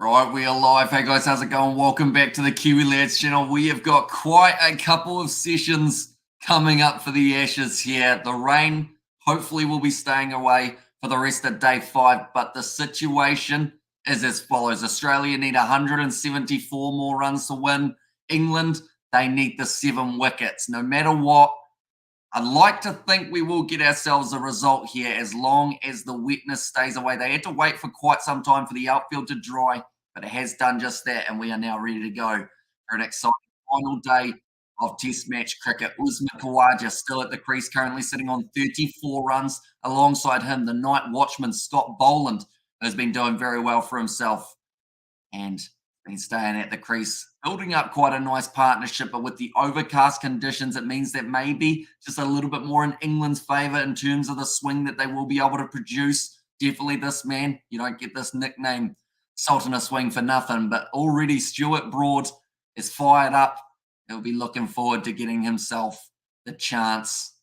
Right, we are live. Hey guys, how's it going? Welcome back to the Kiwi Lads channel. We have got quite a couple of sessions coming up for the Ashes here. The rain hopefully will be staying away for the rest of day 5, but the situation is as follows. Australia need 174 more runs to win. England, they need the 7 wickets. No matter what, I'd like to think we will get ourselves a result here as long as the wetness stays away. They had to wait for quite some time for the outfield to dry, but it has done just that, and we are now ready to go for an exciting final day of Test match cricket. Usman Khawaja still at the crease, currently sitting on 34 runs. Alongside him, the night watchman Scott Boland has been doing very well for himself and been staying at the crease, building up quite a nice partnership. But with the overcast conditions, it means that maybe just a little bit more in England's favour in terms of the swing that they will be able to produce. Definitely this man, you don't get this nickname Sultan of Swing for nothing, but already Stuart Broad is fired up. He'll be looking forward to getting himself the chance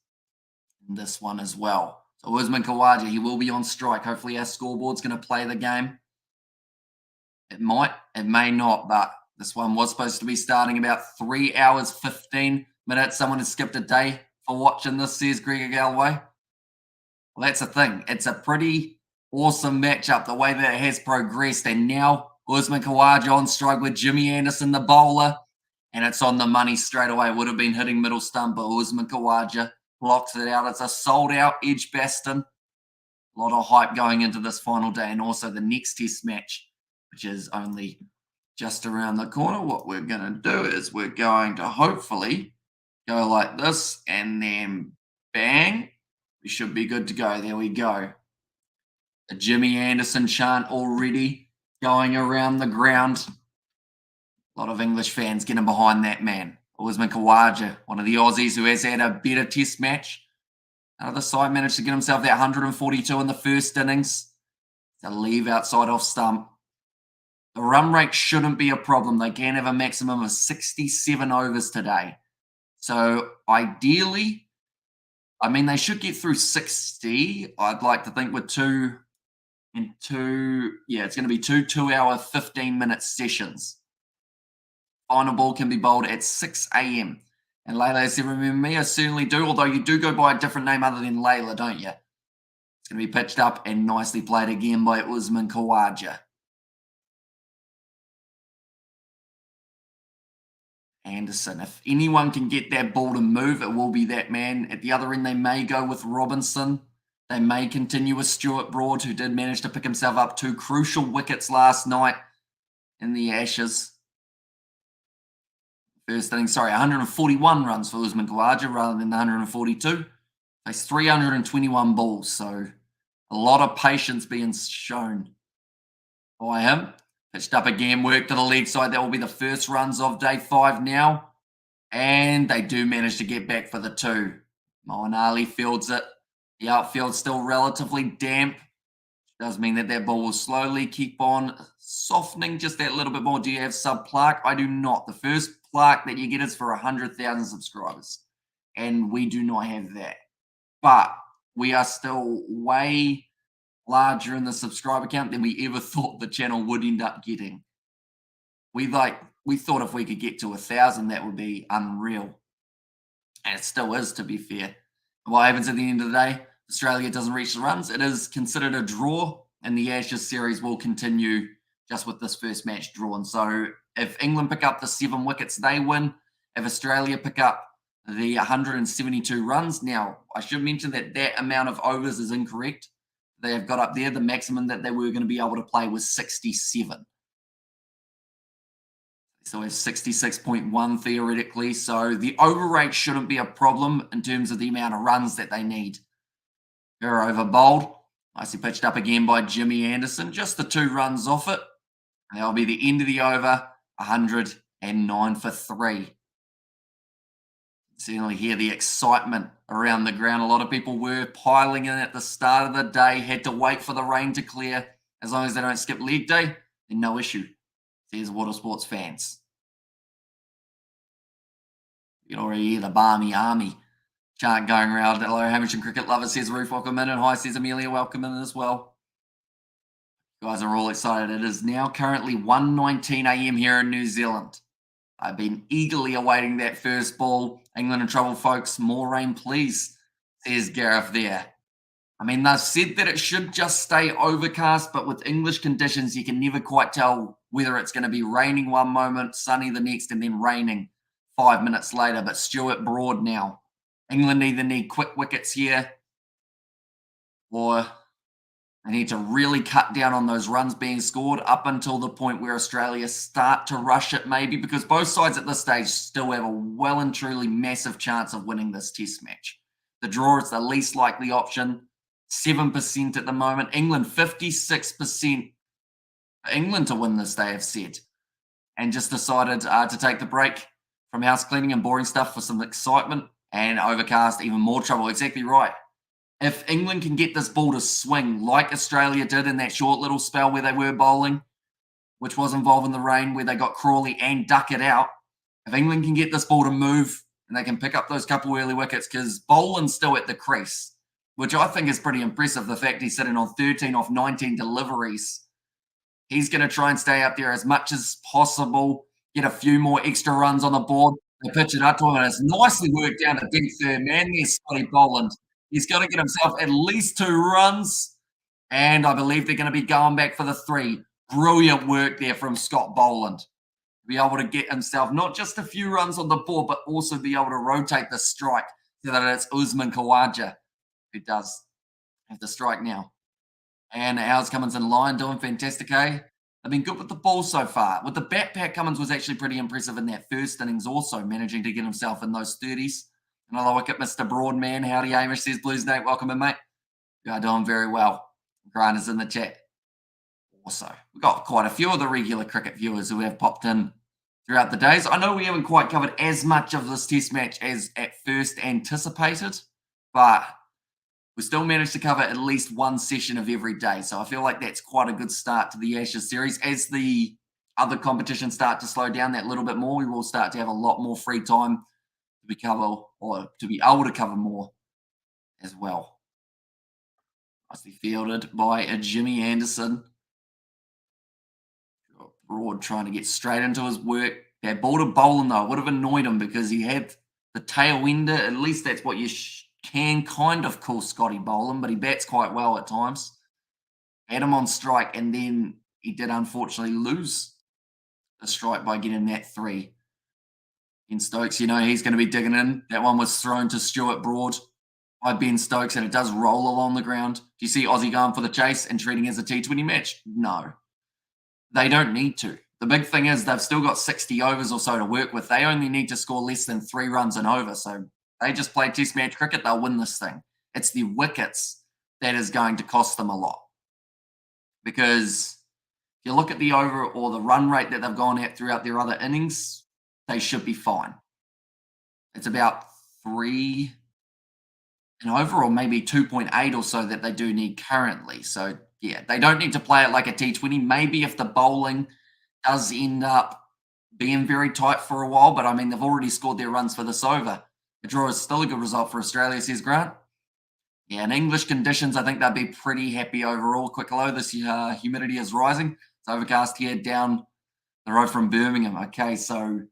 in this one as well. So Usman Khawaja, he will be on strike. Hopefully our scoreboard's going to play the game. It might, it may not, but this one was supposed to be starting about 3 hours, 15 minutes. Someone has skipped a day for watching this, says Gregor Galway. Well, that's the thing. It's a pretty awesome matchup, the way that it has progressed. And now Usman Khawaja on strike with Jimmy Anderson, the bowler. And it's on the money straight away. Would have been hitting middle stump, but Usman Khawaja blocks it out. It's a sold-out Edgebaston. A lot of hype going into this final day, and also the next test match, which is only just around the corner. What we're going to do is we're going to hopefully go like this, and then bang, we should be good to go. There we go. The Jimmy Anderson chant already going around the ground. A lot of English fans getting behind that man. Usman Khawaja, one of the Aussies who has had a better test match. Other side managed to get himself that 142 in the first innings. To leave outside off stump. The run rate shouldn't be a problem. They can have a maximum of 67 overs today. So ideally, I mean, they should get through 60. I'd like to think with it's going to be two 2-hour, 15-minute sessions. Final ball can be bowled at 6 a.m. And Layla said, remember me? I certainly do, although you do go by a different name other than Layla, don't you? It's going to be pitched up and nicely played again by Usman Khawaja. Anderson. If anyone can get that ball to move, it will be that man. At the other end, they may go with Robinson. They may continue with Stuart Broad, who did manage to pick himself up 2 crucial wickets last night in the Ashes. First inning, 141 runs for Usman Khawaja rather than the 142. Faced 321 balls, so a lot of patience being shown by him. Pitched up again, work to the leg side. That will be the first runs of day 5 now. And they do manage to get back for the 2. Moeen Ali fields it. The outfield's still relatively damp. Does mean that ball will slowly keep on softening just that little bit more. Do you have sub-plaque? I do not. The first plaque that you get is for 100,000 subscribers. And we do not have that. But we are still way larger in the subscriber count than we ever thought the channel would end up getting. We thought if we could get to 1,000, that would be unreal. And it still is, to be fair. What happens at the end of the day? Australia doesn't reach the runs. It is considered a draw, and the Ashes series will continue just with this first match drawn. So if England pick up the 7 wickets, they win. If Australia pick up the 172 runs, now I should mention that that amount of overs is incorrect. They have got up there, the maximum that they were going to be able to play was 67. So it's 66.1 theoretically. So the over rate shouldn't be a problem in terms of the amount of runs that they need. They're over bowled. Nicely pitched up again by Jimmy Anderson. Just the 2 runs off it. And that'll be the end of the over, 109 for 3. Certainly hear the excitement around the ground. A lot of people were piling in at the start of the day, had to wait for the rain to clear. As long as they don't skip leg day, then no issue, says Water Sports fans. You can already hear the Barmy Army chant going around. Hello, Hamish and Cricket Lovers, says Ruth, welcome in. And hi, says Amelia, welcome in as well. Guys are all excited. It is now currently 1:19 a.m. here in New Zealand. I've been eagerly awaiting that first ball. England in trouble, folks. More rain, please, says Gareth there. I mean, they've said that it should just stay overcast, but with English conditions, you can never quite tell whether it's going to be raining one moment, sunny the next, and then raining 5 minutes later. But Stuart Broad now. England either need quick wickets here or they need to really cut down on those runs being scored up until the point where Australia start to rush it, maybe, because both sides at this stage still have a well and truly massive chance of winning this test match. The draw is the least likely option, 7% at the moment. England, 56% for England to win this, they have said. And just decided to take the break from house cleaning and boring stuff for some excitement and overcast, even more trouble. Exactly right. If England can get this ball to swing like Australia did in that short little spell where they were bowling, which was involving the rain, where they got Crawley and Duckett out, if England can get this ball to move and they can pick up those couple early wickets, because Boland's still at the crease, which I think is pretty impressive, the fact he's sitting on 13 off 19 deliveries. He's going to try and stay up there as much as possible, get a few more extra runs on the board. They pitch it up to him, and it's nicely worked down to deep third man. There's Scotty Boland. He's got to get himself at least 2 runs, and I believe they're going to be going back for the 3. Brilliant work there from Scott Boland. Be able to get himself not just a few runs on the board, but also be able to rotate the strike so that it's Usman Khawaja who does have the strike now. And Howes Cummins in line doing fantastic, eh? They've been good with the ball so far. With the bat pack, Cummins was actually pretty impressive in that first innings also, managing to get himself in those 30s. Another wicket, Mr. Broadman. Howdy, Hamish, says Blues Nate. Welcome in, mate. You are doing very well. Grant is in the chat. Also, we've got quite a few of the regular cricket viewers who have popped in throughout the days. I know we haven't quite covered as much of this test match as at first anticipated, but we still managed to cover at least one session of every day. So I feel like that's quite a good start to the Ashes series. As the other competitions start to slow down that little bit more, we will start to have a lot more free time to be able to cover more as well. Nicely fielded by a Jimmy Anderson. Broad trying to get straight into his work. That ball to Boland, though, would have annoyed him because he had the tail ender. At least that's what you can kind of call Scotty Boland, but he bats quite well at times. Had him on strike, and then he did unfortunately lose the strike by getting that 3. Ben Stokes, you know, he's going to be digging in. That one was thrown to Stuart Broad by Ben Stokes, and it does roll along the ground. Do you see Aussie going for the chase and treating it as a T20 match? No. They don't need to. The big thing is they've still got 60 overs or so to work with. They only need to score less than 3 runs an over. So they just play test match cricket, they'll win this thing. It's the wickets that is going to cost them a lot. Because if you look at the over or the run rate that they've gone at throughout their other innings, they should be fine. It's about 3 and over, or maybe 2.8 or so that they do need currently. So, yeah, they don't need to play it like a T20. Maybe if the bowling does end up being very tight for a while, but I mean, they've already scored their runs for this over. The draw is still a good result for Australia, says Grant. Yeah, in English conditions, I think they'll be pretty happy overall. Quick hello, this humidity is rising. It's overcast here down the road from Birmingham. Okay, so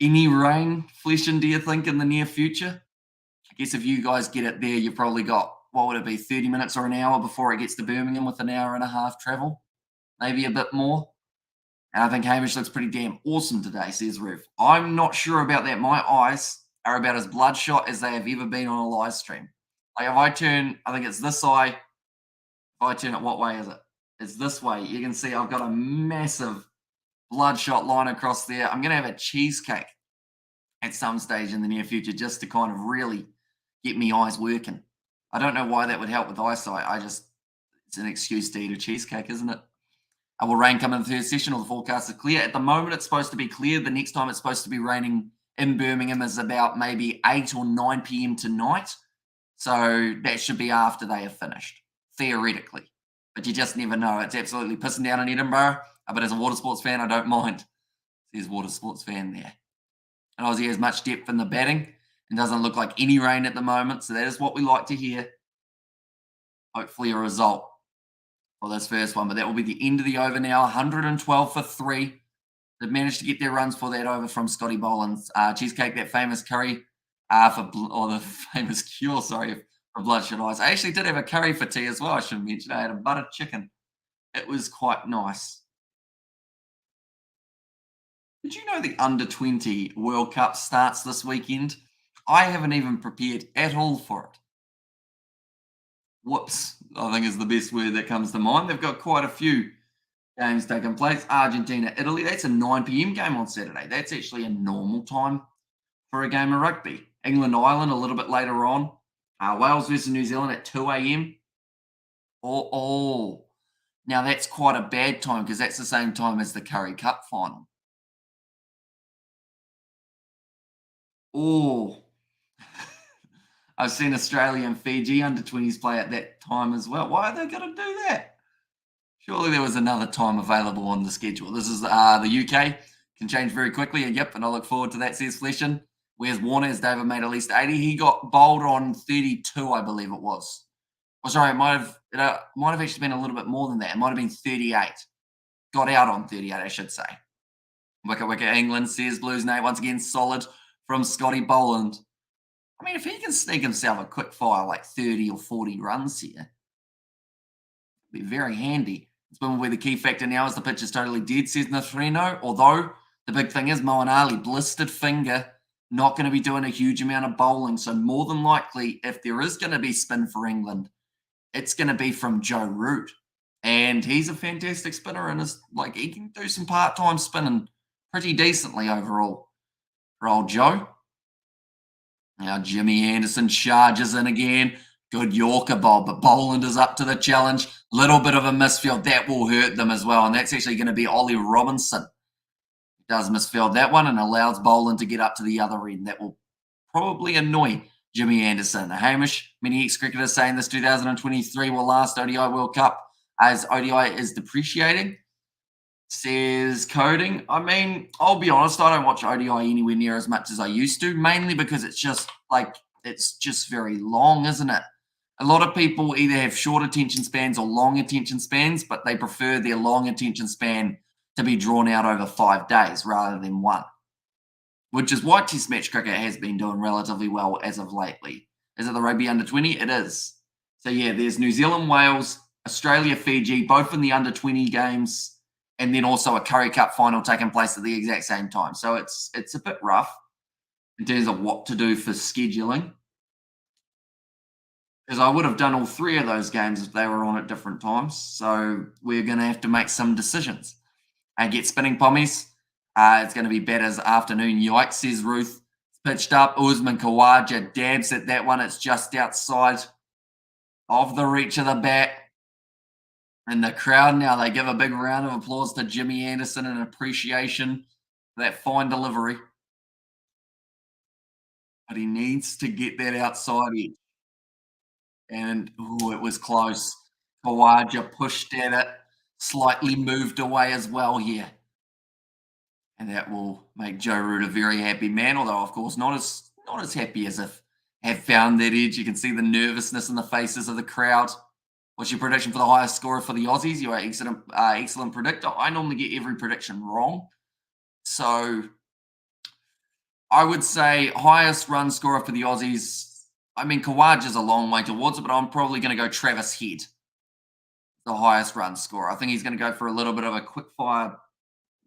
any rain, Fleshin, do you think, in the near future? I guess if you guys get it there, you've probably got, what would it be, 30 minutes or an hour before it gets to Birmingham with an hour and a half travel? Maybe a bit more. And I think Hamish looks pretty damn awesome today, says Rev. I'm not sure about that. My eyes are about as bloodshot as they have ever been on a live stream. Like if I turn, I think it's this eye. If I turn it, what way is it? It's this way. You can see I've got a massive bloodshot line across there. I'm going to have a cheesecake at some stage in the near future just to kind of really get me eyes working. I don't know why that would help with eyesight. It's an excuse to eat a cheesecake, isn't it? Will rain come in the third session or the forecast is clear? At the moment, it's supposed to be clear. The next time it's supposed to be raining in Birmingham is about maybe 8 or 9 p.m. tonight. So that should be after they have finished, theoretically. But you just never know. It's absolutely pissing down in Edinburgh. But as a water sports fan, I don't mind. Says water sports fan there. And Aussie has much depth in the batting and doesn't look like any rain at the moment. So that is what we like to hear. Hopefully a result Well, this first one, but that will be the end of the over now. 112 for 3. They've managed to get their runs for that over from Scotty Boland's cheesecake, that famous curry or the famous cure, sorry, for bloodshot eyes. I actually did have a curry for tea as well, I should mention. I had a buttered chicken. It was quite nice. Did you know the under 20 World Cup starts this weekend? I haven't even prepared at all for it. Whoops, I think is the best word that comes to mind. They've got quite a few games taking place. Argentina, Italy, that's a 9 p.m. game on Saturday. That's actually a normal time for a game of rugby. England, Ireland, a little bit later on. Wales versus New Zealand at 2 a.m. Oh, now that's quite a bad time because that's the same time as the Curry Cup final. Oh, I've seen Australia and Fiji under 20s play at that time as well. Why are they going to do that? Surely there was another time available on the schedule. This is the UK. Can change very quickly. And yep, and I look forward to that, says Fleshin. Where's Warner? As David made at least 80. He got bowled on 32, I believe it was. Oh, sorry, it might have actually been a little bit more than that. It might have been 38. Got out on 38, I should say. Wicket England, says Blues Nate. Once again, solid from Scotty Boland. I mean, if he can sneak himself a quick fire like 30 or 40 runs here, be very handy. It's been where the key factor now is the pitch is totally dead, says Nathrino. Although the big thing is Moeen Ali, blistered finger, not going to be doing a huge amount of bowling. So more than likely, if there is going to be spin for England, it's going to be from Joe Root. And he's a fantastic spinner and is like he can do some part-time spinning pretty decently overall for old Joe. Now Jimmy Anderson charges in again. Good Yorker bowl, but Boland is up to the challenge. Little bit of a misfield. That will hurt them as well. And that's actually going to be Ollie Robinson. Does misfield that one and allows Boland to get up to the other end. That will probably annoy Jimmy Anderson. Hamish, many ex-cricketers saying this 2023 will last ODI World Cup as ODI is depreciating. Says coding. I mean, I'll be honest, I don't watch ODI anywhere near as much as I used to, mainly because it's just very long, isn't it? A lot of people either have short attention spans or long attention spans, but they prefer their long attention span to be drawn out over 5 days rather than one, which is why Test match cricket has been doing relatively well as of lately. Is it the rugby under 20? It is. So yeah, there's New Zealand, Wales, Australia, Fiji, both in the under 20 games, and then also a Curry Cup final taking place at the exact same time. So it's a bit rough in terms of what to do for scheduling. Because I would have done all 3 of those games if they were on at different times. So we're going to have to make some decisions. And get spinning pommies. It's going to be Batter's afternoon. Yikes, says Ruth. It's pitched up. Usman Khawaja dabs at that one. It's just outside of the reach of the bat. And the crowd now, they give a big round of applause to Jimmy Anderson in appreciation for that fine delivery. But he needs to get that outside edge. And it was close. Khawaja pushed at it, slightly moved away as well here. And that will make Joe Root a very happy man, although of course not as happy as if have found that edge. You can see the nervousness in the faces of the crowd. What's your prediction for the highest scorer for the Aussies? You're an excellent predictor. I normally get every prediction wrong. So I would say highest run scorer for the Aussies. I mean, Khawaja's a long way towards it, but I'm probably going to go Travis Head, the highest run scorer. I think he's going to go for a little bit of a quick fire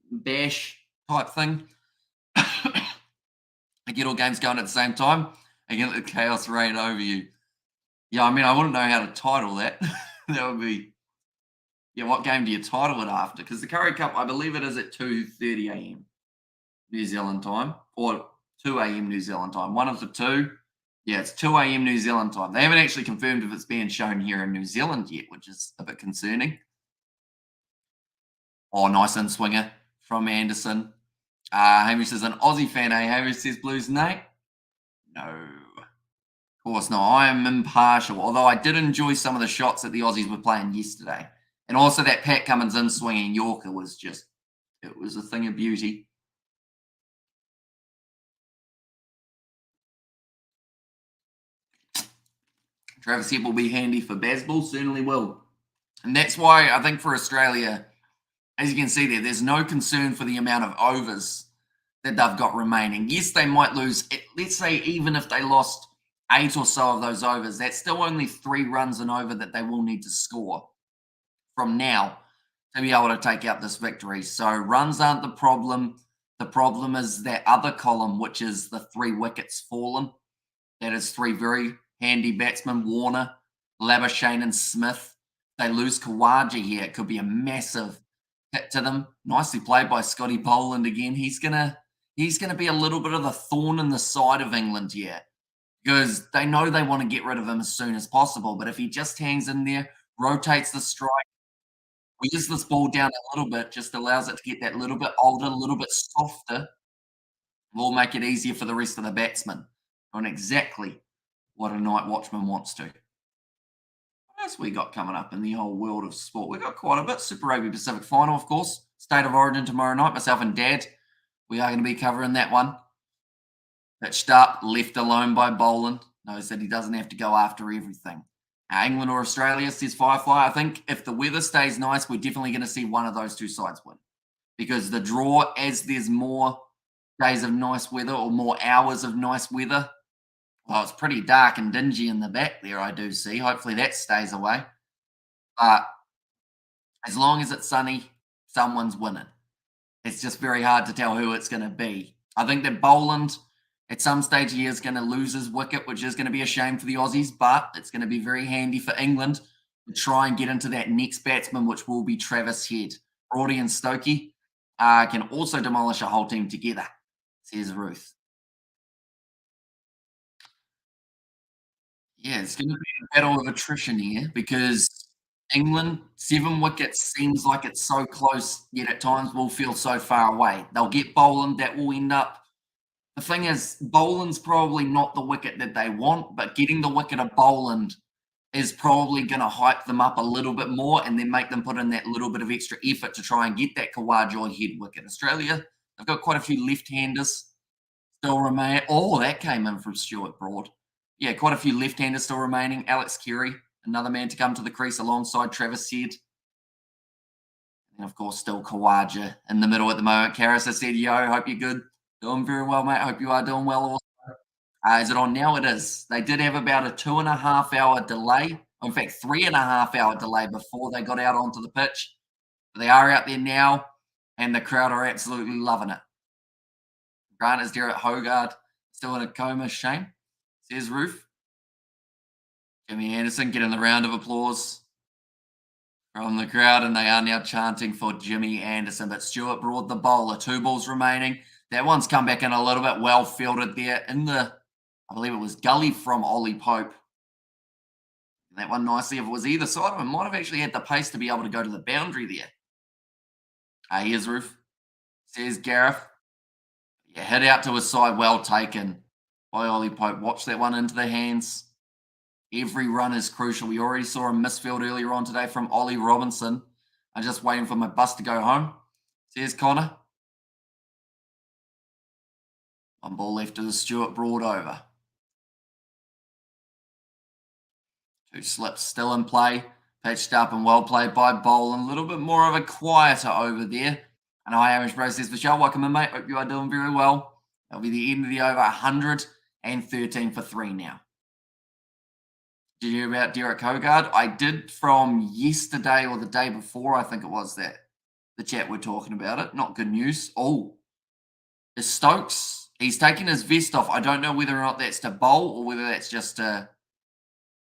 bash type thing. I get all games going at the same time. I get the chaos reign over you. Yeah, I mean, I wouldn't know how to title that. That would be, yeah, what game do you title it after? Because the Curry Cup, I believe it is at 2:30 a.m. New Zealand time or 2 a.m. New Zealand time. One of the two. Yeah, it's 2 a.m. New Zealand time. They haven't actually confirmed if it's being shown here in New Zealand yet, which is a bit concerning. Oh, nice in-swinger from Anderson. Hamish is an Aussie fan, eh? Hamish says Blues, Nate? No. Of course not. I am impartial, although I did enjoy some of the shots that the Aussies were playing yesterday. And also that Pat Cummins in-swinging Yorker was it was a thing of beauty. Travis Head will be handy for Bazball, certainly will. And that's why I think for Australia, as you can see there, there's no concern for the amount of overs that they've got remaining. Yes, they might lose, let's say, even if they lost eight or so of those overs, that's still only 3 runs an over that they will need to score from now to be able to take out this victory. So runs aren't the problem. The problem is that other column, which is the 3 wickets fallen. That is 3 very handy batsmen, Warner, Labuschagne, and Smith. They lose Khawaja here. It could be a massive hit to them. Nicely played by Scotty Boland again. He's gonna be a little bit of the thorn in the side of England here because they know they want to get rid of him as soon as possible. But if he just hangs in there, rotates the strike, wears this ball down a little bit, just allows it to get that little bit older, a little bit softer, will make it easier for the rest of the batsmen. On exactly what a night watchman wants to. What else we got coming up in the whole world of sport? We got quite a bit. Super Rugby Pacific Final, of course. State of Origin tomorrow night. Myself and Dad, we are going to be covering that one. Pitched up, left alone by Boland. Knows that he doesn't have to go after everything. England or Australia, says Firefly. I think if the weather stays nice, we're definitely going to see one of those two sides win. Because the draw, as there's more days of nice weather or more hours of nice weather, well, it's pretty dark and dingy in the back there, I do see. Hopefully that stays away. But as long as it's sunny, someone's winning. It's just very hard to tell who it's going to be. I think that Boland, at some stage, he is going to lose his wicket, which is going to be a shame for the Aussies, but it's going to be very handy for England to try and get into that next batsman, which will be Travis Head. Brody and Stokey can also demolish a whole team together, says Ruth. Yeah, it's going to be a battle of attrition here because England, 7 wickets seems like it's so close, yet at times will feel so far away. They'll get Boland, that will end up. The thing is, Boland's probably not the wicket that they want, but getting the wicket of Boland is probably going to hype them up a little bit more and then make them put in that little bit of extra effort to try and get that Khawaja head wicket. Australia, they've got quite a few left-handers still remain. Oh, that came in from Stuart Broad. Yeah, quite a few left-handers still remaining. Alex Carey, another man to come to the crease alongside Travis Head. And of course, still Khawaja in the middle at the moment. Karis, I said, yo, hope you're good. Doing very well, mate. Hope you are doing well also. Is it on now? It is. They did have about a 2.5 hour delay. In fact, 3.5 hour delay before they got out onto the pitch. But they are out there now, and the crowd are absolutely loving it. Grant is there at Hogard, still in a coma. Shame, says Ruth. Jimmy Anderson getting the round of applause from the crowd, and they are now chanting for Jimmy Anderson. But Stuart Broad, the bowler, 2 balls remaining. That one's come back in a little bit, well fielded there in the, I believe it was gully from Ollie Pope. That one nicely, if it was either side of him, might have actually had the pace to be able to go to the boundary there. Here's Ruth, says Gareth. Yeah, hit out to his side, well taken by Ollie Pope. Watch that one into the hands. Every run is crucial. We already saw a misfield earlier on today from Ollie Robinson. I'm just waiting for my bus to go home, says Connor. One ball left to the Stuart Broad over. 2 slips still in play. Pitched up and well played by Boland. A little bit more of a quieter over there. And hi, Amish Bro says, Michelle, welcome in, mate. Hope you are doing very well. That'll be the end of the over. 113 for 3 now. Did you hear about Derek Hogard? I did from yesterday or the day before, I think it was that the chat we're talking about it. Not good news. Oh, is Stokes, he's taking his vest off. I don't know whether or not that's to bowl or whether that's just to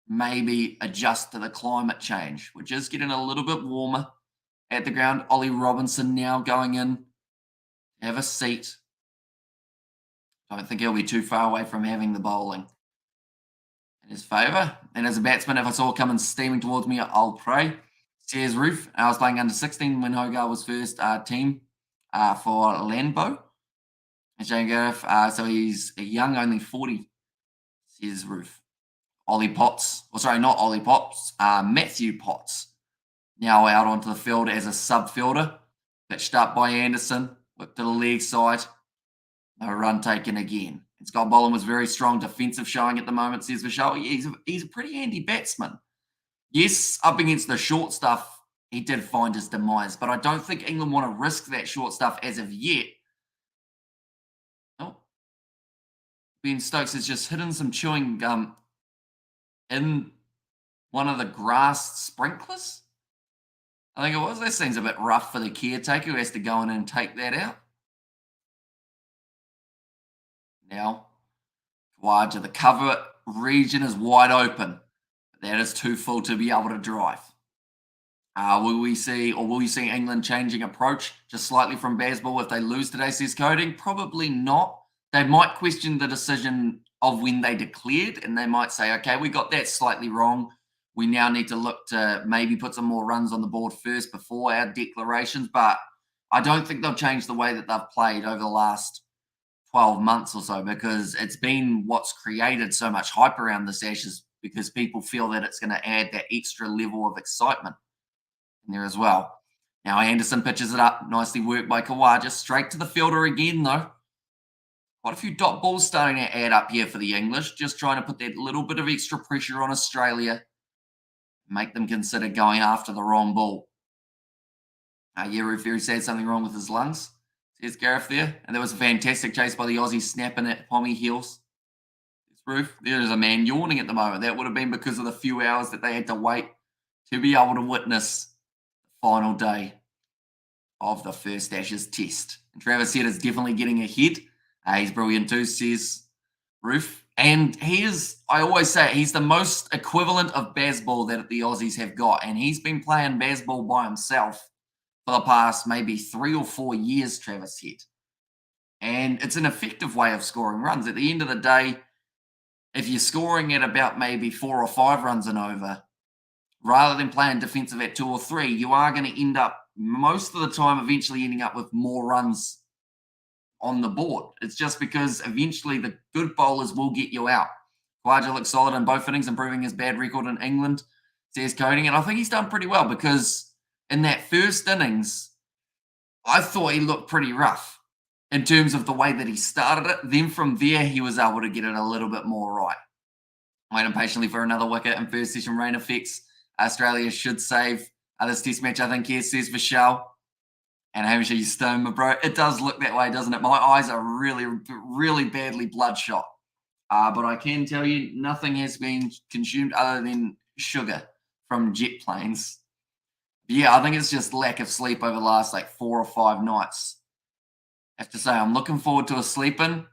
maybe adjust to the climate change, which is getting a little bit warmer at the ground. Ollie Robinson now going in. Have a seat. Don't think he'll be too far away from having the bowling in his favour. And as a batsman, if I saw it coming steaming towards me, I'll pray. Says Roof. I was playing under 16 when Hogarth was first team for Landbo. And Shane Gareth, so he's a young, only 40, says Roof. Ollie Potts, or sorry, not Ollie Potts, Matthew Potts, now out onto the field as a sub-fielder. Pitched up by Anderson, whipped to the leg side. No run taken again. And Scott Boland was very strong defensive showing at the moment, says Vishal. Yeah, he's a pretty handy batsman. Yes, up against the short stuff, he did find his demise, but I don't think England want to risk that short stuff as of yet. Oh, Ben Stokes has just hidden some chewing gum in one of the grass sprinklers. I think it was. That seems a bit rough for the caretaker who has to go in and take that out. Now, Khawaja, the cover region is wide open. That is too full to be able to drive. Will we see England changing approach just slightly from baseball if they lose today, says Coding? Probably not. They might question the decision of when they declared, and they might say, okay, we got that slightly wrong. We now need to look to maybe put some more runs on the board first before our declarations. But I don't think they'll change the way that they've played over the last 12 months or so, because it's been what's created so much hype around this Ashes, because people feel that it's going to add that extra level of excitement in there as well. Now Anderson pitches it up. Nicely worked by Khawaja. Straight to the fielder again, though. Quite a few dot balls starting to add up here for the English. Just trying to put that little bit of extra pressure on Australia. Make them consider going after the wrong ball. Yeah, referee said something wrong with his lungs. Says Gareth there. And there was a fantastic chase by the Aussies, snapping at Pommy heels. Roof. There is a man yawning at the moment. That would have been because of the few hours that they had to wait to be able to witness the final day of the first Ashes test. And Travis Head is definitely getting ahead. He's brilliant too, says Roof. And he is, I always say, he's the most equivalent of baseball that the Aussies have got. And he's been playing baseball by himself for the past maybe 3 or 4 years, Travis Head. And it's an effective way of scoring runs. At the end of the day, if you're scoring at about maybe 4 or 5 runs and over, rather than playing defensive at 2 or 3, you are going to end up most of the time eventually ending up with more runs on the board. It's just because eventually the good bowlers will get you out. Khawaja looks solid in both innings, improving his bad record in England, says Coding. And I think he's done pretty well, because in that first innings, I thought he looked pretty rough in terms of the way that he started it. Then from there, he was able to get it a little bit more right. Waiting patiently for another wicket in first session rain effects. Australia should save this test match, I think, here, says Vishal. And Hamish, you stone, my bro. It does look that way, doesn't it? My eyes are really, really badly bloodshot. But I can tell you, nothing has been consumed other than sugar from jet planes. Yeah, I think it's just lack of sleep over the last 4 or 5 nights. I have to say, I'm looking forward to a sleep in.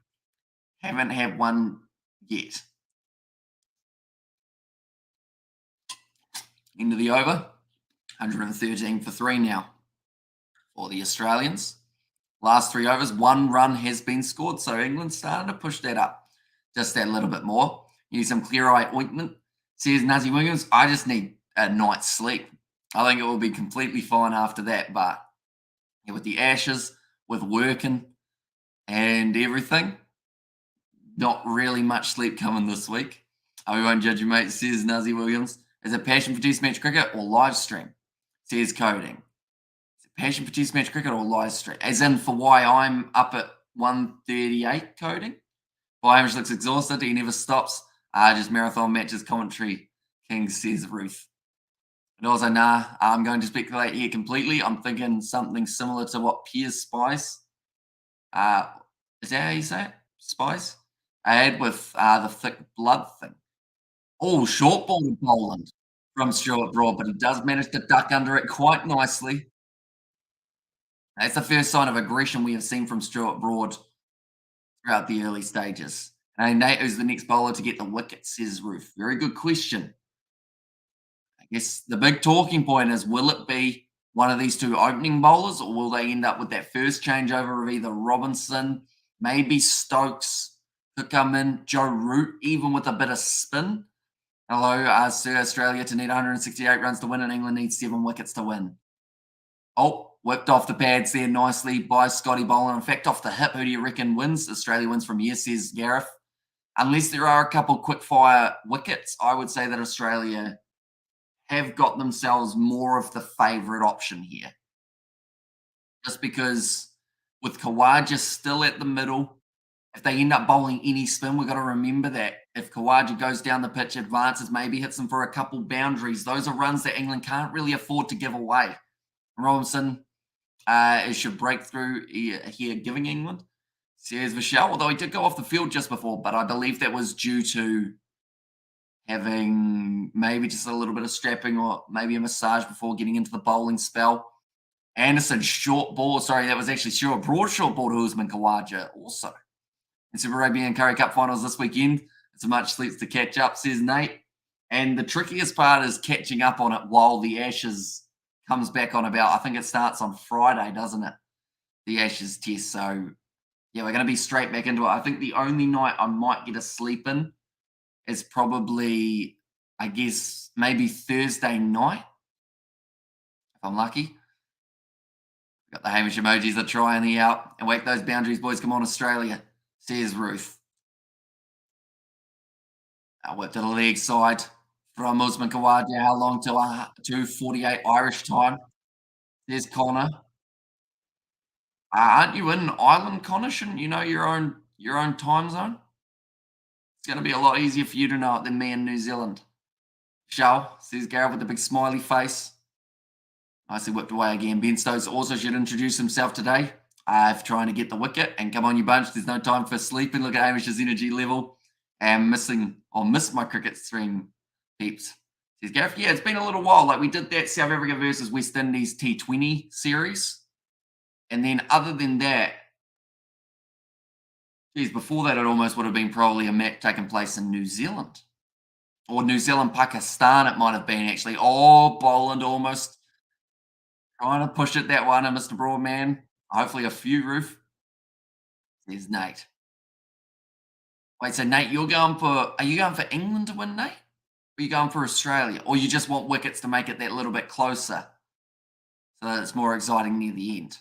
Haven't had one yet. End of the over. 113 for 3 now for the Australians. Last 3 overs, 1 run has been scored. So England's starting to push that up just that little bit more. Need some clear eye ointment. Says Nazi Williams, I just need a night's sleep. I think it will be completely fine after that. But yeah, with the Ashes, with working and everything, not really much sleep coming this week. We won't judge you, mate, says Nazi Williams. Is it passion for test match cricket or live stream? Says Coding. Is it passion for test match cricket or live stream? As in for why I'm up at 1:38 Coding? Why Hamish looks exhausted. He never stops. Just marathon matches commentary, King, says Ruth. And also, I'm going to speculate here completely. I'm thinking something similar to what Piers Spice. Is that how you say it? Spice? I had with the thick blood thing. Oh, short ball to Poland from Stuart Broad, but he does manage to duck under it quite nicely. That's the first sign of aggression we have seen from Stuart Broad throughout the early stages. And Nate, who's the next bowler to get the wicket, says Ruth. Very good question. I guess the big talking point is, will it be one of these 2 opening bowlers, or will they end up with that first changeover of either Robinson, maybe Stokes could come in, Joe Root, even with a bit of spin? Hello, Sir Australia to need 168 runs to win, and England needs 7 wickets to win. Oh, whipped off the pads there nicely by Scotty Boland. In fact, off the hip, who do you reckon wins? Australia wins from here, says Gareth. Unless there are a couple quick-fire wickets, I would say that Australia have got themselves more of the favourite option here. Just because with Khawaja still at the middle, if they end up bowling any spin, we've got to remember that if Khawaja goes down the pitch, advances, maybe hits them for a couple boundaries, those are runs that England can't really afford to give away. Robinson should break through here, giving England. Says Michelle, although he did go off the field just before, but I believe that was due to having maybe just a little bit of strapping or maybe a massage before getting into the bowling spell. Anderson, short ball. Sorry, that was actually short, broad short ball to Usman Khawaja also. In Super Rugby and Curry Cup finals this weekend, it's a much sleeps to catch up, says Nate. And the trickiest part is catching up on it while the Ashes comes back on about, I think it starts on Friday, doesn't it? The Ashes test. So, yeah, we're going to be straight back into it. I think the only night I might get a sleep in is probably, I guess, maybe Thursday night, if I'm lucky. Got the Hamish emojis that trying the out and whack those boundaries, boys. Come on, Australia, says Ruth. I whipped to the leg side from Usman Khawaja. How long till 2:48 Irish time? There's Connor. Aren't you in Ireland, Connor? Shouldn't you know your own time zone? It's going to be a lot easier for you to know it than me in New Zealand. Shell, says Gareth with a big smiley face. Nicely whipped away again. Ben Stokes also should introduce himself today. For trying to get the wicket. And come on, you bunch. There's no time for sleeping. Look at Hamish's energy level. And missed my cricket stream, peeps. Says Gareth, yeah, it's been a little while. Like we did that South Africa versus West Indies T20 series. And then other than that, geez, before that, it almost would have been probably a match taking place in New Zealand. Or New Zealand, Pakistan, it might have been actually. Oh, Boland almost trying to push it that one, and Mr. Broadman. Hopefully a few, Roof. There's Nate. Wait, so Nate, are you going for England to win, Nate? Or are you going for Australia? Or you just want wickets to make it that little bit closer so that it's more exciting near the end?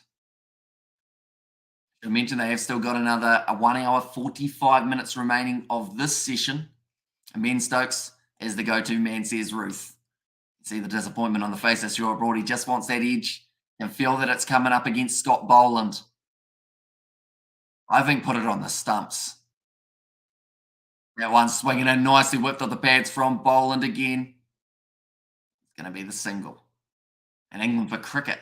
I mentioned they have still got another 1 hour, 45 minutes remaining of this session. And Ben Stokes is the go-to man, says Ruth. See the disappointment on the face of Stuart Broad. He just wants that edge and feel that it's coming up against Scott Boland. I think put it on the stumps. That one swinging in nicely, whipped off the pads from Boland again. It's going to be the single. And England for cricket,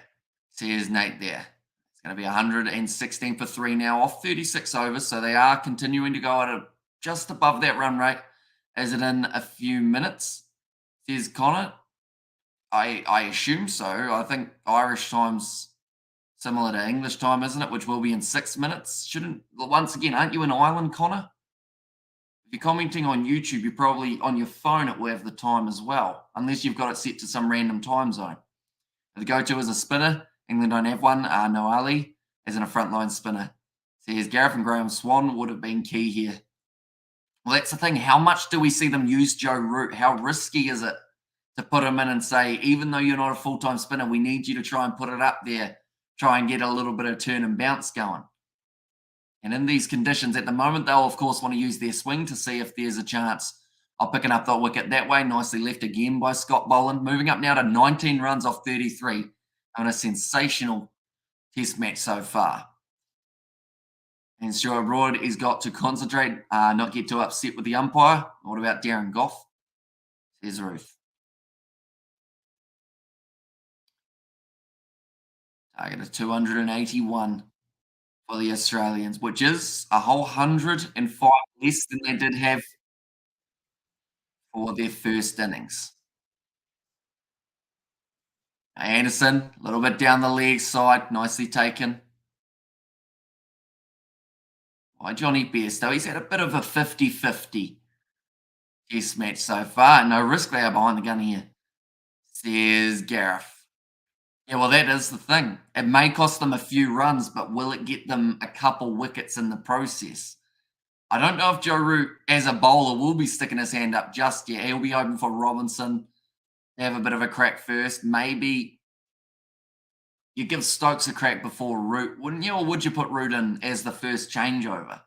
says Nate there. It's going to be 116 for 3 now, off 36 overs. So they are continuing to go at just above that run rate. Is it in a few minutes? Says Connor. I assume so. I think Irish time's similar to English time, isn't it? Which will be in 6 minutes. Once again, aren't you in Ireland, Connor? If you're commenting on YouTube, you're probably on your phone, it will have the time as well, unless you've got it set to some random time zone. The go-to is a spinner. England don't have one. No Ali as in a frontline spinner. Says Gareth and Graham Swan would have been key here. Well, that's the thing. How much do we see them use Joe Root? How risky is it to put him in and say, even though you're not a full-time spinner, we need you to try and put it up there, try and get a little bit of turn and bounce going. And in these conditions, at the moment, they'll, of course, want to use their swing to see if there's a chance of picking up the wicket that way. Nicely left again by Scott Boland. Moving up now to 19 runs off 33 on a sensational test match so far. And Stuart Broad has got to concentrate, not get too upset with the umpire. What about Darren Goff? Says Ruth. Target of 281 for the Australians, which is a whole 105 less than they did have for their first innings. Anderson, a little bit down the leg side, nicely taken by Johnny Bairstow. He's had a bit of a 50-50 test match so far. No risk there behind the gun here, says Gareth. Yeah, well, that is the thing. It may cost them a few runs, but will it get them a couple wickets in the process? I don't know if Joe Root, as a bowler, will be sticking his hand up just yet. He'll be hoping for Robinson to have a bit of a crack first. Maybe you give Stokes a crack before Root, wouldn't you? Or would you put Root in as the first changeover?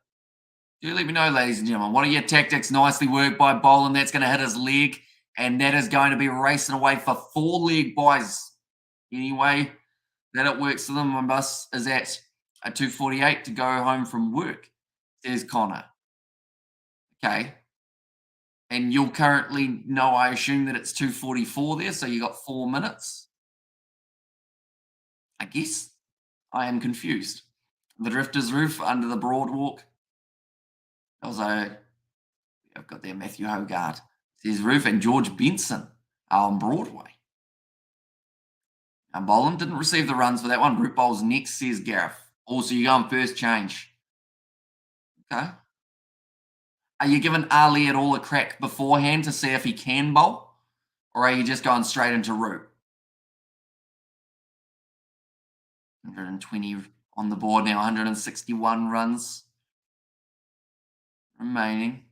Do let me know, ladies and gentlemen. What are your tactics? Nicely worked by Boland. That's going to hit his leg, and that is going to be racing away for 4 leg buys. Anyway, that it works for them. My bus is at 2:48 to go home from work. says Connor. Okay. And you'll currently know, I assume that it's 2:44 there, so you got 4 minutes, I guess. I am confused. The Drifter's Roof under the Broadwalk. Also, I've got there Matthew Hogarth. Says Roof and George Benson are on Broadway. And Boland didn't receive the runs for that one. Root bowls next, says Gareth. Also, you go on first change. Okay. Are you giving Ali at all a crack beforehand to see if he can bowl? Or are you just going straight into Root? 120 on the board now, 161 runs remaining.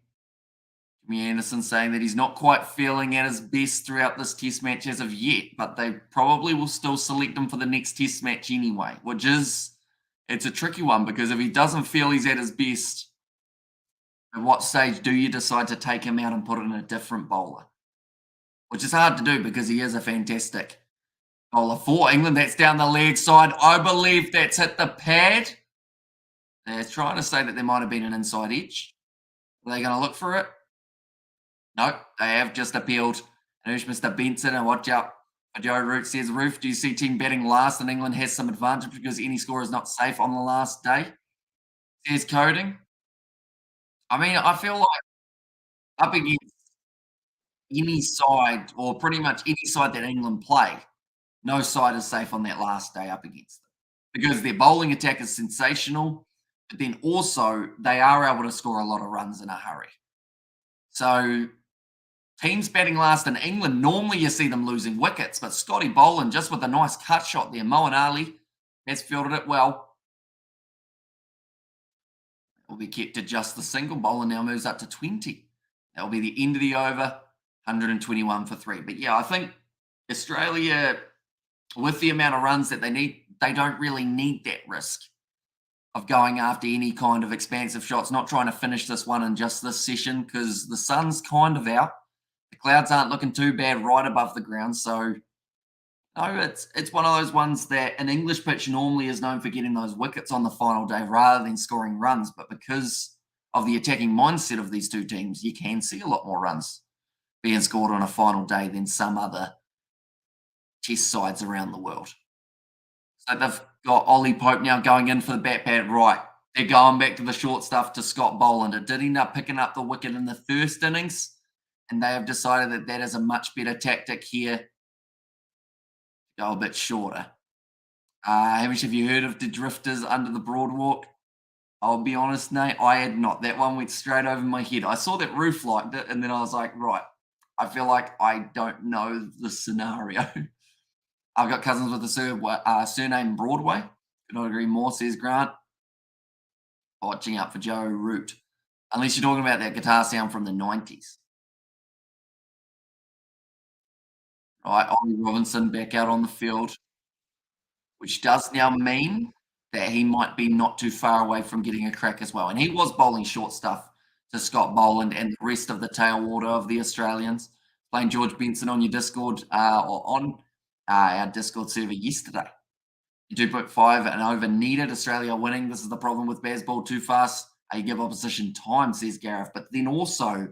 Jimmy Anderson saying that he's not quite feeling at his best throughout this test match as of yet, but they probably will still select him for the next test match anyway, which is, it's a tricky one because if he doesn't feel he's at his best, at what stage do you decide to take him out and put in a different bowler? Which is hard to do because he is a fantastic bowler for England. That's down the leg side. I believe that's hit the pad. They're trying to say that there might have been an inside edge. Are they going to look for it? No, they have just appealed. And there's Mr. Benson, and watch out. Joe Root says, Roof, do you see team batting last and England has some advantage because any score is not safe on the last day? Says Coding. I mean, I feel like up against any side, or pretty much any side that England play, no side is safe on that last day up against them. Because their bowling attack is sensational, but then also they are able to score a lot of runs in a hurry. So teams batting last in England, normally you see them losing wickets, but Scotty Boland just with a nice cut shot there. Moeen Ali has fielded it well. It will be kept to just the single. Boland now moves up to 20. That will be the end of the over, 121 for 3. But yeah, I think Australia, with the amount of runs that they need, they don't really need that risk of going after any kind of expansive shots, not trying to finish this one in just this session because the sun's kind of out. The clouds aren't looking too bad right above the ground. So, no, it's one of those ones that an English pitch normally is known for getting those wickets on the final day rather than scoring runs. But because of the attacking mindset of these two teams, you can see a lot more runs being scored on a final day than some other test sides around the world. So they've got Ollie Pope now going in for the bat pad right. They're going back to the short stuff to Scott Boland. It did end up picking up the wicket in the first innings, and they have decided that that is a much better tactic here. Go a bit shorter. Hamish, have you heard of the drifters under the Broadwalk? I'll be honest, Nate, I had not. That one went straight over my head. I saw that Roof liked it, and then I was like, right, I feel like I don't know the scenario. I've got cousins with a surname Broadway. Could not agree more, says Grant. Watching out for Joe Root. Unless you're talking about that guitar sound from the 90s. All right, Ollie Robinson back out on the field, which does now mean that he might be not too far away from getting a crack as well. And he was bowling short stuff to Scott Boland and the rest of the tail water of the Australians. Playing George Benson on your Discord or on our Discord server yesterday. 2.5 and over needed. Australia winning. This is the problem with Bazball too fast. You give opposition time, says Gareth. But then also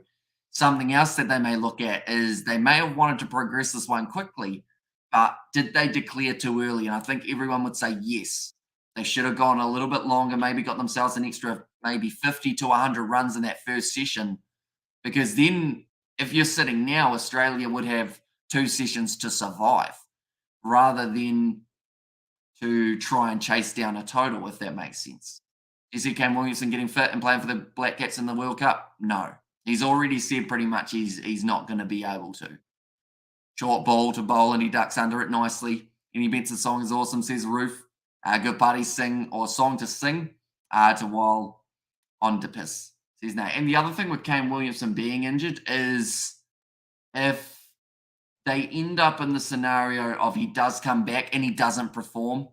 something else that they may look at is they may have wanted to progress this one quickly, but did they declare too early? And I think everyone would say yes. They should have gone a little bit longer, maybe got themselves an extra maybe 50 to 100 runs in that first session. Because then if you're sitting now, Australia would have 2 sessions to survive rather than to try and chase down a total, if that makes sense. Do you see Cam Williamson getting fit and playing for the Black Caps in the World Cup? No. He's already said pretty much he's not going to be able to. Short ball to bowl and he ducks under it nicely. Any Benson song is awesome, says Roof. Good party sing or song to sing to while on to piss, says Nate. And the other thing with Cam Williamson being injured is if they end up in the scenario of he does come back and he doesn't perform,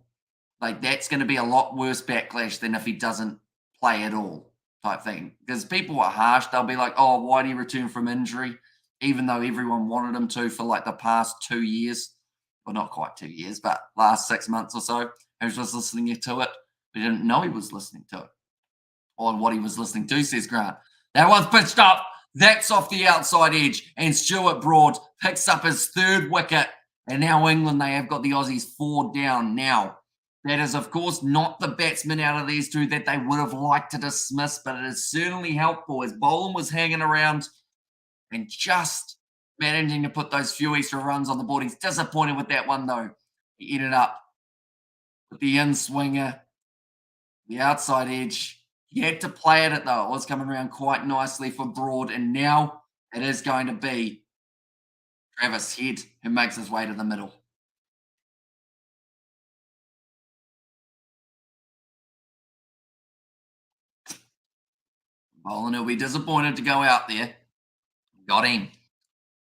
like that's going to be a lot worse backlash than if he doesn't play at all type thing. Because people are harsh. They'll be like, oh, why did he return from injury? Even though everyone wanted him to for like the past 2 years. Well, not quite 2 years, but last 6 months or so. He was just listening to it. We didn't know he was listening to it. on what he was listening to, says Grant. That one's pitched up. That's off the outside edge. And Stuart Broad picks up his third wicket. And now England, they have got the Aussies 4 down. Now, that is, of course, not the batsman out of these two that they would have liked to dismiss, but it is certainly helpful as Boland was hanging around and just managing to put those few extra runs on the board. He's disappointed with that one, though. He ended up with the in swinger, the outside edge. He had to play at it, though. It was coming around quite nicely for Broad, and now it is going to be Travis Head who makes his way to the middle. Boland will be disappointed to go out there. Got him.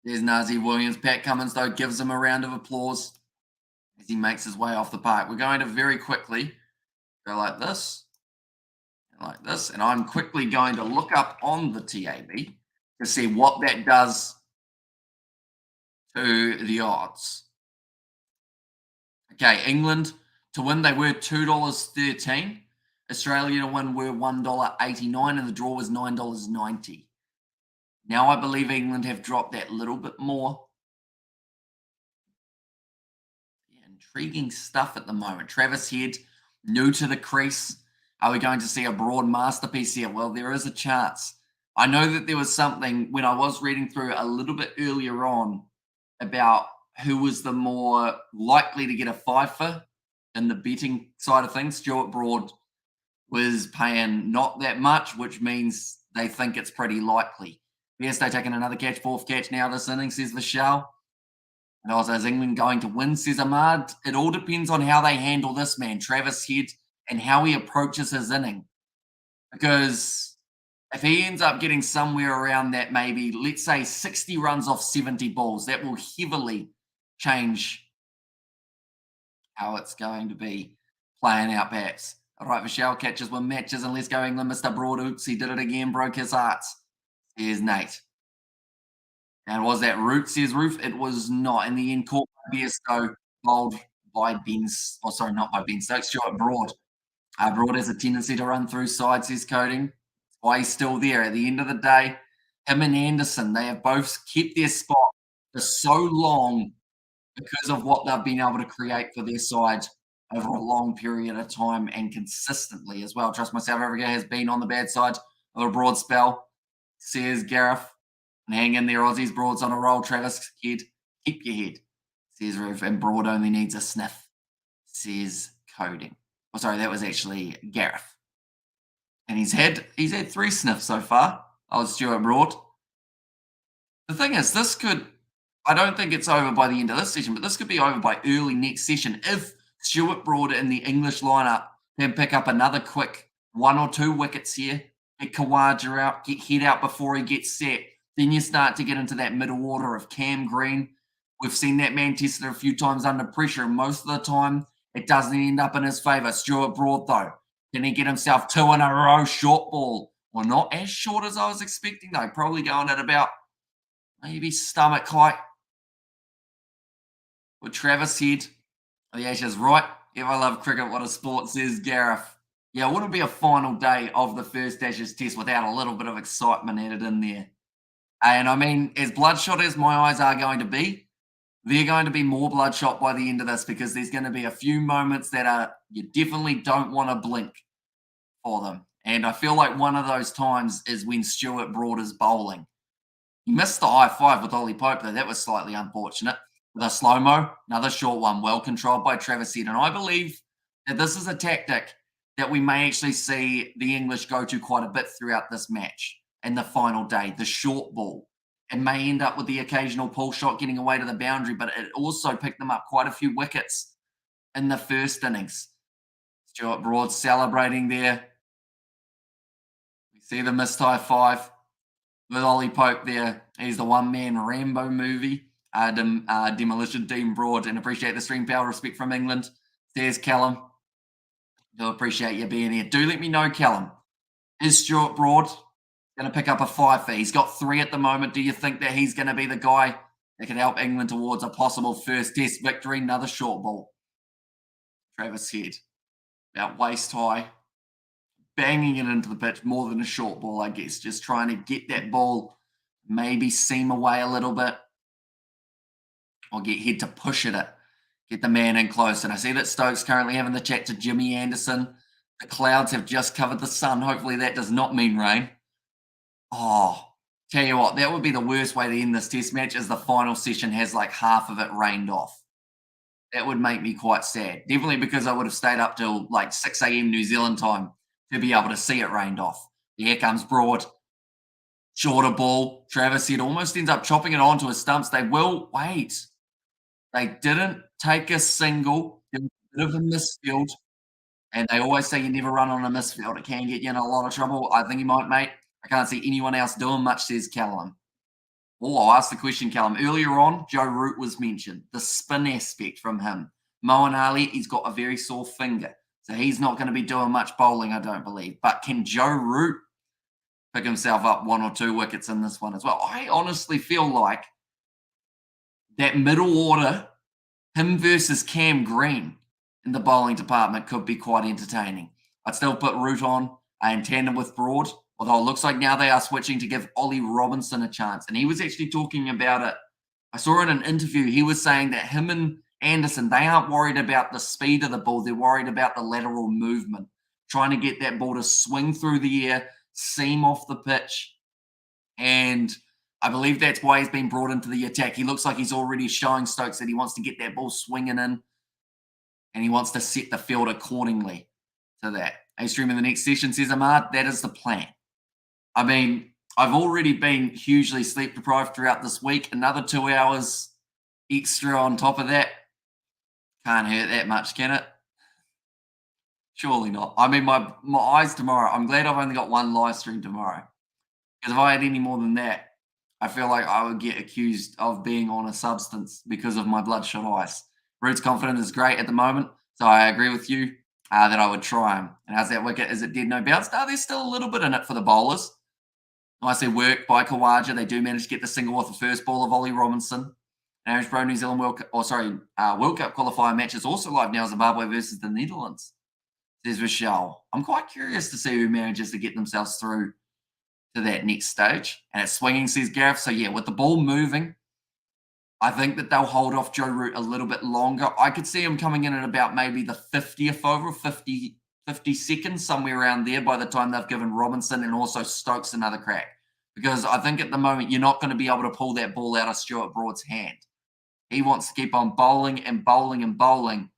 There's Nazi Williams. Pat Cummins, though, gives him a round of applause as he makes his way off the park. We're going to very quickly go like this, and like this, and I'm quickly going to look up on the TAB to see what that does to the odds. Okay, England to win, they were $2.13. Australia to win were $1.89, and the draw was $9.90. Now I believe England have dropped that little bit more. Yeah, intriguing stuff at the moment. Travis Head, new to the crease. Are we going to see a Broad masterpiece here? Well, there is a chance. I know that there was something when I was reading through a little bit earlier on about who was the more likely to get a fifer in the betting side of things. Stuart Broad was paying not that much, which means they think it's pretty likely. Bairstow taking another catch, fourth catch now this inning, says Vishal. And also, is England going to win, says Ahmad? It all depends on how they handle this man, Travis Head, and how he approaches his inning. Because if he ends up getting somewhere around that, maybe, let's say 60 runs off 70 balls, that will heavily change how it's going to be playing out perhaps. All right, Vishal catches 1 matches and let's go England. Mr. Broad, oops, he did it again, broke his hearts. Here's Nate. And was that Root, says Roof? It was not. In the end, caught by Bairstow, bowled by Ben, oh, sorry, not by Ben Stokes, Stuart Broad. Broad has a tendency to run through sides, says Coding. That's why he's still there. At the end of the day, him and Anderson, they have both kept their spot for so long because of what they've been able to create for their side over a long period of time and consistently as well. Trust myself, Africa has been on the bad side of a Broad spell, says Gareth. And hang in there, Aussies. Broad's on a roll. Travis Head, keep your head, says Roof. And Broad only needs a sniff, says Coding. Oh, sorry, that was actually Gareth. And he's had 3 sniffs so far. Oh, Stuart Broad. The thing is, this could, I don't think it's over by the end of this session, but this could be over by early next session if Stuart Broad in the English lineup can pick up another quick 1 or 2 wickets here, get Khawaja out, get Head out before he gets set. Then you start to get into that middle order of Cam Green. We've seen that man tested a few times under pressure, and most of the time it doesn't end up in his favour. Stuart Broad, though, can he get himself 2 in a row short ball? Well, not as short as I was expecting, though. Probably going at about maybe stomach height with Travis Head. The Ashes, right? If I love cricket, what a sport, says Gareth. Yeah, it wouldn't be a final day of the first Ashes test without a little bit of excitement added in there. And I mean, as bloodshot as my eyes are going to be, they're going to be more bloodshot by the end of this because there's going to be a few moments that are you definitely don't want to blink for them. And I feel like one of those times is when Stuart Broad is bowling. He missed the high 5 with Ollie Pope, though. That was slightly unfortunate. With a slow-mo, another short one, well controlled by Travis Head. And I believe that this is a tactic that we may actually see the English go to quite a bit throughout this match. And the final day, the short ball. It may end up with the occasional pull shot getting away to the boundary, but it also picked them up quite a few wickets in the first innings. Stuart Broad celebrating there. We see the missed high 5 with Ollie Pope there. He's the one-man Rambo movie. Demolition Team Broad, and appreciate the stream power. Respect from England. There's Callum. Do appreciate you being here. Do let me know, Callum. Is Stuart Broad going to pick up a 5 for? He's got 3 at the moment. Do you think that he's going to be the guy that can help England towards a possible first test victory? Another short ball. Travis Head. About waist high. banging it into the pitch more than a short ball, I guess. Just trying to get that ball, maybe seam away a little bit, or get Head to push it, get the man in close. And I see that Stokes currently having the chat to Jimmy Anderson. The clouds have just covered the sun. Hopefully that does not mean rain. Oh, tell you what, that would be the worst way to end this test match is the final session has like half of it rained off. That would make me quite sad. Definitely because I would have stayed up till like 6 a.m. New Zealand time to be able to see it rained off. Here comes Broad. Shorter ball. Travis Head almost ends up chopping it onto his stumps. They will wait. They didn't take a single. There was a bit of a misfield. And they always say you never run on a misfield. It can get you in a lot of trouble. I think he might, mate. I can't see anyone else doing much, says Callum. Oh, I'll ask the question, Callum. Earlier on, Joe Root was mentioned. The spin aspect from him. Moeen Ali, he's got a very sore finger. So he's not going to be doing much bowling, I don't believe. But can Joe Root pick himself up 1 or 2 wickets in this one as well? I honestly feel like that middle order, him versus Cam Green in the bowling department could be quite entertaining. I'd still put Root on in tandem with Broad, although it looks like now they are switching to give Ollie Robinson a chance. And he was actually talking about it. I saw in an interview, he was saying that him and Anderson, they aren't worried about the speed of the ball. They're worried about the lateral movement, trying to get that ball to swing through the air, seam off the pitch. And I believe that's why he's been brought into the attack. He looks like he's already showing Stokes that he wants to get that ball swinging in and he wants to set the field accordingly to that. A stream in the next session, says Ahmad, that is the plan. I mean, I've already been hugely sleep deprived throughout this week. Another 2 hours extra on top of that. Can't hurt that much, can it? Surely not. I mean, my eyes tomorrow, I'm glad I've only got one live stream tomorrow. Because if I had any more than that, I feel like I would get accused of being on a substance because of my bloodshot eyes. Root's confidence is great at the moment, so I agree with you that I would try him. And how's that wicket? Is it dead, no bounce? No, there's still a little bit in it for the bowlers. Nicely worked by Khawaja. They do manage to get the single off the first ball of Ollie Robinson. Irish Pro New Zealand World Cup, World Cup qualifier match is also live now. Zimbabwe versus the Netherlands, says Rochelle. I'm quite curious to see who manages to get themselves through to that next stage. And it's swinging, says Gareth. So, yeah, with the ball moving, I think that they'll hold off Joe Root a little bit longer. I could see him coming in at about maybe the 50th over, 50 seconds, somewhere around there by the time they've given Robinson and also Stokes another crack. Because I think at the moment you're not going to be able to pull that ball out of Stuart Broad's hand. He wants to keep on bowling and bowling and bowling.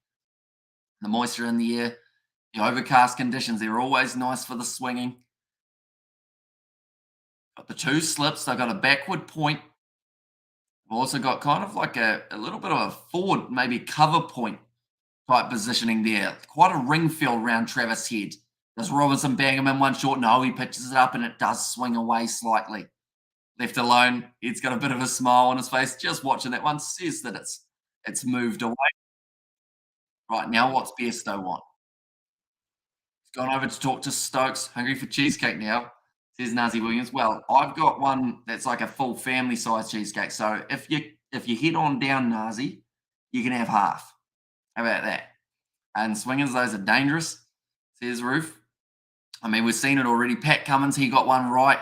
The moisture in the air, the overcast conditions, they're always nice for the swinging. Got the 2 slips. They've got a backward point. They've also got kind of like a little bit of a forward, maybe cover point type positioning there. Quite a ring feel around Travis Head. Does Robinson bang him in one short? No, he pitches it up and it does swing away slightly. Left alone, he's got a bit of a smile on his face. Just watching that one says that it's moved away. Right, now what's Bairstow want? He's gone over to talk to Stokes. Hungry for cheesecake now, says Nazi Williams. Well, I've got one that's like a full family size cheesecake. So if you head on down, Nazi, you can have half. How about that? And swingers, those are dangerous, says Roof. I mean, we've seen it already. Pat Cummins, he got one right.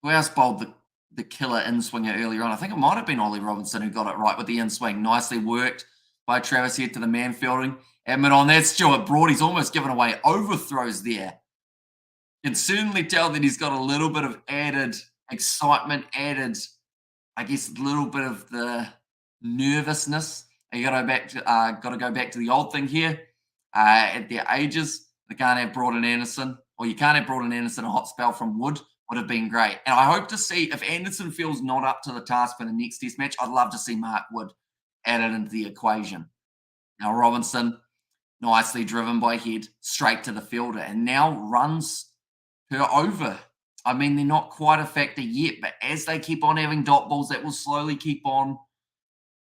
Who else bowled the killer in-swinger earlier on? I think it might have been Ollie Robinson who got it right with the in-swing. Nicely worked by Travis Head to the man fielding. Admit on that, Stuart Broad, he's almost given away overthrows there. You can certainly tell that he's got a little bit of added excitement, added, I guess, a little bit of the nervousness. You got to go back to the old thing here. At their ages, they can't have Broad and Anderson, or you can't have Broad and Anderson a hot spell from Wood. Would have been great. And I hope to see if Anderson feels not up to the task for the next test match, I'd love to see Mark Wood added into the equation. Now Robinson, nicely driven by Head, straight to the fielder, and now runs her over. I mean, they're not quite a factor yet, but as they keep on having dot balls, that will slowly keep on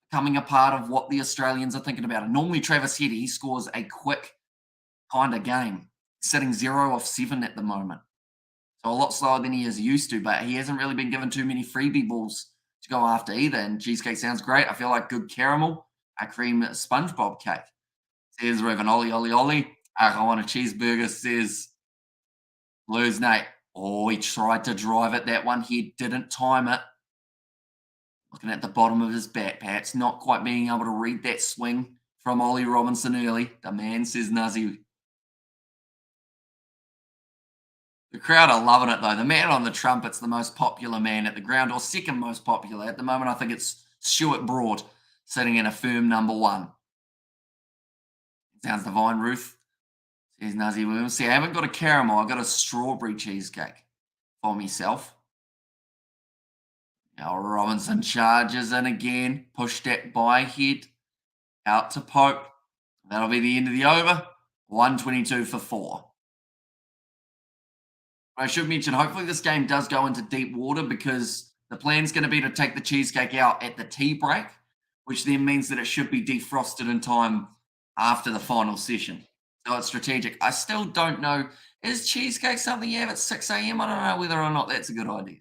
becoming a part of what the Australians are thinking about. And normally Travis Head, he scores a quick kind of game, sitting 0 off 7 at the moment. So a lot slower than he is used to, but he hasn't really been given too many freebie balls to go after either. And cheesecake sounds great. I feel like good caramel, a cream SpongeBob cake. Says Reverend Ollie. I want a cheeseburger, says Blues Nate. Oh, he tried to drive it. That one. He didn't time it. Looking at the bottom of his bat, perhaps not quite being able to read that swing from Ollie Robinson early. The man says Nuzzy. The crowd are loving it though. The man on the trumpet's the most popular man at the ground, or second most popular. At the moment, I think it's Stuart Broad sitting in a firm number one. Sounds divine, Ruth. Says Nuzzy Williams. See, I haven't got a caramel, I've got a strawberry cheesecake for myself. Now Robinson charges in again. Push that by head. Out to Pope. That'll be the end of the over. 122 for 4. I should mention, hopefully this game does go into deep water because the plan's going to be to take the cheesecake out at the tea break, which then means that it should be defrosted in time after the final session. So it's strategic. I still don't know. Is cheesecake something you have at 6 a.m.? I don't know whether or not that's a good idea.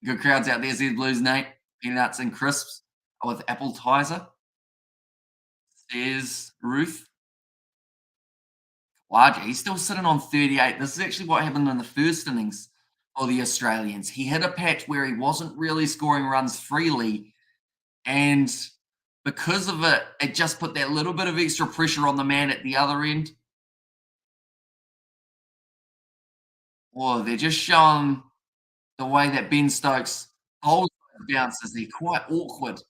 Good crowds out there. Zed Blues, Nate. Peanuts and crisps with appetizer. There's Ruth. Khawaja, he's still sitting on 38. This is actually what happened in the first innings for the Australians. He hit a patch where he wasn't really scoring runs freely, and because of it, it just put that little bit of extra pressure on the man at the other end. Oh, they're just showing the way that Ben Stokes holds bounces. They're quite awkward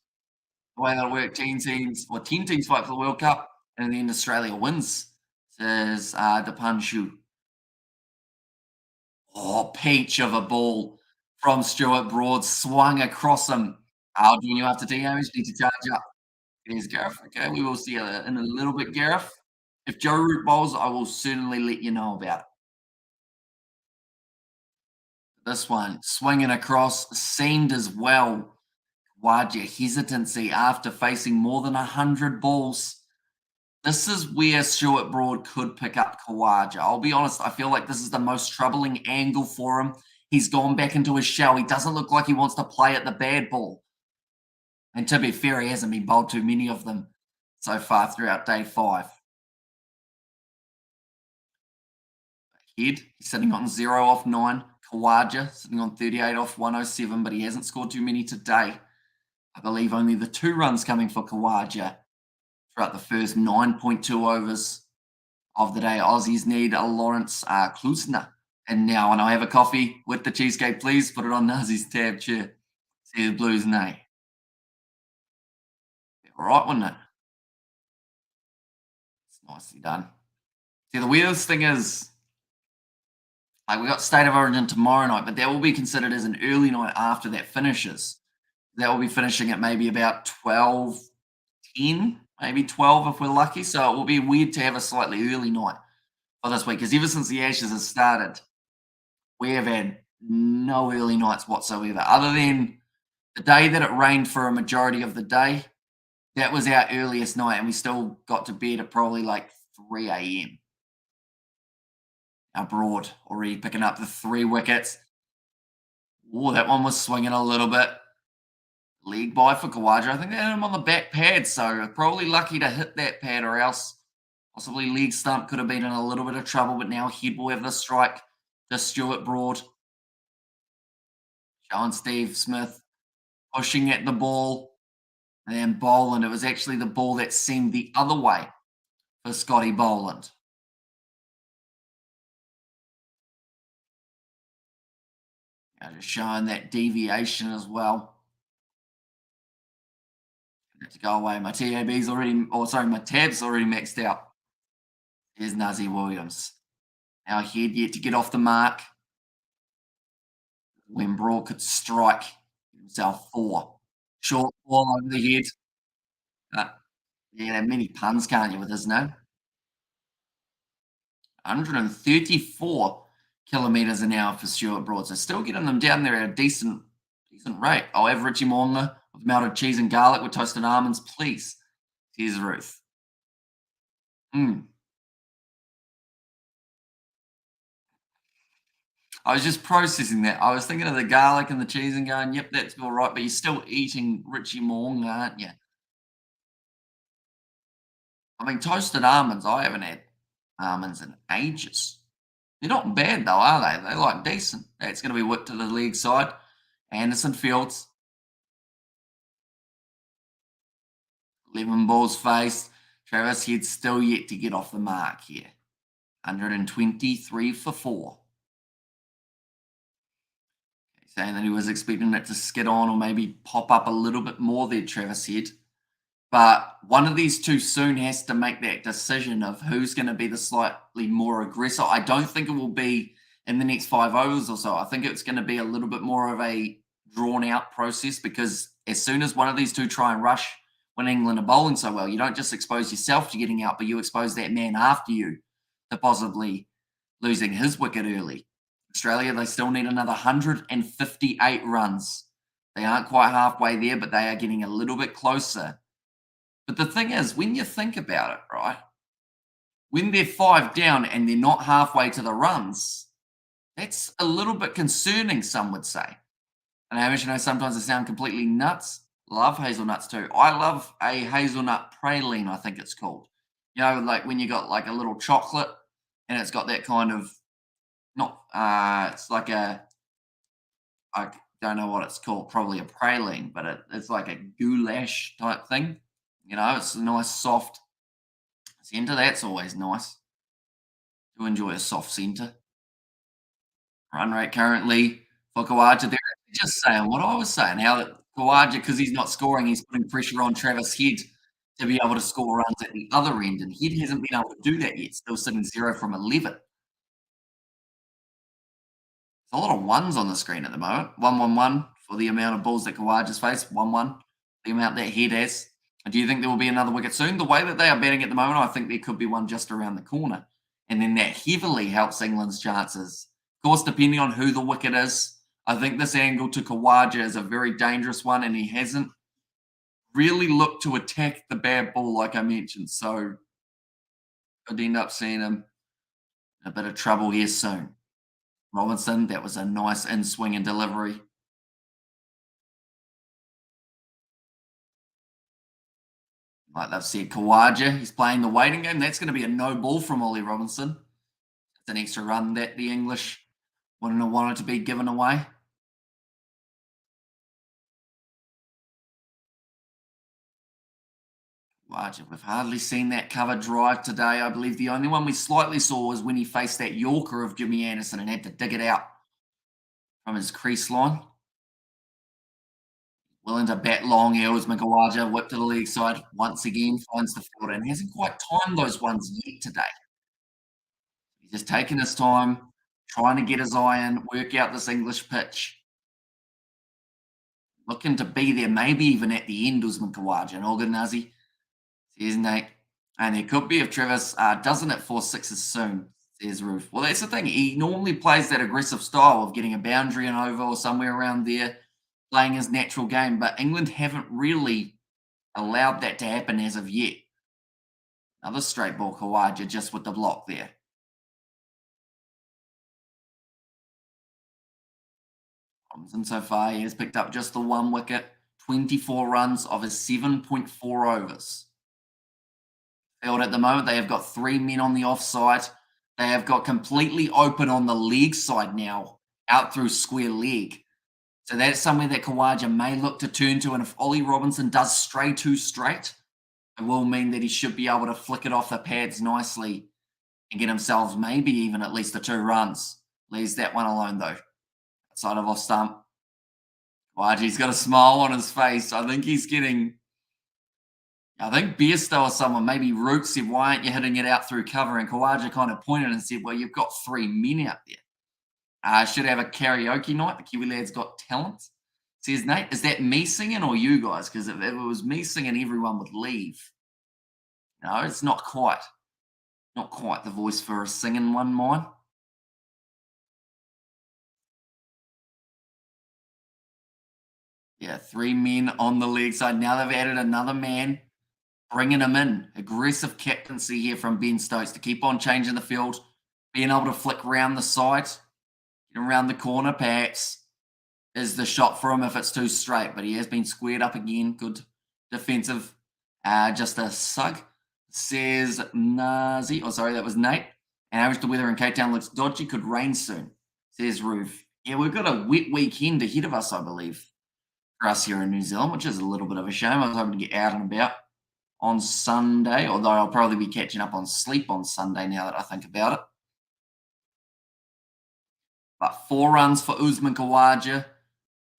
the way they'll work 10 teams or 10 teams fight for the World Cup, and then Australia wins, says Depanshu. Oh, peach of a ball from Stuart Broad, swung across him. I'll join you after tea, Hamish. Need to charge up. There's Gareth. Okay, we will see you in a little bit, Gareth. If Joe Root bowls, I will certainly let you know about it. This one, swinging across, seemed as well. Khawaja hesitancy after facing more than 100 balls. This is where Stuart Broad could pick up Khawaja. I'll be honest, I feel like this is the most troubling angle for him. He's gone back into his shell. He doesn't look like he wants to play at the bad ball. And to be fair, he hasn't been bowled too many of them so far throughout day 5. Head, he's sitting on 0 off 9. Khawaja sitting on 38 off 107, but he hasn't scored too many today. I believe only the 2 runs coming for Khawaja throughout the first 9.2 overs of the day. Aussies need a Lawrence Klusner. And now, when I have a coffee with the cheesecake, please put it on Nazi's tab chair. See the Blues, nay. All right, wasn't it? It's nicely done. See, the weirdest thing is, like, we got State of Origin tomorrow night, but that will be considered as an early night after that finishes. That will be finishing at maybe about 12:10, maybe 12 if we're lucky. So it will be weird to have a slightly early night for this week because ever since the Ashes has started, we have had no early nights whatsoever, other than the day that it rained for a majority of the day. That was our earliest night, and we still got to bed at probably like 3 a.m. Now Broad already picking up the 3 wickets. Oh, that one was swinging a little bit. Leg by for Khawaja. I think they had him on the back pad, so probably lucky to hit that pad, or else possibly leg stump could have been in a little bit of trouble. But now head will have the strike to Stuart Broad. Showing Steve Smith pushing at the ball. And then Boland. It was actually the ball that seemed the other way for Scotty Boland. Now just showing that deviation as well. To go away. My TAB's already, or sorry, my tab's already maxed out. Here's Nuzzy Williams. Now he'd yet to get off the mark. When Broad could strike himself 4. Short ball over the head. Yeah, many puns, can't you, with his name? 134 kilometres an hour for Stuart Broad. So still getting them down there at a decent rate. I'll have Richie Mo'unga with melted cheese and garlic with toasted almonds, please. Here's Ruth. I was just processing that. I was thinking of the garlic and the cheese and going, yep, that's all right. But you're still eating Richie Mo'unga, aren't you? I mean, toasted almonds, I haven't had almonds in ages. They're not bad though, are they? They're like decent. That's going to be whipped to the leg side. Anderson Fields, 11 balls faced. Travis Head still yet to get off the mark here. 123 for 4. Saying that he was expecting it to skid on or maybe pop up a little bit more there, Travis Head. But one of these two soon has to make that decision of who's going to be the slightly more aggressive. I don't think it will be in the next 5 overs or so. I think it's going to be a little bit more of a drawn out process because as soon as one of these two try and rush when England are bowling so well, you don't just expose yourself to getting out, but you expose that man after you to possibly losing his wicket early. Australia, they still need another 158 runs. They aren't quite halfway there, but they are getting a little bit closer. But the thing is, when you think about it, right, when they're 5 down and they're not halfway to the runs, that's a little bit concerning, some would say. And I know sometimes I sound completely nuts. Love hazelnuts too. I love a hazelnut praline, I think it's called. You know, like when you got like a little chocolate and it's got that kind of not it's like a I don't know what it's called, probably a praline, but it's like a goulash type thing. You know, it's a nice soft center. That's always nice to enjoy a soft center. Run rate currently for Khawaja. They're actually just saying what I was saying, how that Khawaja, because he's not scoring, he's putting pressure on Travis Head to be able to score runs at the other end, and Head hasn't been able to do that yet, still sitting 0 from 11. A lot of ones on the screen at the moment. 1-1-1 for the amount of balls that Khawaja's faced. 1-1, the amount that Head has. Do you think there will be another wicket soon? The way that they are batting at the moment, I think there could be one just around the corner. And then that heavily helps England's chances. Of course, depending on who the wicket is, I think this angle to Khawaja is a very dangerous one, and he hasn't really looked to attack the bad ball like I mentioned. So could end up seeing him in a bit of trouble here soon. Robinson, that was a nice in swing and delivery. Like they've said, Khawaja, he's playing the waiting game. That's going to be a no ball from Ollie Robinson. It's an extra run that the English wouldn't have wanted to be given away. Khawaja, we've hardly seen that cover drive today. I believe the only one we slightly saw was when he faced that Yorker of Jimmy Anderson and had to dig it out from his crease line. Willing to bat long hours, Khawaja whipped to the leg side once again, finds the fielder and hasn't quite timed those ones yet today. He's just taking his time, trying to get his eye in, work out this English pitch. Looking to be there, maybe even at the end, Usman Khawaja and Organazi. Says Nate. And it could be if Travis doesn't hit 4-6s soon, says Ruth. Well, that's the thing. He normally plays that aggressive style of getting a boundary and over or somewhere around there, playing his natural game. But England haven't really allowed that to happen as of yet. Another straight ball, Khawaja, just with the block there. Robinson so far, he has picked up just the 1 wicket, 24 runs of his 7.4 overs. Field at the moment, they have got 3 men on the offside. They have got completely open on the leg side now, out through square leg. So that's somewhere that Khawaja may look to turn to. And if Ollie Robinson does stray too straight, it will mean that he should be able to flick it off the pads nicely and get himself maybe even at least the 2 runs. Leaves that one alone though. Outside of off stump. Khawaja's got a smile on his face. I think he's getting... I think Bairstow or someone, maybe Root, said, why aren't you hitting it out through cover? And Khawaja kind of pointed and said, well, you've got 3 men out there. Should have a karaoke night. The Kiwi Lads got talent. Says Nate, is that me singing or you guys? Because if it was me singing, everyone would leave. No, it's not quite. Not quite the voice for a singing one, mine. Yeah, 3 men on the leg side. Now they've added another man, bringing him in. Aggressive captaincy here from Ben Stokes to keep on changing the field, being able to flick round the side, get around the corner, perhaps, is the shot for him if it's too straight. But he has been squared up again. Good defensive. Just a sug, says Nazi. Oh, sorry, that was Nate. And average the weather in Cape Town looks dodgy, could rain soon, says Ruth. Yeah, we've got a wet weekend ahead of us, I believe, for us here in New Zealand, which is a little bit of a shame. I was hoping to get out and about on Sunday, although I'll probably be catching up on sleep on Sunday now that I think about it. But 4 runs for Usman Khawaja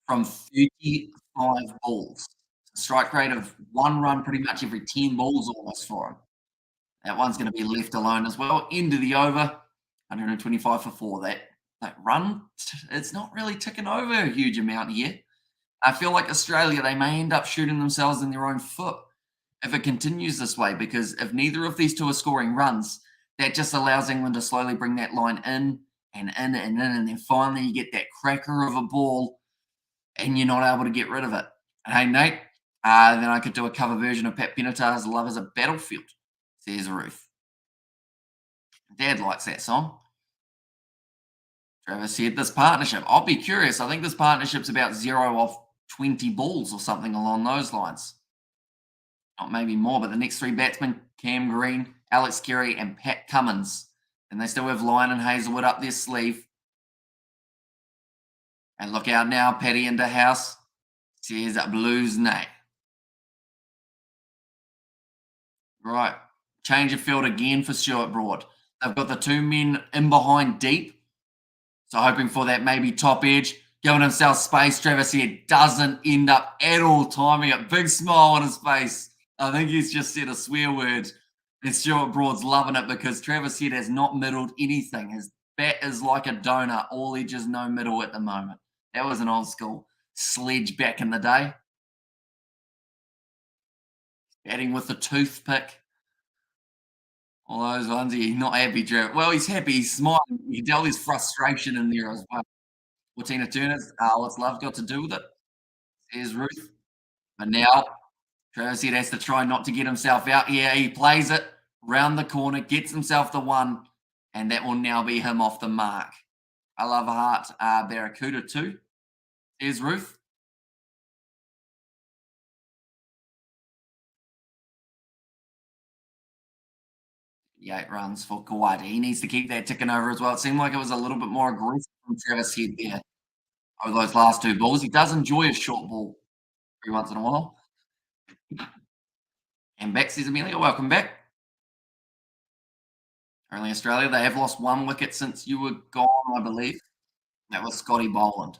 from 35 balls. A strike rate of 1 run pretty much every 10 balls almost for him. That one's going to be left alone as well. Into the over, 125 for 4. That run, it's not really ticking over a huge amount here. I feel like Australia, they may end up shooting themselves in their own foot if it continues this way, because if neither of these two are scoring runs, that just allows England to slowly bring that line in and in and in, and then finally you get that cracker of a ball and you're not able to get rid of it. And hey, Nate, then I could do a cover version of Pat Benatar's Love is a Battlefield, says Ruth. Dad likes that song. Travis said this partnership. I'll be curious. I think this partnership's about 0 off 20 balls or something along those lines. Not maybe more, but the next 3 batsmen, Cam Green, Alex Carey, and Pat Cummins. And they still have Lyon and Hazelwood up their sleeve. And look out now, Paddy into house. Says Blues Nate. Right. Change of field again for Stuart Broad. They've got the 2 men in behind deep. So hoping for that maybe top edge. Giving himself space. Travis here doesn't end up at all timing it. Big smile on his face. I think he's just said a swear word. And Stuart Broad's loving it because Travis Head has not middled anything. His bat is like a donut, all edges, no middle at the moment. That was an old school sledge back in the day. Batting with the toothpick. All those ones. He's not happy, Travis. Well, he's happy. He's smiling. You can tell there's frustration in there as well. Well, Tina Turner's, what's love got to do with it? Here's Ruth. But now Travis Head has to try not to get himself out here. He plays it round the corner, gets himself the 1, and that will now be him off the mark. I love a heart Barracuda too. There's Ruth. Yeah, 8 runs for Khawaja. He needs to keep that ticking over as well. It seemed like it was a little bit more aggressive from Travis Head there over those last 2 balls. He does enjoy a short ball every once in a while. And back says Amelia, welcome back. Only Australia, they have lost 1 wicket since you were gone, I believe. That was Scotty Boland.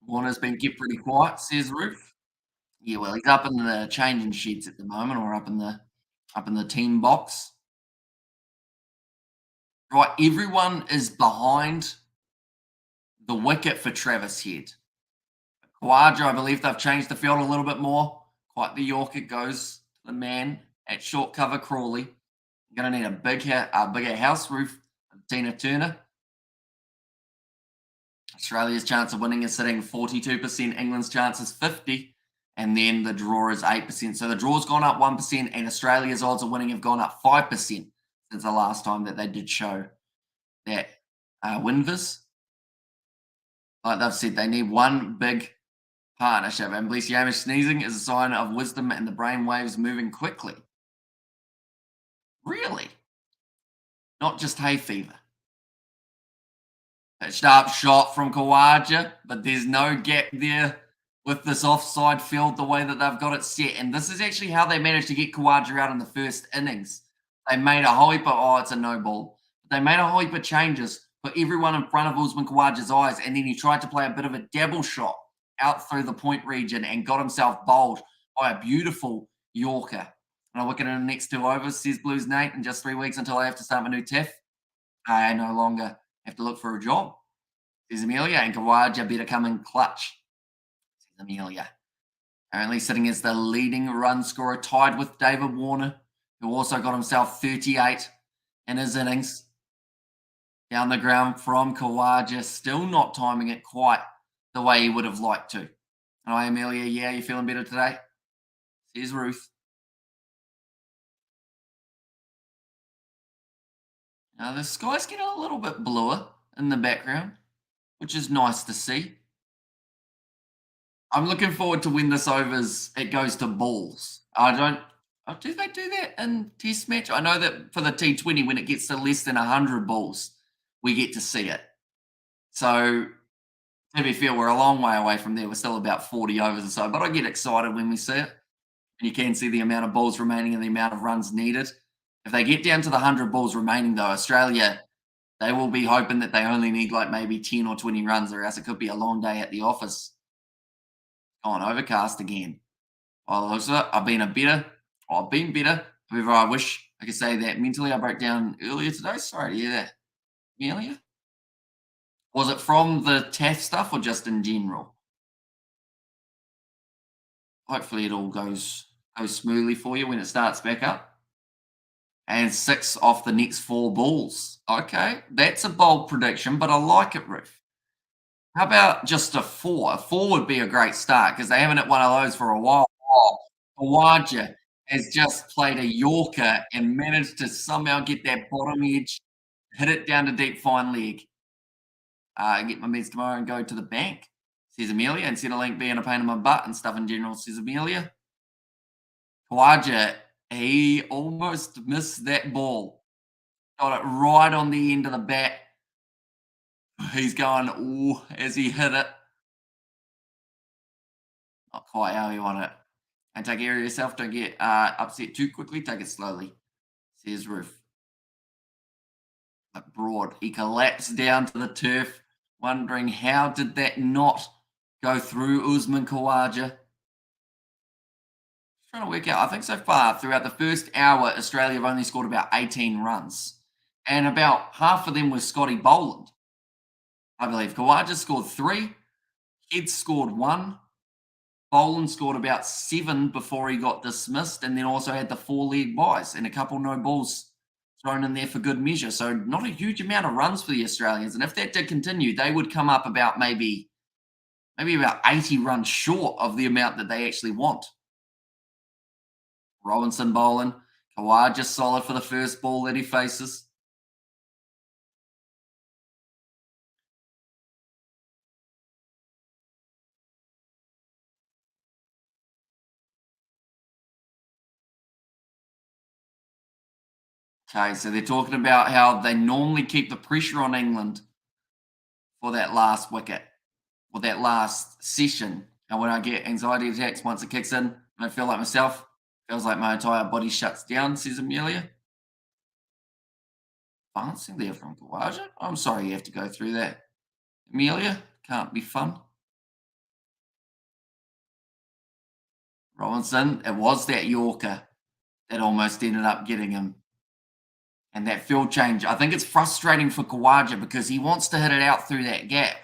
Warner's been kept pretty quiet, says Ruth. Yeah, well, he's up in the changing sheds at the moment, or up in the team box. Right, everyone is behind the wicket for Travis Head. Khawaja, I believe they've changed the field a little bit more. Quite the Yorker goes to the man at short cover Crawley. You're going to need a bigger house roof of Tina Turner. Australia's chance of winning is sitting 42%. England's chance is 50%. And then the draw is 8%. So the draw's gone up 1%, and Australia's odds of winning have gone up 5% since the last time that they did show that Winvers. Like they've said, they need one big partnership. And Blesiamus sneezing is a sign of wisdom and the brain waves moving quickly. Really? Not just hay fever. Pitched up shot from Khawaja, but there's no gap there with this offside field the way that they've got it set. And this is actually how they managed to get Khawaja out in the first innings. They made a whole heap of, it's a no ball. They made a whole heap of changes, put everyone in front of Usman Khawaja's eyes, and then he tried to play a bit of a dabble shot out through the point region and got himself bowled by a beautiful Yorker. And I look at it in the next 2 overs, says Blues Nate, in just 3 weeks until I have to start my new TIFF. I no longer have to look for a job, says Amelia, and Khawaja better come in clutch, says Amelia. Currently sitting as the leading run scorer, tied with David Warner, who also got himself 38 in his innings. Down the ground from Khawaja, still not timing it quite the way he would have liked to. Hi, Amelia. Yeah, you feeling better today? Says Ruth. Now, the sky's getting a little bit bluer in the background, which is nice to see. I'm looking forward to when this it goes to balls. Oh, do they do that in Test match? I know that for the T20, when it gets to less than 100 balls, we get to see it. So, to be fair, we're a long way away from there. We're still about 40 overs or so, but I get excited when we see it. And you can see the amount of balls remaining and the amount of runs needed. If they get down to the 100 balls remaining, though, Australia, they will be hoping that they only need like maybe 10 or 20 runs, or else it could be a long day at the office. On overcast again. Well, also, I've been better. However, I wish I could say that mentally I broke down earlier today. Sorry to hear that. Amelia? Was it from the TAF stuff or just in general? Hopefully it all goes smoothly for you when it starts back up. And 6 off the next 4 balls. Okay, that's a bold prediction, but I like it, Ruth. How about just a 4? A 4 would be a great start because they haven't hit one of those for a while. Oh, Khawaja has just played a Yorker and managed to somehow get that bottom edge, hit it down to deep fine leg. Get my meds tomorrow and go to the bank, says Amelia, instead of Link being a pain in my butt and stuff in general, says Amelia. Khawaja, he almost missed that ball. Got it right on the end of the bat. He's going, ooh, as he hit it. Not quite how he wanted it. And take care of yourself. Don't get upset too quickly. Take it slowly, says Ruth. But Broad, he collapsed down to the turf, wondering how did that not go through Usman Khawaja. Trying to work out. I think so far throughout the first hour, Australia have only scored about 18 runs, and about half of them was Scotty Boland. I believe Khawaja scored 3, Head scored 1, Boland scored about 7 before he got dismissed, and then also had the 4 leg buys and a couple no balls thrown in there for good measure. So not a huge amount of runs for the Australians, and if that did continue, they would come up about maybe about 80 runs short of the amount that they actually want. Robinson bowling. Khawaja solid for the first ball that he faces. Okay, so they're talking about how they normally keep the pressure on England for that last wicket or that last session. And when I get anxiety attacks once it kicks in, I feel like myself. Feels like my entire body shuts down, says Amelia. Bouncing there from Khawaja. I'm sorry you have to go through that. Amelia, can't be fun. Robinson, it was that Yorker that almost ended up getting him. And that field change, I think it's frustrating for Khawaja because he wants to hit it out through that gap,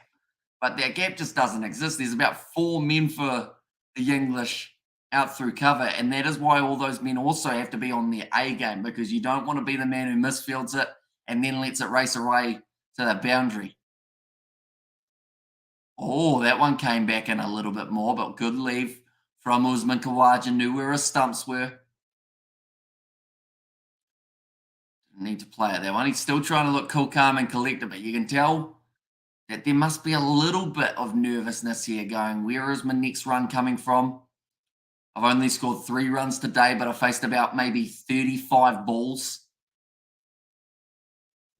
but that gap just doesn't exist. There's about 4 men for the English out through cover, and that is why all those men also have to be on their A game because you don't want to be the man who misfields it and then lets it race away to the boundary. Oh, that one came back in a little bit more, but good leave from Usman Khawaja, knew where his stumps were. Need to play it that one. He's still trying to look cool, calm, and collected, but you can tell that there must be a little bit of nervousness here going. Where is my next run coming from? I've only scored 3 runs today, but I faced about maybe 35 balls.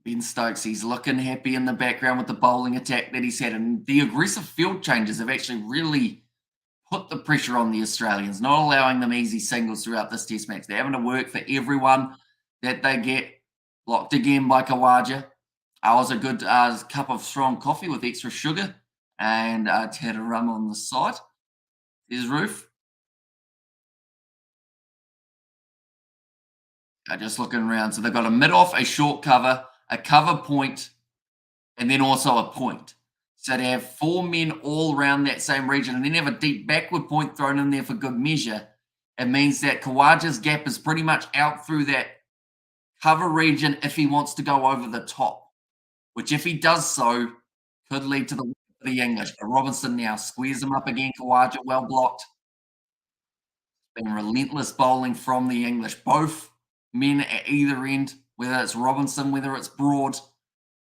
Ben Stokes, he's looking happy in the background with the bowling attack that he's had. And the aggressive field changes have actually really put the pressure on the Australians, not allowing them easy singles throughout this test match. They're having to work for everyone that they get. Blocked again by Khawaja. I was a good cup of strong coffee with extra sugar and had a rum on the side. There's Roof. Just looking around. So they've got a mid-off, a short cover, a cover point, and then also a point. So to have 4 men all around that same region and then have a deep backward point thrown in there for good measure, it means that Khawaja's gap is pretty much out through that cover region if he wants to go over the top, which if he does so, could lead to the English. But Robinson now squares him up again. Khawaja well blocked. Been relentless bowling from the English. Both men at either end, whether it's Robinson, whether it's Broad.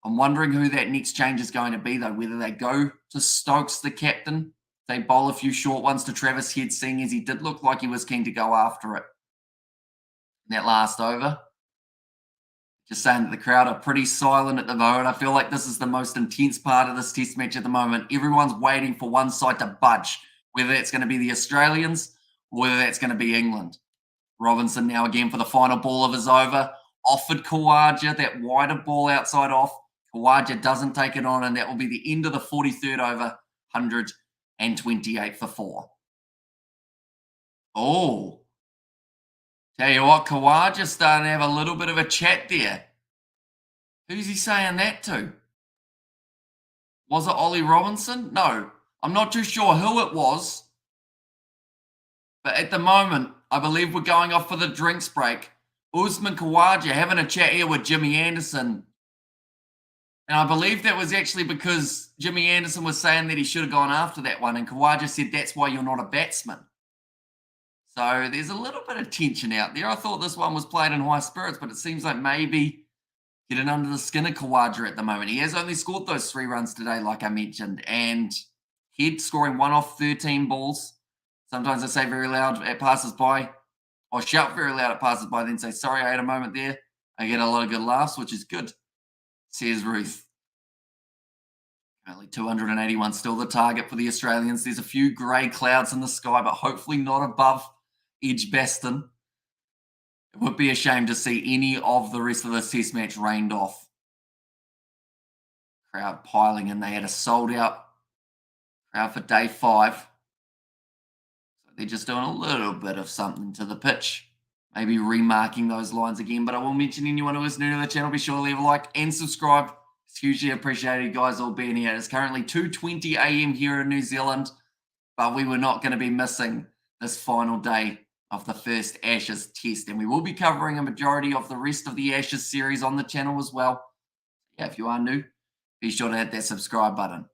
I'm wondering who that next change is going to be, though. Whether they go to Stokes, the captain, they bowl a few short ones to Travis Head, seeing as he did look like he was keen to go after it. that last over. Just saying that the crowd are pretty silent at the moment. I feel like this is the most intense part of this test match at the moment. Everyone's waiting for one side to budge, whether it's going to be the Australians or whether that's going to be England. Robinson now again for the final ball of his over. Offered Khawaja that wider ball outside off. Khawaja doesn't take it on, and that will be the end of the 43rd over, 128 for 4. Oh, tell you what, Khawaja's starting to have a little bit of a chat there. Who's he saying that to? Was it Ollie Robinson? No, I'm not too sure who it was. But at the moment, I believe we're going off for the drinks break. Usman Khawaja having a chat here with Jimmy Anderson. And I believe that was actually because Jimmy Anderson was saying that he should have gone after that one. And Khawaja said, that's why you're not a batsman. So there's a little bit of tension out there. I thought this one was played in high spirits, but it seems like maybe getting under the skin of Khawaja at the moment. He has only scored those 3 runs today, like I mentioned. And Head scoring 1 off 13 balls. Sometimes I say very loud at passers-by, or shout very loud at passers-by, then say, sorry, I had a moment there. I get a lot of good laughs, which is good, says Ruth. Only 281 still the target for the Australians. There's a few grey clouds in the sky, but hopefully not above Edgebaston. It would be a shame to see any of the rest of this test match rained off. Crowd piling in. They had a sold-out crowd for day 5. They're just doing a little bit of something to the pitch. Maybe remarking those lines again. But I will mention anyone who is new to the channel, be sure to leave a like and subscribe. It's hugely appreciated, guys, all being here. It's currently 2:20 a.m. here in New Zealand. But we were not going to be missing this final day of the first Ashes test. And we will be covering a majority of the rest of the Ashes series on the channel as well. Yeah, if you are new, be sure to hit that subscribe button.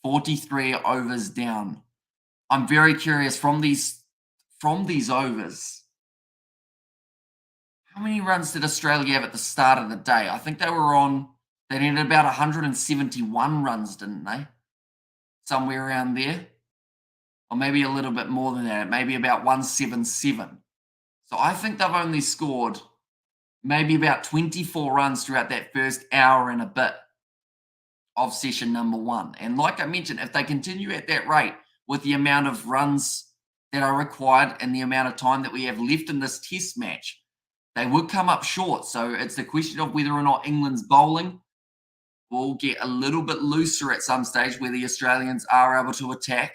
43 overs down. I'm very curious from these overs. How many runs did Australia have at the start of the day? I think they needed about 171 runs, didn't they? Somewhere around there. Or maybe a little bit more than that. Maybe about 177. So I think they've only scored maybe about 24 runs throughout that first hour and a bit of session number 1. And like I mentioned, if they continue at that rate, with the amount of runs that are required and the amount of time that we have left in this test match, they would come up short. So it's the question of whether or not England's bowling will get a little bit looser at some stage where the Australians are able to attack.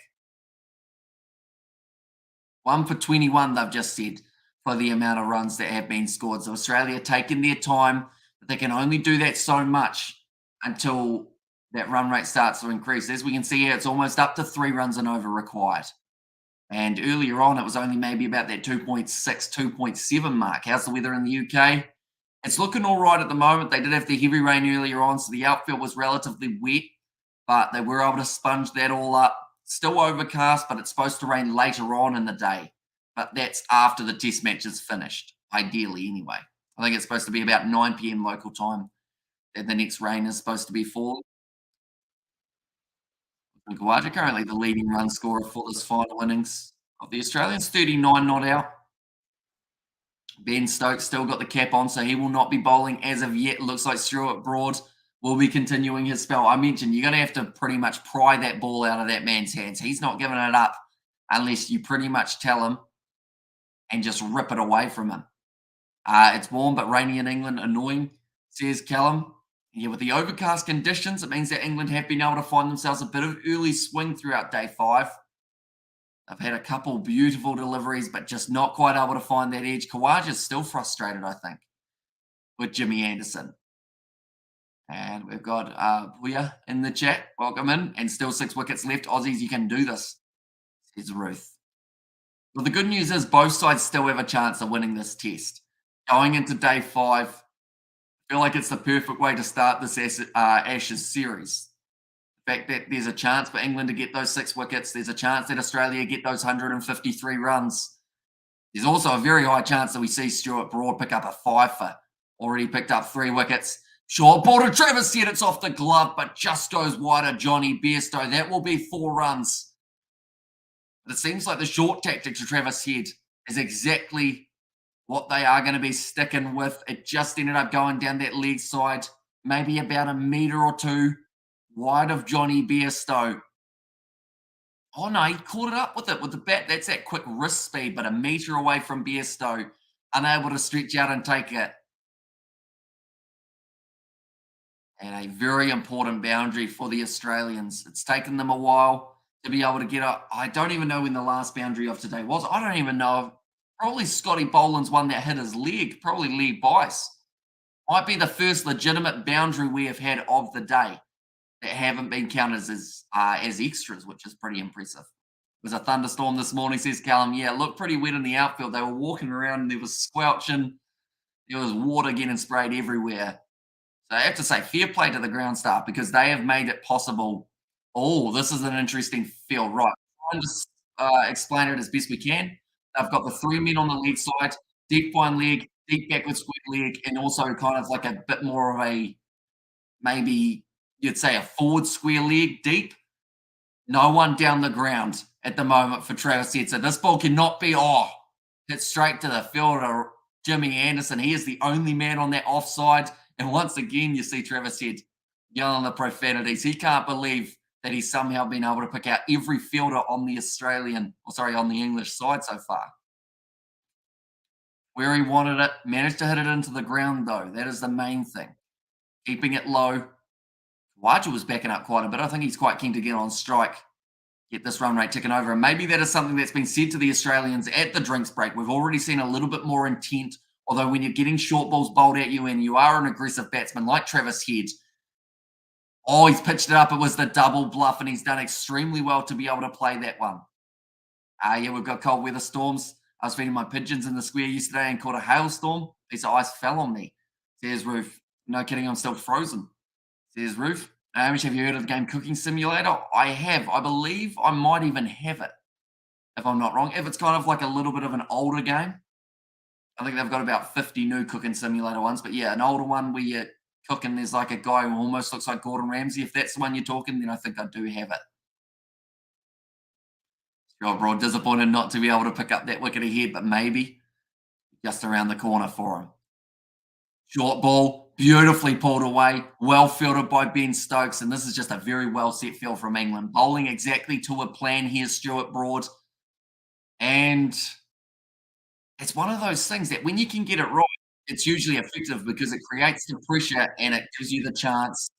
1 for 21, they've just said, for the amount of runs that have been scored. So Australia taking their time, but they can only do that so much until that run rate starts to increase. As we can see here, it's almost up to 3 runs and over required. And earlier on, it was only maybe about that 2.6, 2.7 mark. How's the weather in the UK? It's looking all right at the moment. They did have the heavy rain earlier on, so the outfield was relatively wet, but they were able to sponge that all up. Still overcast, but it's supposed to rain later on in the day. But that's after the test match is finished, ideally anyway. I think it's supposed to be about 9 p.m. local time that the next rain is supposed to be falling. Khawaja currently the leading run scorer for this final innings of the Australians, 39 not out. Ben Stokes still got the cap on, so he will not be bowling as of yet. It looks like Stuart Broad will be continuing his spell. I mentioned you're going to have to pretty much pry that ball out of that man's hands. He's not giving it up unless you pretty much tell him and just rip it away from him. It's warm but rainy in England. Annoying, says Callum. Yeah, with the overcast conditions, it means that England have been able to find themselves a bit of early swing throughout day 5. They've had a couple beautiful deliveries, but just not quite able to find that edge. Khawaja's still frustrated, I think, with Jimmy Anderson. And we've got Puya in the chat. Welcome in. And still 6 wickets left. Aussies, you can do this, says Ruth. Well, the good news is both sides still have a chance of winning this test. Going into day 5, I feel like it's the perfect way to start this Ashes series. The fact that there's a chance for England to get those 6 wickets. There's a chance that Australia get those 153 runs. There's also a very high chance that we see Stuart Broad pick up a 5-for. Already picked up 3 wickets. Short ball to Travis said it's off the glove, but just goes wide of Johnny Bairstow. That will be 4 runs. But it seems like the short tactic to Travis Head is exactly what they are going to be sticking with. It just ended up going down that leg side, maybe about a metre or two wide of Johnny Bairstow. Oh no, he caught it up with it with the bat. That's that quick wrist speed, but a metre away from Bairstow, unable to stretch out and take it. And a very important boundary for the Australians. It's taken them a while to be able to get up. I don't even know when the last boundary of today was. I don't even know. Probably Scotty Boland's one that hit his leg, probably Lee Bice. Might be the first legitimate boundary we have had of the day that haven't been counted as extras, which is pretty impressive. It was a thunderstorm this morning, says Callum. Yeah, it looked pretty wet in the outfield. They were walking around and there was squelching. There was water getting sprayed everywhere. So I have to say, fair play to the ground staff because they have made it possible. Oh, this is an interesting field, right? I'll just explain it as best we can. They've got the three men on the leg side, deep one leg, deep backward square leg, and also kind of like a bit more of a maybe you'd say a forward square leg deep. No one down the ground at the moment for Travis Head. So this ball cannot be hit straight to the fielder, Jimmy Anderson. He is the only man on that offside. And once again, you see Travis Head yelling the profanities. He can't believe that he's somehow been able to pick out every fielder on the on the English side so far. Where he wanted it, managed to hit it into the ground though. That is the main thing. Keeping it low. Khawaja was backing up quite a bit. I think he's quite keen to get on strike, get this run rate ticking over. And maybe that is something that's been said to the Australians at the drinks break. We've already seen a little bit more intent. Although when you're getting short balls bowled at you and you are an aggressive batsman like Travis Head, he's pitched it up. It was the double bluff, and he's done extremely well to be able to play that one. Yeah, we've got cold weather storms. I was feeding my pigeons in the square yesterday and caught a hailstorm. A piece of ice fell on me. Says Roof. No kidding, I'm still frozen. Says Roof. Hamish, have you heard of the game Cooking Simulator? I have. I believe I might even have it, if I'm not wrong. If it's kind of like a little bit of an older game. I think they've got about 50 new Cooking Simulator ones. But yeah, an older one where you're cooking, there's like a guy who almost looks like Gordon Ramsay. If that's the one you're talking, then I think I do have it. Sure, bro, disappointed not to be able to pick up that wicket ahead, but maybe just around the corner for him. Short ball, beautifully pulled away, well fielded by Ben Stokes, and this is just a very well set field from England. Bowling exactly to a plan here, Stuart Broad. And it's one of those things that when you can get it right, it's usually effective because it creates the pressure and it gives you the chance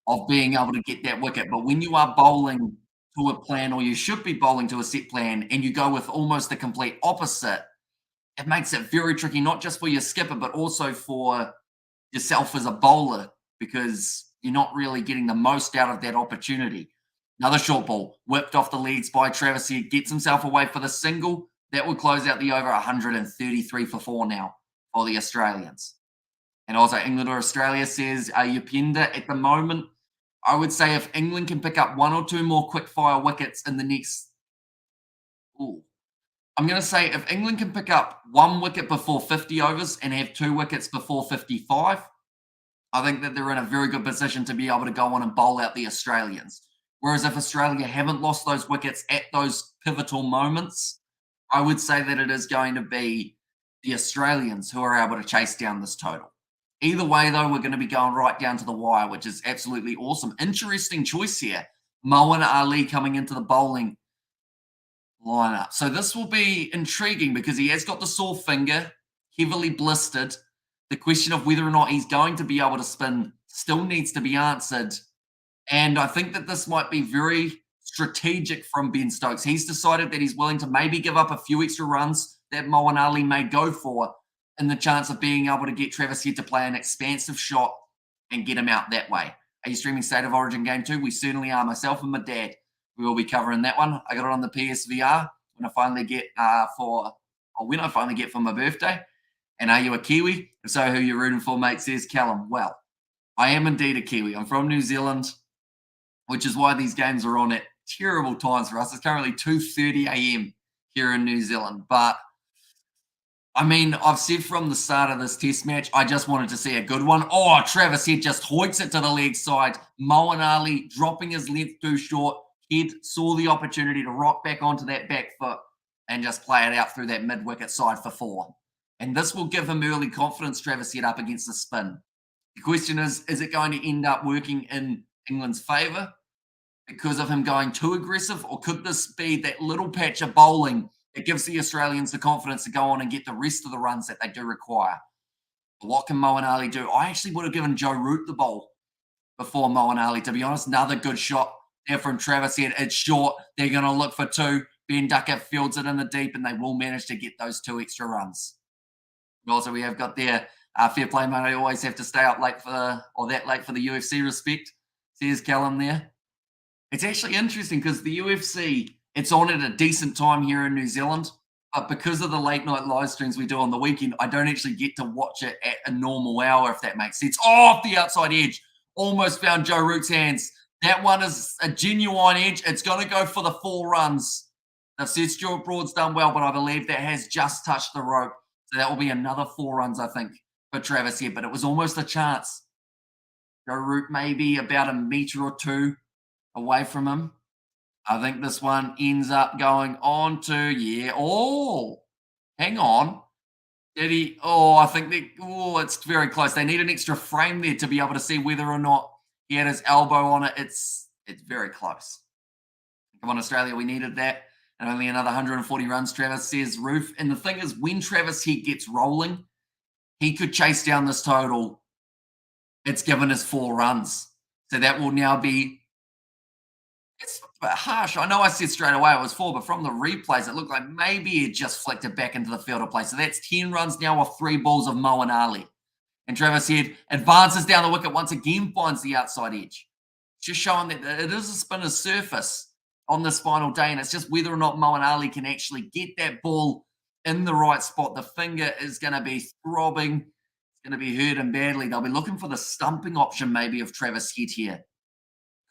of being able to get that wicket. But when you are bowling to a plan, or you should be bowling to a set plan, and you go with almost the complete opposite, it makes it very tricky, not just for your skipper, but also for yourself as a bowler, because you're not really getting the most out of that opportunity. Another short ball, whipped off the leads by Travis here, gets himself away for the single. That would close out the over 133 for 4 now for the Australians. And also England or Australia, says Yapinda. At the moment, I would say if England can pick up one or two more quick-fire wickets in the next... I'm going to say if England can pick up one wicket before 50 overs and have 2 wickets before 55, I think that they're in a very good position to be able to go on and bowl out the Australians. Whereas if Australia haven't lost those wickets at those pivotal moments, I would say that it is going to be the Australians who are able to chase down this total. Either way, though, we're going to be going right down to the wire, which is absolutely awesome. Interesting choice here. Moeen Ali coming into the bowling lineup. So this will be intriguing because he has got the sore finger, heavily blistered. The question of whether or not he's going to be able to spin still needs to be answered. And I think that this might be very strategic from Ben Stokes. He's decided that he's willing to maybe give up a few extra runs that Moeen Ali may go for in the chance of being able to get Travis Head to play an expansive shot and get him out that way. Are you streaming State of Origin Game 2? We certainly are. Myself and my dad, we will be covering that one. I got it on the PSVR when I finally get for my birthday. And are you a Kiwi? If so, who you're rooting for, mate, says Callum. Well, I am indeed a Kiwi. I'm from New Zealand, which is why these games are on at terrible times for us. It's currently 2:30 a.m. here in New Zealand. But, I mean, I've said from the start of this test match, I just wanted to see a good one. Oh, Travis Head just hoiks it to the leg side. Moeen Ali dropping his length too short. Head saw the opportunity to rock back onto that back foot and just play it out through that mid-wicket side for 4. And this will give him early confidence, Travis said, up against the spin. The question is it going to end up working in England's favour because of him going too aggressive, or could this be that little patch of bowling that gives the Australians the confidence to go on and get the rest of the runs that they do require? What can Moeen Ali do? I actually would have given Joe Root the bowl before Moeen Ali, to be honest. Another good shot there from Travis here. It's short. They're going to look for two. Ben Duckett fields it in the deep, and they will manage to get those 2 extra runs. Also, we have got there, fair play, mate. I always have to stay up late that late for the UFC respect, says Callum there. It's actually interesting because the UFC, it's on at a decent time here in New Zealand, but because of the late night live streams we do on the weekend, I don't actually get to watch it at a normal hour, if that makes sense. Oh, off the outside edge. Almost found Joe Root's hands. That one is a genuine edge. It's going to go for the 4 runs. They've said Stuart Broad's done well, but I believe that has just touched the rope. So that will be another 4 runs, I think, for Travis here. But it was almost a chance. Joe Root maybe about a metre or 2 away from him. I think this one ends up going on to, yeah. Oh, hang on. Did he? Oh, I think it's very close. They need an extra frame there to be able to see whether or not he had his elbow on it. It's very close. Come on, Australia, we needed that. And only another 140 runs, Travis says, Roof. And the thing is, when Travis Head gets rolling, he could chase down this total. It's given us 4 runs. So that will now be, it's a bit harsh. I know I said straight away it was 4, but from the replays, it looked like maybe it just flicked it back into the field of play. So that's 10 runs now off 3 balls of Moeen Ali. And Travis Head advances down the wicket, once again finds the outside edge. Just showing that it is a spinner's surface on this final day, and it's just whether or not Moeen Ali can actually get that ball in the right spot. The finger is going to be throbbing. It's going to be hurting badly. They'll be looking for the stumping option maybe of Travis Head here.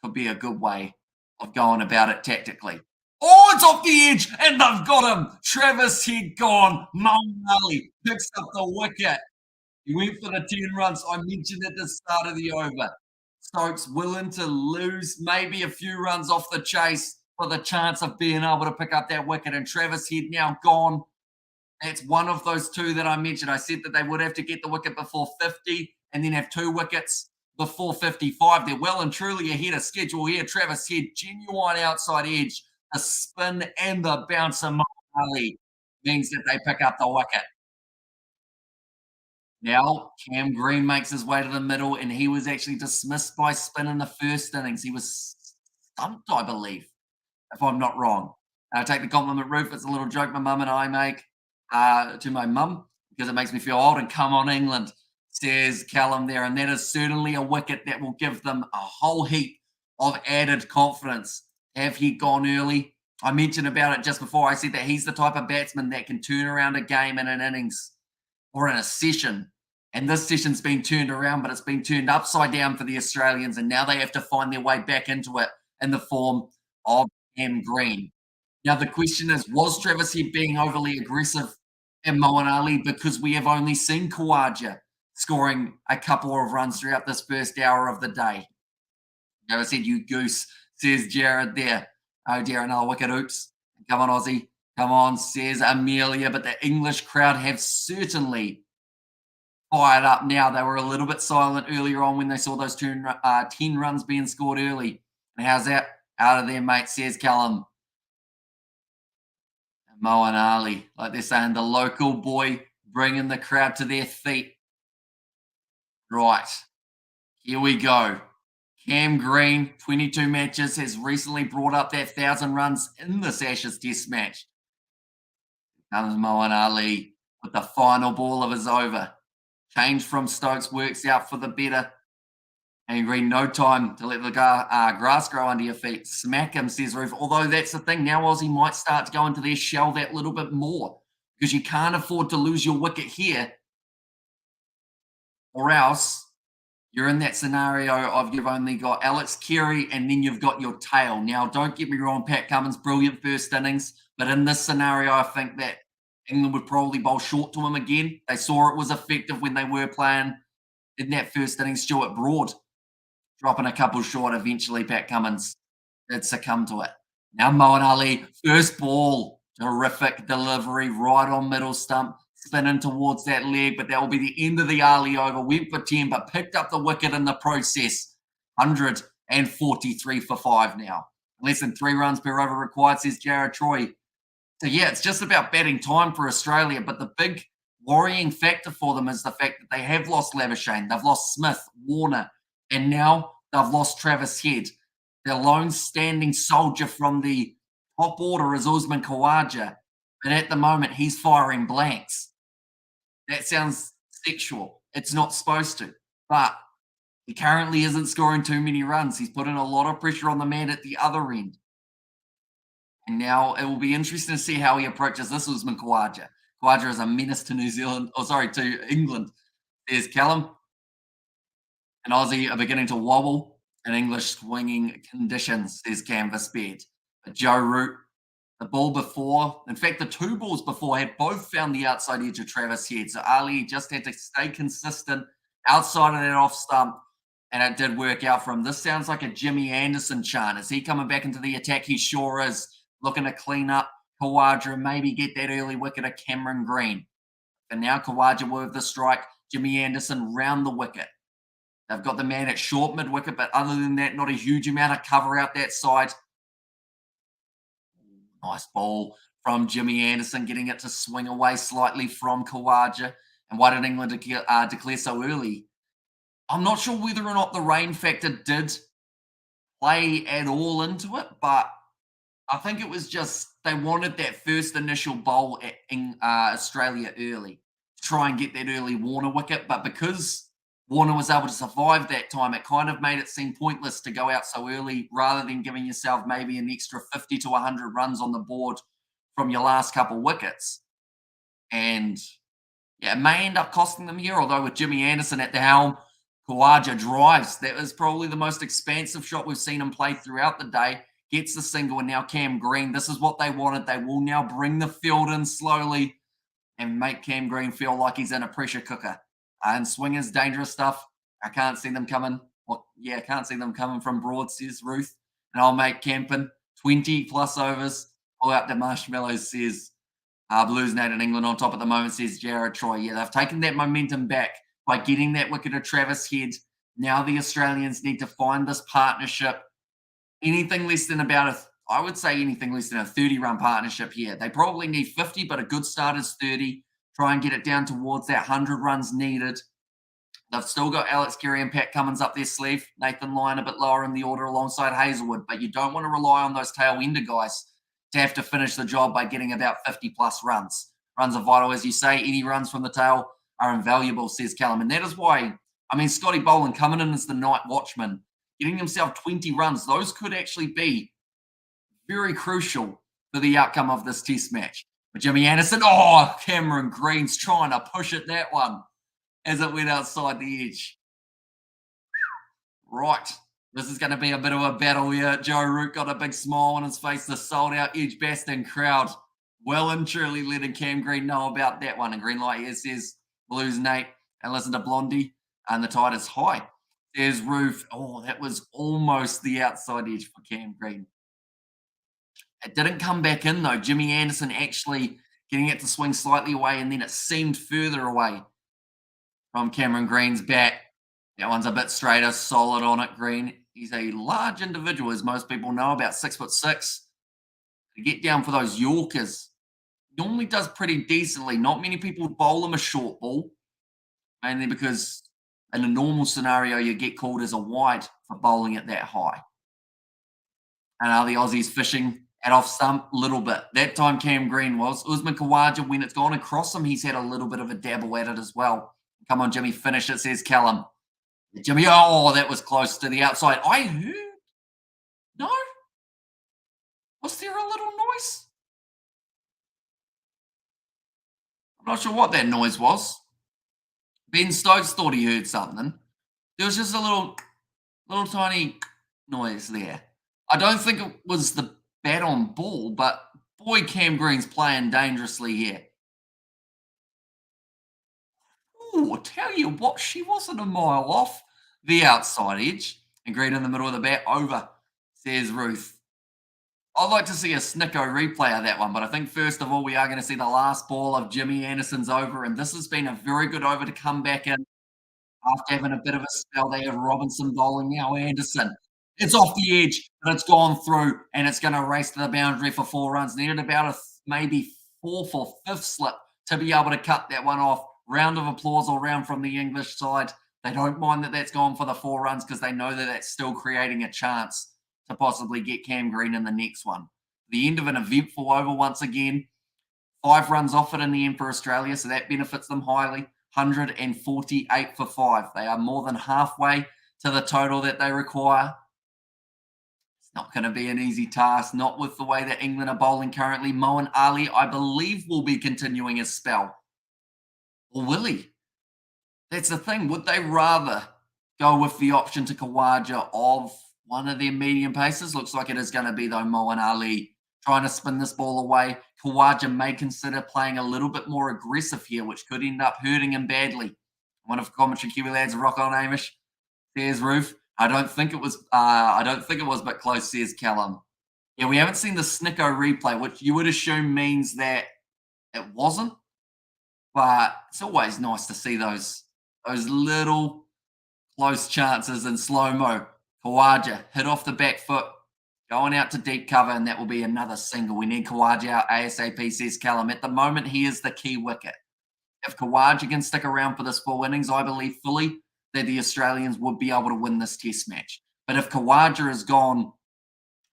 Could be a good way of going about it tactically. Oh, it's off the edge, and they've got him. Travis Head gone. Moeen Ali picks up the wicket. He went for the 10 runs. I mentioned at the start of the over. Stokes willing to lose maybe a few runs off the chase for the chance of being able to pick up that wicket. And Travis Head now gone. That's one of those 2 that I mentioned. I said that they would have to get the wicket before 50 and then have 2 wickets before 55. They're well and truly ahead of schedule here. Travis Head, genuine outside edge, the spin and the bounce of Moeen Ali means that they pick up the wicket. Now, Cam Green makes his way to the middle, and he was actually dismissed by spin in the first innings. He was stumped, I believe, if I'm not wrong. I take the compliment, Roof. It's a little joke my mum and I make to my mum because it makes me feel old. And come on, England, says Callum there. And that is certainly a wicket that will give them a whole heap of added confidence. Have he gone early? I mentioned about it just before. I said that he's the type of batsman that can turn around a game in an innings or in a session. And this session's been turned around, but it's been turned upside down for the Australians. And now they have to find their way back into it in the form of Cam Green. Now, the question is, was Travis Head being overly aggressive and Moeen Ali, because we have only seen Khawaja scoring a couple of runs throughout this first hour of the day? Travis Head, you goose, says Jared there. Oh dear, another wicket. Oops. Come on, Aussie. Come on, says Amelia. But the English crowd have certainly fired up now. They were a little bit silent earlier on when they saw those 10 runs being scored early. And how's that? Out of there, mate, says Callum. Moeen Ali, like they're saying, the local boy bringing the crowd to their feet. Right, here we go. Cam Green, 22 matches, has recently brought up that 1,000 runs in this Ashes Test match. Comes Moeen Ali with the final ball of his over. Change from Stokes works out for the better. And Green, no time to let the grass grow under your feet. Smack him, says Roof. Although that's the thing, now Aussie might start to go into their shell that little bit more because you can't afford to lose your wicket here, or else you're in that scenario of you've only got Alex Carey and then you've got your tail. Now, don't get me wrong, Pat Cummins, brilliant first innings, but in this scenario, I think that England would probably bowl short to him again. They saw it was effective when they were playing in that first innings. Stuart Broad dropping a couple short, eventually Pat Cummins did succumb to it. Now Moeen Ali, first ball, terrific delivery, right on middle stump, spinning towards that leg, but that will be the end of the early over. Went for 10, but picked up the wicket in the process. 143 for 5 now. Less than 3 runs per over required, says Jared Troy. So, yeah, it's just about batting time for Australia, but the big worrying factor for them is the fact that they have lost Labuschagne, they've lost Smith, Warner, and now they've lost Travis Head. Their lone standing soldier from the top order is Usman Khawaja, but at the moment he's firing blanks. That sounds sexual. It's not supposed to, but he currently isn't scoring too many runs. He's putting a lot of pressure on the man at the other end. And now it will be interesting to see how he approaches this Usman Khawaja. Khawaja is a menace to New Zealand, to England. There's Callum and Aussie are beginning to wobble in English swinging conditions, says Canvas Bed. But Joe Root, the ball before, in fact, the 2 balls before had both found the outside edge of Travis Head. So Ali just had to stay consistent outside of that off stump, and it did work out for him. This sounds like a Jimmy Anderson chant. Is he coming back into the attack? He sure is. Looking to clean up Khawaja and maybe get that early wicket of Cameron Green. And now Khawaja with the strike. Jimmy Anderson round the wicket. They've got the man at short mid-wicket, but other than that, not a huge amount of cover out that side. Nice ball from Jimmy Anderson, getting it to swing away slightly from Khawaja. And why did England declare so early? I'm not sure whether or not the rain factor did play at all into it, but I think it was just they wanted that first initial bowl in Australia early to try and get that early Warner wicket. But because Warner was able to survive that time, it kind of made it seem pointless to go out so early rather than giving yourself maybe an extra 50 to 100 runs on the board from your last couple wickets. And yeah, it may end up costing them here, although with Jimmy Anderson at the helm, Khawaja drives. That was probably the most expansive shot we've seen him play throughout the day. Gets the single, and now Cam Green. This is what they wanted. They will now bring the field in slowly and make Cam Green feel like he's in a pressure cooker. And swingers, dangerous stuff. I can't see them coming. Well, yeah, I can't see them coming from Broad, says Ruth. And I'll make Campen 20 plus overs. Pull out the marshmallows, says Blues Nate in England on top at the moment, says Jared Troy. Yeah, they've taken that momentum back by getting that wicket of Travis Head. Now the Australians need to find this partnership. Anything less than I would say anything less than a 30-run partnership here. They probably need 50, but a good start is 30. Try and get it down towards that 100 runs needed. They've still got Alex Carey and Pat Cummins up their sleeve. Nathan Lyon a bit lower in the order alongside Hazelwood, but you don't want to rely on those tail-ender guys to have to finish the job by getting about 50-plus runs. Runs are vital, as you say. Any runs from the tail are invaluable, says Callum. And that is why, Scotty Boland coming in as the night watchman, getting himself 20 runs, those could actually be very crucial for the outcome of this test match. But Jimmy Anderson, Cameron Green's trying to push it that one as it went outside the edge. Right. This is going to be a bit of a battle here. Joe Root got a big smile on his face. The sold-out Edgebaston crowd well and truly letting Cam Green know about that one. And green light here says Blues Nate. And listen to Blondie. And the tide is high. There's Roof. That was almost the outside edge for Cam Green. It didn't come back in, though. Jimmy Anderson actually getting it to swing slightly away, and then it seemed further away from Cameron Green's bat. That one's a bit straighter, solid on it, Green. He's a large individual, as most people know, about 6'6". To get down for those Yorkers, normally does pretty decently. Not many people bowl him a short ball, mainly because in a normal scenario, you get called as a wide for bowling it that high. And are the Aussies fishing at off stump? A little bit. That time Cam Green was. Usman Khawaja, when it's gone across him, he's had a little bit of a dabble at it as well. Come on, Jimmy, finish it, says Callum. Jimmy, that was close to the outside. I heard. No? Was there a little noise? I'm not sure what that noise was. Ben Stokes thought he heard something. There was just a little tiny noise there. I don't think it was the bat on ball, but boy, Cam Green's playing dangerously here. I tell you what, she wasn't a mile off the outside edge. And Green in the middle of the bat, over, says Ruth. I'd like to see a snicko replay of that one, but I think first of all, we are going to see the last ball of Jimmy Anderson's over, and this has been a very good over to come back in after having a bit of a spell. They have Robinson bowling now. Anderson. It's off the edge, but it's gone through, and it's going to race to the boundary for 4 runs. Needed about a maybe fourth or fifth slip to be able to cut that one off. Round of applause all round from the English side. They don't mind that that's gone for the 4 runs because they know that that's still creating a chance to possibly get Cam Green in the next one. The end of an eventful over once again. 5 runs off it in the end for Australia, so that benefits them highly. 148 for 5. They are more than halfway to the total that they require. It's not going to be an easy task, not with the way that England are bowling currently. Moeen Ali, I believe, will be continuing his spell. Or will he? That's the thing. Would they rather go with the option to Khawaja of one of their medium paces? Looks like it is going to be, though, Moeen Ali trying to spin this ball away. Khawaja may consider playing a little bit more aggressive here, which could end up hurting him badly. One of commentary Kiwi lads, rock on Amish, says Roof. I don't think it was, but close, says Callum. Yeah, we haven't seen the Snicko replay, which you would assume means that it wasn't. But it's always nice to see those little close chances in slow-mo. Khawaja hit off the back foot, going out to deep cover, and that will be another single. We need Khawaja out ASAP, says Callum. At the moment, he is the key wicket. If Khawaja can stick around for this full innings, I believe fully that the Australians would be able to win this test match. But if Khawaja is gone,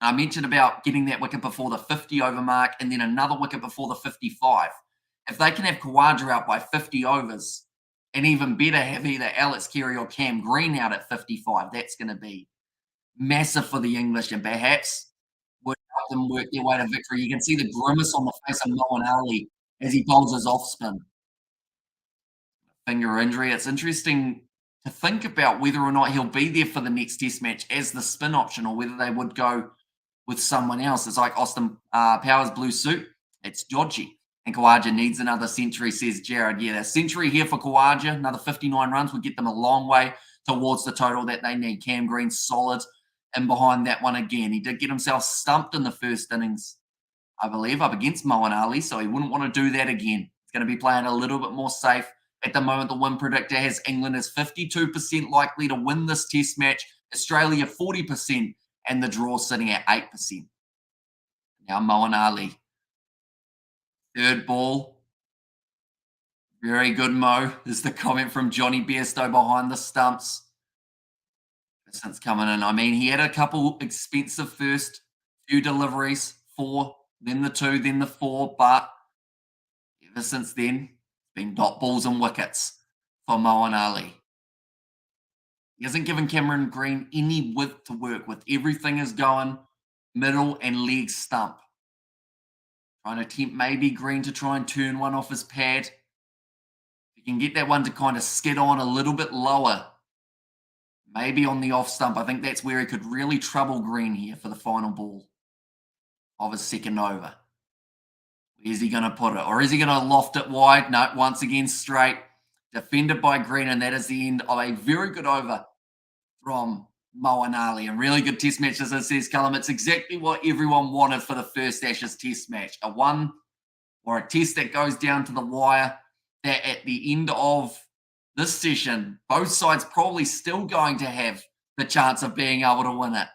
I mentioned about getting that wicket before the 50 over mark and then another wicket before the 55. If they can have Khawaja out by 50 overs, and even better, have either Alex Carey or Cam Green out at 55, that's going to be massive for the English and perhaps would help them work their way to victory. You can see the grimace on the face of Moeen Ali as he bowls his off spin. Finger injury. It's interesting to think about whether or not he'll be there for the next test match as the spin option or whether they would go with someone else. It's like Austin Powers' blue suit. It's dodgy. And Khawaja needs another century, says Jared. Yeah, a century here for Khawaja. Another 59 runs would get them a long way towards the total that they need. Cam Green solid and behind that one again. He did get himself stumped in the first innings, I believe, up against Moeen Ali, so he wouldn't want to do that again. He's going to be playing a little bit more safe. At the moment, the win predictor has England as 52% likely to win this test match, Australia 40%, and the draw sitting at 8%. Now Moeen Ali. Third ball. Very good, Mo, is the comment from Johnny Bairstow behind the stumps. Since coming in, I mean, he had a couple expensive first few deliveries, 4, then the 2, then the 4, but ever since then, it's been dot balls and wickets for Moeen Ali. He hasn't given Cameron Green any width to work with. Everything is going middle and leg stump. Trying to tempt maybe Green to try and turn one off his pad. If you can get that one to kind of skid on a little bit lower, maybe on the off stump, I think that's where he could really trouble Green here for the final ball of his second over. Where's he going to put it? Or is he going to loft it wide? No, once again straight. Defended by Green, and that is the end of a very good over from Moeen Ali. And really good test match, as it says, Callum. It's exactly what everyone wanted for the first Ashes test match. A one or a test that goes down to the wire, that at the end of this session, both sides probably still going to have the chance of being able to win it.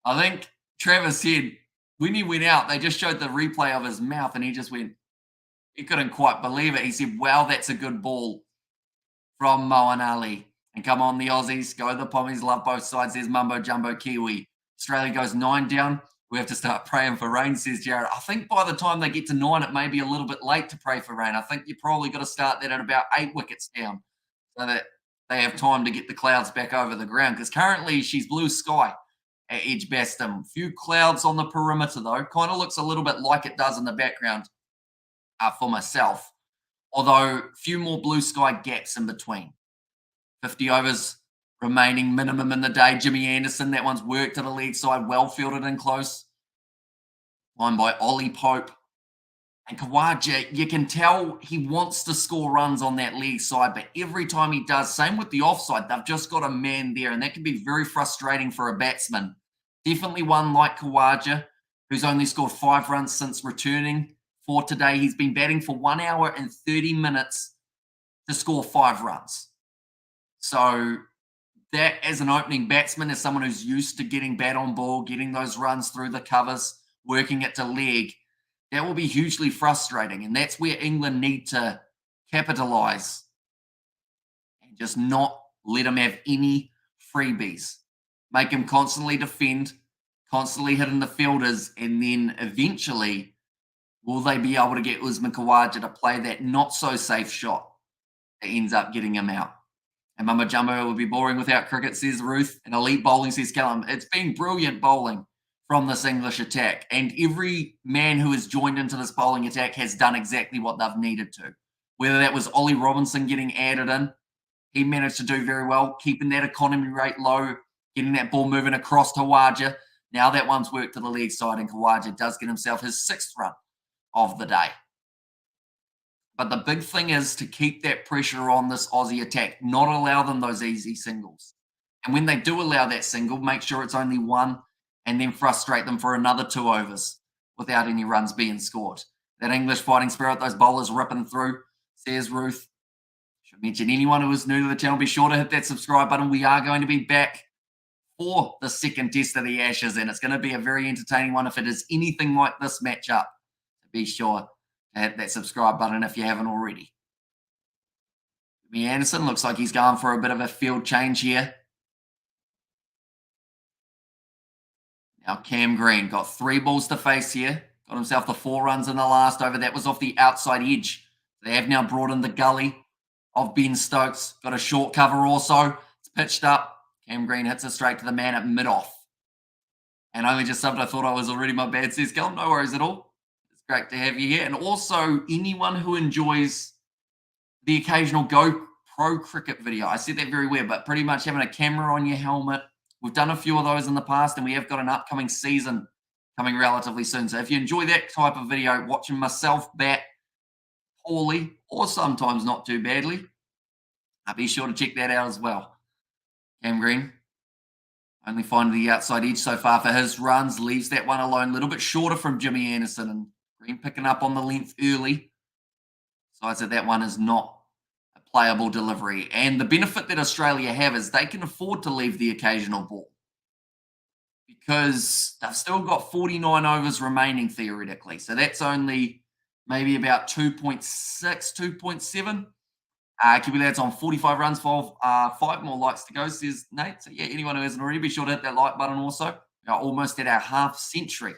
I think Travis said when he went out, they just showed the replay of his mouth and he just went, he couldn't quite believe it. He said, wow, that's a good ball from Moeen Ali. And come on, the Aussies, go the Pommies, love both sides. There's Mumbo Jumbo Kiwi. Australia goes 9 down. We have to start praying for rain, says Jared. I think by the time they get to 9, it may be a little bit late to pray for rain. I think you probably got to start that at about 8 wickets down so that they have time to get the clouds back over the ground. Because currently she's blue sky at Edgebaston. Few clouds on the perimeter, though. Kind of looks a little bit like it does in the background for myself. Although few more blue sky gaps in between. 50 overs remaining minimum in the day. Jimmy Anderson, that one's worked to the leg side, well fielded in close. Line by Ollie Pope. And Khawaja, you can tell he wants to score runs on that leg side, but every time he does, same with the offside, they've just got a man there, and that can be very frustrating for a batsman Definitely one like Khawaja, who's only scored 5 runs since returning for today. He's been batting for 1 hour and 30 minutes to score 5 runs. So that, as an opening batsman, as someone who's used to getting bat on ball, getting those runs through the covers, working it to leg, that will be hugely frustrating. And that's where England need to capitalise and just not let him have any freebies. Make him constantly defend, constantly hitting the fielders, and then eventually, will they be able to get Usman Khawaja to play that not so safe shot that ends up getting him out? And Mama Jumbo will be boring without cricket, says Ruth. And elite bowling, says Callum. It's been brilliant bowling from this English attack. And every man who has joined into this bowling attack has done exactly what they've needed to. Whether that was Ollie Robinson getting added in, he managed to do very well, keeping that economy rate low, getting that ball moving across to Khawaja. Now that one's worked to the leg side, and Khawaja does get himself his 6th run of the day. But the big thing is to keep that pressure on this Aussie attack, not allow them those easy singles. And when they do allow that single, make sure it's only one and then frustrate them for another 2 overs without any runs being scored. That English fighting spirit, those bowlers ripping through, says Ruth. Should mention anyone who is new to the channel, be sure to hit that subscribe button. We are going to be back for the second test of the Ashes, and it's going to be a very entertaining one if it is anything like this matchup. Be sure to hit that subscribe button if you haven't already. Jimmy Anderson looks like he's going for a bit of a field change here. Now Cam Green got 3 balls to face here. Got himself the 4 runs in the last over. That was off the outside edge. They have now brought in the gully of Ben Stokes. Got a short cover also. It's pitched up. Cam Green hits it straight to the man at mid-off. And only just subbed. I thought I was already my bad, says Callum. No worries at all. It's great to have you here. And also, anyone who enjoys the occasional GoPro cricket video. I said that very weird, but pretty much having a camera on your helmet. We've done a few of those in the past, and we have got an upcoming season coming relatively soon. So if you enjoy that type of video, watching myself bat poorly or sometimes not too badly, be sure to check that out as well. Cam Green only finding the outside edge so far for his runs, leaves that one alone, a little bit shorter from Jimmy Anderson, and Green picking up on the length early. Besides that one is not a playable delivery. And the benefit that Australia have is they can afford to leave the occasional ball because they've still got 49 overs remaining theoretically. So that's only maybe about 2.6, 2.7. Kiwi Lads on 45 runs, 5 more likes to go, says Nate. So yeah, anyone who hasn't already, be sure to hit that like button also. We're almost at our half century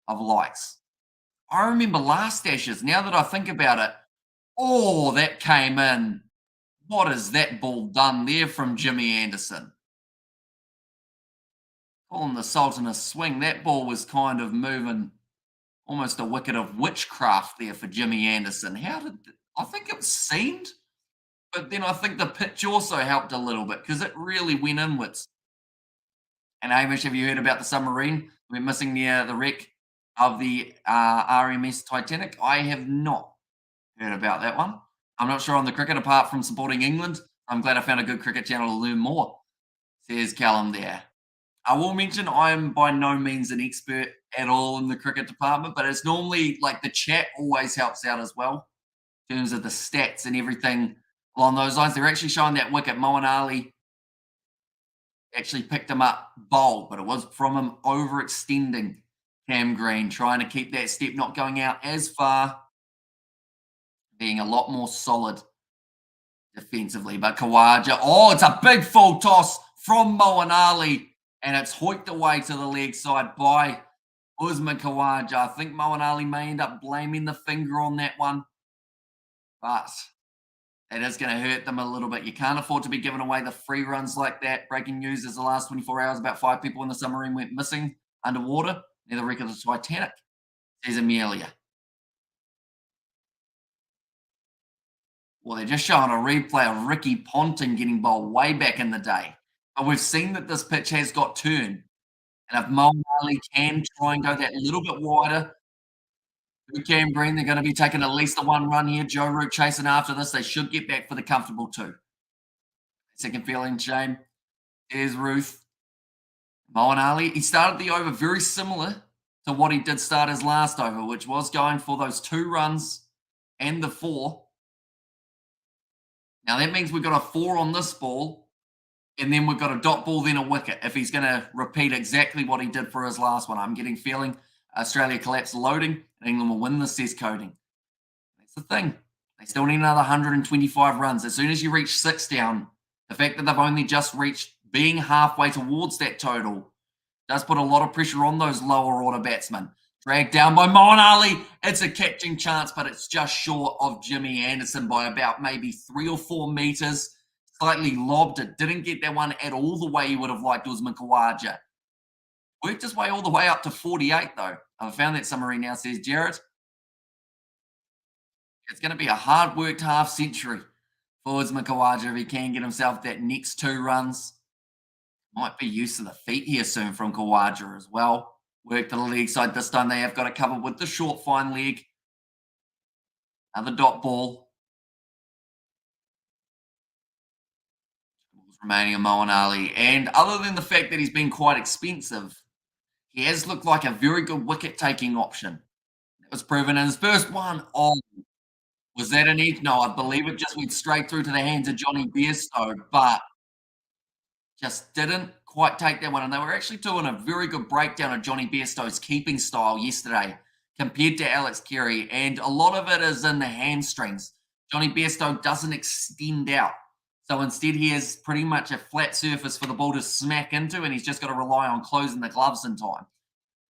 of likes. I remember last Ashes, now that I think about it, oh, that came in. What has that ball done there from Jimmy Anderson? Calling the Sultan a swing. That ball was kind of moving almost a wicket of witchcraft there for Jimmy Anderson. I think it seemed, but then I think the pitch also helped a little bit because it really went inwards. And Hamish, have you heard about the submarine? We're missing the wreck of the RMS Titanic. I have not heard about that one. I'm not sure on the cricket apart from supporting England. I'm glad I found a good cricket channel to learn more, says Callum there. I will mention I am by no means an expert at all in the cricket department, but it's normally like the chat always helps out as well in terms of the stats and everything along those lines. They're actually showing that wicket. Moeen Ali actually picked him up bowled, but it was from him overextending Cam Green, trying to keep that step not going out as far, being a lot more solid defensively. But Khawaja, oh, it's a big full toss from Moeen Ali, and it's hoiked away to the leg side by Usman Khawaja. I think Moeen Ali may end up blaming the finger on that one, but it is going to hurt them a little bit. You can't afford to be giving away the free runs like that. Breaking news is the last 24 hours, about 5 people in the submarine went missing underwater near the wreck of the Titanic, says Amelia. Well, they're just showing a replay of Ricky Ponting getting bowled way back in the day. But we've seen that this pitch has got turn. And if Moeen Ali can try and go that little bit wider, who can Green, they're going to be taking at least the 1 run here. Joe Root chasing after this. They should get back for the comfortable 2. Second feeling, Shane. There's Ruth. Moeen Ali, he started the over very similar to what he did start his last over, which was going for those 2 runs and the 4. Now that means we've got a 4 on this ball, and then we've got a dot ball, then a wicket. If he's going to repeat exactly what he did for his last one, I'm getting feeling Australia collapse loading, and England will win this, says Coding. That's the thing. They still need another 125 runs. As soon as you reach 6 down, the fact that they've only just reached being halfway towards that total does put a lot of pressure on those lower order batsmen. Dragged down by Moeen Ali. It's a catching chance, but it's just short of Jimmy Anderson by about maybe 3 or 4 meters. Slightly lobbed it. Didn't get that one at all the way you would have liked Usman Khawaja. Worked his way all the way up to 48, though. I've found that summary now, says Jared. It's going to be a hard-worked half-century for Usman Khawaja if he can get himself that next 2 runs. Might be use of the feet here soon from Khawaja as well. Work to the leg side. This time they have got it covered with the short, fine leg. Another dot ball. Remaining a Moeen Ali. And other than the fact that he's been quite expensive, he has looked like a very good wicket-taking option. That was proven in his first one. Oh, was that an edge? No, I believe it just went straight through to the hands of Johnny Bairstow, but just didn't quite take that one. And they were actually doing a very good breakdown of Johnny Bairstow's keeping style yesterday compared to Alex Carey. And a lot of it is in the hamstrings. Johnny Bairstow doesn't extend out. So instead, he has pretty much a flat surface for the ball to smack into, and he's just got to rely on closing the gloves in time.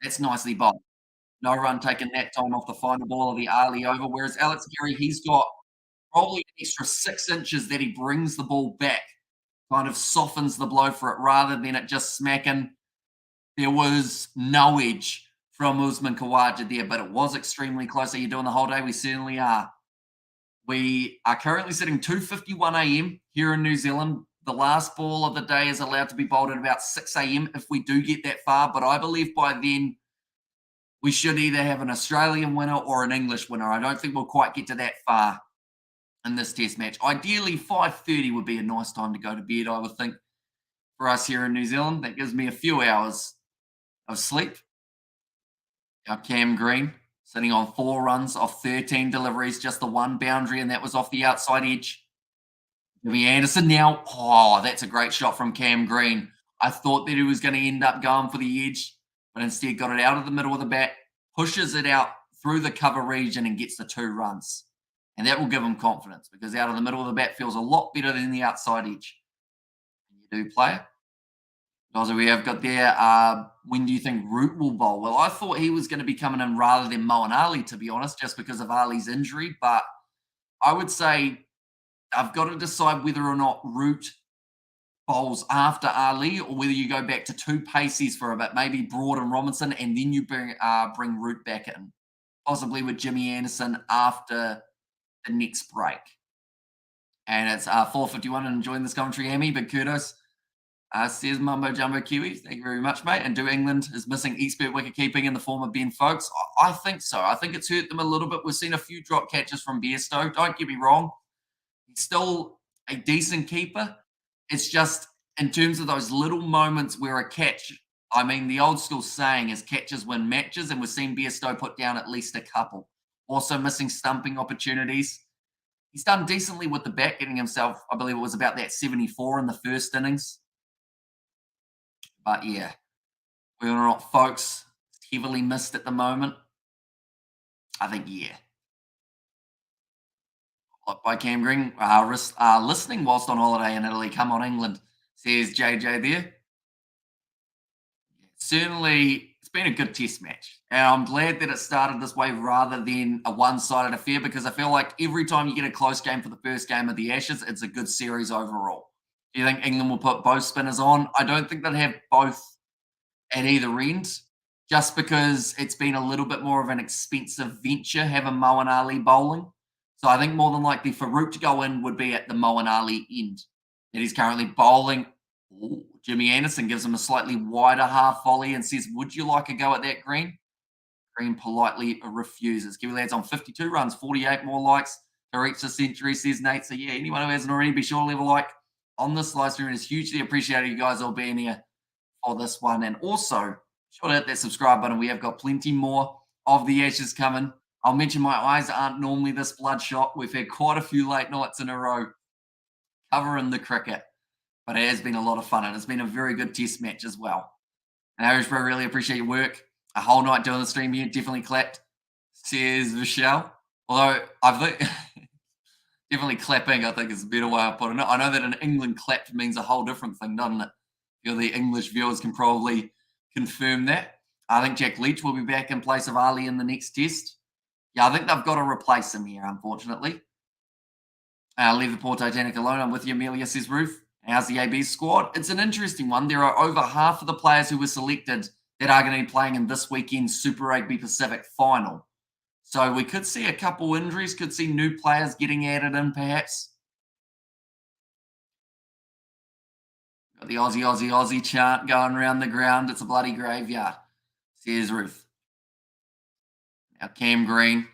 That's nicely bowled. No run taken that time off the final ball of the Ali over, whereas Alex Carey, he's got probably an extra 6 inches that he brings the ball back, kind of softens the blow for it rather than it just smacking. There was no edge from Usman Khawaja there, but it was extremely close. Are you doing the whole day? We certainly are. We are currently sitting 2:51 a.m. here in New Zealand. The last ball of the day is allowed to be bowled at about 6 a.m. if we do get that far, but I believe by then we should either have an Australian winner or an English winner. I don't think we'll quite get to that far in this test match. Ideally, 5:30 would be a nice time to go to bed, I would think, for us here in New Zealand. That gives me a few hours of sleep. Our Cam Green sitting on 4 runs off 13 deliveries, just the 1 boundary, and that was off the outside edge. Jimmy Anderson now. Oh, that's a great shot from Cam Green. I thought that he was going to end up going for the edge, but instead got it out of the middle of the bat, pushes it out through the cover region and gets the 2 runs. And that will give him confidence because out of the middle of the bat feels a lot better than the outside edge. You do play it. Guys, we have got there, when do you think Root will bowl? Well, I thought he was going to be coming in rather than Moeen Ali, to be honest, just because of Ali's injury. But I would say I've got to decide whether or not Root bowls after Ali or whether you go back to 2 paces for a bit, maybe Broad and Robinson, and then you bring Root back in, possibly with Jimmy Anderson after the next break. And it's 4:51 and enjoying this commentary, Amy, but kudos. Says Mumbo Jumbo Kiwi. Thank you very much, mate. And do England is missing expert wicket keeping in the form of Ben Folkes? I think so. I think it's hurt them a little bit. We've seen a few drop catches from Bairstow. Don't get me wrong. He's still a decent keeper. It's just in terms of those little moments where a catch, I mean, the old school saying is catches win matches, and we've seen Bairstow put down at least a couple. Also missing stumping opportunities. He's done decently with the bat, getting himself, I believe it was about that 74 in the first innings. But yeah, whether or not folks heavily missed at the moment, I think yeah. By Cam Green, listening whilst on holiday in Italy. Come on, England, says JJ there. Certainly, it's been a good test match. And I'm glad that it started this way rather than a one-sided affair because I feel like every time you get a close game for the first game of the Ashes, it's a good series overall. Do you think England will put both spinners on? I don't think they'll have both at either end, just because it's been a little bit more of an expensive venture having Moeen Ali bowling. So I think more than likely for Root to go in would be at the Moeen Ali end. That he's currently bowling. Ooh, Jimmy Anderson gives him a slightly wider half volley and says, would you like a go at that, Green? Green politely refuses. Kiwi lads on 52 runs, 48 more likes to reach the century, says Nate. So yeah, anyone who hasn't already, be sure to leave a like on this live stream. It is hugely appreciated you guys all being here for this one. And also, sure to hit that subscribe button. We have got plenty more of the Ashes coming. I'll mention my eyes aren't normally this bloodshot. We've had quite a few late nights in a row covering the cricket, but it has been a lot of fun and it's been a very good test match as well. And Irish Bro, really appreciate your work. A whole night doing the stream here, definitely clapped. Says Michelle. Although I think definitely clapping, I think is a better way of putting it. I know that in England, clapped means a whole different thing, doesn't it? The English viewers can probably confirm that. I think Jack Leach will be back in place of Ali in the next test. Yeah, I think they've got to replace him here, unfortunately. Leave the poor Titanic alone. I'm with you, Amelia, says Ruth. How's the AB squad? It's an interesting one. There are over half of the players who were selected that are going to be playing in this weekend's Super Rugby Pacific final. So we could see a couple injuries, could see new players getting added in perhaps. Got the Aussie, Aussie, Aussie chant going around the ground. It's a bloody graveyard, says Ruth. Now Cam Green,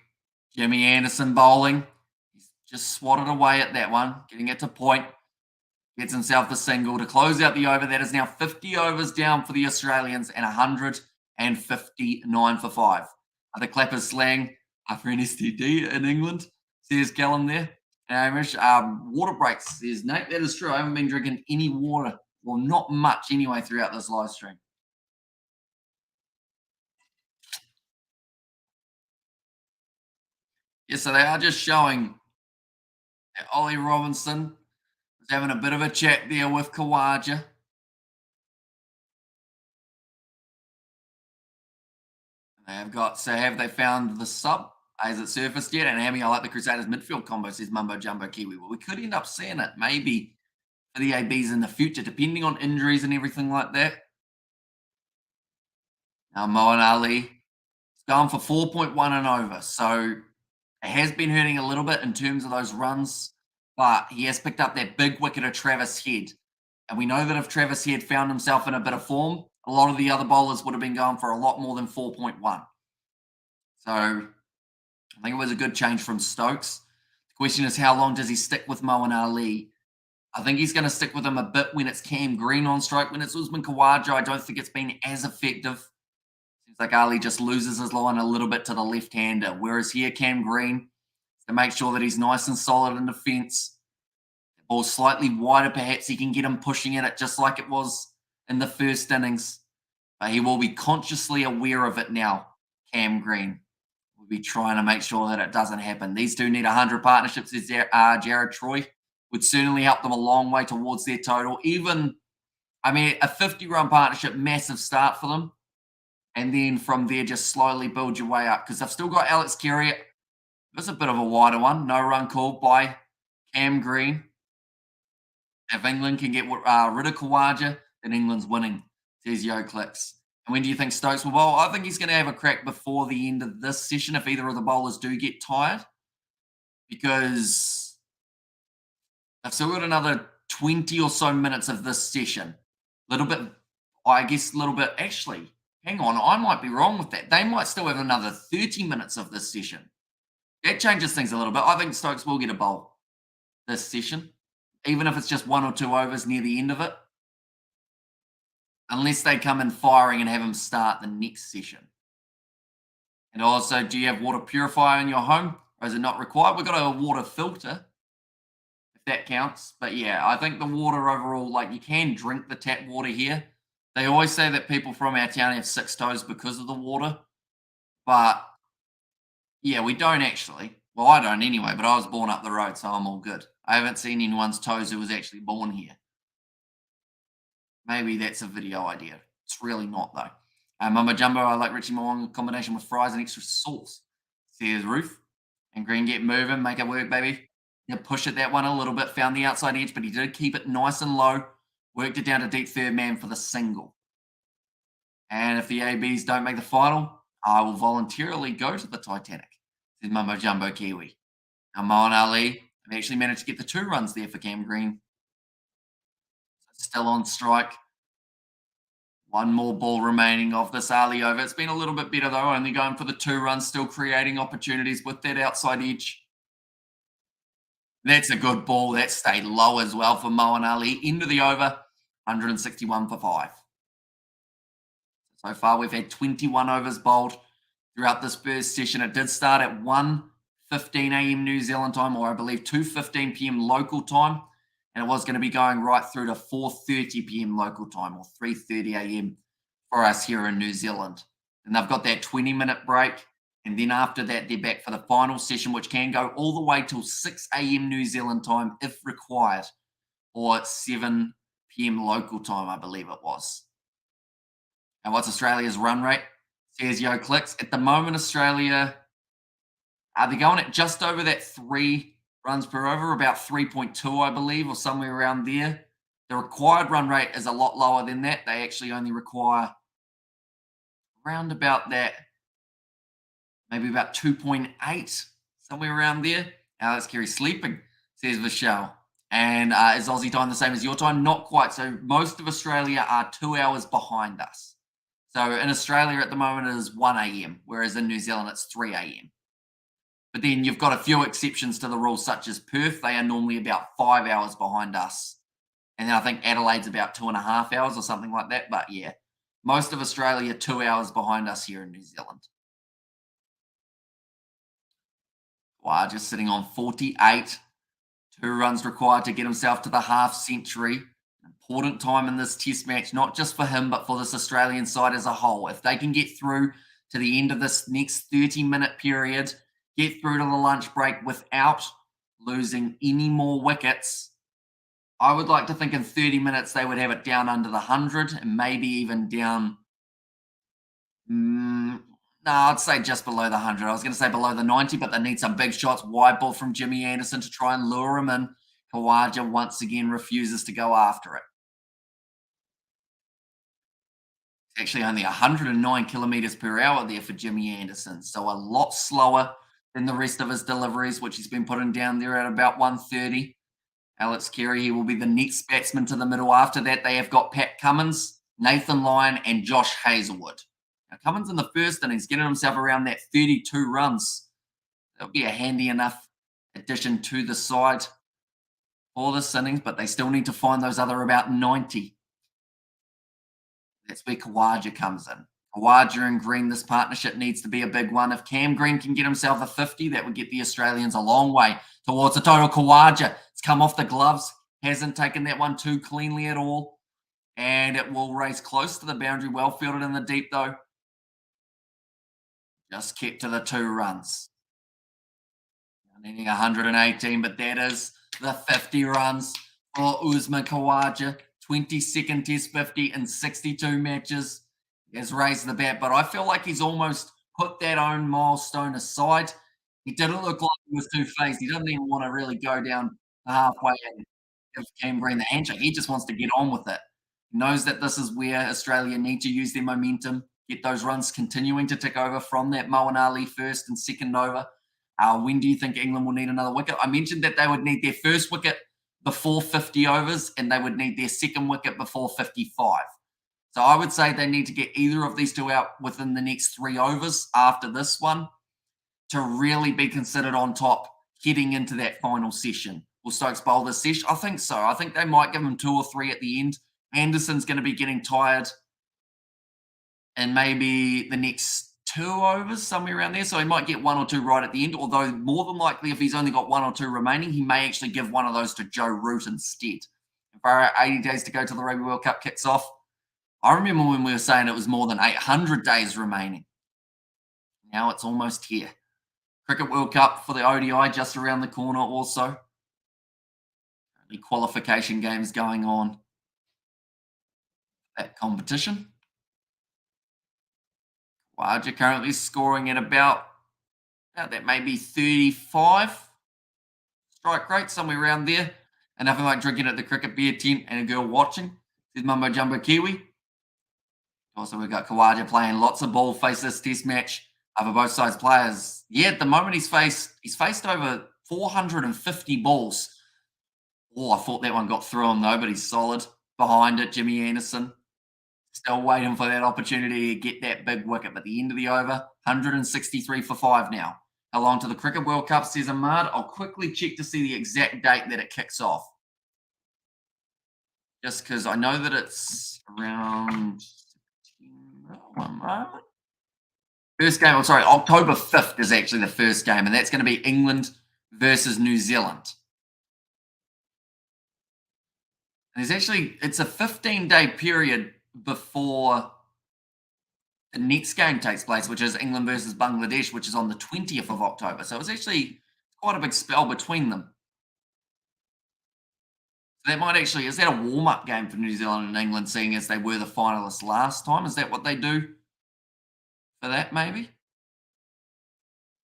Jimmy Anderson bowling. He's just swatted away at that one, getting it to point. Gets himself the single to close out the over. That is now 50 overs down for the Australians and 159 for 5. The clappers slang for an STD in England, says Callum there. Amish, water breaks, says Nate. That is true. I haven't been drinking any water, well, not much anyway, throughout this live stream. Yeah, so they are just showing that Ollie Robinson was having a bit of a chat there with Khawaja. They have got, so have they found the sub? Has it surfaced yet? And Hammy, I like the Crusaders midfield combo, says Mumbo Jumbo Kiwi. Well, we could end up seeing it maybe for the ABs in the future, depending on injuries and everything like that. Now, Moeen Ali is going for 4.1 and over. So it has been hurting a little bit in terms of those runs, but he has picked up that big wicket of Travis Head. And we know that if Travis Head found himself in a bit of form, a lot of the other bowlers would have been going for a lot more than 4.1. So I think it was a good change from Stokes. The question is, how long does he stick with Moeen Ali? I think he's going to stick with him a bit when it's Cam Green on strike. When it's Usman Khawaja, I don't think it's been as effective. Seems like Ali just loses his line a little bit to the left-hander. Whereas here, Cam Green, to make sure that he's nice and solid in defence, the ball's slightly wider, perhaps he can get him pushing at it just like it was in the first innings. But he will be consciously aware of it now, Cam Green. We'll be trying to make sure that it doesn't happen. These two need 100 partnerships, says Jared Troy. Would certainly help them a long way towards their total. Even, I mean, a 50-run partnership, massive start for them. And then from there, just slowly build your way up. Because they've still got Alex Carey. That's a bit of a wider one. No run called by Cam Green. If England can get rid of Khawaja, then England's winning, says Yo Clicks. And when do you think Stokes will bowl? I think he's going to have a crack before the end of this session if either of the bowlers do get tired. Because I've still got another 20 or so minutes of this session. A little bit, I guess, a little bit. Actually, hang on, I might be wrong with that. They might still have another 30 minutes of this session. That changes things a little bit. I think Stokes will get a bowl this session, even if it's just 1 or 2 overs near the end of it. Unless they come in firing and have him start the next session. And also, do you have water purifier in your home? Or is it not required? We've got a water filter, if that counts. But yeah, I think the water overall, like you can drink the tap water here. They always say that people from our town have 6 toes because of the water. But yeah, we don't actually. Well, I don't anyway, but I was born up the road, so I'm all good. I haven't seen anyone's toes who was actually born here. Maybe that's a video idea. It's really not, though. Mama Jumbo, I like Richie Moong combination with fries and extra sauce, says Ruth. And Green, get moving, make it work, baby. Yeah, push it that one a little bit, found the outside edge, but he did keep it nice and low. Worked it down to deep third man for the single. And if the ABs don't make the final, I will voluntarily go to the Titanic, says Mumbo Jumbo Kiwi. Now, Moeen Ali have actually managed to get the 2 runs there for Cam Green. Still on strike. 1 more ball remaining of this Ali over. It's been a little bit better, though, only going for the 2 runs, still creating opportunities with that outside edge. That's a good ball. That stayed low as well for Moeen Ali. Into the over, 161 for 5. So far, we've had 21 overs bowled throughout this first session. It did start at 1:15 a.m. New Zealand time, or I believe 2:15 p.m. local time. And it was going to be going right through to 4:30 p.m. local time, or 3:30 a.m. for us here in New Zealand. And they've got that 20-minute break. And then after that, they're back for the final session, which can go all the way till 6 a.m. New Zealand time if required, or 7 p.m. local time, I believe it was. And what's Australia's run rate? Says Yo Clicks. At the moment, Australia, they're going at just over that 3 runs per over, about 3.2, I believe, or somewhere around there. The required run rate is a lot lower than that. They actually only require around about that, maybe about 2.8, somewhere around there. Alex Carey sleeping, says Vishal. And is Aussie time the same as your time? Not quite. So most of Australia are 2 hours behind us. So in Australia at the moment it is 1 a.m., whereas in New Zealand it's 3 a.m. But then you've got a few exceptions to the rule, such as Perth. They are normally about 5 hours behind us. And then I think Adelaide's about 2.5 hours or something like that. But yeah, most of Australia 2 hours behind us here in New Zealand. Wow, just sitting on 48. 2 runs required to get himself to the half century. Important time in this test match, not just for him, but for this Australian side as a whole. If they can get through to the end of this next 30-minute period, get through to the lunch break without losing any more wickets, I would like to think in 30 minutes they would have it down under the 100 and maybe even down, no, I'd say just below the 100. I was going to say below the 90, but they need some big shots. Wide ball from Jimmy Anderson to try and lure him in. Khawaja once again refuses to go after it. It's actually only 109 kilometers per hour there for Jimmy Anderson, so a lot slower than the rest of his deliveries, which he's been putting down there at about 130. Alex Carey, he will be the next batsman to the middle. After that, they have got Pat Cummins, Nathan Lyon, and Josh Hazlewood. Now, Cummins in the first innings, getting himself around that 32 runs. That'll be a handy enough addition to the side for this innings, but they still need to find those other about 90. That's where Khawaja comes in. Khawaja and Green, this partnership needs to be a big one. If Cam Green can get himself a 50, that would get the Australians a long way towards the total. Khawaja, it's come off the gloves, hasn't taken that one too cleanly at all, and it will race close to the boundary. Well fielded in the deep, though. Just kept to the 2 runs. Needing 118, but that is the 50 runs for Usman Khawaja. 22nd Test 50 in 62 matches. He has raised the bat, but I feel like he's almost put that own milestone aside. He didn't look like he was two-faced. He doesn't even want to really go down halfway and give Cam Green the handshake. He just wants to get on with it. He knows that this is where Australia need to use their momentum, get those runs continuing to tick over from that Moeen Ali first and second over. When do you think England will need another wicket? I mentioned that they would need their first wicket before 50 overs and they would need their second wicket before 55. So I would say they need to get either of these two out within the next 3 overs after this one to really be considered on top heading into that final session. Will Stokes bowl this session? I think so. I think they might give him 2 or 3 at the end. Anderson's going to be getting tired and maybe the next 2 overs, somewhere around there. So he might get 1 or 2 right at the end, although more than likely if he's only got 1 or 2 remaining, he may actually give one of those to Joe Root instead. If our 80 days to go till the Rugby World Cup kicks off, I remember when we were saying it was more than 800 days remaining. Now it's almost here. Cricket World Cup for the ODI just around the corner also. The qualification games going on. That competition. Khawaja currently scoring at about that maybe 35 strike rate, somewhere around there. And nothing like drinking at the cricket beer tent and a girl watching. Says Mumbo Jumbo Kiwi. Also, we've got Khawaja playing lots of ball face this test match for both sides players. Yeah, at the moment he's faced over 450 balls. Oh, I thought that one got through him though, but he's solid. Behind it, Jimmy Anderson. Still waiting for that opportunity to get that big wicket. But the end of the over, 163 for 5 now. How long to the Cricket World Cup, says Ahmad? I'll quickly check to see the exact date that it kicks off. Just because I know that it's around One moment. First game, oh, sorry, October 5th is actually the first game, and that's going to be England versus New Zealand. There's actually, it's a 15-day period before the next game takes place, which is England versus Bangladesh, which is on the 20th of October. So it's actually quite a big spell between them. So that might actually, is that a warm-up game for New Zealand and England, seeing as they were the finalists last time? Is that what they do for that, maybe?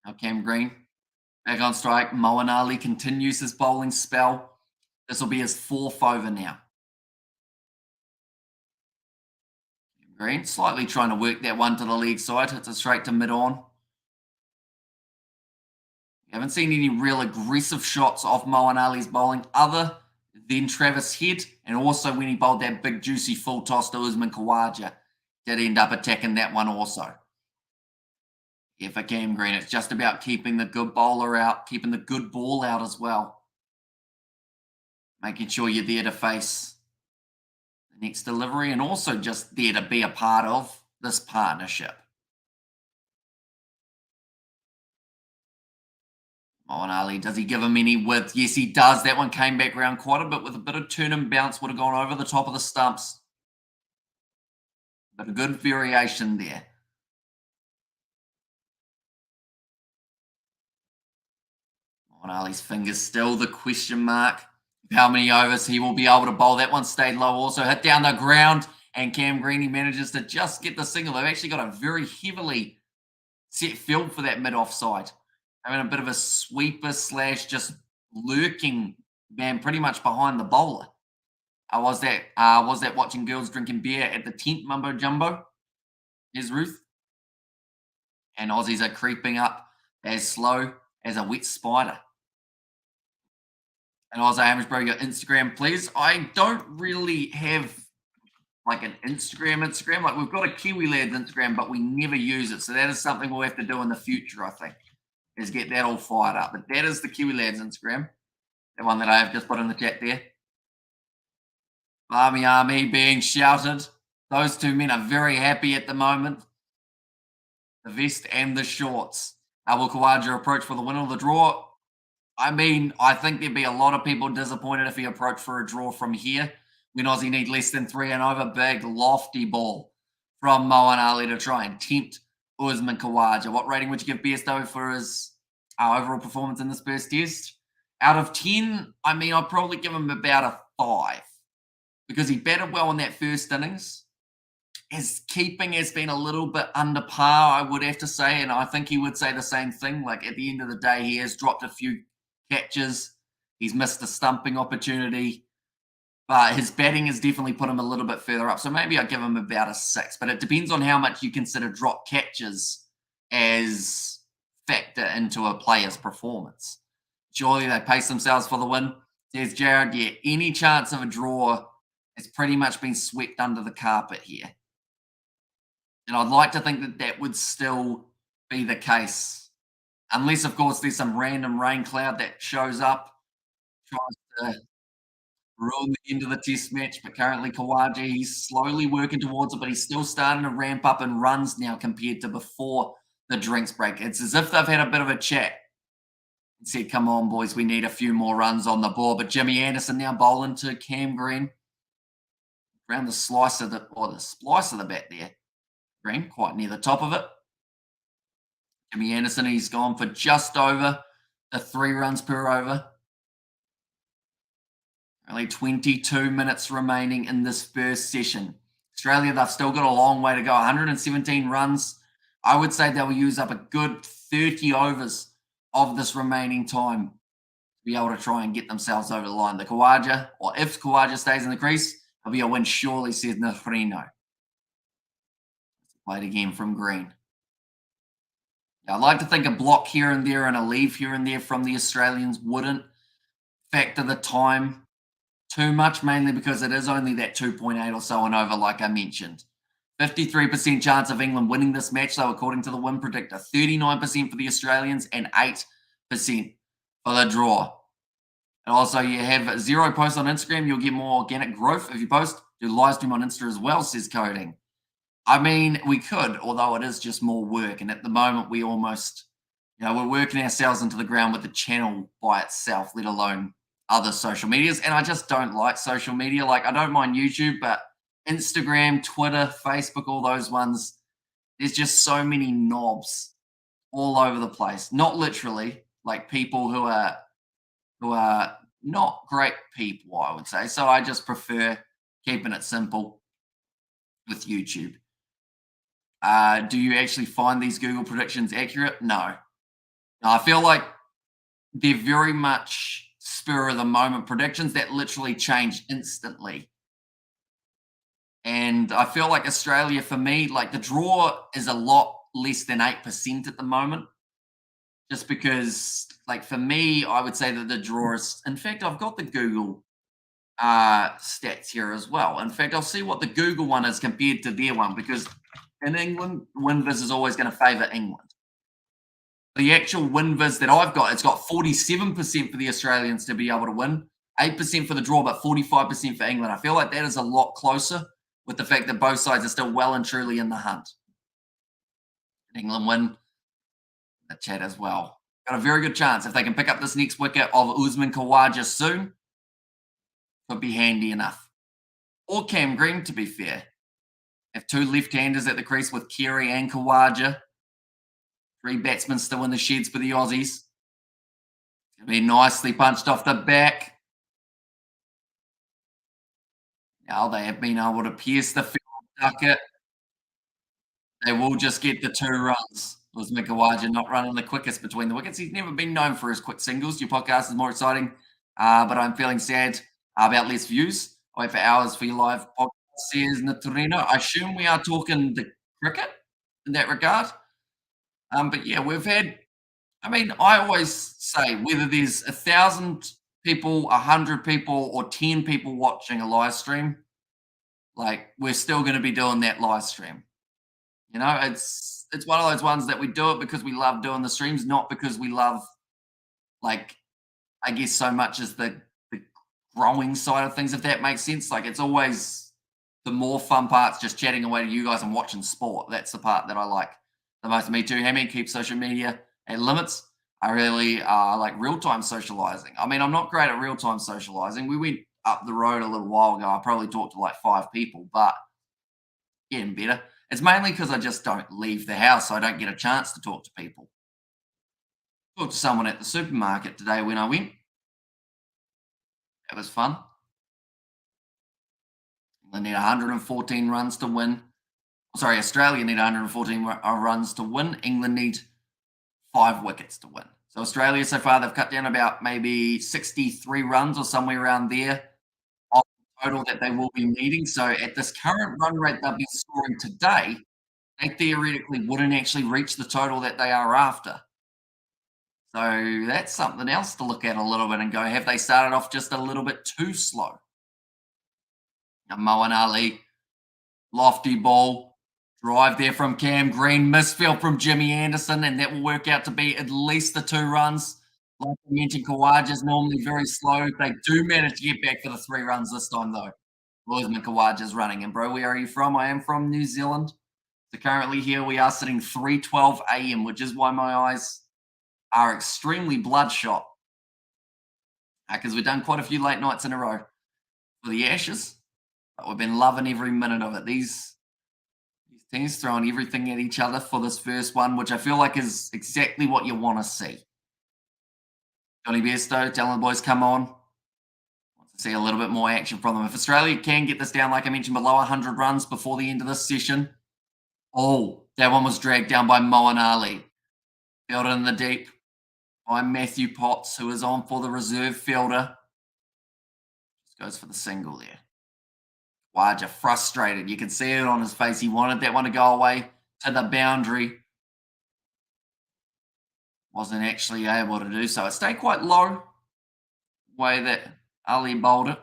Now Cam Green back on strike. Moeen Ali continues his bowling spell. This will be his fourth over now. Green slightly trying to work that one to the leg side. Hits it straight to mid-on. We haven't seen any real aggressive shots off Moeen Ali's bowling other than Travis Head, and also when he bowled that big juicy full toss to Usman Khawaja. Did end up attacking that one also. Yeah, for Cam Green, it's just about keeping the good bowler out, keeping the good ball out as well. Making sure you're there to face the next delivery, and also just there to be a part of this partnership. Moeen Ali, does he give him any width? Yes, he does. That one came back around quite a bit with a bit of turn and bounce. Would have gone over the top of the stumps. But a good variation there. Moeen Ali's fingers still the question mark. How many overs he will be able to bowl. That one stayed low. Also hit down the ground. And Cam Green, manages to just get the single. They've actually got a very heavily set field for that mid-off side. Having a bit of a sweeper slash just lurking man pretty much behind the bowler. Was that watching girls drinking beer at the tent mumbo jumbo? Here's Ruth. And Aussies are creeping up as slow as a wet spider. And also, Amesbro, your Instagram, please. I don't really have like an Instagram. Like we've got a Kiwi Lads Instagram, but we never use it. So that is something we'll have to do in the future, I think, is get that all fired up. But that is the Kiwi Lads Instagram, the one that I have just put in the chat there. Army being shouted. Those two men are very happy at the moment. The vest and the shorts. Will Khawaja approach for the win or the draw? I mean, I think there'd be a lot of people disappointed if he approached for a draw from here. When Aussie need less than 3 and over. Big, lofty ball from Moeen Ali to try and tempt Usman Khawaja. What rating would you give Bairstow for his overall performance in this first test? Out of 10, I mean, I'd probably give him about a 5 because he batted well in that first innings. His keeping has been a little bit under par, I would have to say, and I think he would say the same thing. Like, at the end of the day, he has dropped a few catches. He's missed a stumping opportunity. But his batting has definitely put him a little bit further up. So maybe I'd give him about a 6. But it depends on how much you consider drop catches as factor into a player's performance. Surely they pace themselves for the win. Says Jared, yeah, any chance of a draw has pretty much been swept under the carpet here. And I'd like to think that that would still be the case. Unless, of course, there's some random rain cloud that shows up, tries to ruin the end of the test match. But currently, Khawaja, he's slowly working towards it, but he's still starting to ramp up in runs now compared to before the drinks break. It's as if they've had a bit of a chat and said, come on, boys, we need a few more runs on the board. But Jimmy Anderson now bowling to Cam Green. Around the slice of the splice of the bat there. Green, quite near the top of it. Jimmy Anderson, he's gone for just over the 3 runs per over. Only 22 minutes remaining in this first session. Australia, they've still got a long way to go. 117 runs. I would say they'll use up a good 30 overs of this remaining time to be able to try and get themselves over the line. The Khawaja, or if Khawaja stays in the crease, it'll be a win surely, says Nahrino. Played again from Green. Yeah, I'd like to think a block here and there and a leave here and there from the Australians wouldn't factor the time too much, mainly because it is only that 2.8 or so and over, like I mentioned. 53% chance of England winning this match, though, according to the win predictor. 39% for the Australians and 8% for the draw. And also, you have 0 posts on Instagram. You'll get more organic growth if you post. Do live stream on Insta as well, says Coding. I mean, we could, although it is just more work. And at the moment, we almost, we're working ourselves into the ground with the channel by itself, let alone other social medias. And I just don't like social media. Like, I don't mind YouTube, but Instagram, Twitter, Facebook, all those ones, there's just so many knobs all over the place. Not literally, like people who are not great people, I would say. So I just prefer keeping it simple with YouTube. Do you actually find these Google predictions accurate? No. No, I feel like they're very much spur of the moment predictions that literally change instantly. And I feel like Australia, for me, like the draw is a lot less than 8% at the moment. Just because, like, for me, I would say that the draw is, in fact, I've got the Google stats here as well. In fact, I'll see what the Google one is compared to their one because in England, Winvis is always going to favour England. The actual Winvis that I've got, it's got 47% for the Australians to be able to win, 8% for the draw, but 45% for England. I feel like that is a lot closer with the fact that both sides are still well and truly in the hunt. England win the chat as well. Got a very good chance if they can pick up this next wicket of Usman Khawaja soon. Could be handy enough. Or Cam Green, to be fair. Have two left-handers at the crease with Carey and Khawaja. Three batsmen still in the sheds for the Aussies. It's going to be nicely punched off the back. Now they have been able to pierce the field, duck it. They will just get the 2 runs. Usman Khawaja not running the quickest between the wickets. He's never been known for his quick singles. Your podcast is more exciting, but I'm feeling sad about less views. I wait for hours for your live podcast, says Natorino. I assume we are talking the cricket in that regard. But yeah, we've had, I mean, I always say whether there's 1,000 people, 100 people, or 10 people watching a live stream, like we're still going to be doing that live stream. It's one of those ones that we do it because we love doing the streams, not because we love, like, I guess so much as the growing side of things, if that makes sense. Like it's always the more fun parts, just chatting away to you guys and watching sport. That's the part that I like the most. Me too, Hammy. Keep social media at limits. I really like real time socializing. I mean, I'm not great at real time socializing. We went up the road a little while ago. I probably talked to like 5 people, but getting better. It's mainly because I just don't leave the house, so I don't get a chance to talk to people. Talked to someone at the supermarket today when I went. That was fun. They need 114 runs to win. Sorry, Australia need 114 runs to win. England need 5 wickets to win. So Australia so far, they've cut down about maybe 63 runs or somewhere around there off the total that they will be needing. So at this current run rate they'll be scoring today, they theoretically wouldn't actually reach the total that they are after. So that's something else to look at a little bit and go, have they started off just a little bit too slow? Now, Moeen Ali, lofty ball, drive there from Cam Green, misfield from Jimmy Anderson, and that will work out to be at least the 2 runs. Like I mentioned, Khawaja is normally very slow. They do manage to get back for the 3 runs this time, though. Usman Khawaja is running. And, bro, where are you from? I am from New Zealand. So currently here we are sitting 3:12 a.m., which is why my eyes are extremely bloodshot. Because we've done quite a few late nights in a row for the Ashes. But we've been loving every minute of it. These teams throwing everything at each other for this first one, which I feel like is exactly what you want to see. Johnny Bairstow telling the boys, come on. Want to see a little bit more action from them. If Australia can get this down, like I mentioned, below 100 runs before the end of this session. Oh, that one was dragged down by Moeen Ali. Fielded in the deep by Matthew Potts, who is on for the reserve fielder. Just goes for the single there. Khawaja frustrated. You can see it on his face. He wanted that one to go away to the boundary. Wasn't actually able to do so. It stayed quite low, the way that Ali bowled it.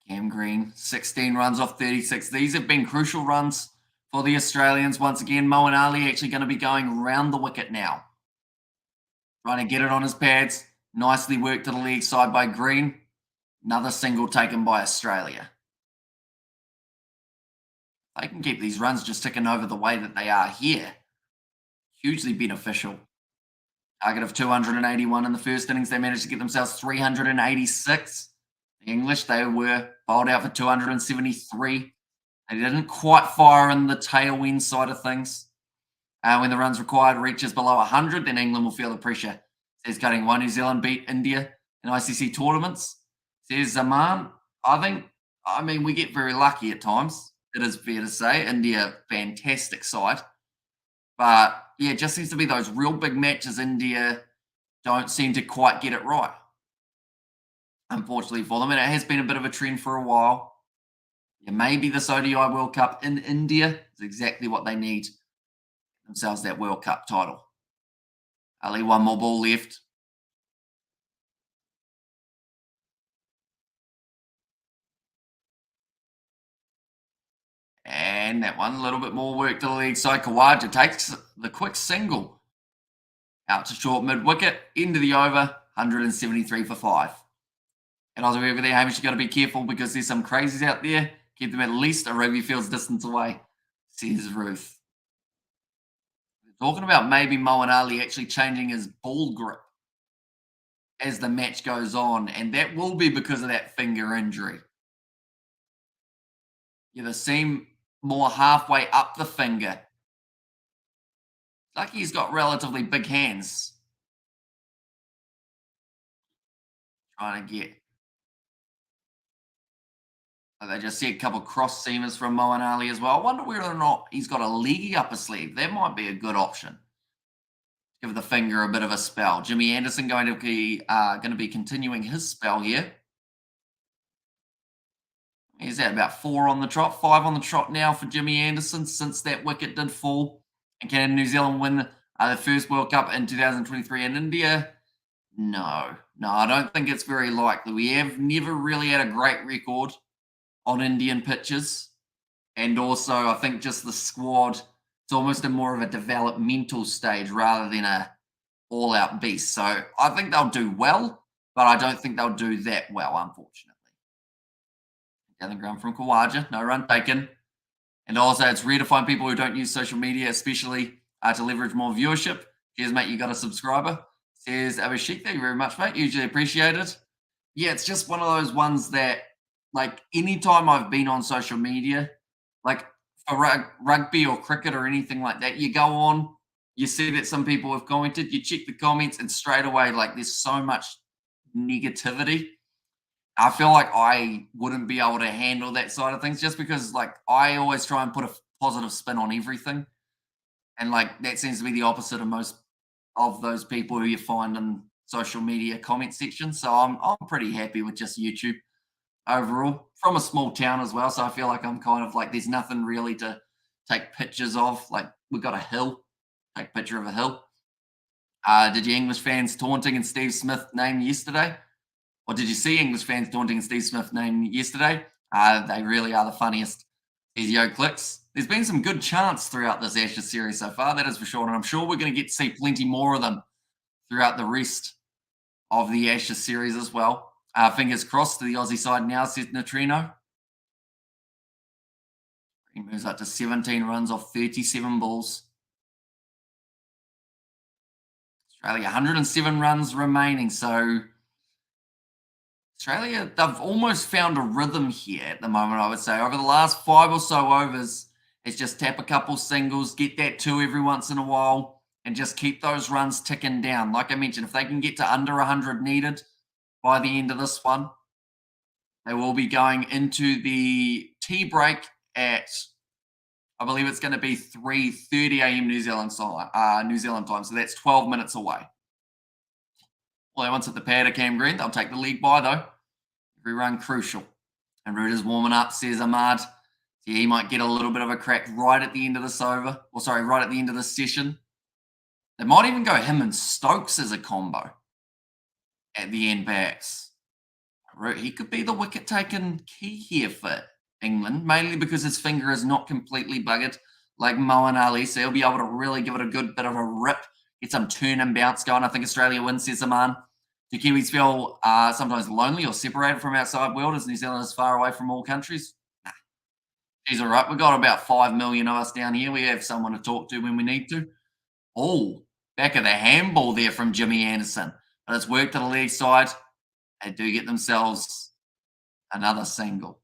Cam Green, 16 runs off 36. These have been crucial runs for the Australians. Once again, Moeen Ali actually going to be going round the wicket now. Trying to get it on his pads. Nicely worked to the leg side by Green. Another single taken by Australia. They can keep these runs just ticking over the way that they are here. Hugely beneficial. Target of 281 in the first innings. They managed to get themselves 386. The English, they were bowled out for 273. They didn't quite fire in the tailwind side of things. When the runs required reaches below 100, then England will feel the pressure. Says cutting one. New Zealand beat India in ICC tournaments. Says Zaman. I mean, we get very lucky at times. It is fair to say. India, fantastic side. But yeah, it just seems to be those real big matches India don't seem to quite get it right, unfortunately for them. And it has been a bit of a trend for a while. Yeah, maybe this ODI World Cup in India is exactly what they need themselves, that World Cup title. Ali, one more ball left. And that one, a little bit more work to the leg side. Khawaja takes the quick single out to short mid wicket, into the over, 173 for 5. And also over there, Hamish, you got to be careful because there's some crazies out there. Keep them at least a rugby field's distance away, says Ruth. Talking about maybe Moeen Ali actually changing his ball grip as the match goes on, and that will be because of that finger injury. Yeah, the seam more halfway up the finger. Like he's got relatively big hands. Trying to get. They just see a couple cross seamers from Moeen Ali as well. I wonder whether or not he's got a leggy upper sleeve. That might be a good option. Give the finger a bit of a spell. Jimmy Anderson going to be continuing his spell here. He's at about 4 on the trot, 5 on the trot now for Jimmy Anderson since that wicket did fall. And can New Zealand win the first World Cup in 2023 in India? No, I don't think it's very likely. We have never really had a great record on Indian pitches. And also, I think just the squad, it's almost more of a developmental stage rather than a all-out beast. So I think they'll do well, but I don't think they'll do that well, unfortunately. Down the ground from Khawaja, no run taken. And also, it's rare to find people who don't use social media, especially to leverage more viewership. Cheers, mate, you got a subscriber. Says Abhishek, thank you very much, mate. Usually appreciate it. Yeah, it's just one of those ones that, like, anytime I've been on social media, like for rugby or cricket or anything like that, you go on, you see that some people have commented, you check the comments, and straight away, like, there's so much negativity. I feel like I wouldn't be able to handle that side of things just because, like, I always try and put a positive spin on everything. And, like, that seems to be the opposite of most of those people who you find in social media comment sections. So I'm pretty happy with just YouTube overall, from a small town as well. So I feel like I'm kind of like, there's nothing really to take pictures of. Like, we've got a hill, take a picture of a hill. Did you English fans taunting and Steve Smith name yesterday? Or did you see English fans taunting and Steve Smith name yesterday? They really are the funniest. Here's Yo Clicks. There's been some good chants throughout this Ashes series so far, that is for sure. And I'm sure we're going to get to see plenty more of them throughout the rest of the Ashes series as well. Fingers crossed to the Aussie side now, says Neutrino. He moves up to 17 runs off 37 balls. Australia, 107 runs remaining. So Australia, they've almost found a rhythm here at the moment, I would say. Over the last 5 or so overs, it's just tap a couple singles, get that 2 every once in a while, and just keep those runs ticking down. Like I mentioned, if they can get to under 100 needed by the end of this one, they will be going into the tea break at, I believe it's going to be 3:30 a.m. New Zealand time. So that's 12 minutes away. Well, once at the pad of Cam Green, they'll take the lead by, though. Every run crucial. And Ruder's warming up, says Ahmad. Yeah, he might get a little bit of a crack right at the end of this over. Or sorry, right at the end of this session. They might even go him and Stokes as a combo at the end, perhaps. He could be the wicket-taking key here for England, mainly because his finger is not completely buggered like Moeen Ali, so he'll be able to really give it a good bit of a rip, get some turn and bounce going. I think Australia wins, says Aman. Do Kiwis feel sometimes lonely or separated from outside world as New Zealand is far away from all countries? Nah, she's all right. We've got about 5 million of us down here. We have someone to talk to when we need to. Oh, back of the handball there from Jimmy Anderson. But it's worked to the leg side. They do get themselves another single.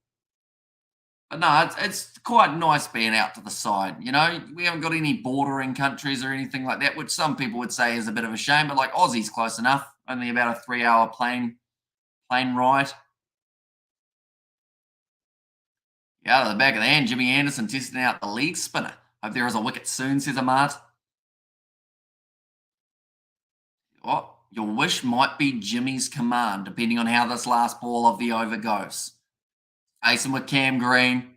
But no, it's quite nice being out to the side. You know, we haven't got any bordering countries or anything like that, which some people would say is a bit of a shame. But like Aussie's close enough. Only about a 3 hour plane ride. Yeah, out of the back of the hand, Jimmy Anderson testing out the lead spinner. Hope there is a wicket soon, says Ahmad. Oh, your wish might be Jimmy's command, depending on how this last ball of the over goes. Facing with Cam Green.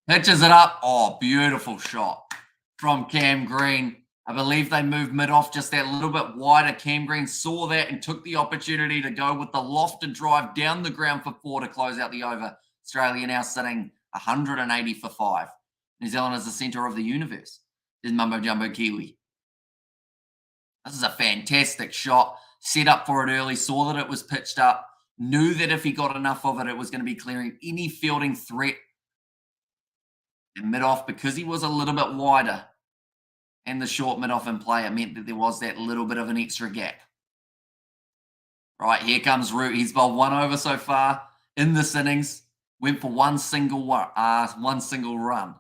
Pitches it up. Oh, beautiful shot from Cam Green. I believe they moved mid off just that little bit wider. Cam Green saw that and took the opportunity to go with the lofted drive down the ground for 4 to close out the over. Australia now sitting 180 for 5. New Zealand is the centre of the universe. There's Mumbo Jumbo Kiwi. This is a fantastic shot. Set up for it early, saw that it was pitched up, knew that if he got enough of it, it was going to be clearing any fielding threat. And mid-off, because he was a little bit wider and the short mid-off in play, it meant that there was that little bit of an extra gap. Right, here comes Root. He's bowled 1 over so far in this innings. Went for one single run.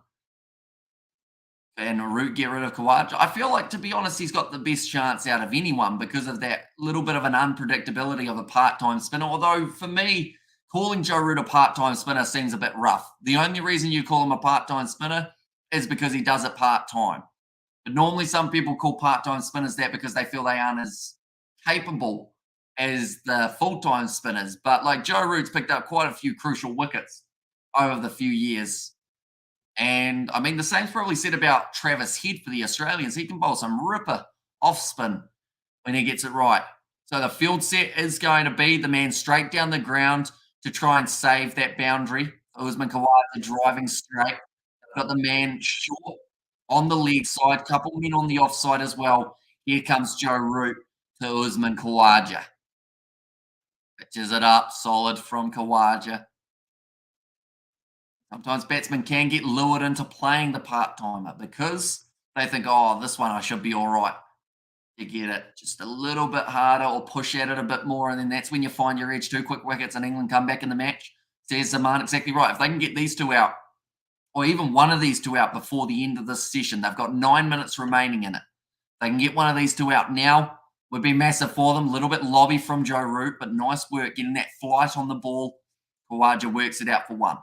And Root get rid of Khawaja. I feel like, to be honest, he's got the best chance out of anyone because of that little bit of an unpredictability of a part-time spinner. Although, for me, calling Joe Root a part-time spinner seems a bit rough. The only reason you call him a part-time spinner is because he does it part-time. But normally some people call part-time spinners that because they feel they aren't as capable as the full-time spinners. But like Joe Root's picked up quite a few crucial wickets over the few years. And I mean, the same's probably said about Travis Head for the Australians. He can bowl some ripper off spin when he gets it right. So the field set is going to be the man straight down the ground to try and save that boundary. Usman Khawaja driving straight. Got the man short on the leg side, couple men on the offside as well. Here comes Joe Root to Usman Khawaja. Pitches it up, solid from Khawaja. Sometimes batsmen can get lured into playing the part-timer because they think, oh, this one I should be all right. You get it just a little bit harder or push at it a bit more, and then that's when you find your edge. 2 quick wickets and England come back in the match. Says Zaman exactly right. If they can get these 2 out, or even one of these 2 out before the end of this session, they've got 9 minutes remaining in it. They can get one of these 2 out now, would be massive for them. A little bit lobby from Joe Root, but nice work getting that flight on the ball. Khawaja works it out for 1.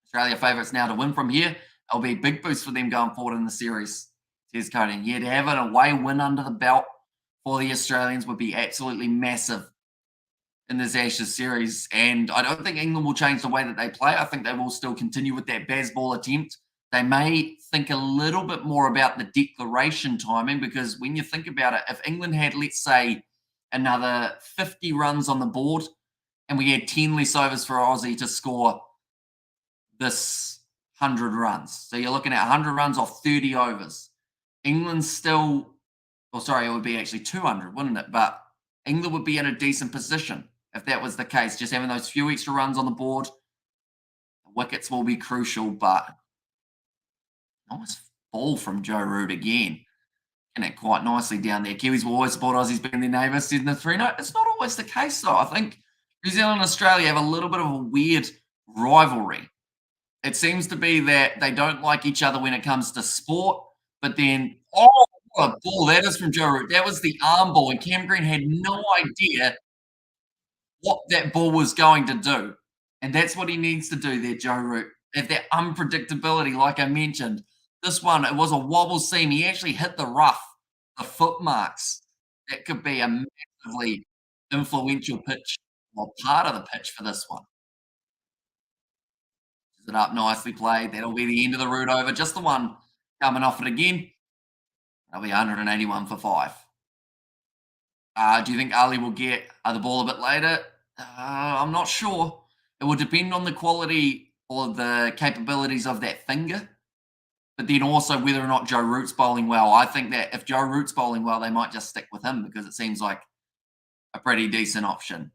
Australia favourites now to win from here. It'll be a big boost for them going forward in the series. Says Cody. Yeah, to have an away win under the belt for the Australians would be absolutely massive in this Ashes series. And I don't think England will change the way that they play. I think they will still continue with that Bazball attempt. They may think a little bit more about the declaration timing because when you think about it, if England had, let's say, another 50 runs on the board and we had 10 less overs for Aussie to score this 100 runs. So you're looking at 100 runs off 30 overs. England's still, it would be actually 200, wouldn't it? But England would be in a decent position if that was the case. Just having those few extra runs on the board. The wickets will be crucial, but nice ball from Joe Root again. And it quite nicely down there. Kiwis will always support Aussies being their neighbours, said in the 3. No, it's not always the case, though. I think New Zealand and Australia have a little bit of a weird rivalry. It seems to be that they don't like each other when it comes to sport, but then, oh, what a ball that is from Joe Root. That was the arm ball, and Cam Green had no idea what that ball was going to do. And that's what he needs to do there, Joe Root. Have that unpredictability, like I mentioned. This one, it was a wobble seam. He actually hit the rough, the foot marks. That could be a massively influential pitch, or part of the pitch for this one. It up nicely played. That'll be the end of the Root over. Just the one coming off it again. That'll be 181 for 5. Do you think Ali will get the ball a bit later? I'm not sure. It will depend on the quality or the capabilities of that finger, but then also whether or not Joe Root's bowling well. I think that if Joe Root's bowling well, they might just stick with him because it seems like a pretty decent option.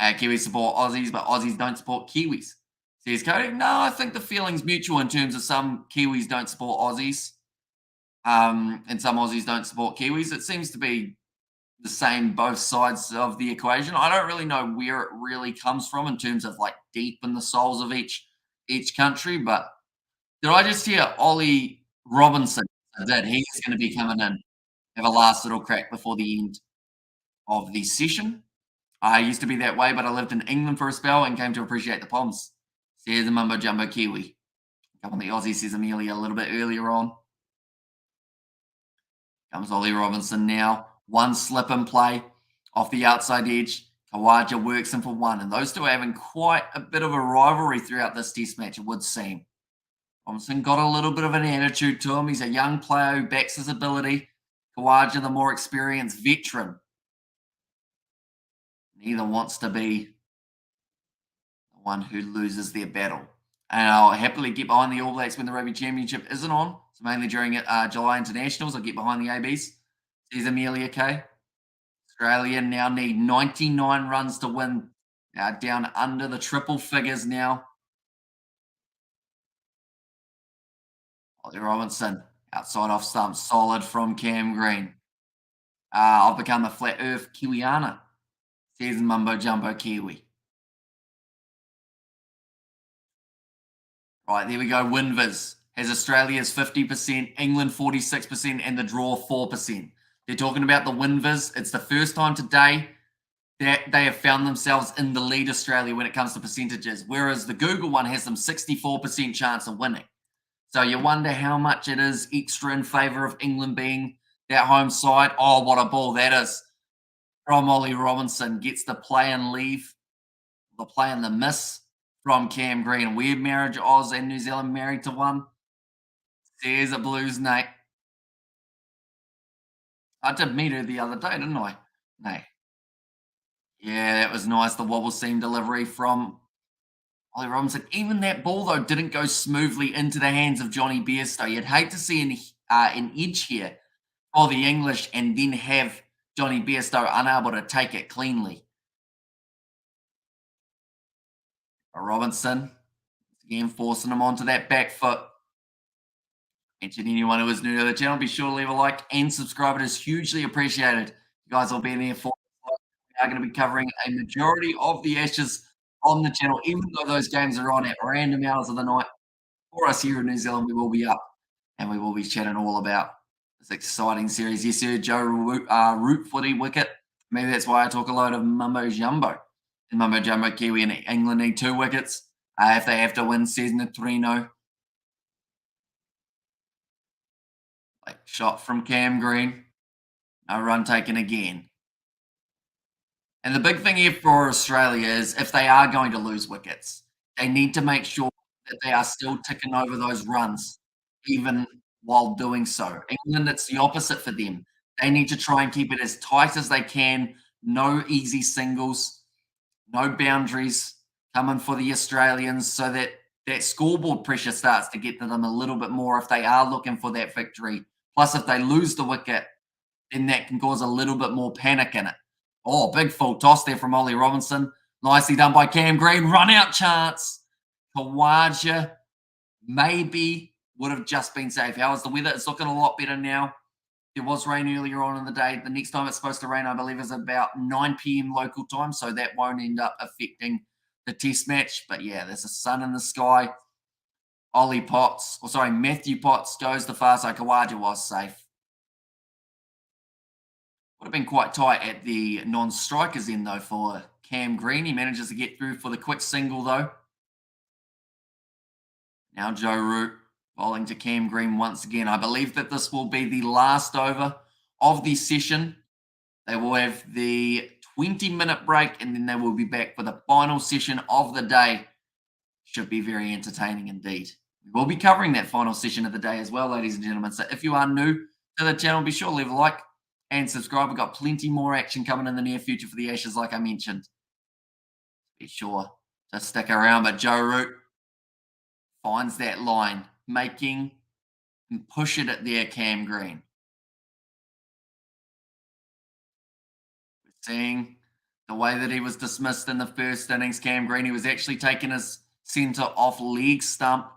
Kiwis support Aussies, but Aussies don't support Kiwis. Says Cody. No, I think the feeling's mutual in terms of some Kiwis don't support Aussies, and some Aussies don't support Kiwis. It seems to be the same both sides of the equation. I don't really know where it really comes from in terms of like deep in the souls of each country, but did I just hear Ollie Robinson that he's going to be coming in, have a last little crack before the end of the session? I used to be that way, but I lived in England for a spell and came to appreciate the Poms. Says the Mumbo Jumbo Kiwi. Come on, the Aussie says Amelia a little bit earlier on. Comes Ollie Robinson now. One slip and play off the outside edge. Khawaja works in for one. And those two are having quite a bit of a rivalry throughout this test match, it would seem. Robinson got a little bit of an attitude to him. He's a young player who backs his ability. Khawaja, the more experienced veteran. Neither wants to be the one who loses their battle. And I'll happily get behind the All Blacks when the Rugby Championship isn't on. So mainly during July internationals, I'll get behind the ABs. Says Amelia K. Australia now need 99 runs to win. Down under the triple figures now. Ollie Robinson, outside off stump, solid from Cam Green. I've become a flat earth Kiwiana, says Mumbo Jumbo Kiwi. Right, there we go. Winvis has Australia's 50%, England 46%, and the draw 4%. They're talking about the Winvis. It's the first time today that they have found themselves in the lead, Australia, when it comes to percentages, whereas the Google one has them 64% chance of winning. So you wonder how much it is extra in favour of England being that home side. Oh, what a ball that is from Ollie Robinson. Gets the play and leave, the play and the miss from Cam Green. Weird marriage, Oz and New Zealand married to one. There's a Blues, Nate. I did meet her the other day, didn't I? Nate. Yeah, that was nice. The wobble seam delivery from Ollie Robinson. Even that ball, though, didn't go smoothly into the hands of Johnny Bairstow. You'd hate to see an edge here for the English and then have Johnny Bairstow unable to take it cleanly. But Robinson, again, forcing him onto that back foot. Mention anyone who is new to the channel, be sure to leave a like and subscribe. It is hugely appreciated. You guys will be there for. We are going to be covering a majority of the Ashes on the channel, even though those games are on at random hours of the night. For us here in New Zealand, we will be up and we will be chatting all about this exciting series. Yes, sir, Joe Root Footy Wicket. Maybe that's why I talk a lot of Mumbo Jumbo. And Mumbo Jumbo Kiwi and England need 2 wickets. If they have to win, says Netrino. Like shot from Cam Green. No run taken again. And the big thing here for Australia is if they are going to lose wickets, they need to make sure that they are still ticking over those runs, even while doing so. England, it's the opposite for them. They need to try and keep it as tight as they can. No easy singles, no boundaries coming for the Australians so that that scoreboard pressure starts to get to them a little bit more if they are looking for that victory. Plus, if they lose the wicket, then that can cause a little bit more panic in it. Oh, big full toss there from Ollie Robinson. Nicely done by Cam Green. Run out chance. Khawaja maybe would have just been safe. How is the weather? It's looking a lot better now. There was rain earlier on in the day. The next time it's supposed to rain, I believe, is about 9 p.m. local time, so that won't end up affecting the test match. But yeah, there's a sun in the sky. Matthew Potts goes the far side. Khawaja was safe. Would have been quite tight at the non-strikers end, though, for Cam Green. He manages to get through for the quick single, though. Now Joe Root bowling to Cam Green once again. I believe that this will be the last over of the session. They will have the 20-minute break, and then they will be back for the final session of the day. Should be very entertaining indeed. We will be covering that final session of the day as well, ladies and gentlemen. So if you are new to the channel, be sure to leave a like and subscribe. We've got plenty more action coming in the near future for the Ashes, like I mentioned. Be sure to stick around. But Joe Root finds that line, making and push it at there, Cam Green. We're seeing The way that he was dismissed in the first innings, Cam Green, he was actually taking his centre off leg stump,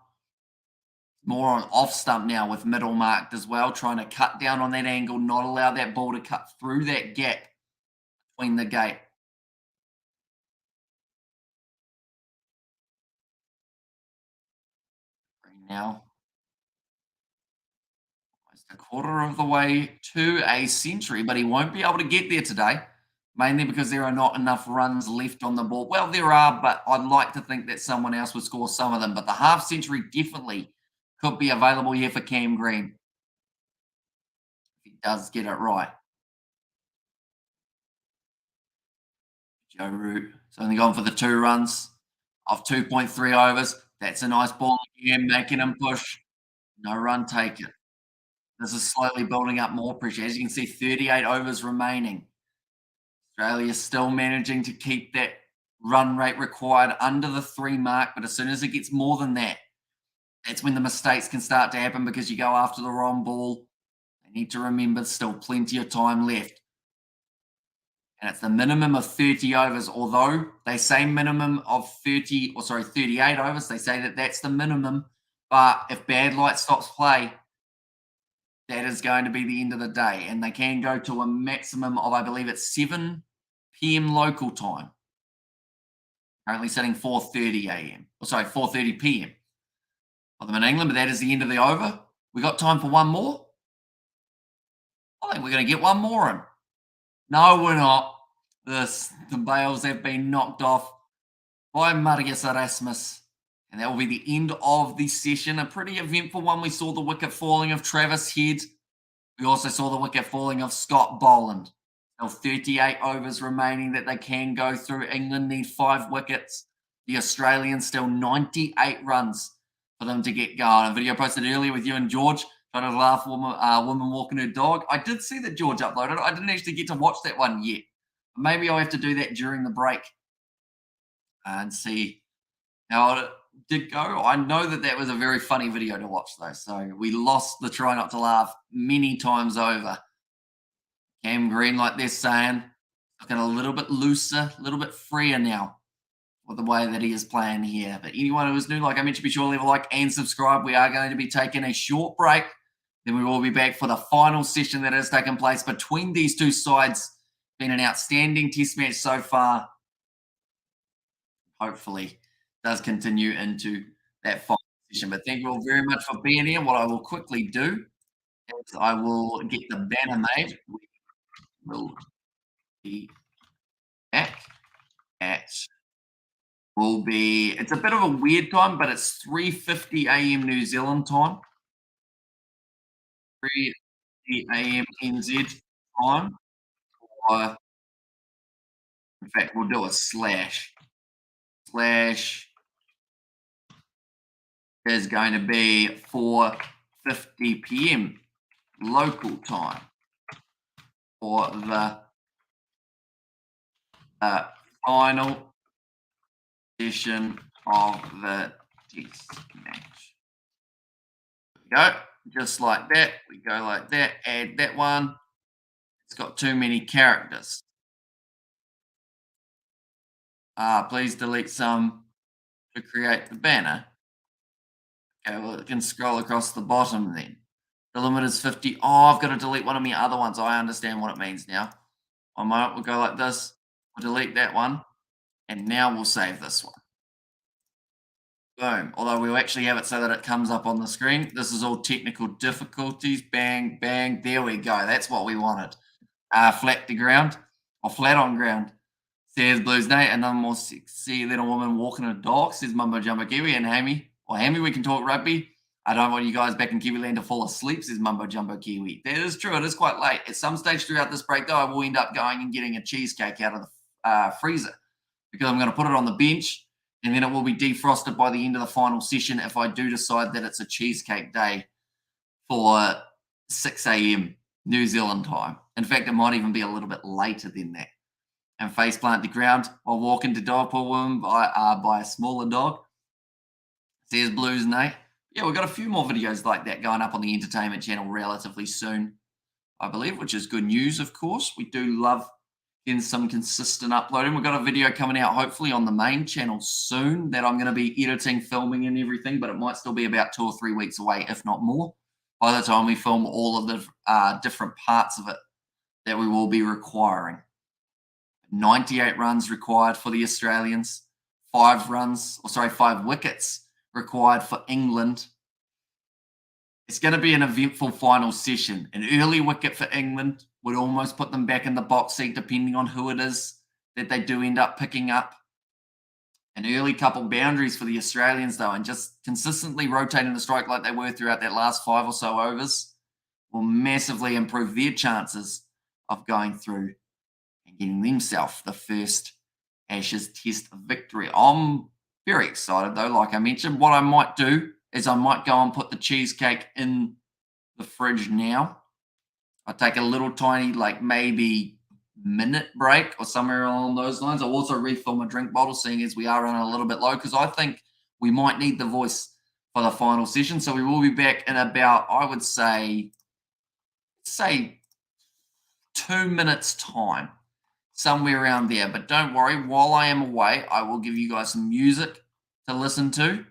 more on off stump now with middle marked as well, trying to cut down on that angle, not allow that ball to cut through that gap between the gate. Green now almost a quarter of the way to a century, but he won't be able to get there today, mainly because there are not enough runs left on the board. Well, there are, but I'd like to think that someone else would score some of them. But the half century definitely could be available here for Cam Green if he does get it right. Joe Root. It's only gone for the 2 runs off 2.3 overs. That's a nice ball again, making him push. No run taken. This is slowly building up more pressure. As you can see, 38 overs remaining. Australia still managing to keep that run rate required under the 3 mark, but as soon as it gets more than that, that's when the mistakes can start to happen because you go after the wrong ball. They need to remember there's still plenty of time left. And it's the minimum of 30 overs, although they say minimum of 38 overs. They say that that's the minimum. But if bad light stops play, that is going to be the end of the day. And they can go to a maximum of, I believe it's 7 p.m. local time. Currently setting 4:30 a.m. Or sorry, 4:30 p.m. for them in England, but that is the end of the over. We got time for one more? I think we're going to get one more in. No, we're not. The Bales have been knocked off by Marius Erasmus. And that will be the end of the session. A pretty eventful one. We saw the wicket falling of Travis Head. We also saw the wicket falling of Scott Boland. Still 38 overs remaining that they can go through. England need 5 wickets. The Australians still 98 runs for them to get going. A video posted earlier with you and George trying to laugh woman walking her dog. I did see that George uploaded. I didn't actually get to watch that one yet. Maybe I'll have to do that during the break and see how it did go. I know that that was a very funny video to watch, though. So we lost the try not to laugh many times over. Cam Green, like they're saying, looking a little bit looser, a little bit freer now with the way that he is playing here. But anyone who is new, like I mentioned, be sure to leave a like and subscribe. We are going to be taking a short break. Then we will be back for the final session that has taken place between these two sides. Been an outstanding test match so far. Hopefully does continue into that final session. But thank you all very much for being here. What I will quickly do is I will get the banner made. We will be back at it's a bit of a weird time, but it's 3:50 a.m. New Zealand time. 3:50 a.m. NZ time. Or in fact, we'll do a slash. Slash is going to be 4:50 p.m. local time for the final session of the test match. There we go, just like that. We go like that, add that one. It's got too many characters. Please delete some to create the banner. Okay, well, it can scroll across the bottom then. The limit is 50. Oh, I've got to delete one of my other ones. I understand what it means now. One moment, we'll go like this. We'll delete that one. And now we'll save this one. Boom. Although we'll actually have it so that it comes up on the screen. This is all technical difficulties. Bang, bang. There we go. That's what we wanted. Flat to ground or flat on ground. Says Blues Nate. Another more sexy little woman walking a dog. Says Mumbo Jumbo Kiwi. And Hammy. Well, Hammy, we can talk rugby. I don't want you guys back in Kiwiland to fall asleep, says Mumbo Jumbo Kiwi. That is true. It is quite late. At some stage throughout this break, though, I will end up going and getting a cheesecake out of the freezer because I'm going to put it on the bench and then it will be defrosted by the end of the final session if I do decide that it's a cheesecake day for 6 a.m. New Zealand time. In fact, it might even be a little bit later than that. And faceplant the ground while walking to dog poor woman by a smaller dog. Says Blues Nate. Yeah, we've got a few more videos like that going up on the entertainment channel relatively soon, I believe, which is good news, of course. We do love getting some consistent uploading. We've got a video coming out hopefully on the main channel soon that I'm going to be editing, filming, and everything, but it might still be about 2 or 3 weeks away, if not more, by the time we film all of the different parts of it that we will be requiring. 98 runs required for the Australians, 5 wickets required for England. It's going to be an eventful final session. An early wicket for England would almost put them back in the box seat, depending on who it is that they do end up picking up. An early couple boundaries for the Australians, though, and just consistently rotating the strike like they were throughout that last 5 or so overs will massively improve their chances of going through and getting themselves the first Ashes Test victory. I'm very excited, though. Like I mentioned, what I might do is I might go and put the cheesecake in the fridge now. I'll take a little tiny, like maybe minute break or somewhere along those lines. I'll also refill my drink bottle, seeing as we are running a little bit low, because I think we might need the voice for the final session. So we will be back in about, I would say 2 minutes time, somewhere around there. But don't worry, while I am away, I will give you guys some music to listen to.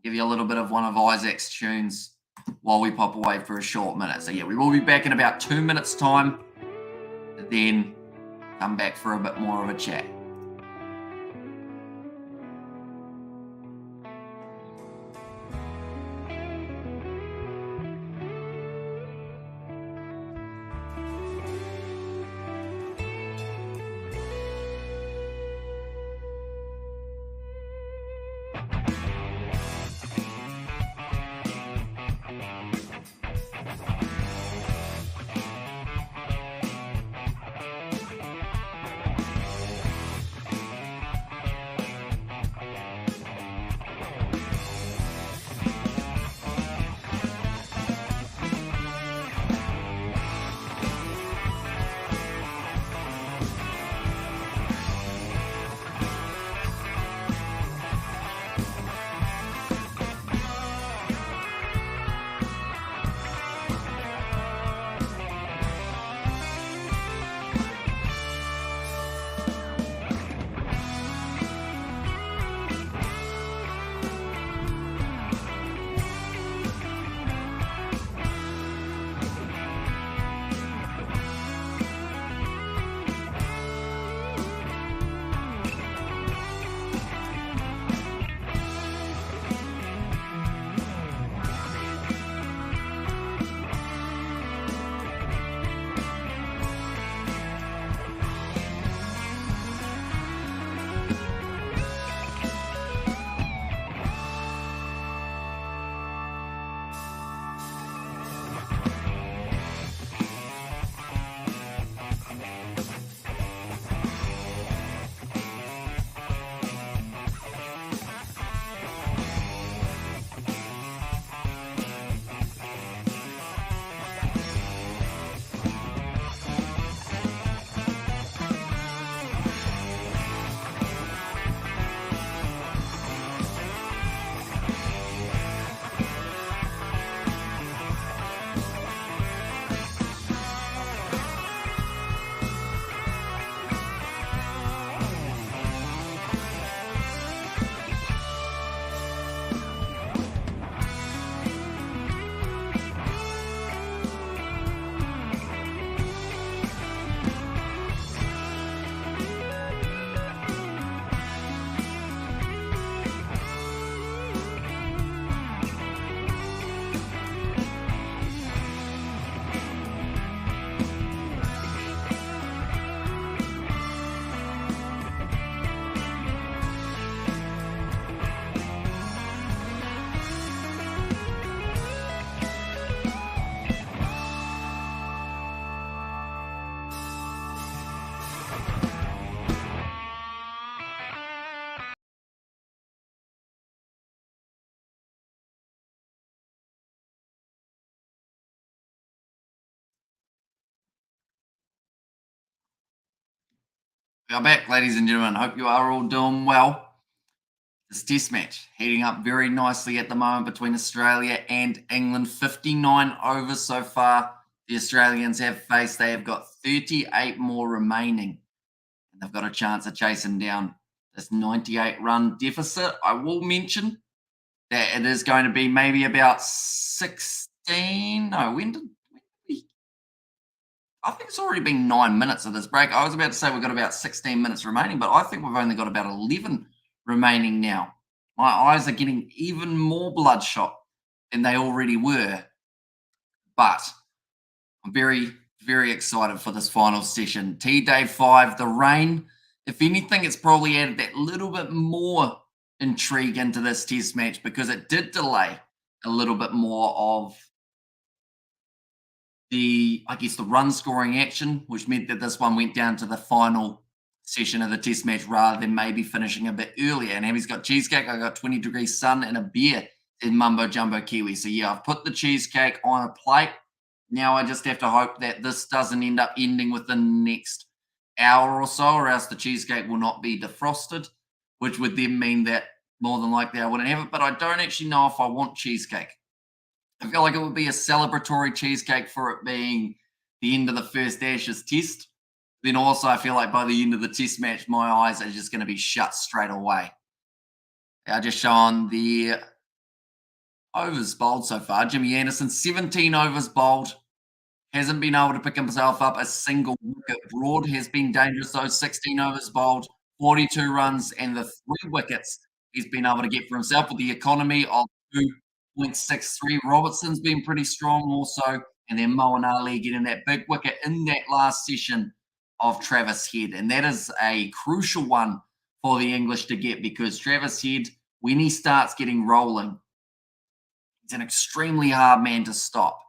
Give you a little bit of one of Isaac's tunes while we pop away for a short minute. So yeah, we will be back in about 2 minutes time, then come back for a bit more of a chat. We are back, ladies and gentlemen. Hope you are all doing well. This test match heating up very nicely at the moment between Australia and England. 59 overs so far, the Australians have faced. They have got 38 more remaining, and they've got a chance of chasing down this 98 run deficit. I will mention that it is going to be maybe about 16. No, when did we? I think it's already been 9 minutes of this break. I was about to say we've got about 16 minutes remaining, but I think we've only got about 11 remaining now. My eyes are getting even more bloodshot than they already were, but I'm very, very excited for this final session. T Day 5, the rain. If anything, it's probably added that little bit more intrigue into this test match because it did delay a little bit more of I guess, the run scoring action, which meant that this one went down to the final session of the test match rather than maybe finishing a bit earlier. And Abby's got cheesecake, I got 20-degree sun and a beer in Mumbo Jumbo Kiwi. So yeah, I've put the cheesecake on a plate. Now I just have to hope that this doesn't end up ending within the next hour or so, or else the cheesecake will not be defrosted, which would then mean that more than likely I wouldn't have it. But I don't actually know if I want cheesecake. I feel like it would be a celebratory cheesecake for it being the end of the first Ashes test. Then also, I feel like by the end of the test match, my eyes are just going to be shut straight away. I just show on the overs bowled so far. Jimmy Anderson, 17 overs bowled. Hasn't been able to pick himself up a single wicket. Broad has been dangerous, though. 16 overs bowled, 42 runs, and the 3 wickets he's been able to get for himself with the economy of 2.63. Robertson's been pretty strong also. And then Moeen Ali getting that big wicket in that last session of Travis Head. And that is a crucial one for the English to get because Travis Head, when he starts getting rolling, he's an extremely hard man to stop.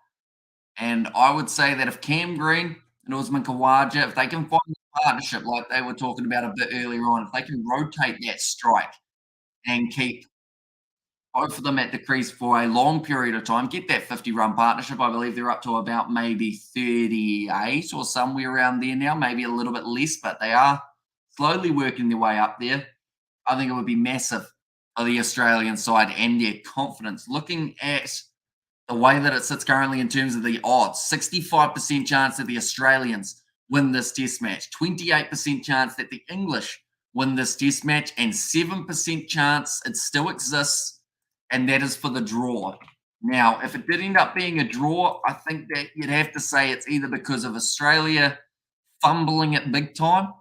And I would say that if Cam Green and Usman Khawaja, if they can find a partnership like they were talking about a bit earlier on, if they can rotate that strike and keep both of them at the crease for a long period of time, get that 50-run partnership. I believe they're up to about maybe 38 or somewhere around there now, maybe a little bit less, but they are slowly working their way up there. I think it would be massive for the Australian side and their confidence. Looking at the way that it sits currently in terms of the odds, 65% chance that the Australians win this test match, 28% chance that the English win this test match, and 7% chance it still exists, and that is for the draw. Now, if it did end up being a draw, I think that you'd have to say it's either because of Australia fumbling it big time,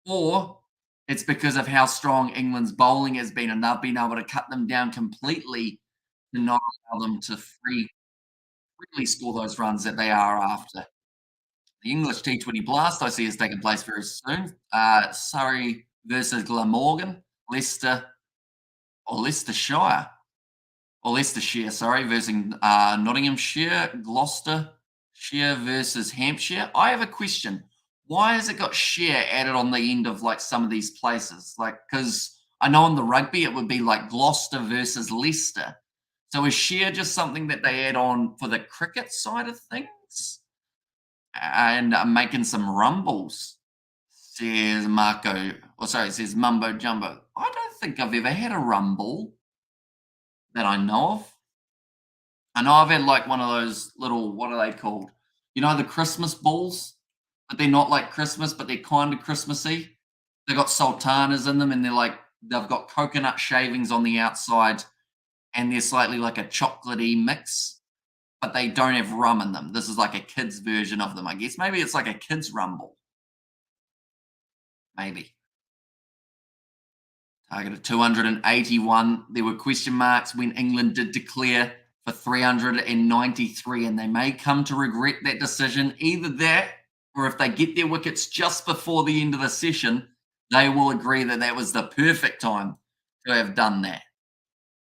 or it's because of how strong England's bowling has been, and they've been able to cut them down completely to not allow them to freely score those runs that they are after. The English T20 Blast I see is taking place very soon. Surrey versus Glamorgan, Leicestershire, sorry, versus Nottinghamshire, Gloucestershire versus Hampshire. I have a question. Why has it got share added on the end of like some of these places? Like, because I know in the rugby it would be like Gloucester versus Leicester. So is share just something that they add on for the cricket side of things? And I'm making some rumbles, says Marco. Or sorry, says Mumbo Jumbo. I don't think I've ever had a rumble that I know of. I know I've had like one of those little, what are they called? You know, the Christmas balls, but they're not like Christmas, but they're kind of Christmassy. They've got sultanas in them and they've got coconut shavings on the outside and they're slightly like a chocolatey mix, but they don't have rum in them. This is like a kid's version of them, I guess. Maybe it's like a kid's rumble. Maybe. Target of 281. There were question marks when England did declare for 393, and they may come to regret that decision. Either that, or if they get their wickets just before the end of the session, they will agree that that was the perfect time to have done that.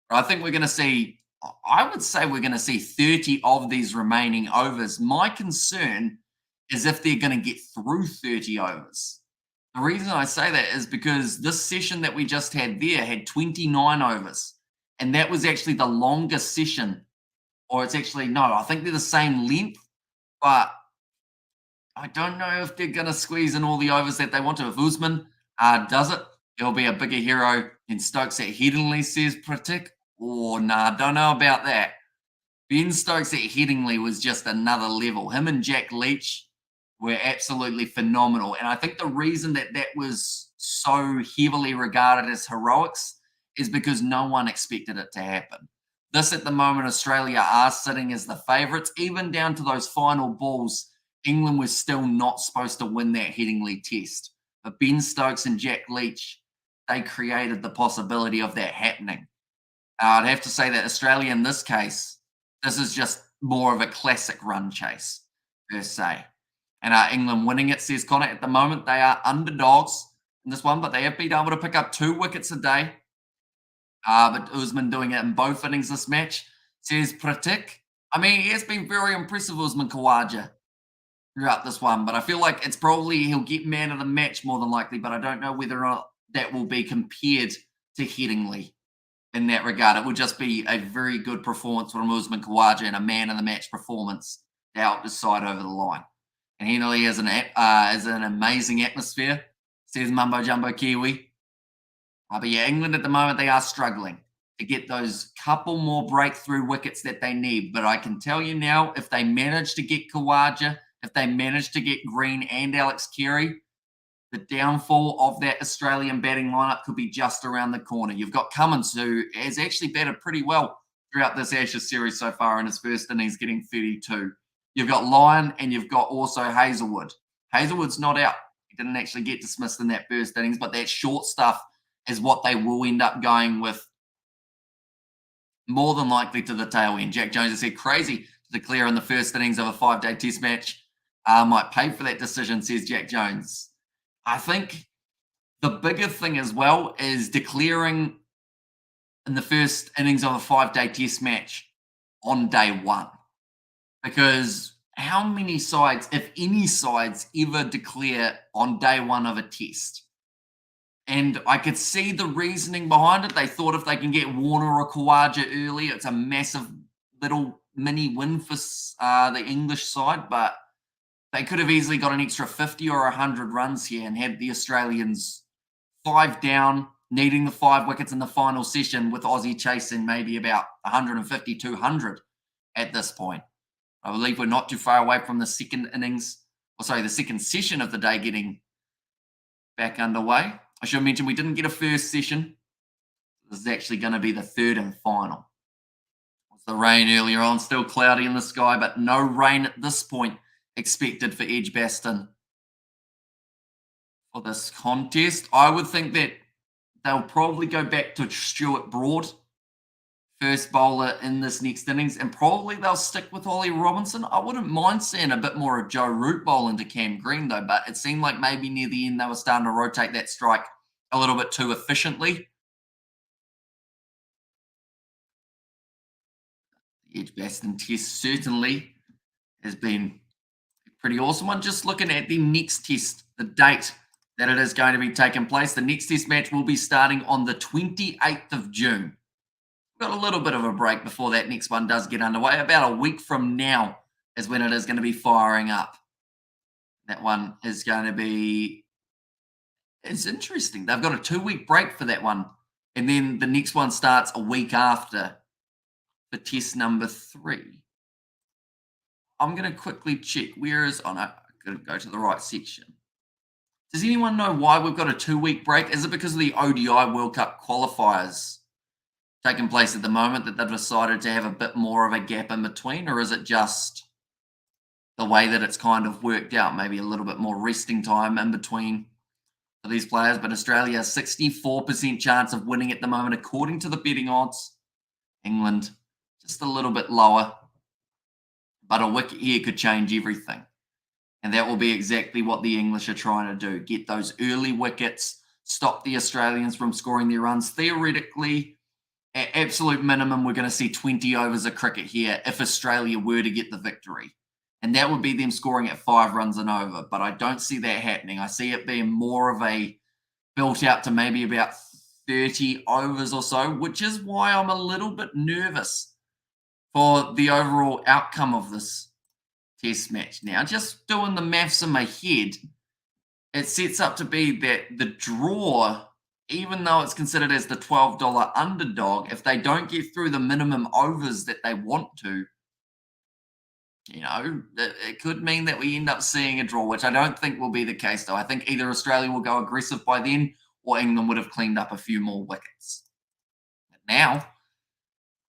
I think we're going to see, I would say we're going to see 30 of these remaining overs. My concern is if they're going to get through 30 overs. The reason I say that is because this session that we just had there had 29 overs. And that was actually the longest session. Or it's actually, no, I think they're the same length. But I don't know if they're going to squeeze in all the overs that they want to. If Usman does it, he'll be a bigger hero than Stokes at Headingley, says Pratik. Oh, nah, don't know about that. Ben Stokes at Headingley was just another level. Him and Jack Leach were absolutely phenomenal. And I think the reason that that was so heavily regarded as heroics is because no one expected it to happen. This at the moment, Australia are sitting as the favourites, even down to those final balls. England was still not supposed to win that Headingley test. But Ben Stokes and Jack Leach, they created the possibility of that happening. I'd have to say that Australia, in this case, this is just more of a classic run chase, per se. And England winning it, says Connor. At the moment, they are underdogs in this one, but they have been able to pick up 2 wickets a day. But Usman doing it in both innings this match, says Pratik. I mean, he has been very impressive, Usman Khawaja, throughout this one, but I feel like it's probably he'll get man of the match more than likely, but I don't know whether or not that will be compared to Headingley in that regard. It will just be a very good performance from Usman Khawaja and a man of the match performance to help his side over the line. And Headingley is an amazing atmosphere, says Mumbo Jumbo Kiwi. But yeah, England at the moment, they are struggling to get those couple more breakthrough wickets that they need. But I can tell you now, if they manage to get Khawaja, if they manage to get Green and Alex Carey, the downfall of that Australian batting lineup could be just around the corner. You've got Cummins, who has actually batted pretty well throughout this Ashes series so far in his first innings, getting 32. You've got Lyon and you've got also Hazelwood. Hazelwood's not out. He didn't actually get dismissed in that first innings, but that short stuff is what they will end up going with more than likely to the tail end. Jack Jones has said crazy to declare in the first innings of a 5-day test match. Might pay for that decision, says Jack Jones. I think the bigger thing as well is declaring in the first innings of a 5-day test match on day one. Because how many sides, if any sides, ever declare on day one of a test? And I could see the reasoning behind it. They thought if they can get Warner or Khawaja early, it's a massive little mini win for the English side. But they could have easily got an extra 50 or 100 runs here and had the Australians 5 down, needing the 5 wickets in the final session, with Aussie chasing maybe about 150, 200 at this point. I believe we're not too far away from the second innings, the second session of the day getting back underway. I should mention we didn't get a first session. This is actually going to be the third and final. Was the rain earlier on, still cloudy in the sky, but no rain at this point expected for Edgebaston for this contest. I would think that they'll probably go back to Stuart Broad, first bowler in this next innings, and probably they'll stick with Ollie Robinson. I wouldn't mind seeing a bit more of Joe Root bowl into Cam Green, though, but it seemed like maybe near the end they were starting to rotate that strike a little bit too efficiently. The Edgebaston test certainly has been a pretty awesome one. Just looking at the next test, the date that it is going to be taking place. The next test match will be starting on the 28th of June. We've got a little bit of a break before that next one does get underway. About a week from now is when it is going to be firing up. That one is going to be... It's interesting. They've got a 2-week break for that one. And then the next one starts a week after for test number 3. I'm going to quickly check. Where is... Oh, no. I've got to go to the right section. Does anyone know why we've got a 2-week break? Is it because of the ODI World Cup qualifiers taking place at the moment that they've decided to have a bit more of a gap in between? Or is it just the way that it's kind of worked out? Maybe a little bit more resting time in between for these players. But Australia, 64% chance of winning at the moment, according to the betting odds. England, just a little bit lower. But a wicket here could change everything. And that will be exactly what the English are trying to do. Get those early wickets, stop the Australians from scoring their runs. Theoretically, at absolute minimum, we're going to see 20 overs of cricket here if Australia were to get the victory. And that would be them scoring at 5 runs and over. But I don't see that happening. I see it being more of a built out to maybe about 30 overs or so, which is why I'm a little bit nervous for the overall outcome of this test match. Now, just doing the maths in my head, it sets up to be that the draw, even though it's considered as the $12 underdog, if they don't get through the minimum overs that they want to, It could mean that we end up seeing a draw, which I don't think will be the case, though. I think either Australia will go aggressive by then or England would have cleaned up a few more wickets. But now,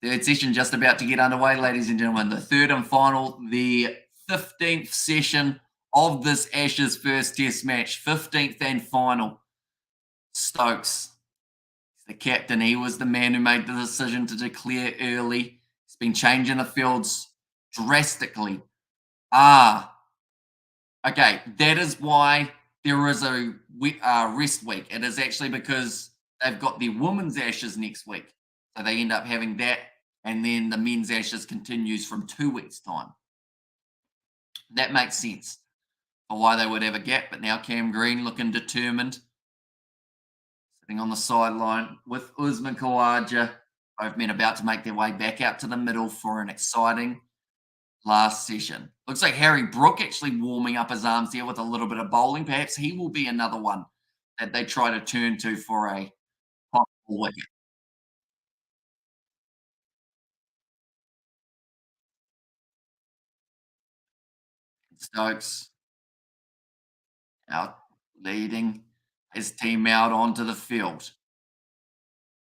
third session just about to get underway, ladies and gentlemen. The third and final, the 15th session of this Ashes first test match, 15th and final. Stokes, the captain, he was the man who made the decision to declare early. He's been changing the fields drastically. Okay, that is why there is a rest week. It is actually because they've got the women's Ashes next week. So they end up having that, and then the men's Ashes continues from 2 weeks' time. That makes sense for why they would have a gap, but now Cam Green looking determined, sitting on the sideline with Usman Khawaja. Both men about to make their way back out to the middle for an exciting last session. Looks like Harry Brook actually warming up his arms there with a little bit of bowling. Perhaps he will be another one that they try to turn to for a possible wicket. Stokes out leading his team out onto the field.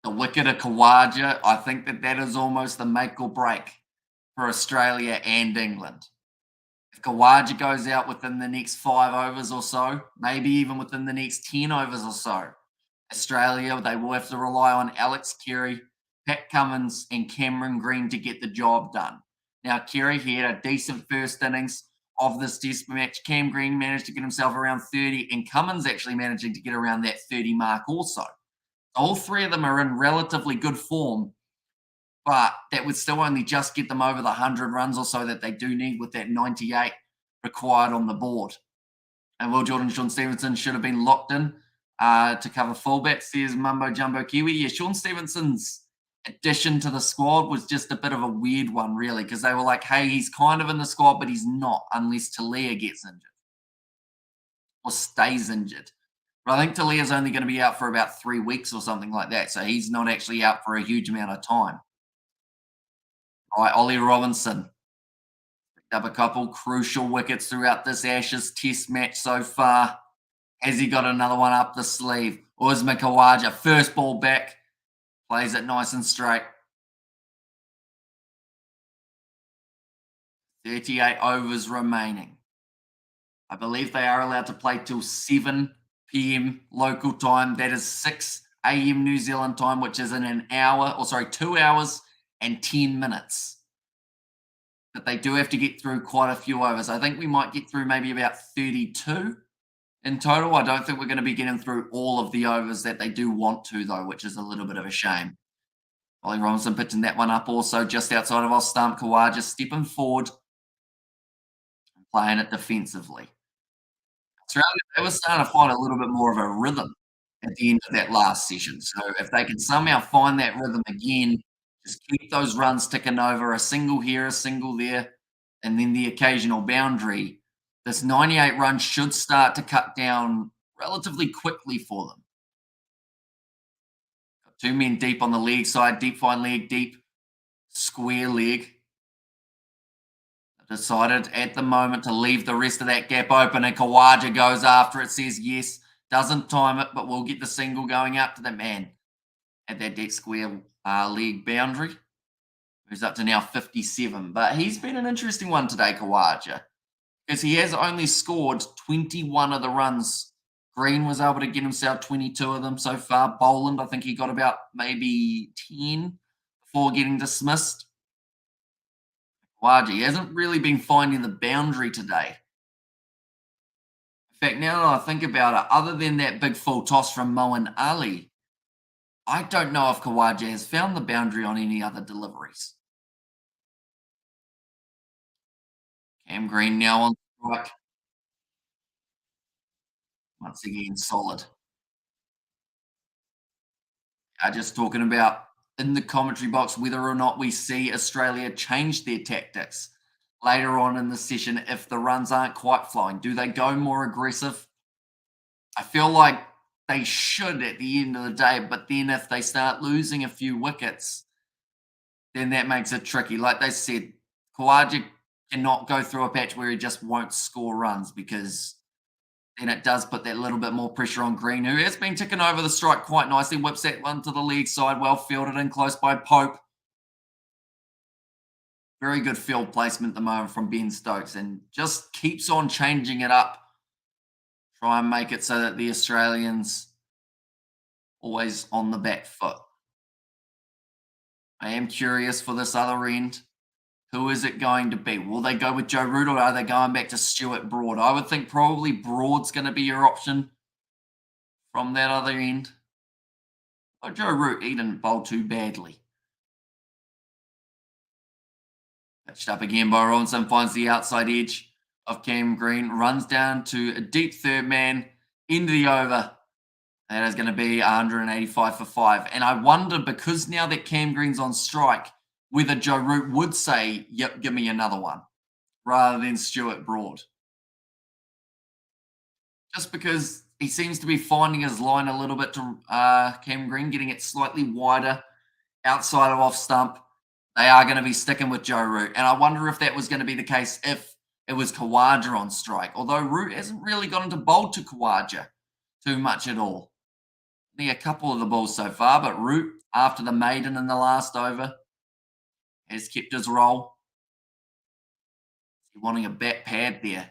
The wicket of Khawaja, I think that is almost the make or break for Australia and England. If Khawaja goes out within the next 5 overs or so, maybe even within the next 10 overs or so, Australia, they will have to rely on Alex Carey, Pat Cummins, and Cameron Green to get the job done. Now, Carey, he had a decent first innings of this test match. Cam Green managed to get himself around 30, and Cummins actually managing to get around that 30 mark also. All three of them are in relatively good form, but that would still only just get them over the 100 runs or so that they do need with that 98 required on the board. And Will Jordan and Sean Stevenson should have been locked in to cover fullbacks. There's Mumbo Jumbo Kiwi. Yeah, Sean Stevenson's addition to the squad was just a bit of a weird one, really, because they were like, hey, he's kind of in the squad, but he's not unless Talia gets injured or stays injured. But I think Talia's only going to be out for about 3 weeks or something like that. So he's not actually out for a huge amount of time. All right, Ollie Robinson picked up a couple crucial wickets throughout this Ashes test match so far. Has he got another one up the sleeve? Usman Khawaja, first ball back, plays it nice and straight. 38 overs remaining. I believe they are allowed to play till 7 p.m. local time. That is 6 a.m. New Zealand time, which is in an hour, or sorry, 2 hours and 10 minutes. But they do have to get through quite a few overs. I think we might get through maybe about 32 in total. I don't think we're going to be getting through all of the overs that they do want to, though, which is a little bit of a shame. Ollie Robinson pitching that one up also just outside of off stump. Khawaja stepping forward and playing it defensively. Australia, they were starting to find a little bit more of a rhythm at the end of that last session. So if they can somehow find that rhythm again, just keep those runs ticking over, a single here, a single there, and then the occasional boundary, this 98 runs should start to cut down relatively quickly for them. Got 2 men deep on the leg side, deep fine leg, deep square leg. Decided at the moment to leave the rest of that gap open, and Khawaja goes after it, says yes, doesn't time it, but we'll get the single going out to the man at that deep square leg boundary. Moves up to now 57, but he's been an interesting one today, Khawaja, because he has only scored 21 of the runs. Green was able to get himself 22 of them so far. Boland, I think he got about maybe 10 before getting dismissed. Khawaja, he hasn't really been finding the boundary today. In fact, now that I think about it, other than that big full toss from Moeen Ali, I don't know if Khawaja has found the boundary on any other deliveries. Cam Green now on strike. Once again, solid. Just talking about in the commentary box whether or not we see Australia change their tactics later on in the session if the runs aren't quite flowing. Do they go more aggressive? I feel like they should at the end of the day, but then if they start losing a few wickets, then that makes it tricky. Like they said, Khawaja cannot go through a patch where he just won't score runs because then it does put that little bit more pressure on Green, who has been ticking over the strike quite nicely. Whips that one to the leg side, well fielded in close by Pope. Very good field placement at the moment from Ben Stokes and just keeps on changing it up. Try and make it so that the Australians always on the back foot. I am curious for this other end. Who is it going to be? Will they go with Joe Root or are they going back to Stuart Broad? I would think probably Broad's going to be your option from that other end. Oh, Joe Root, he didn't bowl too badly. Pitched up again by Robinson, finds the outside edge of Cam Green, runs down to a deep third man, into the over. That is going to be 185 for 5. And I wonder, because now that Cam Green's on strike, whether Joe Root would say, yep, give me another one, rather than Stuart Broad. Just because he seems to be finding his line a little bit to Cam Green, getting it slightly wider outside of off stump. They are going to be sticking with Joe Root. And I wonder if that was going to be the case if it was Khawaja on strike. Although Root hasn't really gone to bowl to Khawaja too much at all. I think a couple of the balls so far, but Root, after the maiden in the last over, has kept his role. He's wanting a bat pad there,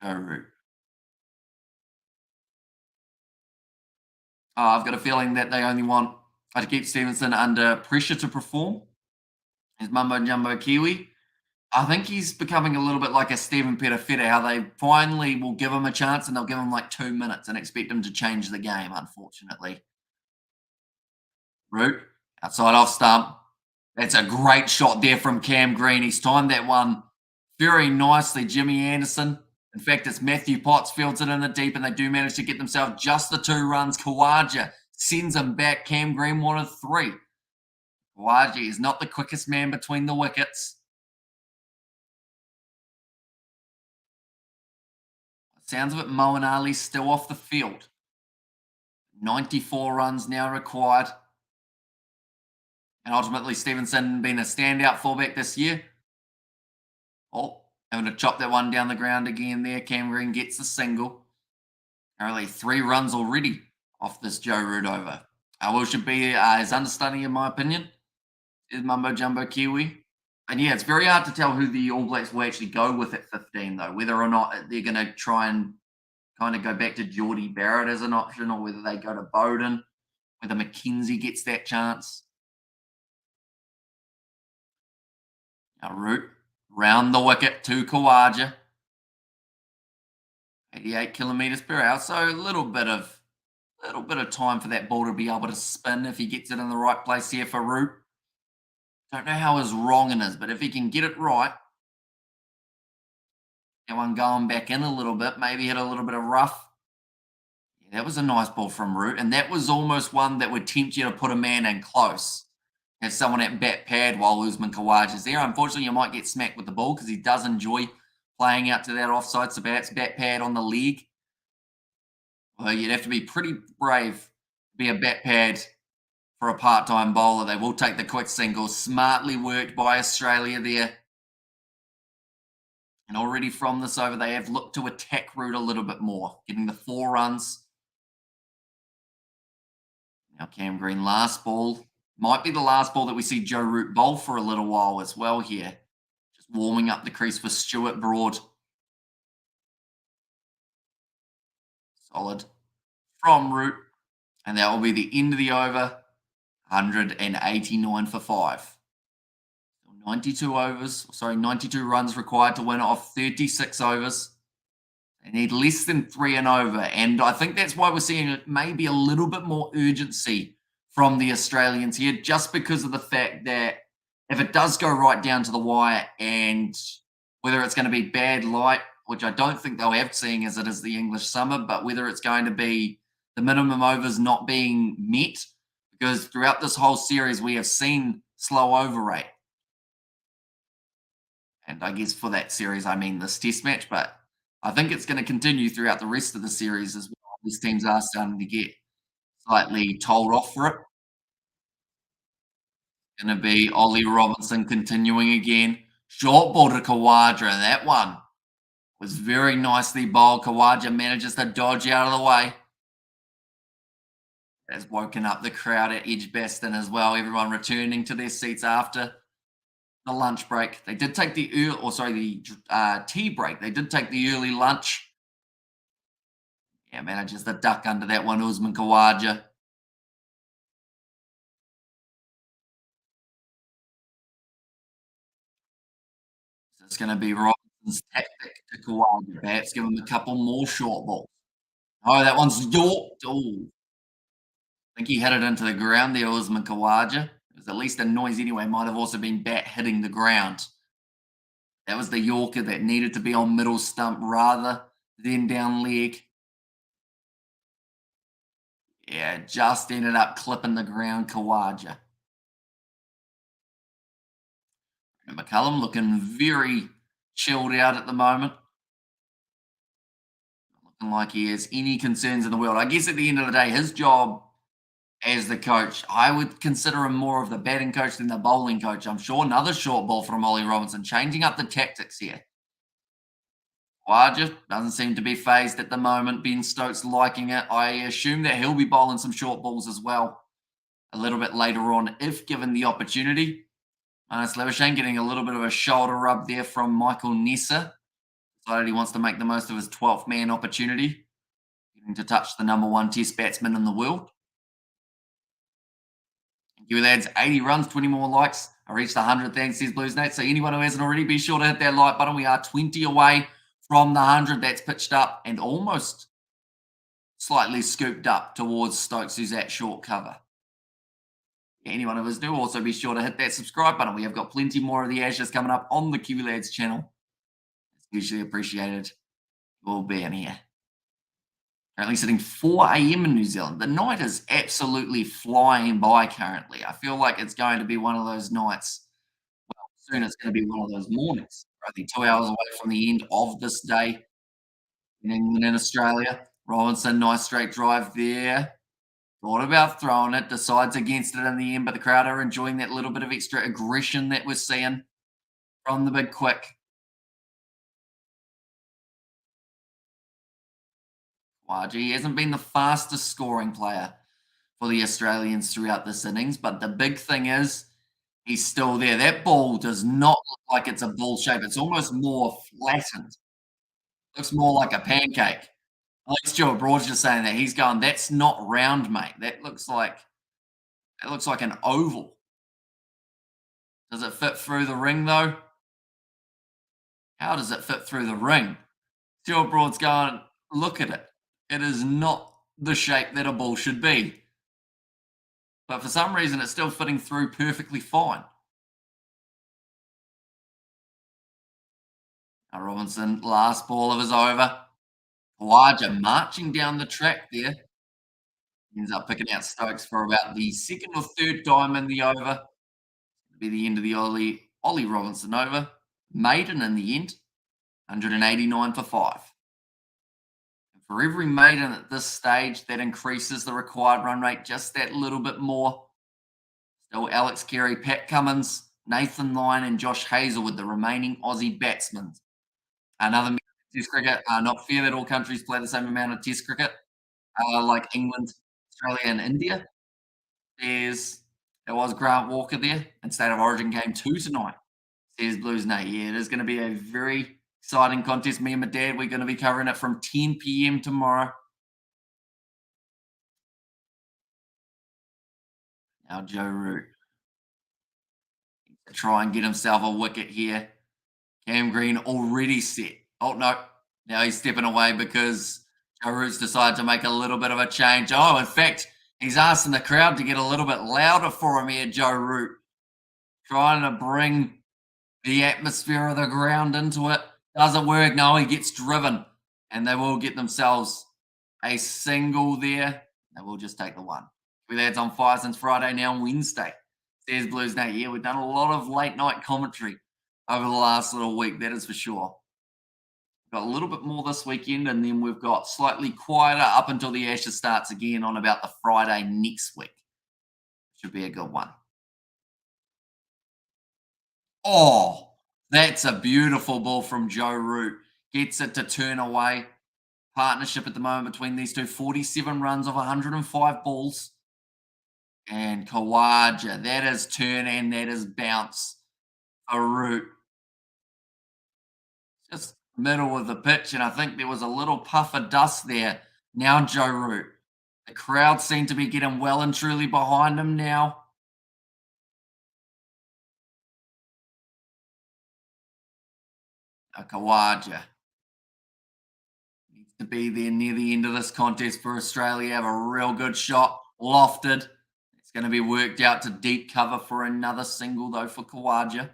Joe Root. Oh, I've got a feeling that they only want to keep Stevenson under pressure to perform. His mumbo jumbo Kiwi. I think he's becoming a little bit like a Stephen Petafetta, how they finally will give him a chance and they'll give him like 2 minutes and expect him to change the game, unfortunately. Root, outside off stump. That's a great shot there from Cam Green. He's timed that one very nicely, Jimmy Anderson. In fact, it's Matthew Potts fields it in the deep, and they do manage to get themselves just the 2 runs. Khawaja sends him back. Cam Green wanted 3. Khawaja is not the quickest man between the wickets. Sounds of it, Moeen Ali's still off the field. 94 runs now required. And ultimately, Stevenson being a standout fullback this year. Oh, having to chop that one down the ground again there. Cam Green gets the single. Apparently 3 runs already off this Joe Root over. Will should be his understudy, in my opinion, is Mumbo Jumbo Kiwi. And yeah, it's very hard to tell who the All Blacks will actually go with at 15, though. Whether or not they're going to try and kind of go back to Geordie Barrett as an option, or whether they go to Bowden, whether McKenzie gets that chance. Now Root round the wicket to Khawaja. 88 kilometres per hour, so a little bit of time for that ball to be able to spin if he gets it in the right place here for Root. Don't know how his wronging is, but if he can get it right, that one going back in a little bit, maybe hit a little bit of rough. Yeah, that was a nice ball from Root, and that was almost one that would tempt you to put a man in close. Have someone at bat pad while Usman Khawaja is there. Unfortunately, you might get smacked with the ball because he does enjoy playing out to that offside. So bat pad on the leg. Well, you'd have to be pretty brave to be a bat pad for a part-time bowler. They will take the quick single. Smartly worked by Australia there. And already from this over, they have looked to attack Root a little bit more, getting the 4 runs. Now Cam Green, last ball. Might be the last ball that we see Joe Root bowl for a little while as well here. Just warming up the crease for Stuart Broad. Solid from Root. And that will be the end of the over. 189 for 5. 92 runs required to win off 36 overs. They need less than 3 and over. And I think that's why we're seeing maybe a little bit more urgency from the Australians here, just because of the fact that if it does go right down to the wire, and whether it's going to be bad light, which I don't think they'll have, seeing as it is the English summer, but whether it's going to be the minimum overs not being met, because throughout this whole series we have seen slow over rate. And I guess for that series, I mean this test match, but I think it's going to continue throughout the rest of the series as well. These teams are starting to get slightly told off for it. Going to be Ollie Robinson continuing again. Short ball to Khawaja, and that one was very nicely bowled. Khawaja manages to dodge out of the way. Has woken up the crowd at Edgebaston as well. Everyone returning to their seats after the lunch break. They did take the tea break. They did take the early lunch. Yeah, manages to duck under that one, Usman Khawaja. So it's going to be Robinson's tactic to Khawaja. Perhaps give him a couple more short balls. Oh, that one's yorked. Oh, I think he hit it into the ground there, Usman Khawaja. It was at least a noise anyway. Might have also been bat hitting the ground. That was the Yorker that needed to be on middle stump rather than down leg. Yeah, just ended up clipping the ground, Khawaja. And McCullum looking very chilled out at the moment. Looking like he has any concerns in the world. I guess at the end of the day, his job as the coach, I would consider him more of the batting coach than the bowling coach. I'm sure another short ball from Ollie Robinson, changing up the tactics here. Khawaja doesn't seem to be phased at the moment. Ben Stokes liking it. I assume that he'll be bowling some short balls as well a little bit later on if given the opportunity. Slevishane getting a little bit of a shoulder rub there from Michael Nessa. Decided he wants to make the most of his 12th man opportunity. Getting to touch the number one test batsman in the world. Thank you, lads. 80 runs, 20 more likes. I reached 100. Thanks, says Blues Nate. So anyone who hasn't already, be sure to hit that like button. We are 20 away from the 100. That's pitched up and almost slightly scooped up towards Stokes, who's at short cover. Anyone who is new, also be sure to hit that subscribe button. We have got plenty more of the Ashes coming up on the Kiwi Lads channel. It's hugely appreciated. We'll be in here. Currently sitting 4 a.m. in New Zealand. The night is absolutely flying by currently. I feel like it's going to be one of those nights. Well, soon it's going to be one of those mornings. We're only 2 hours away from the end of this day in England and Australia. Robinson, nice straight drive there. Thought about throwing it, decides against it in the end, but the crowd are enjoying that little bit of extra aggression that we're seeing from the big quick. He hasn't been the fastest scoring player for the Australians throughout this innings, but the big thing is he's still there. That ball does not look like it's a ball shape. It's almost more flattened. Looks more like a pancake. I like Stuart Broad's just saying that. He's going, that's not round, mate. That looks like an oval. Does it fit through the ring though? How does it fit through the ring? Stuart Broad's going, look at it. It is not the shape that a ball should be. But for some reason, it's still fitting through perfectly fine. Now Robinson, last ball of his over. Khawaja marching down the track there. Ends up picking out Stokes for about the second or third time in the over. It'll be the end of the Ollie Robinson over. Maiden in the end, 189 for 5. For every maiden at this stage, that increases the required run rate just that little bit more. Still Alex Carey, Pat Cummins, Nathan Lyon, and Josh Hazel with the remaining Aussie batsmen. Another Test cricket. Not fair that all countries play the same amount of Test cricket, like England, Australia, and India. There was Grant Walker there, and State of Origin game 2 tonight. Says Blues Nate. Yeah, it is going to be a very exciting contest. Me and my dad, we're going to be covering it from 10 p.m. tomorrow. Now Joe Root to try and get himself a wicket here. Cam Green already set. Oh, no. Now he's stepping away because Joe Root's decided to make a little bit of a change. Oh, in fact, he's asking the crowd to get a little bit louder for him here, Joe Root. Trying to bring the atmosphere of the ground into it. Doesn't work. No, he gets driven. And they will get themselves a single there. They will just take the one. We've had on fire since Friday, now Wednesday. Says Blues Nate. Yeah, we've done a lot of late night commentary over the last little week, that is for sure. Got a little bit more this weekend, and then we've got slightly quieter up until the Ashes starts again on about the Friday next week. Should be a good one. Oh, That's a beautiful ball from Joe Root. Gets it to turn away. Partnership at the moment between these two, 47 runs of 105 balls. And Khawaja, that is turn and that is bounce for Root. Just middle of the pitch, and I think there was a little puff of dust there. Now Joe Root. The crowd seem to be getting well and truly behind him now. Khawaja needs to be there near the end of this contest for Australia. Have a real good shot, lofted. It's going to be worked out to deep cover for another single, though, for Khawaja.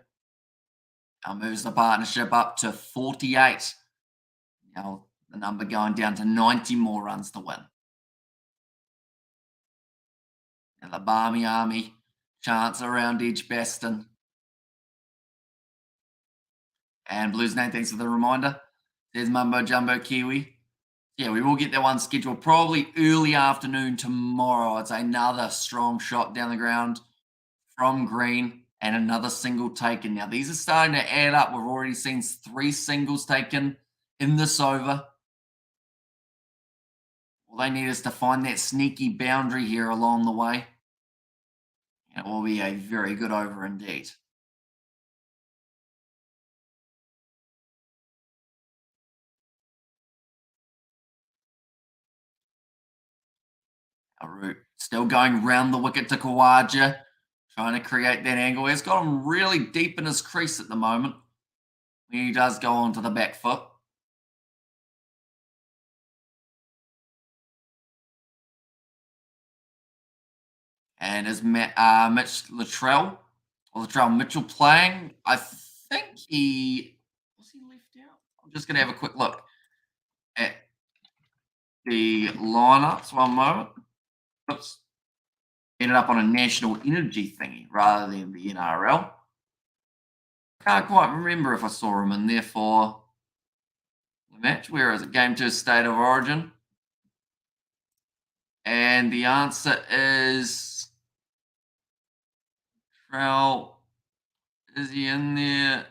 Now moves the partnership up to 48. Now the number going down to 90 more runs to win. And the Barmy Army chants around Edgebaston. And Blues Nate, thanks for the reminder. There's Mumbo Jumbo Kiwi. Yeah, we will get that one scheduled probably early afternoon tomorrow. It's another strong shot down the ground from Green and another single taken. Now, these are starting to add up. We've already seen 3 singles taken in this over. All they need is to find that sneaky boundary here along the way. And it will be a very good over indeed. Root still going round the wicket to Khawaja, trying to create that angle. He's got him really deep in his crease at the moment. He does go onto the back foot. And is Mitch Latrell or Latrell Mitchell playing? I think he was he left out. I'm just going to have a quick look at the lineups. One moment. Oops. Ended up on a national energy thingy rather than the NRL. Can't quite remember if I saw him in there for the match. Where is it? Game 2 State of Origin. And the answer is Trell. Is he in there?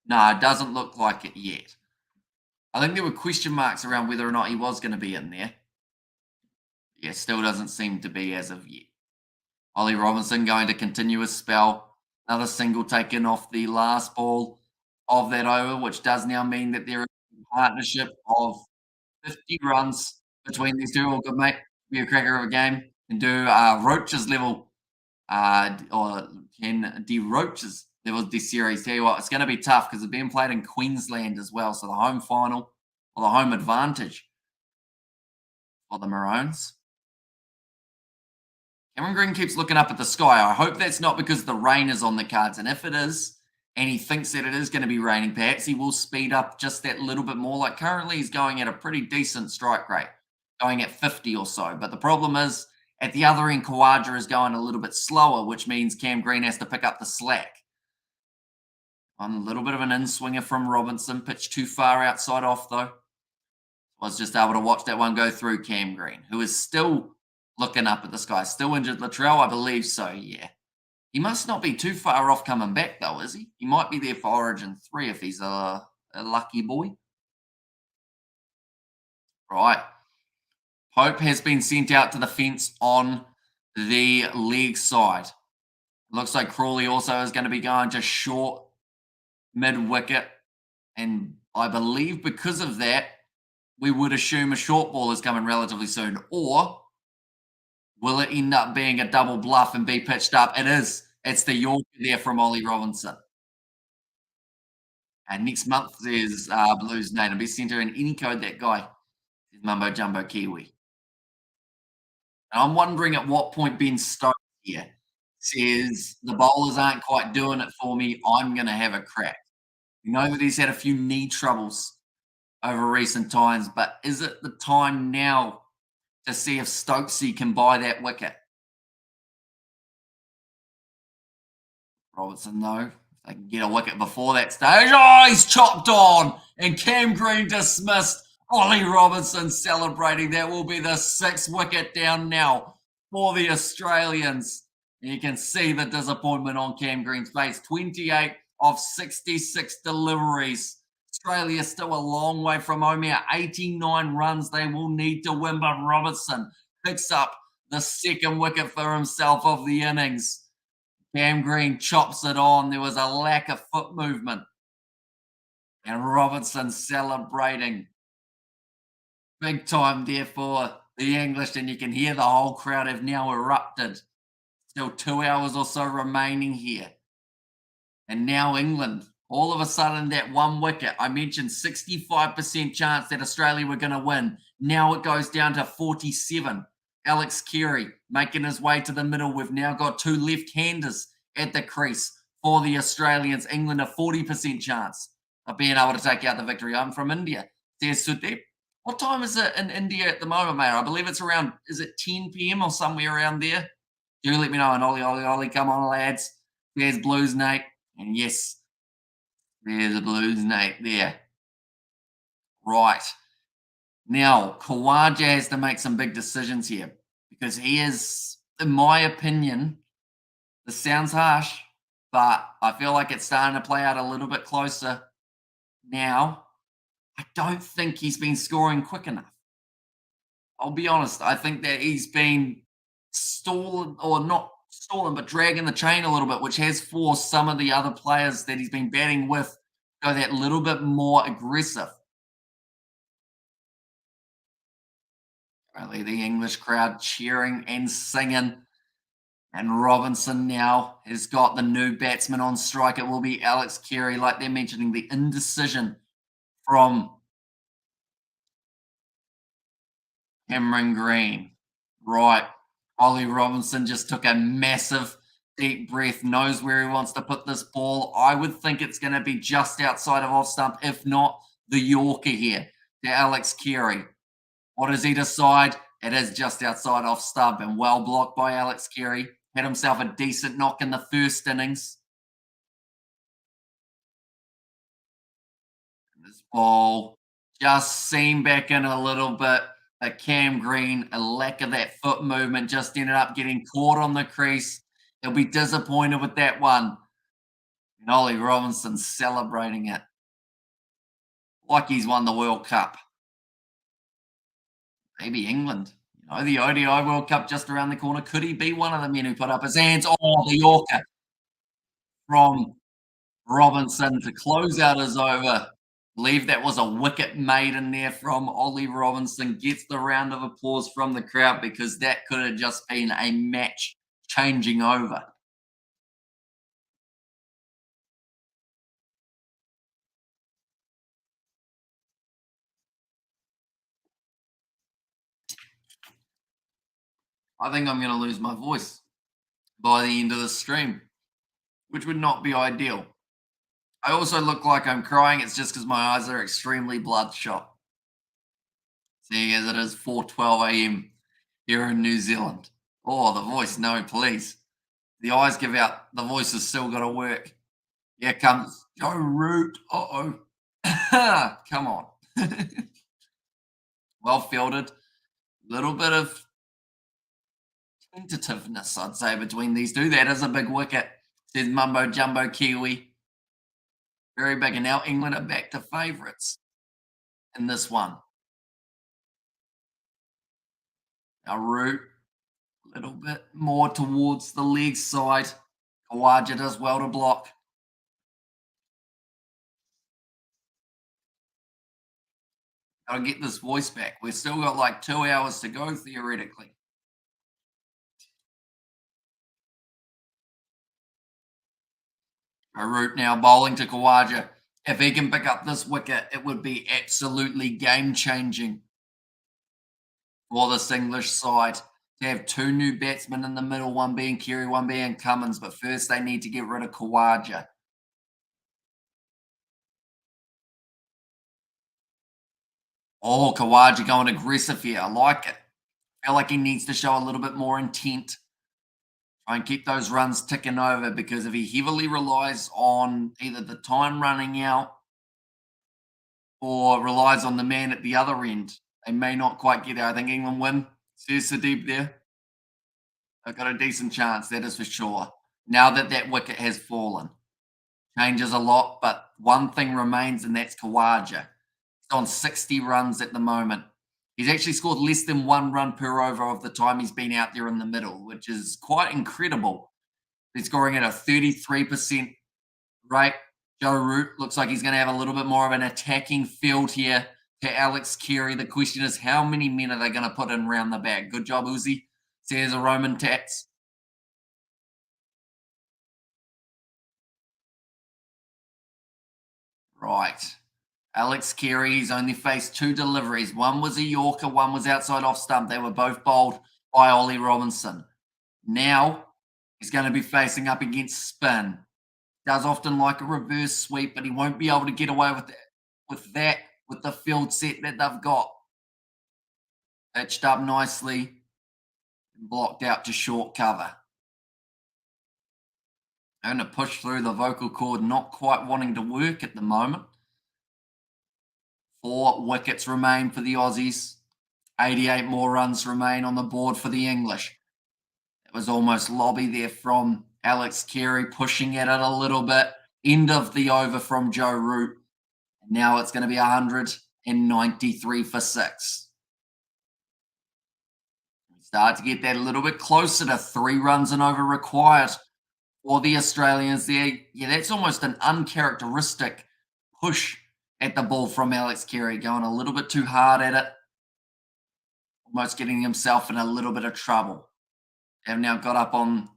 No, it doesn't look like it yet. I think there were question marks around whether or not he was going to be in there. Yeah, still doesn't seem to be as of yet. Ollie Robinson going to continue his spell. Another single taken off the last ball of that over, which does now mean that there is a partnership of 50 runs between these two. All good, mate. Be a cracker of a game. And do Roach's level, or can de Roach's level this series. Tell you what, it's going to be tough because it's being played in Queensland as well. So the home final or the home advantage for the Maroons. Cameron Green keeps looking up at the sky. I hope that's not because the rain is on the cards. And if it is, and he thinks that it is going to be raining, perhaps he will speed up just that little bit more. Like currently he's going at a pretty decent strike rate, going at 50 or so. But the problem is at the other end, Khawaja is going a little bit slower, which means Cam Green has to pick up the slack. On a little bit of an in-swinger from Robinson. Pitch too far outside off, though. Was just able to watch that one go through Cam Green, who is still looking up at the sky. Still injured. Latrell, I believe so, yeah. He must not be too far off coming back, though, is he? He might be there for Origin 3 if he's a lucky boy. Right. Pope has been sent out to the fence on the leg side. Looks like Crawley also is going to be going just short mid-wicket. And I believe because of that, we would assume a short ball is coming relatively soon. Or will it end up being a double bluff and be pitched up? It is. It's the Yorker there from Ollie Robinson. And next month there's Blues name. It'll be sent to in any code that guy. Mumbo Jumbo Kiwi. And I'm wondering at what point Ben Stokes here says the bowlers aren't quite doing it for me. I'm going to have a crack. We know that he's had a few knee troubles over recent times, but is it the time now to see if Stokesy can buy that wicket? Robertson, though, if they can get a wicket before that stage. Oh, he's chopped on, and Cam Green dismissed. Ollie Robinson celebrating. That will be the 6th wicket down now for the Australians. And you can see the disappointment on Cam Green's face. 28 of 66 deliveries. Australia still a long way from home here. 89 runs they will need to win, but Robertson picks up the second wicket for himself of the innings. Cam Green chops it on. There was a lack of foot movement. And Robertson celebrating big time there for the English. And you can hear the whole crowd have now erupted. Still 2 hours or so remaining here. And now England, all of a sudden, that one wicket, I mentioned 65% chance that Australia were going to win. Now it goes down to 47. Alex Carey making his way to the middle. We've now got two left-handers at the crease for the Australians. England a 40% chance of being able to take out the victory. I'm from India, says Sudeep. What time is it in India at the moment, mate? I believe it's around, is it 10 p.m. or somewhere around there? Do let me know. And Ollie, come on, lads. There's Blues Nate. And yes, there's a Blues Nate there. Right. Now, Khawaja has to make some big decisions here because he is, in my opinion, this sounds harsh, but I feel like it's starting to play out a little bit closer now. I don't think he's been scoring quick enough. I'll be honest. I think that he's been stalling, or not stalling, but dragging the chain a little bit, which has forced some of the other players that he's been batting with to go that little bit more aggressive. Really, the English crowd cheering and singing. And Robinson now has got the new batsman on strike. It will be Alex Carey, like they're mentioning, the indecision from Cameron Green. Right. Ollie Robinson just took a massive deep breath, knows where he wants to put this ball. I would think it's going to be just outside of off stump, if not the Yorker here to Alex Carey. What does he decide? It is just outside off stump and well blocked by Alex Carey. Had himself a decent knock in the first innings. This ball just seemed back in a little bit. But Cam Green, a lack of that foot movement, just ended up getting caught on the crease. He'll be disappointed with that one. And Ollie Robinson celebrating it like he's won the World Cup. Maybe England. You know, the ODI World Cup just around the corner. Could he be one of the men who put up his hands? Oh, the Yorker from Robinson to close out his over. Believe that was a wicket made in there from Ollie Robinson. Gets the round of applause from the crowd because that could have just been a match changing over. I think I'm going to lose my voice by the end of the stream, which would not be ideal. I also look like I'm crying. It's just because my eyes are extremely bloodshot. Seeing as it is 4:12 a.m. here in New Zealand. Oh, the voice, no, please. The eyes give out. The voice has still got to work. Here comes Joe Root. Uh-oh. Come on. Well fielded. Little bit of tentativeness, I'd say, between these two. That is a big wicket, says Mumbo Jumbo Kiwi. Very big. And now England are back to favourites in this one. Now Root, a little bit more towards the leg side. Khawaja does well to block. I'll get this voice back. We've still got like 2 hours to go, theoretically. Root now bowling to Khawaja. If he can pick up this wicket, it would be absolutely game-changing for this English side to have two new batsmen in the middle, one being Carey, one being Cummins. But first, they need to get rid of Khawaja. Oh, Khawaja going aggressive here. I like it. I feel like he needs to show a little bit more intent. Try and keep those runs ticking over because if he heavily relies on either the time running out or relies on the man at the other end, they may not quite get there. I think England win. Says Sudeep there. They've got a decent chance, that is for sure. Now that that wicket has fallen. changes a lot, but one thing remains, and that's Khawaja. He's on 60 runs at the moment. He's actually scored less than 1 run per over of the time he's been out there in the middle, which is quite incredible. He's scoring at a 33% rate. Joe Root looks like he's going to have a little bit more of an attacking field here to Alex Carey. The question is, how many men are they going to put in round the back? Good job, Uzi, says a Roman Tats. Right. Alex Carey, he's only faced 2 deliveries. One was a Yorker, one was outside off stump. They were both bowled by Ollie Robinson. Now he's going to be facing up against spin. Does often like a reverse sweep, but he won't be able to get away with the field set that they've got. Pitched up nicely and blocked out to short cover. Going to push through the vocal cord, not quite wanting to work at the moment. 4 wickets remain for the Aussies. 88 more runs remain on the board for the English. It was almost lobby there from Alex Carey, pushing at it a little bit. End of the over from Joe Root. Now it's going to be 193 for 6. We start to get that a little bit closer to 3 runs and over required for the Australians there. Yeah, that's almost an uncharacteristic push at the ball from Alex Carey, going a little bit too hard at it, almost getting himself in a little bit of trouble. They've now got up on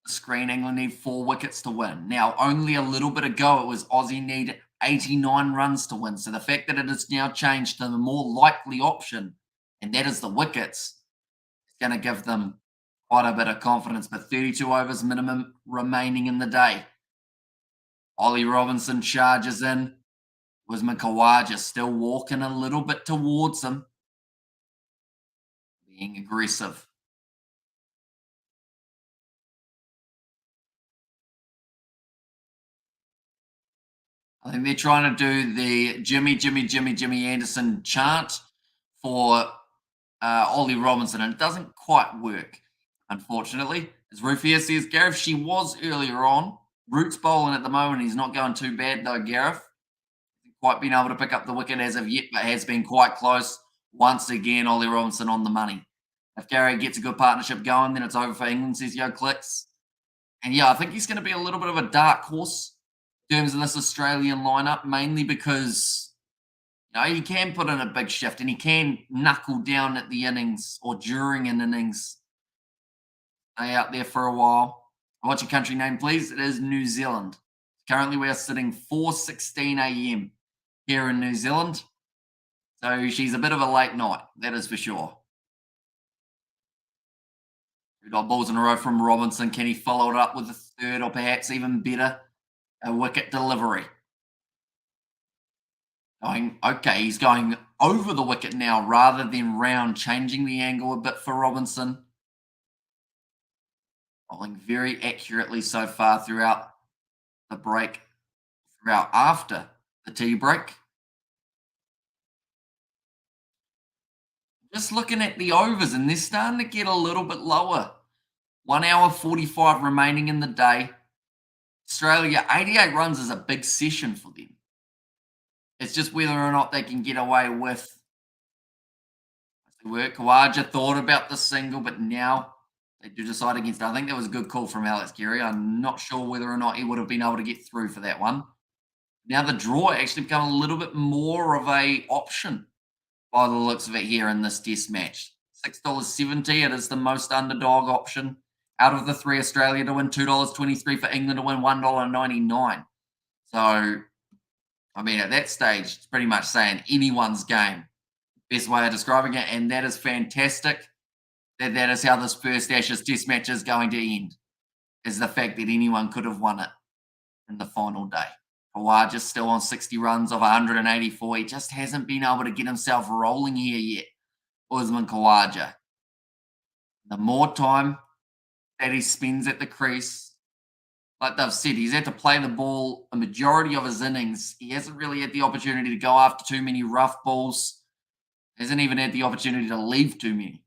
the screen. England need 4 wickets to win. Now, only a little bit ago, it was Aussie need 89 runs to win. So the fact that it has now changed to the more likely option, and that is the wickets, is going to give them quite a bit of confidence. But 32 overs minimum remaining in the day. Ollie Robinson charges in. Usman Khawaja still walking a little bit towards him, being aggressive. I think they're trying to do the Jimmy Anderson chant for Ollie Robinson, and it doesn't quite work, unfortunately. As Rufia says, Gareth, she was earlier on. Root's bowling at the moment. He's not going too bad, though, Gareth. Quite been able to pick up the wicket as of yet, but has been quite close. Once again, Ollie Robinson on the money. If Gary gets a good partnership going, then it's over for England, says Yo Clicks. And yeah, I think he's going to be a little bit of a dark horse in terms of this Australian lineup, mainly because he can put in a big shift and he can knuckle down at the innings or during an innings. Stay out there for a while. What's your country name, please? It is New Zealand. Currently, we are sitting 4:16 a.m. here in New Zealand. So she's a bit of a late night, that is for sure. 2 dot balls in a row from Robinson. Can he follow it up with a third or perhaps even better, a wicket delivery? Okay, he's going over the wicket now rather than round, changing the angle a bit for Robinson. Bowling very accurately so far throughout the break, throughout after the tea break. Just looking at the overs, and they're starting to get a little bit lower. 1 hour 45 remaining in the day. Australia, 88 runs is a big session for them. It's just whether or not they can get away with the work. Khawaja thought about the single, but now they do decide against it. I think that was a good call from Alex Carey. I'm not sure whether or not he would have been able to get through for that one. Now the draw actually become a little bit more of a option by the looks of it here in this test match. $6.70. It is the most underdog option out of the 3. Australia to win $2.23, for England to win $1.99. So, I mean, at that stage, it's pretty much saying anyone's game. Best way of describing it, and that is fantastic. That is how this first Ashes test match is going to end, is the fact that anyone could have won it in the final day. Khawaja still on 60 runs of 184. He just hasn't been able to get himself rolling here yet, Usman Khawaja. The more time that he spends at the crease, like they've said, he's had to play the ball a majority of his innings. He hasn't really had the opportunity to go after too many rough balls. Hasn't even had the opportunity to leave too many.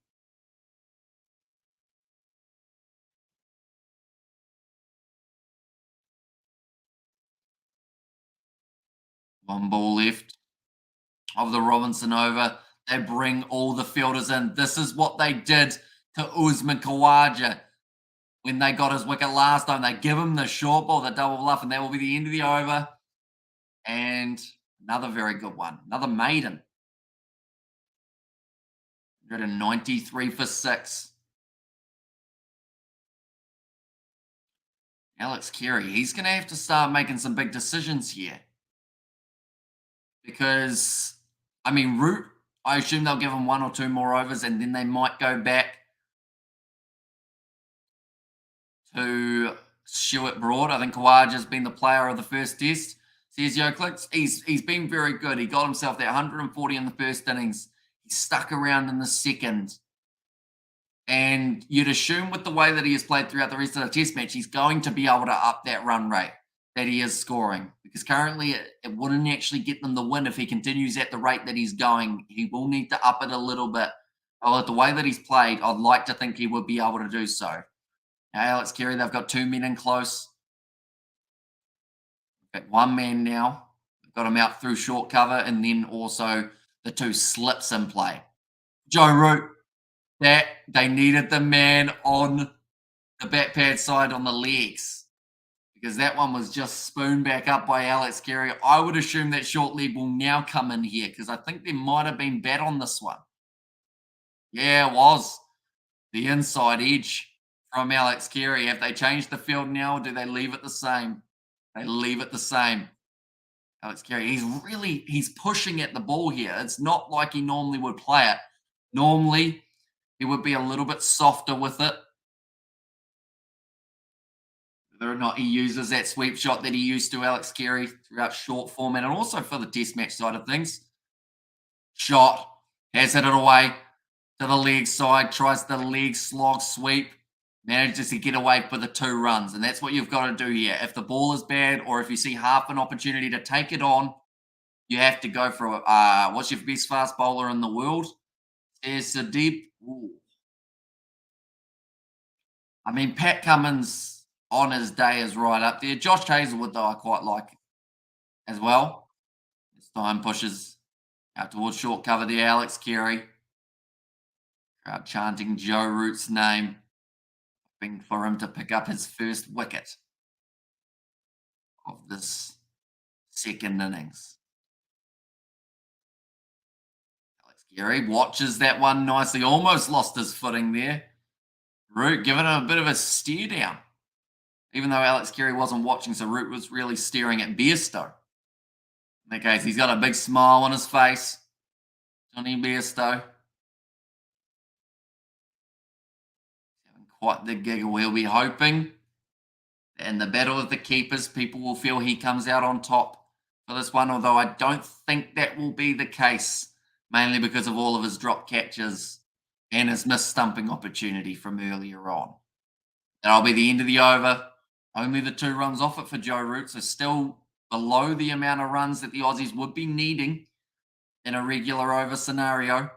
One ball left of the Robinson over. They bring all the fielders in. This is what they did to Usman Khawaja when they got his wicket last time. They give him the short ball, the double bluff, and that will be the end of the over. And another very good one. Another maiden. 193 for 6. Alex Carey, he's going to have to start making some big decisions here. Because, I mean, Root, I assume they'll give him 1 or 2 more overs and then they might go back to Stuart Broad. I think Khawaja's been the player of the first test. Sergio Clicks, he's been very good. He got himself that 140 in the first innings. He stuck around in the second. And you'd assume with the way that he has played throughout the rest of the test match, he's going to be able to up that run rate that he is scoring. Because currently it wouldn't actually get them the win if he continues at the rate that he's going. He will need to up it a little bit. But the way that he's played, I'd like to think he would be able to do so. Now, Alex Carey, they've got 2 men in close. Got 1 man now. They've got him out through short cover and then also the 2 slips in play. Joe Root. That they needed the man on the bat pad side on the legs because that one was just spooned back up by Alex Carey. I would assume that short leg will now come in here because I think there might have been bat on this one. Yeah, it was the inside edge from Alex Carey. Have they changed the field now or do they leave it the same? They leave it the same. Alex Carey, he's pushing at the ball here. It's not like he normally would play it. Normally, he would be a little bit softer with it. Whether or not he uses that sweep shot that he used to Alex Carey throughout short format and also for the test match side of things. Shot, has hit it away to the leg side, tries the leg slog sweep, manages to get away for the 2 runs. And that's what you've got to do here. If the ball is bad or if you see half an opportunity to take it on, you have to go for what's your best fast bowler in the world? There's Sadeep. Ooh. I mean, Pat Cummins on his day is right up there. Josh Hazlewood, though, I quite like as well. This time pushes out towards short cover there. Alex Carey. Crowd chanting Joe Root's name, hoping for him to pick up his first wicket of this second innings. Alex Carey watches that one nicely. Almost lost his footing there. Root giving him a bit of a stare down. Even though Alex Carey wasn't watching, so Root was really staring at Bairstow. In that case, he's got a big smile on his face. Johnny Bairstow. Having quite the giggle. We'll be hoping that in the battle of the keepers, people will feel he comes out on top for this one, although I don't think that will be the case, mainly because of all of his drop catches and his missed stumping opportunity from earlier on. That'll be the end of the over. Only the 2 runs off it for Joe Root, so still below the amount of runs that the Aussies would be needing in a regular over scenario.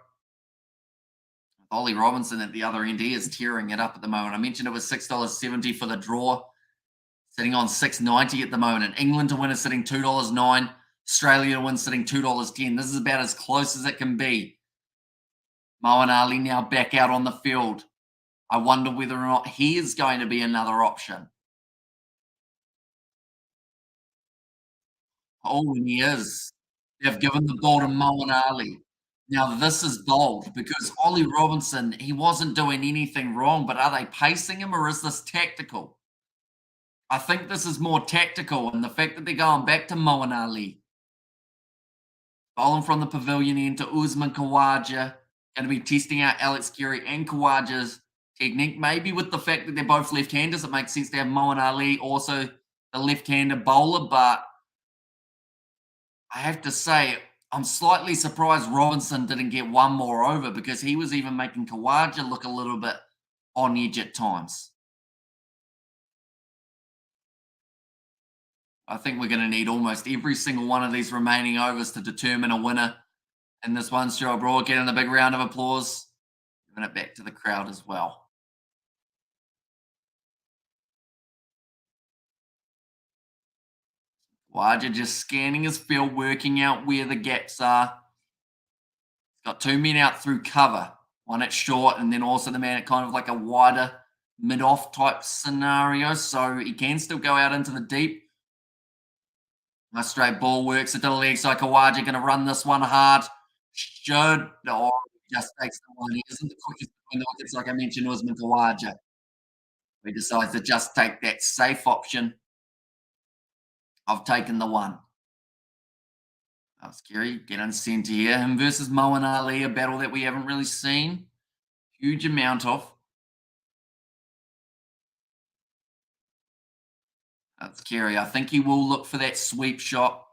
Ollie Robinson at the other end, he is tearing it up at the moment. I mentioned it was $6.70 for the draw, sitting on $6.90 at the moment. And England to win is sitting $2.09. Australia to win sitting $2.10. This is about as close as it can be. Moeen Ali now back out on the field. I wonder whether or not he is going to be another option. Oh, and he is. They've given the ball to Moeen Ali. Now, this is bold because Ollie Robinson, he wasn't doing anything wrong, but are they pacing him or is this tactical? I think this is more tactical, and the fact that they're going back to Moeen Ali. Bowling from the pavilion end to Usman Khawaja. Going to be testing out Alex Carey and Khawaja's technique. Maybe with the fact that they're both left-handers, it makes sense to have Moeen Ali also the left-hander bowler, but I have to say, I'm slightly surprised Robinson didn't get 1 more over because he was even making Khawaja look a little bit on edge at times. I think we're going to need almost every single one of these remaining overs to determine a winner in this one. Stuart Broad getting a big round of applause. Giving it back to the crowd as well. Khawaja just scanning his field, working out where the gaps are. Got two men out through cover, one at short, and then also the man at kind of like a wider mid-off type scenario. So he can still go out into the deep. Nice straight ball works it to the leg. So Khawaja going to run this one hard. Should. Oh, he just takes the one. He isn't the quickest between the wickets, like I mentioned, Usman Khawaja. He decides to just take that safe option of taking the one. That's scary. Get on centre here. Him versus Moeen Ali, a battle that we haven't really seen. Huge amount of. That's scary. I think he will look for that sweep shot.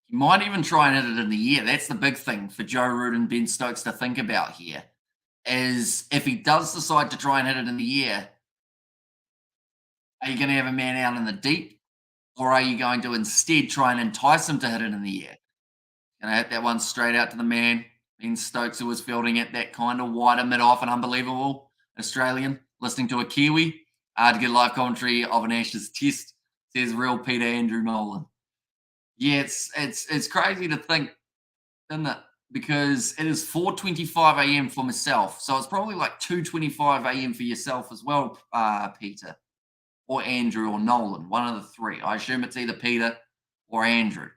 He might even try and hit it in the air. That's the big thing for Joe Root and Ben Stokes to think about here. Is if he does decide to try and hit it in the air, are you going to have a man out in the deep? Or are you going to instead try and entice him to hit it in the air? Going to hit that one straight out to the man. Ben Stokes, who was fielding it that kind of wider mid-off, an unbelievable Australian, listening to a Kiwi to get live commentary of an Ashes test, says real Peter Andrew Nolan. Yeah, it's crazy to think, isn't it? Because it is 4:25 a.m. for myself, so it's probably like 2:25 a.m. for yourself as well, Peter, or Andrew, or Nolan, one of the three. I assume it's either Peter or Andrew,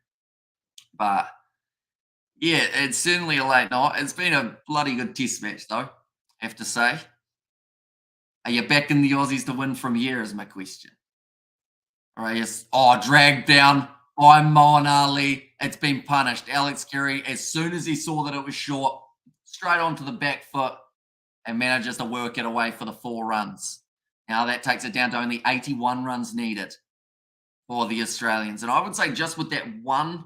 but yeah, it's certainly a late night. It's been a bloody good test match, though, I have to say. Are you backing the Aussies to win from here? Is my question. All right, yes. Oh, dragged down by Moeen Ali. It's been punished. Alex Carey, as soon as he saw that it was short, straight onto the back foot and manages to work it away for the 4 runs. Now that takes it down to only 81 runs needed for the Australians. And I would say just with that one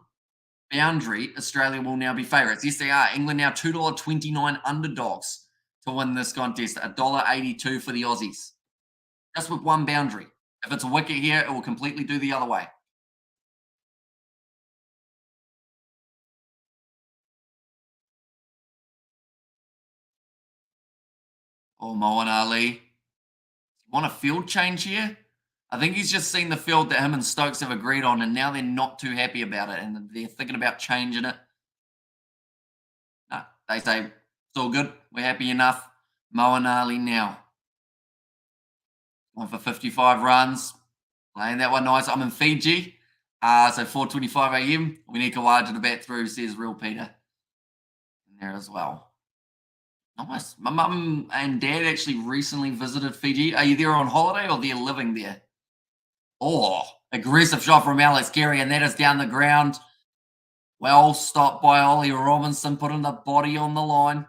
boundary, Australia will now be favourites. Yes, they are. England now $2.29 underdogs to win this contest. $1.82 for the Aussies. Just with one boundary. If it's a wicket here, it will completely do the other way. Oh, Moeen Ali. Want a field change here? I think he's just seen the field that him and Stokes have agreed on, and now they're not too happy about it, and they're thinking about changing it. No, they say, it's all good. We're happy enough. Moeen Ali now. One for 55 runs. Playing that one nice. I'm in Fiji. So 4:25 a.m. We need Khawaja to bat through, says Real Peter. In there as well. Nice. My mum and dad actually recently visited Fiji. Are you there on holiday or they're living there? Oh, aggressive shot from Alex Carey, and that is down the ground. Well stopped by Ollie Robinson, putting the body on the line.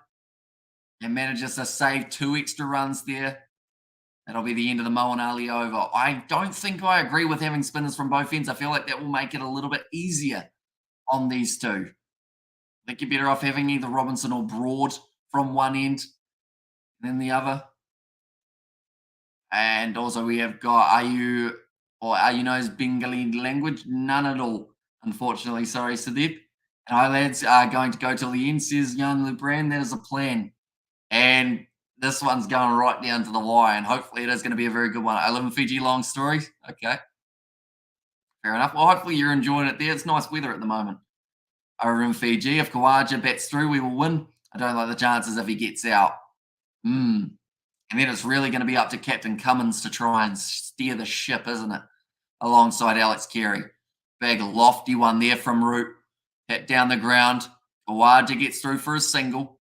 And manages to save 2 extra runs there. That'll be the end of the Moeen Ali over. I don't think I agree with having spinners from both ends. I feel like that will make it a little bit easier on these two. I think you're better off having either Robinson or Broad from one end than the other. And also we have got are you knows Bengali language? None at all, unfortunately. Sorry, Sudeep. And hi lads, going to go till the end, says Young Brand. That is a plan. And this one's going right down to the wire, and hopefully it is going to be a very good one. I live in Fiji, long story. Okay. Fair enough. Well, hopefully you're enjoying it there. It's nice weather at the moment over in Fiji. If Khawaja bats through, we will win. I don't like the chances if he gets out. And then it's really going to be up to Captain Cummins to try and steer the ship, isn't it? Alongside Alex Carey. Big lofty one there from Root. Hit down the ground. Khawaja gets through for a single.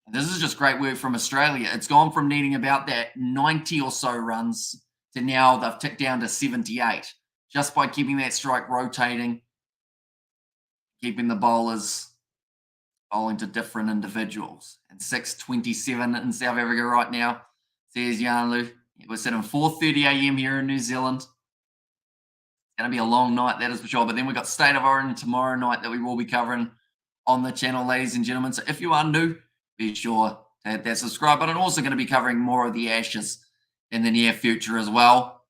This is just great work from Australia. It's gone from needing about that 90 or so runs to now they've ticked down to 78 just by keeping that strike rotating, keeping the bowlers bowling to different individuals. And 6:27 in South Africa right now, says Janlu. We're sitting 4:30 a.m. here in New Zealand. It's going to be a long night, that is for sure. But then we've got State of Origin tomorrow night that we will be covering on the channel, ladies and gentlemen. So if you are new, be sure to hit that subscribe button. Also going to be covering more of the Ashes in the near future as well.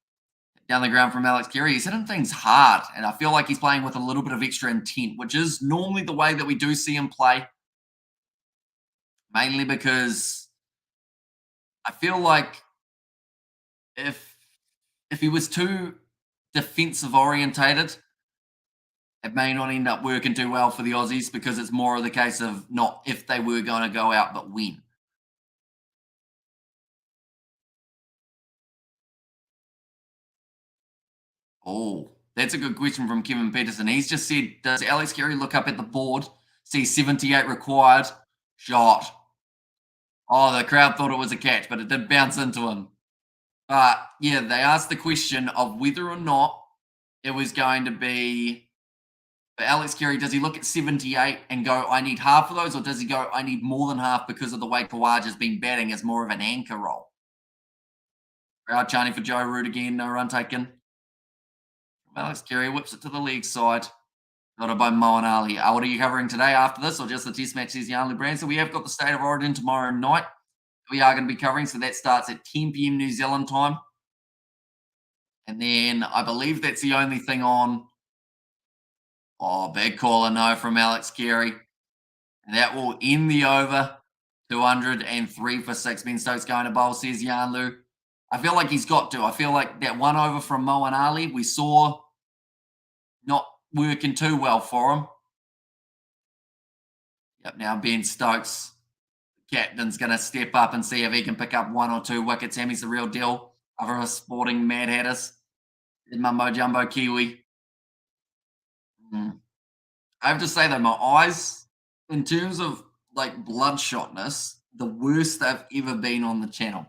Down the ground from Alex Carey. He's hitting things hard, and I feel like he's playing with a little bit of extra intent, which is normally the way that we do see him play. Mainly because I feel like if he was too defensive orientated, it may not end up working too well for the Aussies because it's more of the case of not if they were going to go out, but when. Oh, that's a good question from Kevin Peterson. He's just said, does Alex Carey look up at the board, see 78 required, shot? Oh, the crowd thought it was a catch, but it did bounce into him. But yeah, they asked the question of whether or not it was going to be for Alex Carey. Does he look at 78 and go, I need half of those, or does he go, I need more than half because of the way Khawaja's been batting as more of an anchor role? Crowd chanting for Joe Root again, no run taken. Alex Carey whips it to the leg side. Got it by Moen Ali. What are you covering today after this, or just the test match, says Yarnley Brand? So we have got the State of Origin tomorrow night. We are going to be covering, so that starts at 10 p.m. New Zealand time. And then I believe that's the only thing on. Oh, big caller no from Alex Carey. And that will end the over. 203 for 6. Ben Stokes going to bowl, says Yarnlu. I feel like he's got to. I feel like that one over from Moen Ali, we saw not working too well for him. Yep, now Ben Stokes, captain's going to step up and see if he can pick up 1 or 2 wickets. He's the real deal. Other sporting mad hatters. Mumbo Jumbo Kiwi. I have to say though, my eyes, in terms of like bloodshotness, the worst they've ever been on the channel.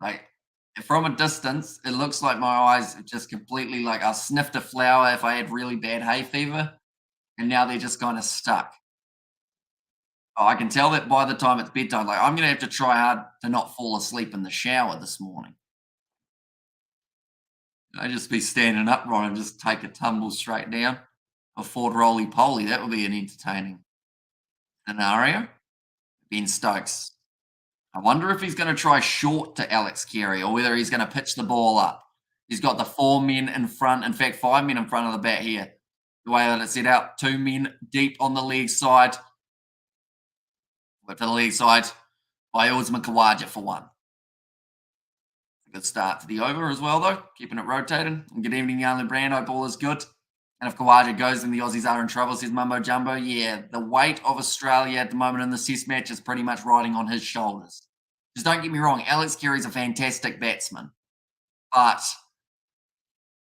Like from a distance, it looks like my eyes are just completely like I sniffed a flower if I had really bad hay fever, and now they're just kind of stuck. Oh, I can tell that by the time it's bedtime. Like I'm gonna have to try hard to not fall asleep in the shower this morning. I just be standing upright and just take a tumble straight down. A Ford roly poly. That would be an entertaining scenario. Ben Stokes. I wonder if he's going to try short to Alex Carey or whether he's going to pitch the ball up. He's got the 4 men in front, in fact, 5 men in front of the bat here. The way that it's set out, 2 men deep on the leg side. Whip to the leg side by Usman Khawaja for 1. Good start to the over as well, though. Keeping it rotating. And good evening, Yarnley Brand. Hope all is good. And if Khawaja goes, then the Aussies are in trouble, says Mumbo Jumbo. Yeah, the weight of Australia at the moment in the Test match is pretty much riding on his shoulders. Just don't get me wrong, Alex Carey's a fantastic batsman. But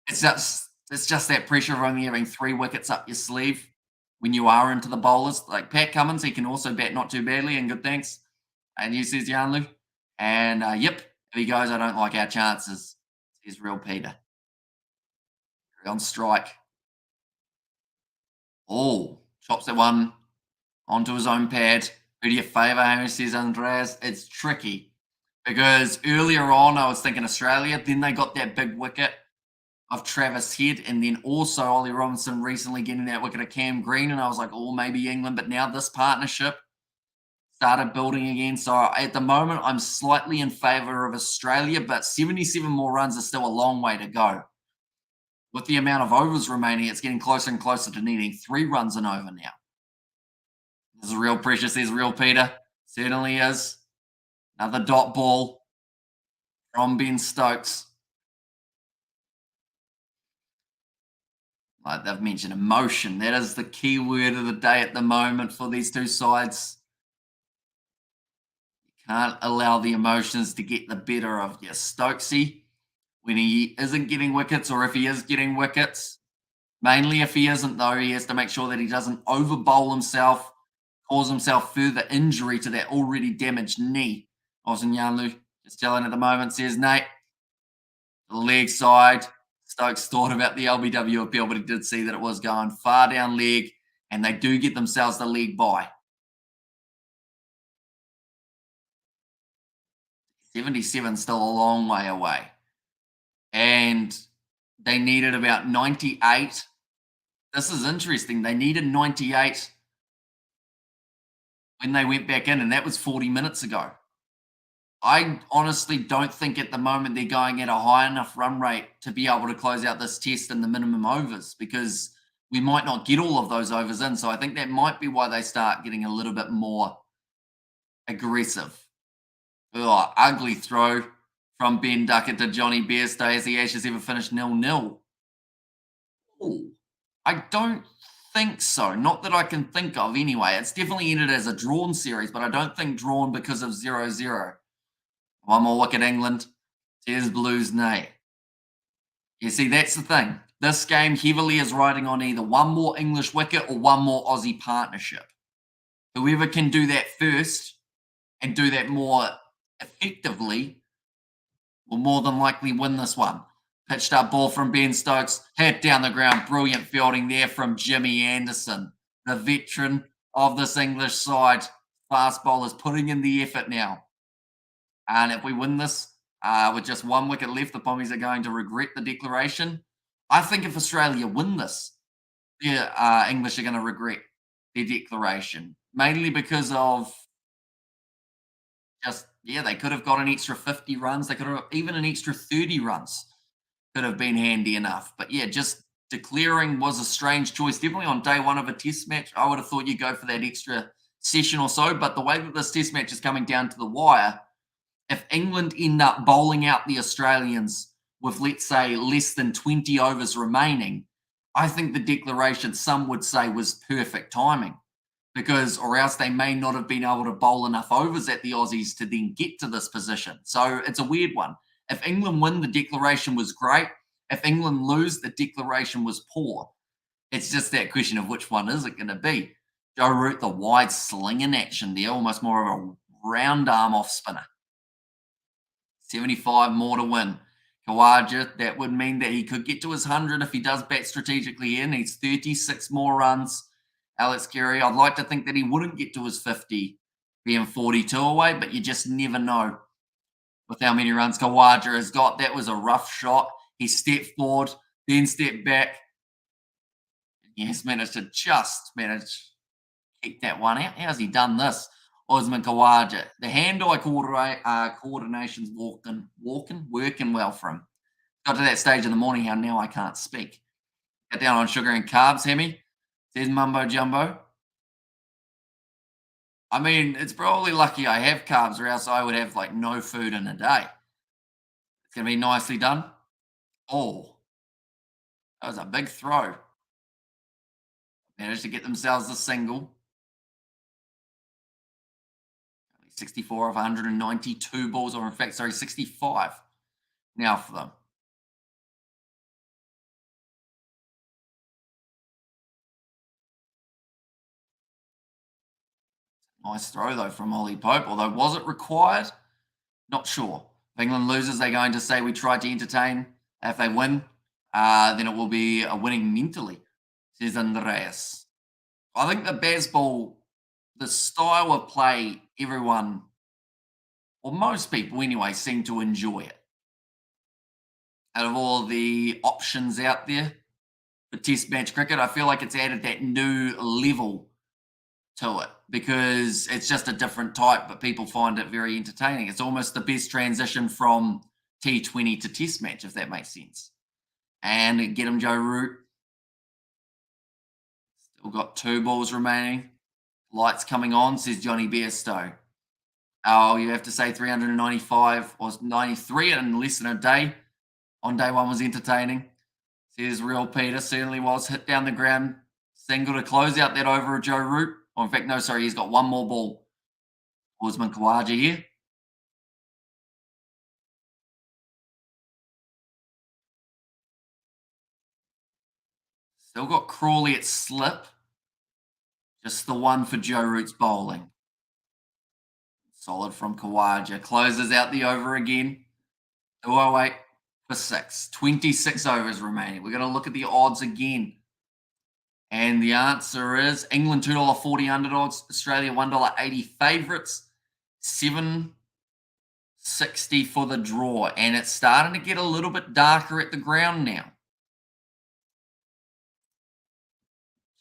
it's just that pressure of only having 3 wickets up your sleeve when you are into the bowlers. Like Pat Cummins, he can also bat not too badly, and good thanks. And you, says Yarnley. And yep, if he goes, I don't like our chances, says Real Peter. On strike. Oh, chops that one onto his own pad. Who do you favour, Hamish, says Andreas? It's tricky because earlier on I was thinking Australia, then they got that big wicket of Travis Head, and then also Ollie Robinson recently getting that wicket of Cam Green, and I was like, oh, maybe England, but now this partnership started building again. So at the moment, I'm slightly in favour of Australia, but 77 more runs is still a long way to go. With the amount of overs remaining, it's getting closer and closer to needing 3 runs and over now. This is real pressure, says Real Peter. Certainly is. Another dot ball from Ben Stokes. Like they've mentioned emotion. That is the key word of the day at the moment for these two sides. You can't allow the emotions to get the better of you. Stokesy, when he isn't getting wickets, or if he is getting wickets, mainly if he isn't though, he has to make sure that he doesn't over bowl himself, cause himself further injury to that already damaged knee. Austin Yarnlu just telling at the moment, says Nate. The leg side. Stokes thought about the LBW appeal, but he did see that it was going far down leg, and they do get themselves the leg bye. 77 still a long way away. And they needed about 98. This is interesting. They needed 98 when they went back in, and that was 40 minutes ago. I honestly don't think at the moment they're going at a high enough run rate to be able to close out this test in the minimum overs, because we might not get all of those overs in. So I think that might be why they start getting a little bit more aggressive. Oh, ugly throw from Ben Duckett to Johnny Bairstow. Has the Ashes ever finished 0-0? Oh, I don't think so. Not that I can think of anyway. It's definitely ended as a drawn series, but I don't think drawn because of 0-0. One more look at England. There's Blues nay. You see, that's the thing. This game heavily is riding on either one more English wicket or one more Aussie partnership. Whoever can do that first and do that more effectively will more than likely win this one. Pitched up ball from Ben Stokes, hit down the ground. Brilliant fielding there from Jimmy Anderson, the veteran of this English side. Fast bowlers putting in the effort now. And if we win this with just one wicket left, the Pommies are going to regret the declaration. I think if Australia win this, the English are going to regret their declaration, mainly because of just, yeah, they could have got an extra 50 runs. They could have even an extra 30 runs could have been handy enough. But yeah, just declaring was a strange choice. Definitely on day one of a test match, I would have thought you'd go for that extra session or so. But the way that this test match is coming down to the wire, if England end up bowling out the Australians with, let's say, less than 20 overs remaining, I think the declaration, some would say, was perfect timing because, or else they may not have been able to bowl enough overs at the Aussies to then get to this position. So it's a weird one. If England win, the declaration was great. If England lose, the declaration was poor. It's just that question of which one is it going to be. Joe Root, the wide slinging action there, almost more of a round arm off spinner. 75 more to win. Khawaja, that would mean that he could get to his 100 if he does bat strategically here. Needs 36 more runs. Alex Carey, I'd like to think that he wouldn't get to his 50, being 42 away, but you just never know with how many runs Khawaja has got. That was a rough shot. He stepped forward, then stepped back. He's managed to just kick that one out. How's he done this? Osman Khawaja. The hand-eye coordination's working well for him. Got to that stage in the morning how now I can't speak. Got down on sugar and carbs, Hemi. Says Mumbo Jumbo. I mean, it's probably lucky I have carbs or else I would have like no food in a day. It's going to be nicely done. Oh, that was a big throw. Managed to get themselves a single. 64 of 192 balls, or in fact, sorry, 65 now for them. Nice throw, though, from Ollie Pope, although was it required? Not sure. If England loses, they're going to say we tried to entertain. If they win, then it will be a winning mentally, says Andreas. I think the baseball, the style of play, everyone, or most people anyway, seem to enjoy it. Out of all the options out there for test match cricket, I feel like it's added that new level to it because it's just a different type, but people find it very entertaining. It's almost the best transition from T20 to test match, if that makes sense. And get him Joe Root. Still got 2 balls remaining. Lights coming on, says Johnny Bairstow. Oh, you have to say 395 or 93 in less than a day. On day one was entertaining. Says Real Peter, certainly was. Hit down the ground. Single to close out that over of Joe Root. Oh, in fact, no, sorry, he's got one more ball. Osman Khawaja here. Still got Crawley at slip. Just the one for Joe Root's bowling. Solid from Khawaja. Closes out the over again. 208 for 6. 26 overs remaining. We're going to look at the odds again. And the answer is England $2.40 underdogs, Australia $1.80 favourites, $7.60 for the draw. And it's starting to get a little bit darker at the ground now.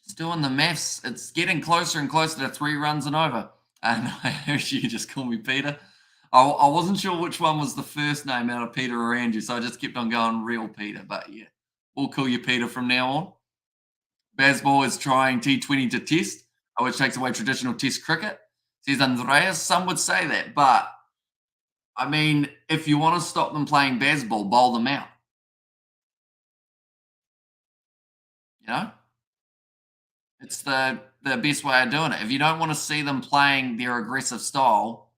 Just doing the maths, it's getting closer and closer to 3 runs and over. And I heard you just call me Peter. I wasn't sure which one was the first name out of Peter or Andrew, so I just kept on going Real Peter. But yeah, we'll call you Peter from now on. Baseball is trying T20 to test, which takes away traditional test cricket, says Andreas. Some would say that, but I mean, if you want to stop them playing baseball, bowl them out. You know, it's the best way of doing it. If you don't want to see them playing their aggressive style,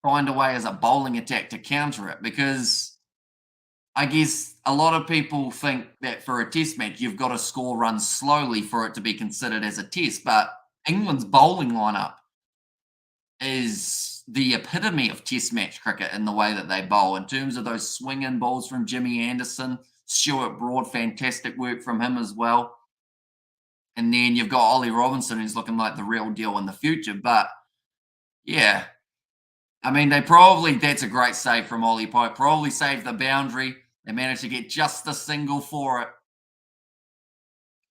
find a way as a bowling attack to counter it. Because I guess a lot of people think that for a test match, you've got to score runs slowly for it to be considered as a test. But England's bowling lineup is the epitome of test match cricket in the way that they bowl, in terms of those swing in balls from Jimmy Anderson, Stuart Broad, fantastic work from him as well. And then you've got Ollie Robinson, who's looking like the real deal in the future. But yeah, I mean, that's a great save from Ollie Pope, probably saved the boundary. They managed to get just a single for it.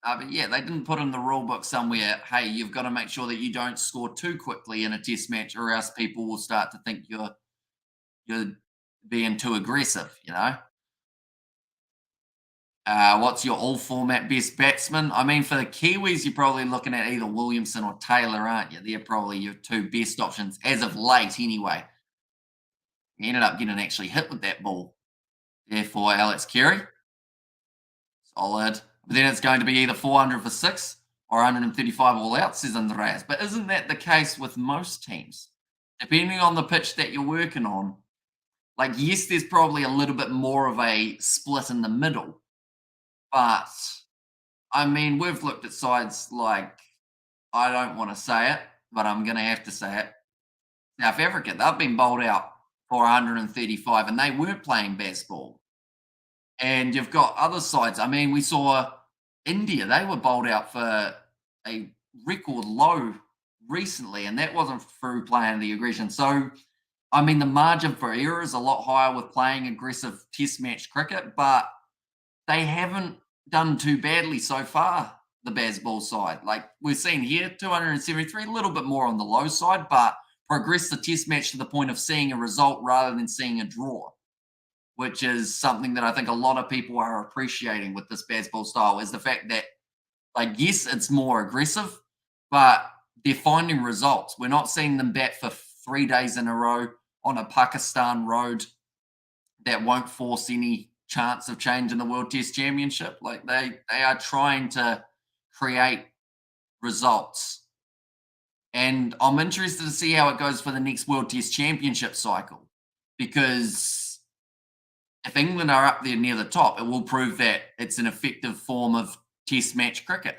But yeah, they didn't put in the rule book somewhere, hey, you've got to make sure that you don't score too quickly in a test match, or else people will start to think you're being too aggressive, you know? What's your all format best batsman? I mean, for the Kiwis, you're probably looking at either Williamson or Taylor, aren't you? They're probably your two best options as of late, anyway. He ended up getting actually hit with that ball there for Alex Carey. Solid. But then it's going to be either 400 for six or 135 all out, says Andreas. But isn't that the case with most teams? Depending on the pitch that you're working on, like, yes, there's probably a little bit more of a split in the middle. But, I mean, we've looked at sides like, I don't want to say it, but I'm going to have to say it. South Africa, they've been bowled out for 135 and they weren't playing baseball. And you've got other sides. I mean, we saw India, they were bowled out for a record low recently, and that wasn't through playing the aggression. So, I mean, the margin for error is a lot higher with playing aggressive test match cricket, but they haven't done too badly so far, the Bazball side. Like we've seen here, 273, a little bit more on the low side, but progress the test match to the point of seeing a result rather than seeing a draw, which is something that I think a lot of people are appreciating with this Bazball style, is the fact that, like, yes, it's more aggressive, but they're finding results. We're not seeing them bat for 3 days in a row on a Pakistan road that won't force any chance of change in the World Test Championship. Like they are trying to create results. And I'm interested to see how it goes for the next World Test Championship cycle, because if England are up there near the top, it will prove that it's an effective form of Test match cricket.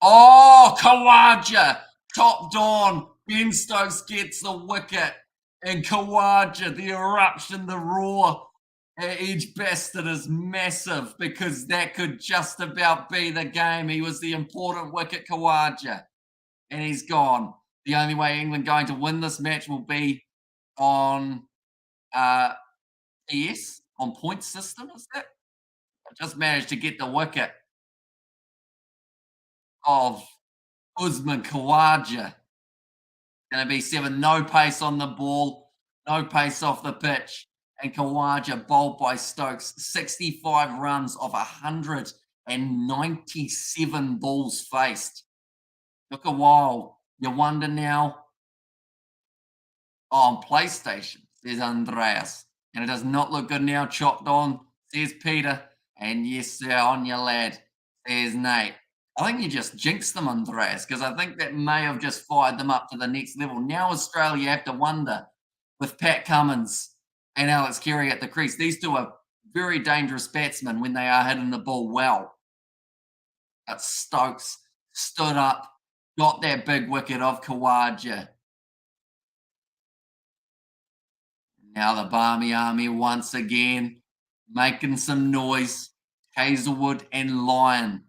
Oh, Khawaja chopped on. Ben Stokes gets the wicket, and Khawaja, the eruption, the roar at Edgebaston is massive, because that could just about be the game. He was the important wicket, Khawaja, and he's gone. The only way England going to win this match will be on TS, on point system, is that? I just managed to get the wicket of Usman Khawaja. Going to be seven. No pace on the ball, no pace off the pitch. And Khawaja bowled by Stokes, 65 runs off 197 balls faced. Took a while. You wonder now. Oh, on PlayStation, says Andreas. And it does not look good now. Chopped on, says Peter. And yes, sir, on your lad, says Nate. I think you just jinxed them, Andreas, because I think that may have just fired them up to the next level. Now Australia have to wonder, with Pat Cummins and Alex Carey at the crease. These two are very dangerous batsmen when they are hitting the ball well. But Stokes stood up, got that big wicket of Khawaja. Now the Barmy Army once again making some noise. Hazelwood and Lyon,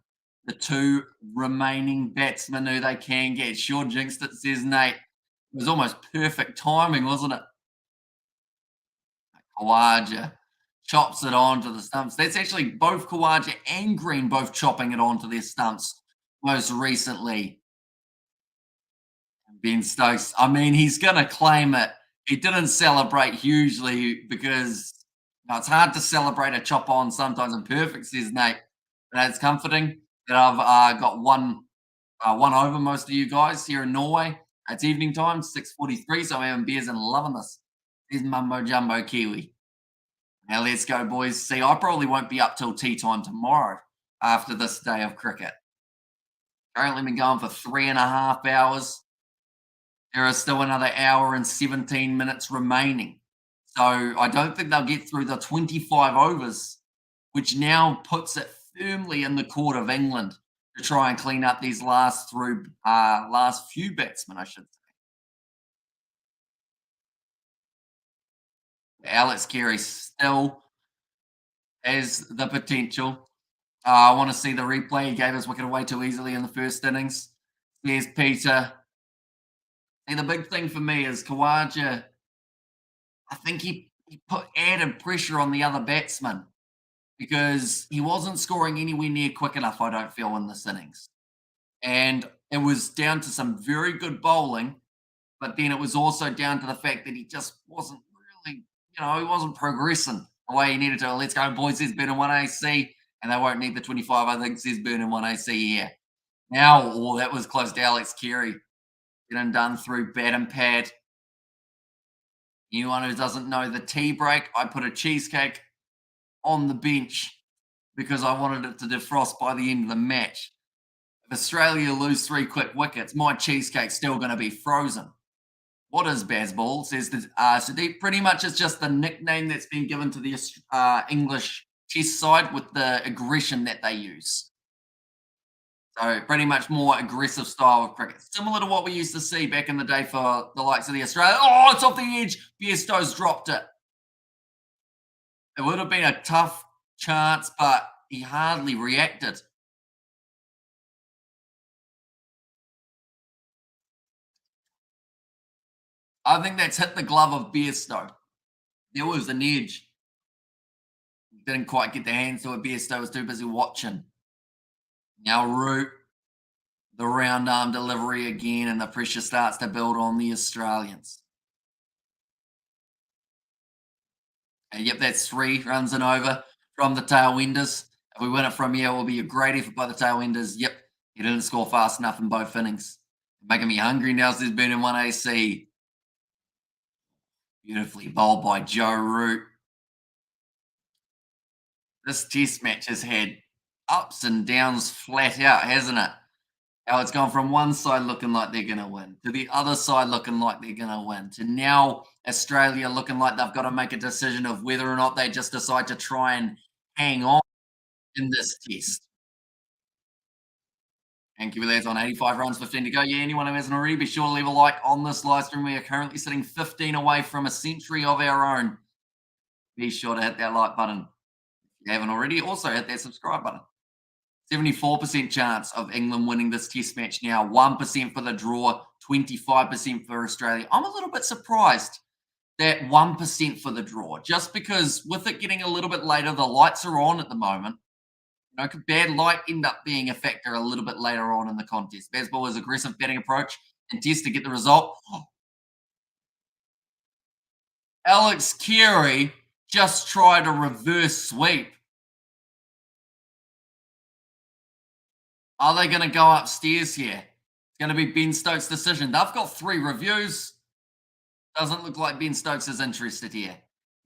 the two remaining batsmen who they can get. Sure jinxed it, says Nate. It was almost perfect timing, wasn't it? Khawaja chops it onto the stumps. That's actually both Khawaja and Green both chopping it onto their stumps most recently. Ben Stokes, I mean, he's going to claim it. He didn't celebrate hugely because it's hard to celebrate a chop on sometimes in perfect, says Nate. But it's comforting that I've got one over most of you guys here in Norway. It's evening time, 6:43, so I'm having beers and loving this. There's Mumbo Jumbo Kiwi. Now let's go, boys. See, I probably won't be up till tea time tomorrow after this day of cricket. Currently been going for 3.5 hours. There is still another hour and 17 minutes remaining. So I don't think they'll get through the 25 overs, which now puts it firmly in the court of England to try and clean up these last few batsmen, I should say. Alex Carey still has the potential. I want to see the replay. He gave his wicket away too easily in the first innings. There's Peter. And the big thing for me is Khawaja. I think he put added pressure on the other batsman because he wasn't scoring anywhere near quick enough, I don't feel, in this innings. And it was down to some very good bowling, but then it was also down to the fact that he just wasn't really, he wasn't progressing the way he needed to. Let's go, boys, says Burn in 1AC, and they won't need the 25, I think, says Burn in 1AC here. Now, that was close to Alex Carey. Getting done through bat and pad. Anyone who doesn't know the tea break, I put a cheesecake on the bench because I wanted it to defrost by the end of the match. If Australia lose 3 quick wickets, my cheesecake's still going to be frozen. What is Bazball? Says Sadiq. Pretty much it's just the nickname that's been given to the English Test side with the aggression that they use. So pretty much more aggressive style of cricket. Similar to what we used to see back in the day for the likes of the Australia. Oh, it's off the edge. Bairstow's dropped it. It would have been a tough chance, but he hardly reacted. I think that's hit the glove of Bairstow. There was an edge. Didn't quite get the hands to it. Bairstow was too busy watching. Now Root, the round arm delivery again, and the pressure starts to build on the Australians. And yep, that's 3 runs and over from the tailwinders. If we win it from here, it will be a great effort by the tailwinders. Yep, he didn't score fast enough in both innings. Making me hungry now, says Burn in 1AC. Beautifully bowled by Joe Root. This test match has had ups and downs flat out, hasn't it? How it's gone from one side looking like they're going to win to the other side looking like they're going to win to now Australia looking like they've got to make a decision of whether or not they just decide to try and hang on in this test. Thank you, lads, on 85 runs, 15 to go. Yeah, anyone who hasn't already, be sure to leave a like on this live stream. We are currently sitting 15 away from a century of our own. Be sure to hit that like button. If you haven't already, also hit that subscribe button. 74% chance of England winning this test match now, 1% for the draw, 25% for Australia. I'm a little bit surprised that 1% for the draw, just because with it getting a little bit later, the lights are on at the moment. Could bad light end up being a factor a little bit later on in the contest? Bazball's aggressive batting approach and test to get the result. Alex Carey just tried a reverse sweep. Are they going to go upstairs here? It's going to be Ben Stokes' decision. They've got 3 reviews. Doesn't look like Ben Stokes is interested here.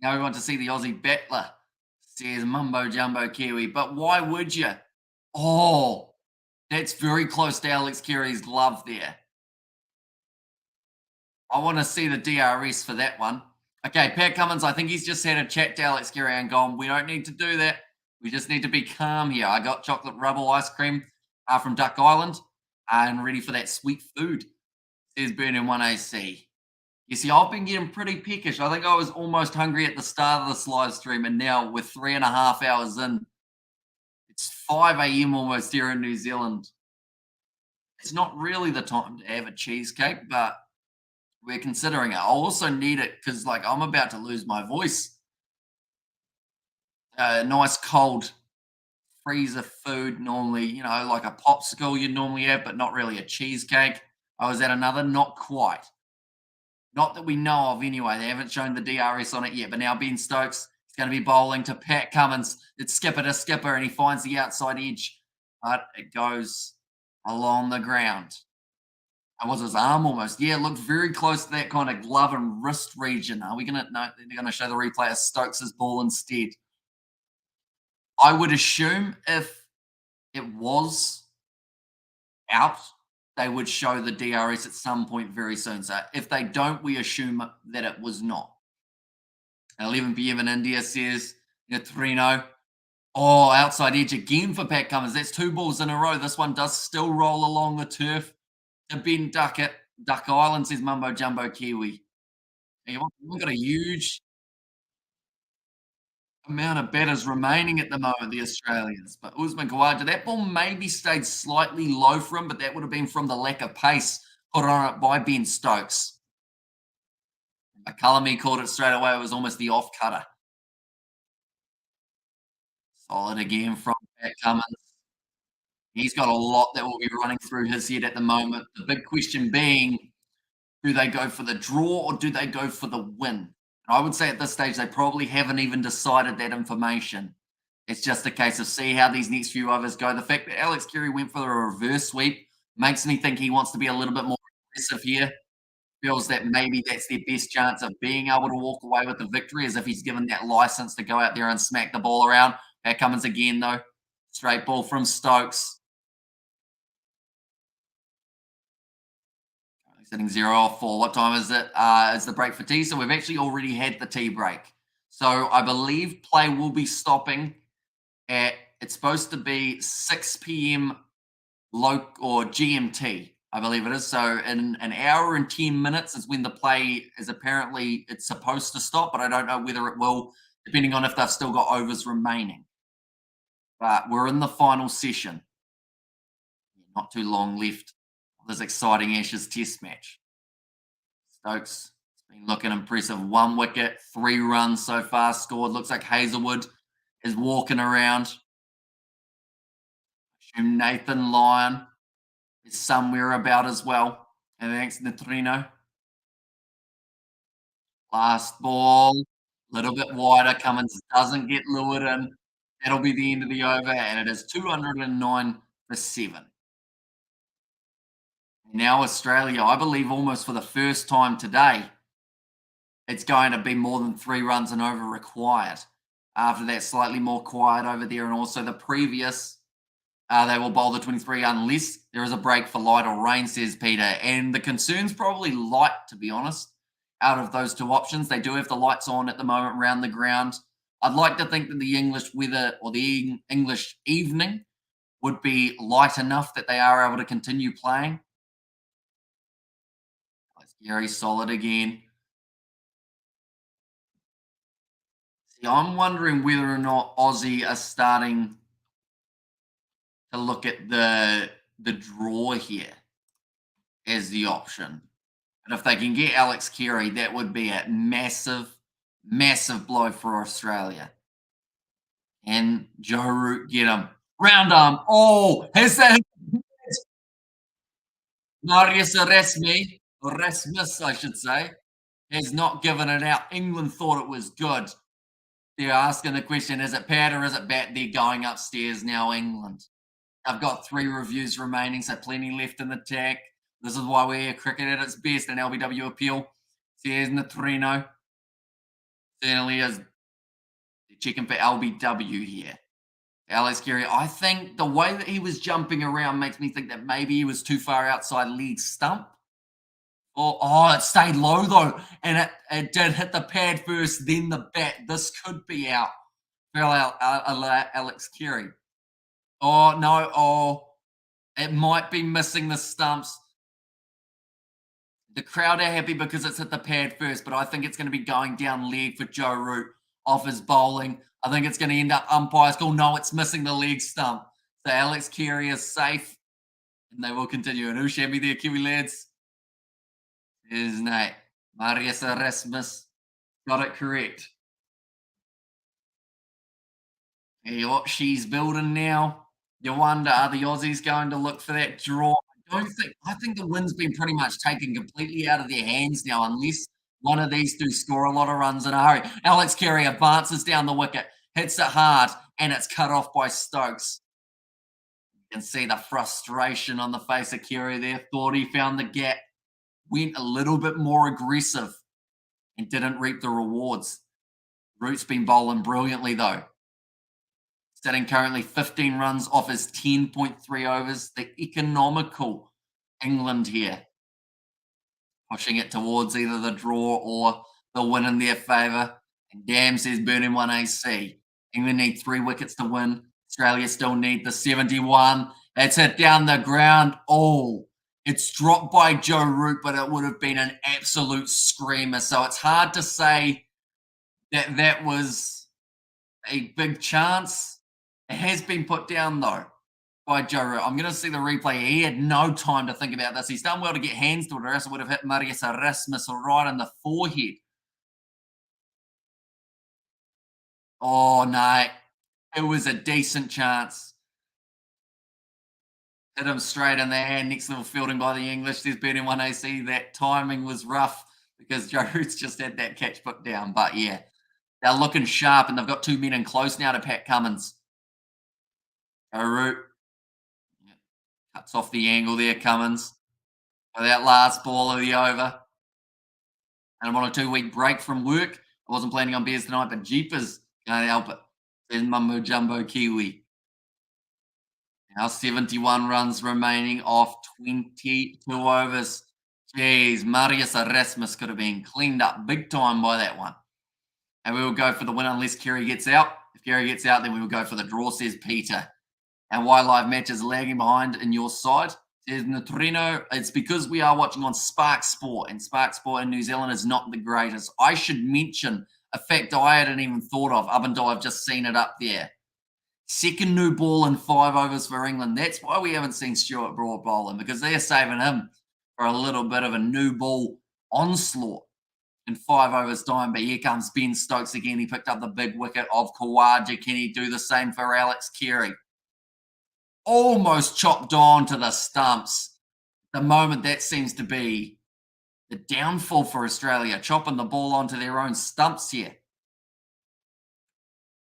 Now we want to see the Aussie battler. Says Mumbo Jumbo Kiwi. But why would you? Oh, that's very close to Alex Carey's glove there. I want to see the DRS for that one. Okay, Pat Cummins, I think he's just had a chat to Alex Carey and gone, we don't need to do that. We just need to be calm here. I got chocolate rubble ice cream from Duck Island and ready for that sweet food. Says Burn in 1AC. You see, I've been getting pretty peckish. I think I was almost hungry at the start of this live stream, and now we're 3.5 hours in. It's 5 a.m. almost here in New Zealand. It's not really the time to have a cheesecake, but we're considering it. I'll also need it because, I'm about to lose my voice. Nice cold freezer food, normally, like a popsicle you'd normally have, but not really a cheesecake. I was at another, not quite. Not that we know of anyway. They haven't shown the DRS on it yet. But now Ben Stokes is going to be bowling to Pat Cummins. It's skipper to skipper, and he finds the outside edge. But it goes along the ground. That was his arm almost. Yeah, it looked very close to that kind of glove and wrist region. Are we gonna no, they're gonna show the replay as Stokes' ball instead. I would assume if it was out, they would show the DRS at some point very soon. So if they don't, we assume that it was not. 11 p.m. in India says Neutrino. Oh, outside edge again for Pat Cummins. That's two balls in a row. This one does still roll along the turf to Ben Duckett. Duck Island says Mumbo Jumbo Kiwi. We've got a huge amount of batters remaining at the moment, the Australians. But Usman Khawaja, that ball maybe stayed slightly low for him, but that would have been from the lack of pace put on it by Ben Stokes. McCullum called it straight away. It was almost the off cutter. Solid again from Pat Cummins. He's got a lot that will be running through his head at the moment. The big question being, do they go for the draw or do they go for the win? And I would say at this stage, they probably haven't even decided that information. It's just a case of see how these next few overs go. The fact that Alex Carey went for the reverse sweep makes me think he wants to be a little bit more aggressive here. Feels that maybe that's their best chance of being able to walk away with the victory, as if he's given that license to go out there and smack the ball around. Back Cummins again, though. Straight ball from Stokes. Sitting 0-4. What time is it? It's the break for tea. So we've actually already had the tea break. So I believe play will be stopping at, it's supposed to be 6 p.m. or GMT, I believe it is. So in an hour and 10 minutes is when the play is apparently it's supposed to stop, but I don't know whether it will, depending on if they've still got overs remaining. But we're in the final session. Not too long left of this exciting Ashes Test match. Stokes has been looking impressive. 1 wicket, 3 runs so far scored. Looks like Hazelwood is walking around. I assume Nathan Lyon is somewhere about as well. And thanks, Neutrino. Last ball, little bit wider. Cummins doesn't get lured in. That'll be the end of the over, and it is 209 for 7. Now Australia, I believe almost for the first time today, it's going to be more than 3 runs and over required. After that, slightly more quiet over there, and also the previous, they will bowl the 23 unless there is a break for light or rain, says Peter. And the concern's probably light, to be honest, out of those two options. They do have the lights on at the moment around the ground. I'd like to think that the English weather or the English evening would be light enough that they are able to continue playing. Gary solid again. See, I'm wondering whether or not Aussie are starting to look at the draw here as the option. And if they can get Alex Carey, that would be a massive, massive blow for Australia. And Joe Root get him. Round arm. Oh, has that Marius Erasmus, I should say, has not given it out. England thought it was good. They're asking the question, is it pad or is it bat? They're going upstairs now, England. I've got 3 reviews remaining, so plenty left in the tank. This is why we're here, cricket at its best, an LBW appeal. Says Neutrino. Certainly is checking for LBW here. Alex Carey, I think the way that he was jumping around makes me think that maybe he was too far outside leg stump. Oh, it stayed low though, and it did hit the pad first, then the bat. This could be out. Fell out, Alex Carey. Oh, no. Oh, it might be missing the stumps. The crowd are happy because it's hit the pad first, but I think it's going to be going down leg for Joe Root off his bowling. I think it's going to end up umpire's call. No, it's missing the leg stump. So Alex Carey is safe, and they will continue. And who's shabby there, Kiwi lads? His name, Marius Erasmus. Got it correct. Hey, what she's building now. You wonder, are the Aussies going to look for that draw? I think the wind's been pretty much taken completely out of their hands now, unless one of these two score a lot of runs in a hurry. Alex Carey advances down the wicket, hits it hard, and it's cut off by Stokes. You can see the frustration on the face of Kerry there. Thought he found the gap, went a little bit more aggressive and didn't reap the rewards. Root's been bowling brilliantly though. Sitting currently 15 runs off his 10.3 overs. The economical England here, pushing it towards either the draw or the win in their favour. And damn, says Burning 1 AC. England need 3 wickets to win. Australia still need the 71. It's hit down the ground. Oh, it's dropped by Joe Root, but it would have been an absolute screamer. So it's hard to say that that was a big chance. It has been put down, though, by Joe Root. I'm going to see the replay. He had no time to think about this. He's done well to get hands to it, or else it would have hit Marius Erasmus right in the forehead. Oh, no. It was a decent chance. Hit him straight in the hand. Next level fielding by the English. There's Burning 1 AC. That timing was rough because Joe Root's just had that catch put down. But yeah, they're looking sharp, and they've got 2 men in close now to Pat Cummins. Joe Root cuts off the angle there, Cummins. For that last ball of the over. And I'm on a 2-week break from work. I wasn't planning on beers tonight, but jeepers, can't help it. Says Mumbo Jumbo Kiwi. Now 71 runs remaining off 22 overs. Jeez, Marius Erasmus could have been cleaned up big time by that one. And we will go for the win unless Kerry gets out. If Kerry gets out, then we will go for the draw, says Peter. And why live matches lagging behind in your side? Says Neutrino. It's because we are watching on Spark Sport, and Spark Sport in New Zealand is not the greatest. I should mention a fact I hadn't even thought of up until I've just seen it up there. Second new ball in 5 overs for England. That's why we haven't seen Stuart Broad bowling, because they're saving him for a little bit of a new ball onslaught in 5 overs time. But here comes Ben Stokes again. He picked up the big wicket of Khawaja. Can he do the same for Alex Carey? Almost chopped on to the stumps. The moment that seems to be the downfall for Australia, chopping the ball onto their own stumps here.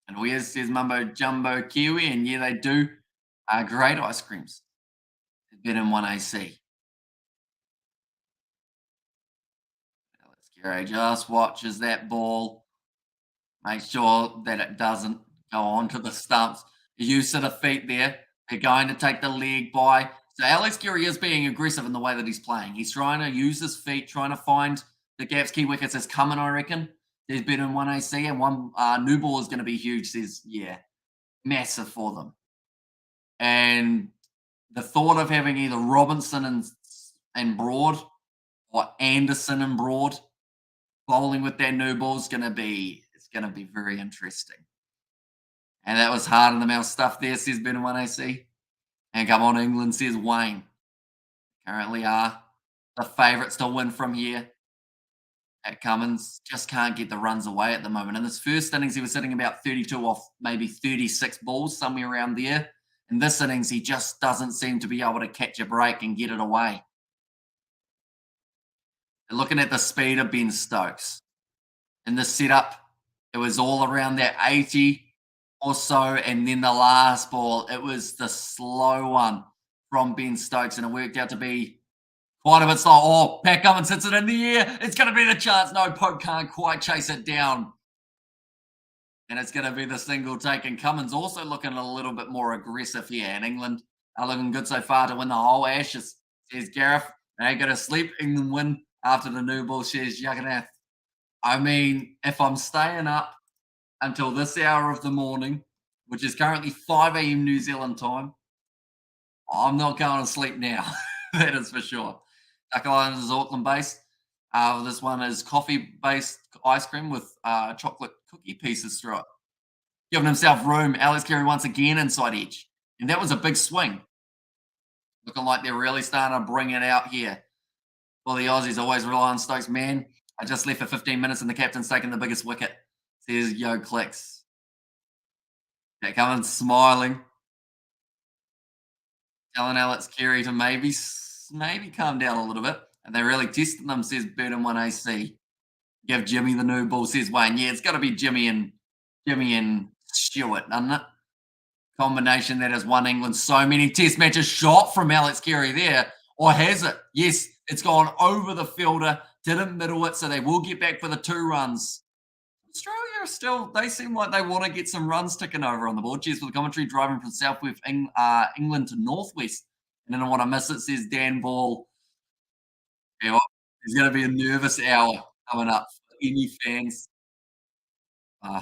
And where's says Mumbo Jumbo Kiwi? And yeah, they do. Great ice creams. Better in 1AC. Alex Carey just watches that ball. Make sure that it doesn't go onto the stumps. The use of the feet there. They're going to take the leg by. So Alex Carey is being aggressive in the way that he's playing. He's trying to use his feet, trying to find the gaps. Key wickets is coming, I reckon. There's been in 1AC, and one new ball is going to be huge. Says, yeah, massive for them. And the thought of having either Robinson and Broad or Anderson and Broad bowling with their new ball is going to be very interesting. And that was hard in the mouth stuff there, says Ben in 1AC. And come on, England, says Wayne. Currently are the favourites to win from here. At Cummins just can't get the runs away at the moment. In this first innings, he was sitting about 32 off maybe 36 balls, somewhere around there. In this innings, he just doesn't seem to be able to catch a break and get it away. Looking at the speed of Ben Stokes. In the setup, it was all around that 80 or so, and then the last ball, it was the slow one from Ben Stokes, and it worked out to be quite a bit slow. Oh, Pat Cummins hits it in the air. It's going to be the chance. No, Pope can't quite chase it down. And it's going to be the single take. And Cummins also looking a little bit more aggressive here. And England are looking good so far to win the whole Ashes, says Gareth. They ain't going to sleep. England win after the new ball, says Jagannath. I mean, if I'm staying up until this hour of the morning, which is currently 5 a.m. New Zealand time, I'm not going to sleep now. That is for sure. Duck Island is Auckland based. This one is coffee based ice cream with chocolate cookie pieces through it. Giving himself room. Alex Carey once again inside edge. And that was a big swing. Looking like they're really starting to bring it out here. Well, the Aussies always rely on Stokes. Man, I just left for 15 minutes and the captain's taking the biggest wicket. Says Yo Clicks. Yeah, Cummins smiling. Telling Alex Carey to maybe calm down a little bit. And they're really testing them, says Bird in 1AC. Give Jimmy the new ball, says Wayne. Yeah, it's got to be Jimmy and Stewart, doesn't it? combination that has won England so many test matches. Shot from Alex Carey there, or has it? Yes, it's gone over the fielder, didn't middle it, so they will get back for the 2 runs. Australia are still, they seem like they want to get some runs ticking over on the board. Cheers for the commentary, driving from southwest England to northwest. And I don't want to miss it, says Dan Ball. Yeah, well, there's going to be a nervous hour coming up for any fans uh,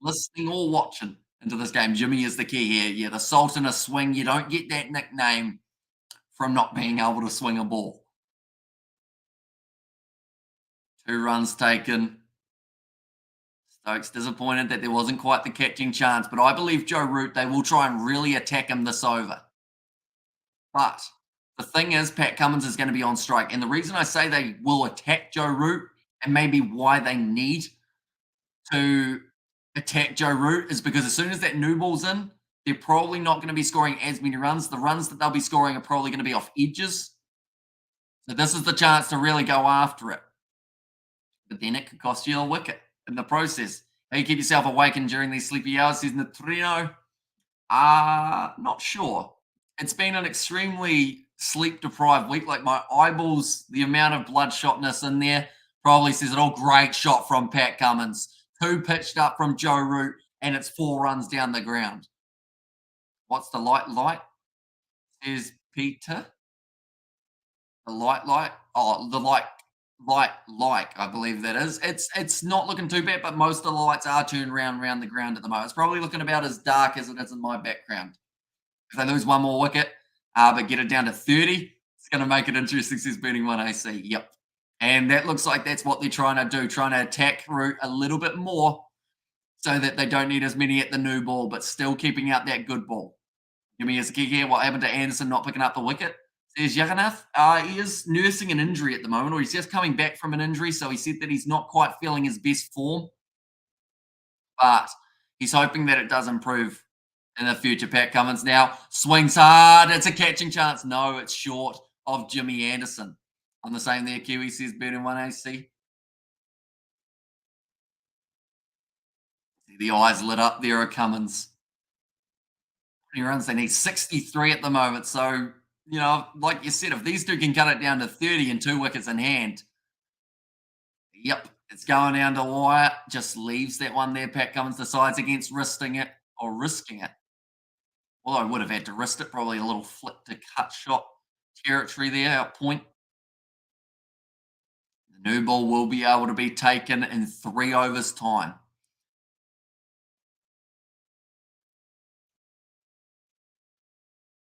listening or watching into this game. Jimmy is the key here. Yeah, the Sultan of Swing. You don't get that nickname from not being able to swing a ball. 2 runs taken. Stokes disappointed that there wasn't quite the catching chance, but I believe Joe Root, they will try and really attack him this over. But the thing is, Pat Cummins is going to be on strike. And the reason I say they will attack Joe Root, and maybe why they need to attack Joe Root, is because as soon as that new ball's in, they're probably not going to be scoring as many runs. The runs that they'll be scoring are probably going to be off edges. So this is the chance to really go after it. But then it could cost you a wicket in the process. How you keep yourself awakened during these sleepy hours, says Neutrino. Not sure. It's been an extremely sleep deprived week. Like my eyeballs, the amount of bloodshotness in there probably says it all. Great shot from Pat Cummins. 2 pitched up from Joe Root, and it's 4 runs down the ground. What's the light? Says Peter. The light. Oh, the light, I believe that is. It's not looking too bad, but most of the lights are turned around the ground at the moment. It's probably looking about as dark as it is in my background. If they lose one more wicket, but get it down to 30, it's going to make it interesting, says Burning 1 AC. Yep. And that looks like that's what they're trying to do, trying to attack Root a little bit more so that they don't need as many at the new ball, but still keeping out that good ball. Give me a kick here. What happened to Anderson not picking up the wicket? Says Jagannath. He is nursing an injury at the moment, or he's just coming back from an injury. So he said that he's not quite feeling his best form, but he's hoping that it does improve in the future. Pat Cummins now swings hard. It's a catching chance. No, it's short of Jimmy Anderson. On the same there, Kiwi, says Burning 1 AC. The eyes lit up there are Cummins. He runs, they need 63 at the moment. So, like you said, if these two can cut it down to 30 and 2 wickets in hand, yep, it's going down to wire. Just leaves that one there. Pat Cummins decides against risking it. Well, I would have had to risk it. Probably a little flick to cut shot territory there, out point. The new ball will be able to be taken in 3 overs' time.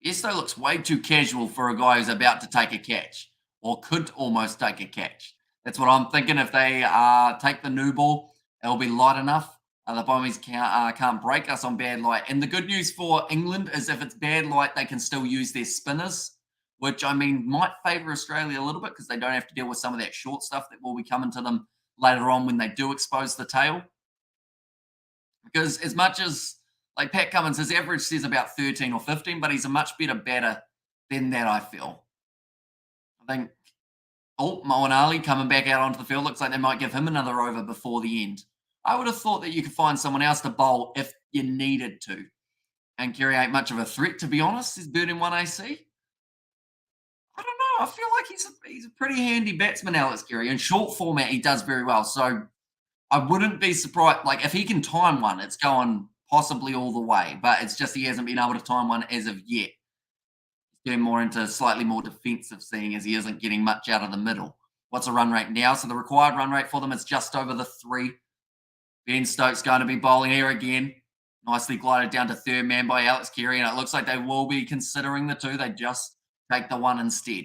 Esto looks way too casual for a guy who's about to take a catch or could almost take a catch. That's what I'm thinking. If they take the new ball, it'll be light enough. The Bombies can't break us on bad light. And the good news for England is if it's bad light, they can still use their spinners, which I mean might favour Australia a little bit because they don't have to deal with some of that short stuff that will be coming to them later on when they do expose the tail. Because as much as like Pat Cummins, his average says about 13 or 15, but he's a much better batter than that, I feel. I think Moeen Ali coming back out onto the field looks like they might give him another over before the end. I would have thought that you could find someone else to bowl if you needed to. And Kerry ain't much of a threat, to be honest, is Burning 1 AC. I don't know. I feel like he's a pretty handy batsman, Alex Carey. In short format, he does very well. So I wouldn't be surprised. Like, if he can time one, it's going possibly all the way. But it's just he hasn't been able to time one as of yet. He's getting more into slightly more defensive, seeing as he isn't getting much out of the middle. What's the run rate now? So the required run rate for them is just over the 3. Ben Stokes going to be bowling here again. Nicely glided down to third man by Alex Carey. And it looks like they will be considering the 2. They just take the 1 instead.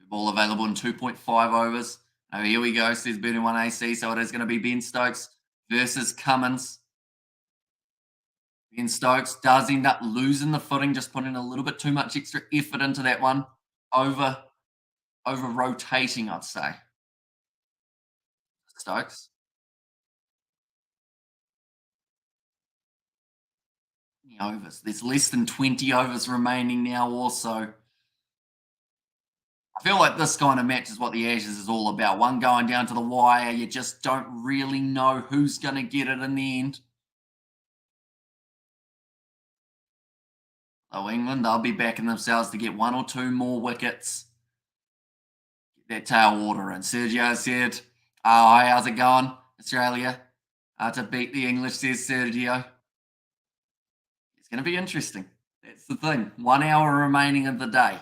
Ball available in 2.5 overs. Oh, here we go, says Burning 1 AC. So it is going to be Ben Stokes versus Cummins. Ben Stokes does end up losing the footing, just putting a little bit too much extra effort into that one. Over rotating, I'd say. Stokes. Overs. There's less than 20 overs remaining now also. I feel like this kind of match is what the Ashes is all about. One going down to the wire. You just don't really know who's going to get it in the end. Oh, England, they'll be backing themselves to get one or two more wickets. Get that tail water in. Sergio said, "Oh, hi, how's it going, Australia? To beat the English," says Sergio. It's going to be interesting. That's the thing. 1 hour remaining of the day.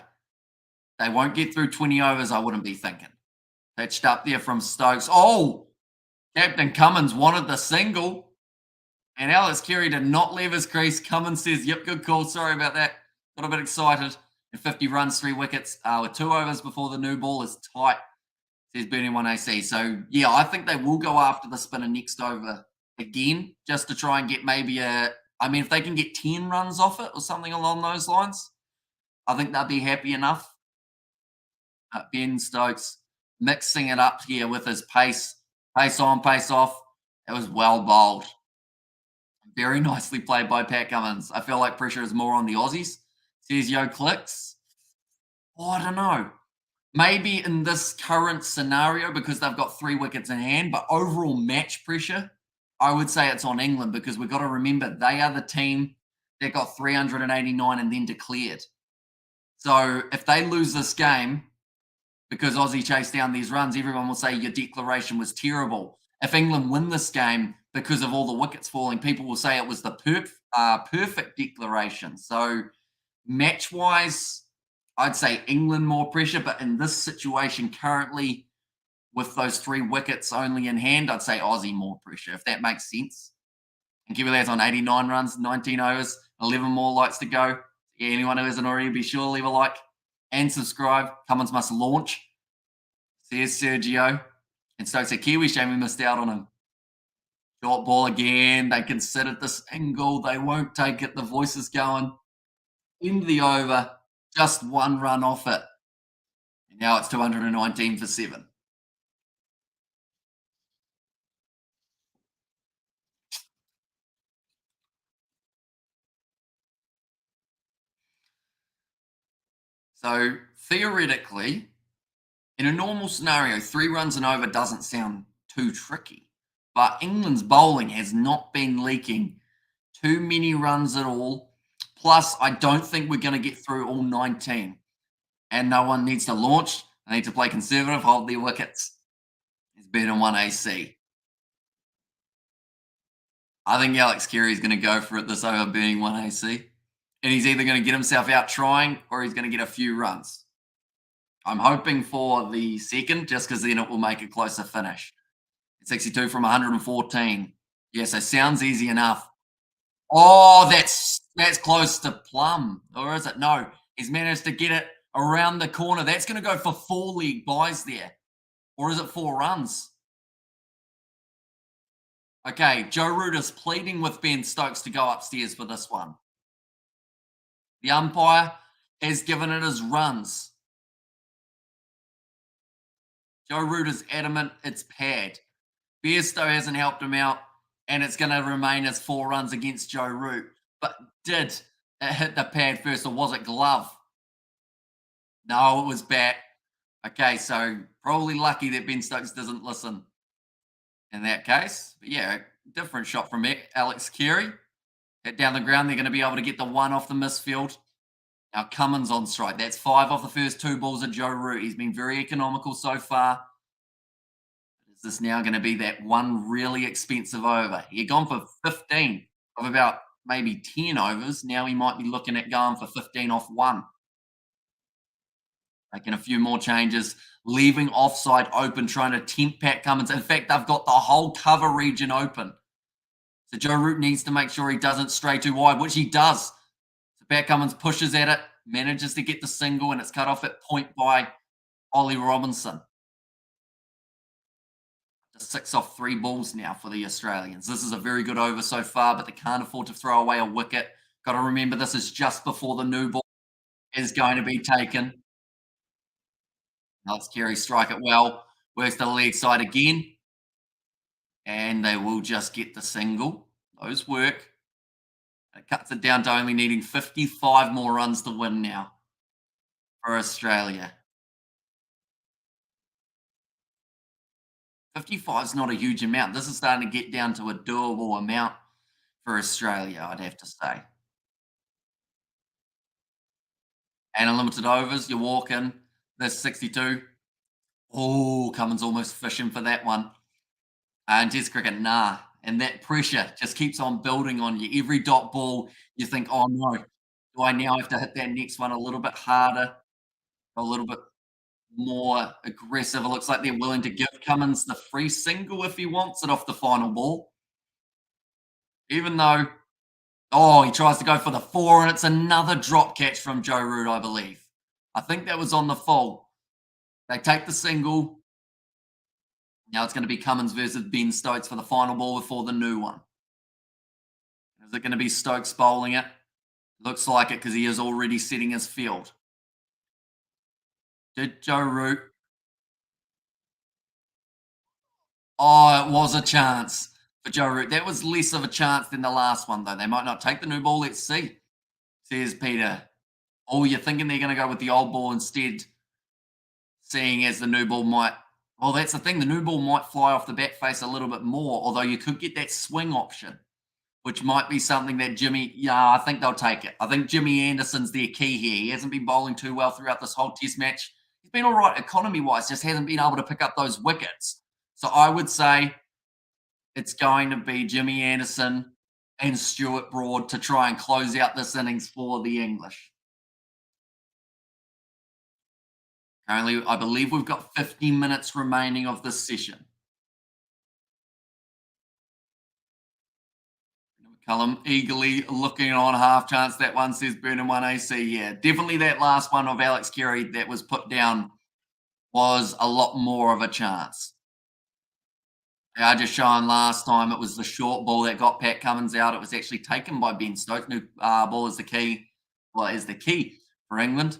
They won't get through 20 overs, I wouldn't be thinking. Pitched up there from Stokes. Oh, Captain Cummins wanted the single, and Alex Carey did not leave his crease. Cummins says, "Yep, good call. Sorry about that. Got a bit excited." And 50 runs, 3 wickets, with 2 overs before the new ball is tight, says Bernie 1AC. So, yeah, I think they will go after the spinner next over again, just to try and get maybe I mean, if they can get 10 runs off it or something along those lines, I think they'll be happy enough. Ben Stokes mixing it up here with his pace, pace on, pace off. It was well bowled. Very nicely played by Pat Cummins. I feel like pressure is more on the Aussies. Says Yo Clicks. Oh, I don't know. Maybe in this current scenario because they've got 3 wickets in hand, but overall match pressure, I would say it's on England because we've got to remember they are the team that got 389 and then declared. So if they lose this game, because Aussie chased down these runs, everyone will say your declaration was terrible. If England win this game because of all the wickets falling, people will say it was the perfect declaration. So match wise, I'd say England more pressure, but in this situation currently, with those 3 wickets only in hand, I'd say Aussie more pressure, if that makes sense. And Kiwi lads on 89 runs, 19 overs, 11 more likes to go. Yeah, anyone who hasn't already, be sure to leave a like and subscribe. Cummins must launch, says Sergio. And Stokes said, Kiwi, shame we missed out on him. Short ball again. They considered this angle. They won't take it. The voice is going. End the over. Just 1 run off it. And now it's 219 for 7. So theoretically, in a normal scenario, 3 runs and over doesn't sound too tricky. But England's bowling has not been leaking too many runs at all. Plus, I don't think we're going to get through all 19. And no one needs to launch. They need to play conservative, hold their wickets. It's better than 1AC. I think Alex Carey is going to go for it this over being 1AC. And he's either going to get himself out trying or he's going to get a few runs. I'm hoping for the second just because then it will make a closer finish. 62 from 114. Yeah, so sounds easy enough. Oh, that's close to plum. Or is it? No, he's managed to get it around the corner. That's going to go for 4 league buys there. Or is it 4 runs? Okay, Joe Root is pleading with Ben Stokes to go upstairs for this one. The umpire has given it his runs. Joe Root is adamant it's pad. Bairstow hasn't helped him out, and it's going to remain as 4 runs against Joe Root. But did it hit the pad first, or was it glove? No, it was bat. Okay, so probably lucky that Ben Stokes doesn't listen in that case. But yeah, different shot from Alex Carey. Hit down the ground, they're going to be able to get the 1 off the misfield. Now Cummins on strike. That's 5 off the first 2 balls of Joe Root. He's been very economical so far. Is this now going to be that one really expensive over? He'd gone for 15 of about maybe 10 overs. Now he might be looking at going for 15 off 1. Making a few more changes, leaving offside open, trying to tempt Pat Cummins. In fact, they've got the whole cover region open. So Joe Root needs to make sure he doesn't stray too wide, which he does. So Pat Cummins pushes at it, manages to get the single, and it's cut off at point by Ollie Robinson. Just 6 off 3 balls now for the Australians. This is a very good over so far, but they can't afford to throw away a wicket. Got to remember this is just before the new ball is going to be taken. Alex Carey strike it well. Works to the lead side again. And they will just get the single. Those work. It cuts it down to only needing 55 more runs to win now for Australia. 55 is not a huge amount. This is starting to get down to a doable amount for Australia, I'd have to say. and unlimited overs. You walk in, there's 62. Oh, Cummins almost fishing for that one. And Test cricket, nah. And that pressure just keeps on building on you. Every dot ball, you think, oh no, do I now have to hit that next one a little bit harder, a little bit more aggressive? It looks like they're willing to give Cummins the free single if he wants it off the final ball. Even though, oh, he tries to go for the four, and it's another drop catch from Joe Root, I believe. I think that was on the full. They take the single. Now it's going to be Cummins versus Ben Stokes for the final ball before the new one. Is it going to be Stokes bowling it? Looks like it because he is already setting his field. Did Joe Root? Oh, it was a chance for Joe Root. That was less of a chance than the last one, though. They might not take the new ball. Let's see, says Peter. Oh, you're thinking they're going to go with the old ball instead, seeing as the new ball might. Well, that's the thing. The new ball might fly off the bat face a little bit more, although you could get that swing option, which might be something that Jimmy, yeah, I think they'll take it. I think Jimmy Anderson's their key here. He hasn't been bowling too well throughout this whole test match. He's been all right economy-wise, just hasn't been able to pick up those wickets. So I would say it's going to be Jimmy Anderson and Stuart Broad to try and close out this innings for the English. Currently, I believe we've got 15 minutes remaining of this session. Cullum eagerly looking on half chance. That one says Burnham 1 AC. Yeah, definitely that last one of Alex Carey that was put down was a lot more of a chance. I just shown last time it was the short ball that got Pat Cummins out. It was actually taken by Ben Stokes. New ball is the key. Well, is the key for England.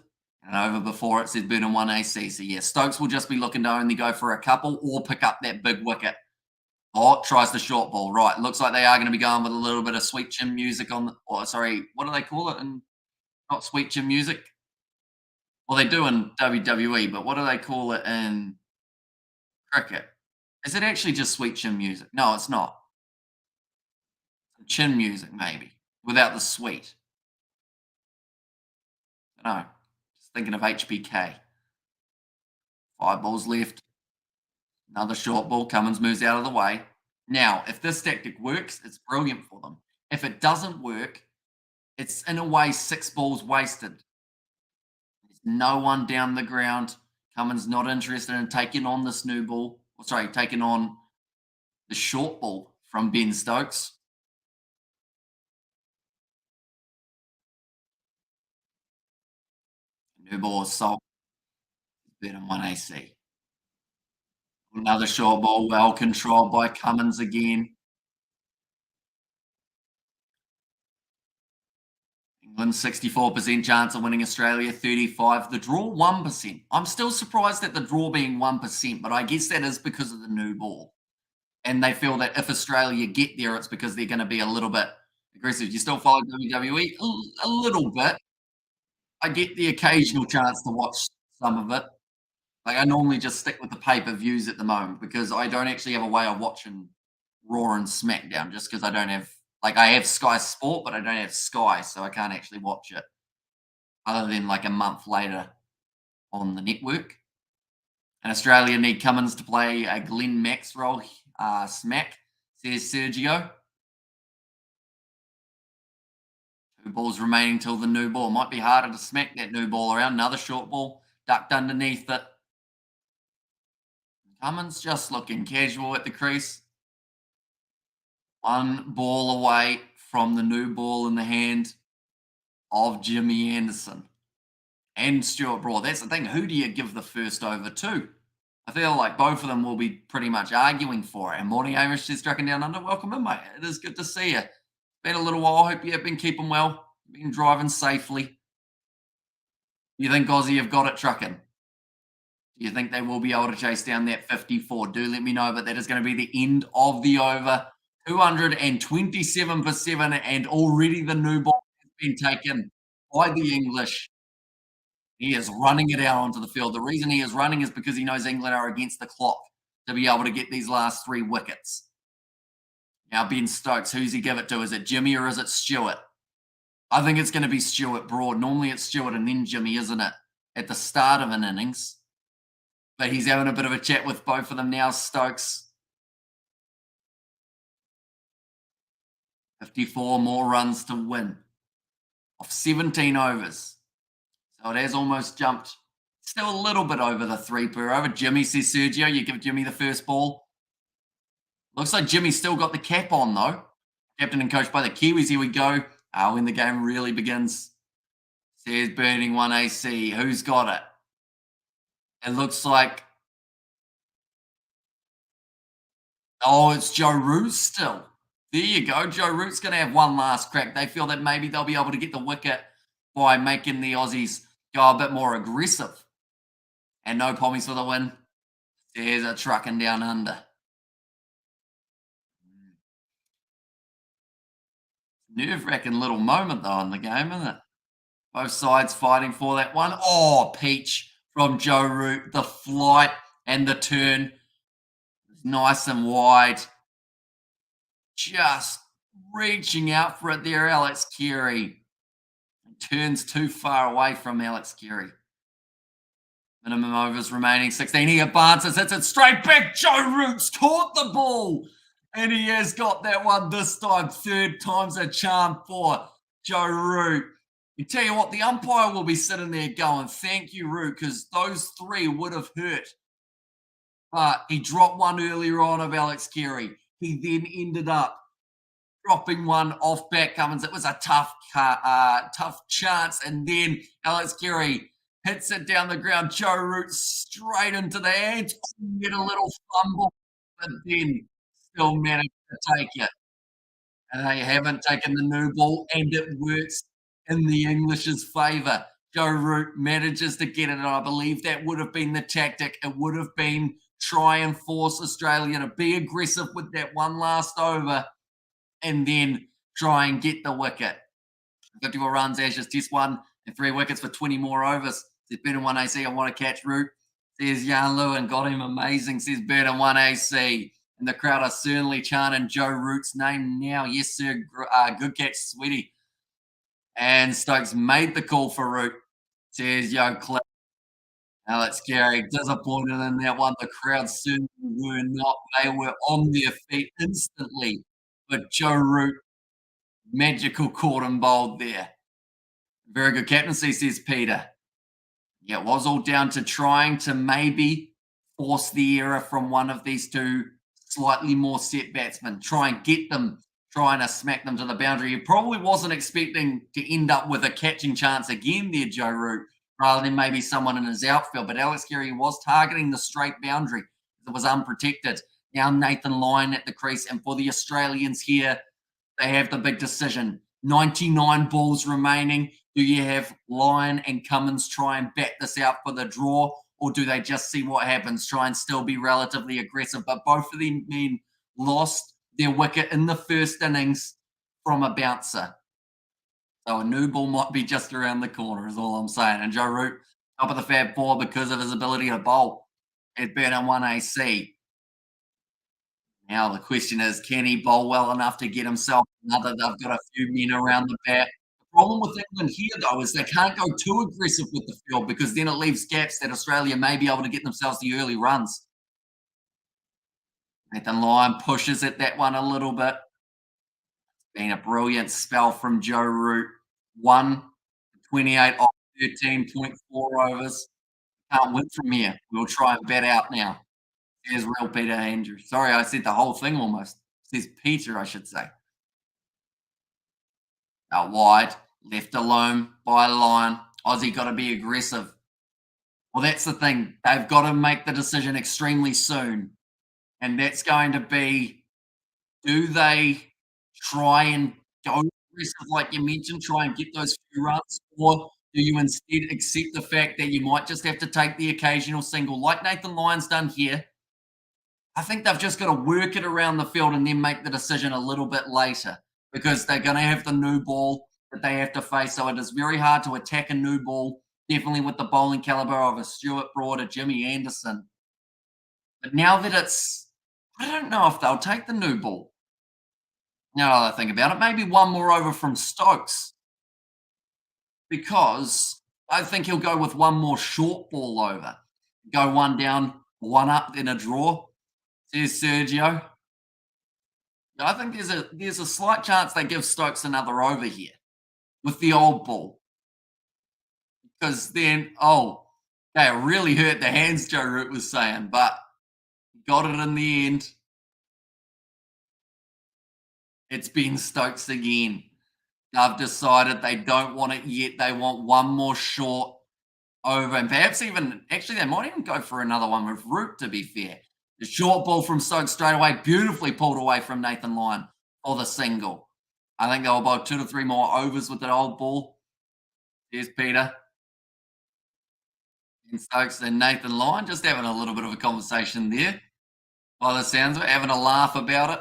And over before it said Burnham 1 AC. So yeah, Stokes will just be looking to only go for a couple or pick up that big wicket. Oh, tries the short ball. Right. Looks like they are going to be going with a little bit of sweet chin music on the, or sorry, what do they call it? And not sweet chin music. Well, they do in WWE, but what do they call it in cricket? Is it actually just sweet chin music? No, it's not. Chin music, maybe, without the sweet. No, just thinking of HBK. 5 balls left. Another short ball. Cummins moves out of the way. Now, if this tactic works, it's brilliant for them. If it doesn't work, it's in a way 6 balls wasted. There's no one down the ground. Cummins not interested in taking on this new ball. Sorry, taking on the short ball from Ben Stokes. New ball is sold. Better 1 AC. Another short ball, well controlled by Cummins again. England 64% chance of winning, Australia 35. The draw 1%. I'm still surprised at the draw being 1%, but I guess that is because of the new ball. And they feel that if Australia get there, it's because they're going to be a little bit aggressive. You still follow WWE? A little bit. I get the occasional chance to watch some of it. Like I normally just stick with the pay-per-views at the moment because I don't actually have a way of watching Raw and SmackDown just because I don't have like I have Sky Sport, but I don't have Sky, so I can't actually watch it other than like a month later on the network. And Australia need Cummins to play a Glenn Maxwell smack, says Sergio. 2 balls remaining till the new ball. Might be harder to smack that new ball around. Another short ball ducked underneath it. Cummins just looking casual at the crease. 1 ball away from the new ball in the hand of Jimmy Anderson and Stuart Broad. That's the thing. Who do you give the first over to? I feel like both of them will be pretty much arguing for it. And morning, Amish is striking down under. Welcome in, mate. It is good to see you. Been a little while. Hope you have been keeping well. Been driving safely. You think Aussie have got it trucking? Do you think they will be able to chase down that 54? Do let me know, but that is going to be the end of the over. 227 for 7, and already the new ball has been taken by the English. He is running it out onto the field. The reason he is running is because he knows England are against the clock to be able to get these last 3 wickets. Now, Ben Stokes, who's he give it to? Is it Jimmy or is it Stuart? I think it's going to be Stuart Broad. Normally it's Stuart and then Jimmy, isn't it? At the start of an innings. But he's having a bit of a chat with both of them now. Stokes, 54 more runs to win off 17 overs. So it has almost jumped. Still a little bit over the 3 per over. Jimmy says, Sergio, you give Jimmy the first ball. Looks like Jimmy's still got the cap on, though. Captain and coached by the Kiwis. Here we go. When the game really begins. Says burning 1AC. Who's got it? It looks like, oh, it's Joe Root still. There you go. Joe Root's going to have one last crack. They feel that maybe they'll be able to get the wicket by making the Aussies go a bit more aggressive. And no pommies for the win. There's a trucking down under. Nerve-wracking little moment, though, in the game, isn't it? Both sides fighting for that one. Oh, peach from Joe Root. The flight and the turn. Nice and wide. Just reaching out for it there, Alex Carey. Turns too far away from Alex Carey. Minimum overs remaining 16. He advances, hits it straight back. Joe Root's caught the ball. And he has got that one this time. Third time's a charm for Joe Root. You tell you what, the umpire will be sitting there going, thank you, Root, because those 3 would have hurt. But he dropped one earlier on of Alex Carey. He then ended up dropping one off back Cummins. It was a tough chance. And then Alex Carey hits it down the ground. Joe Root straight into the hands. Get a little fumble, but then still managed to take it. And they haven't taken the new ball, and it works in the English's favour. Joe Root manages to get it, and I believe that would have been the tactic. It would have been try and force Australia to be aggressive with that one last over and then try and get the wicket. 54 runs, Ashes Test 1 and 3 wickets for 20 more overs. Says Burton 1AC, I want to catch Root. Says Jan Lewin, got him amazing. Says Burton 1AC. And the crowd are certainly chanting Joe Root's name now. Yes, sir. Good catch, sweetie. And Stokes made the call for Root. Says Yo Clip. Alex Carey disappointed in that one. The crowd certainly were not. They were on their feet instantly. But Joe Root, magical caught and bowled there. Very good captaincy, says Peter. Yeah, it was all down to trying to maybe force the error from one of these 2 slightly more set batsmen. Try and get them, trying to smack them to the boundary. He probably wasn't expecting to end up with a catching chance again there, Joe Root, rather than maybe someone in his outfield. But Alex Carey was targeting the straight boundary. It was unprotected. Now Nathan Lyon at the crease. And for the Australians here, they have the big decision. 99 balls remaining. Do you have Lyon and Cummins try and bat this out for the draw, or do they just see what happens, try and still be relatively aggressive? But both of them men lost their wicket in the first innings from a bouncer. So a new ball might be just around the corner is all I'm saying. And Joe Root, top of the Fab 4 because of his ability to bowl. At Burton 1AC. Now the question is, can he bowl well enough to get himself another? They've got a few men around the bat. The problem with England here, though, is they can't go too aggressive with the field because then it leaves gaps that Australia may be able to get themselves the early runs. Nathan Lyon pushes at that one a little bit. It's been a brilliant spell from Joe Root. 128 off 13.4 overs. Can't win from here. We'll try and bat out now. There's real Peter Andrew. Sorry, I said the whole thing almost. It says Peter, I should say. Out wide, left alone by Lyon. Aussie got to be aggressive. Well, that's the thing. They've got to make the decision extremely soon. And that's going to be, do they try and go aggressive, like you mentioned, try and get those few runs? Or do you instead accept the fact that you might just have to take the occasional single, like Nathan Lyon's done here? I think they've just got to work it around the field and then make the decision a little bit later because they're going to have the new ball that they have to face. So it is very hard to attack a new ball, definitely with the bowling caliber of a Stuart Broad or Jimmy Anderson. But now that it's, I don't know if they'll take the new ball. Now that I think about it, maybe one more over from Stokes. because I think he'll go with one more short ball over. Go one down, one up, then a draw. Says Sergio. I think there's a slight chance they give Stokes another over here with the old ball. Because then, they really hurt the hands, Joe Root was saying, but got it in the end. It's been Stokes again. They've decided they don't want it yet. They want one more short over, and perhaps even actually they might even go for another one with Root, to be fair. The short ball from Stokes straight away, beautifully pulled away from Nathan Lyon for the single. I think they'll bowl 2 to 3 more overs with that old ball. Here's Peter. And Stokes and Nathan Lyon just having a little bit of a conversation there. By the sounds of it, having a laugh about it.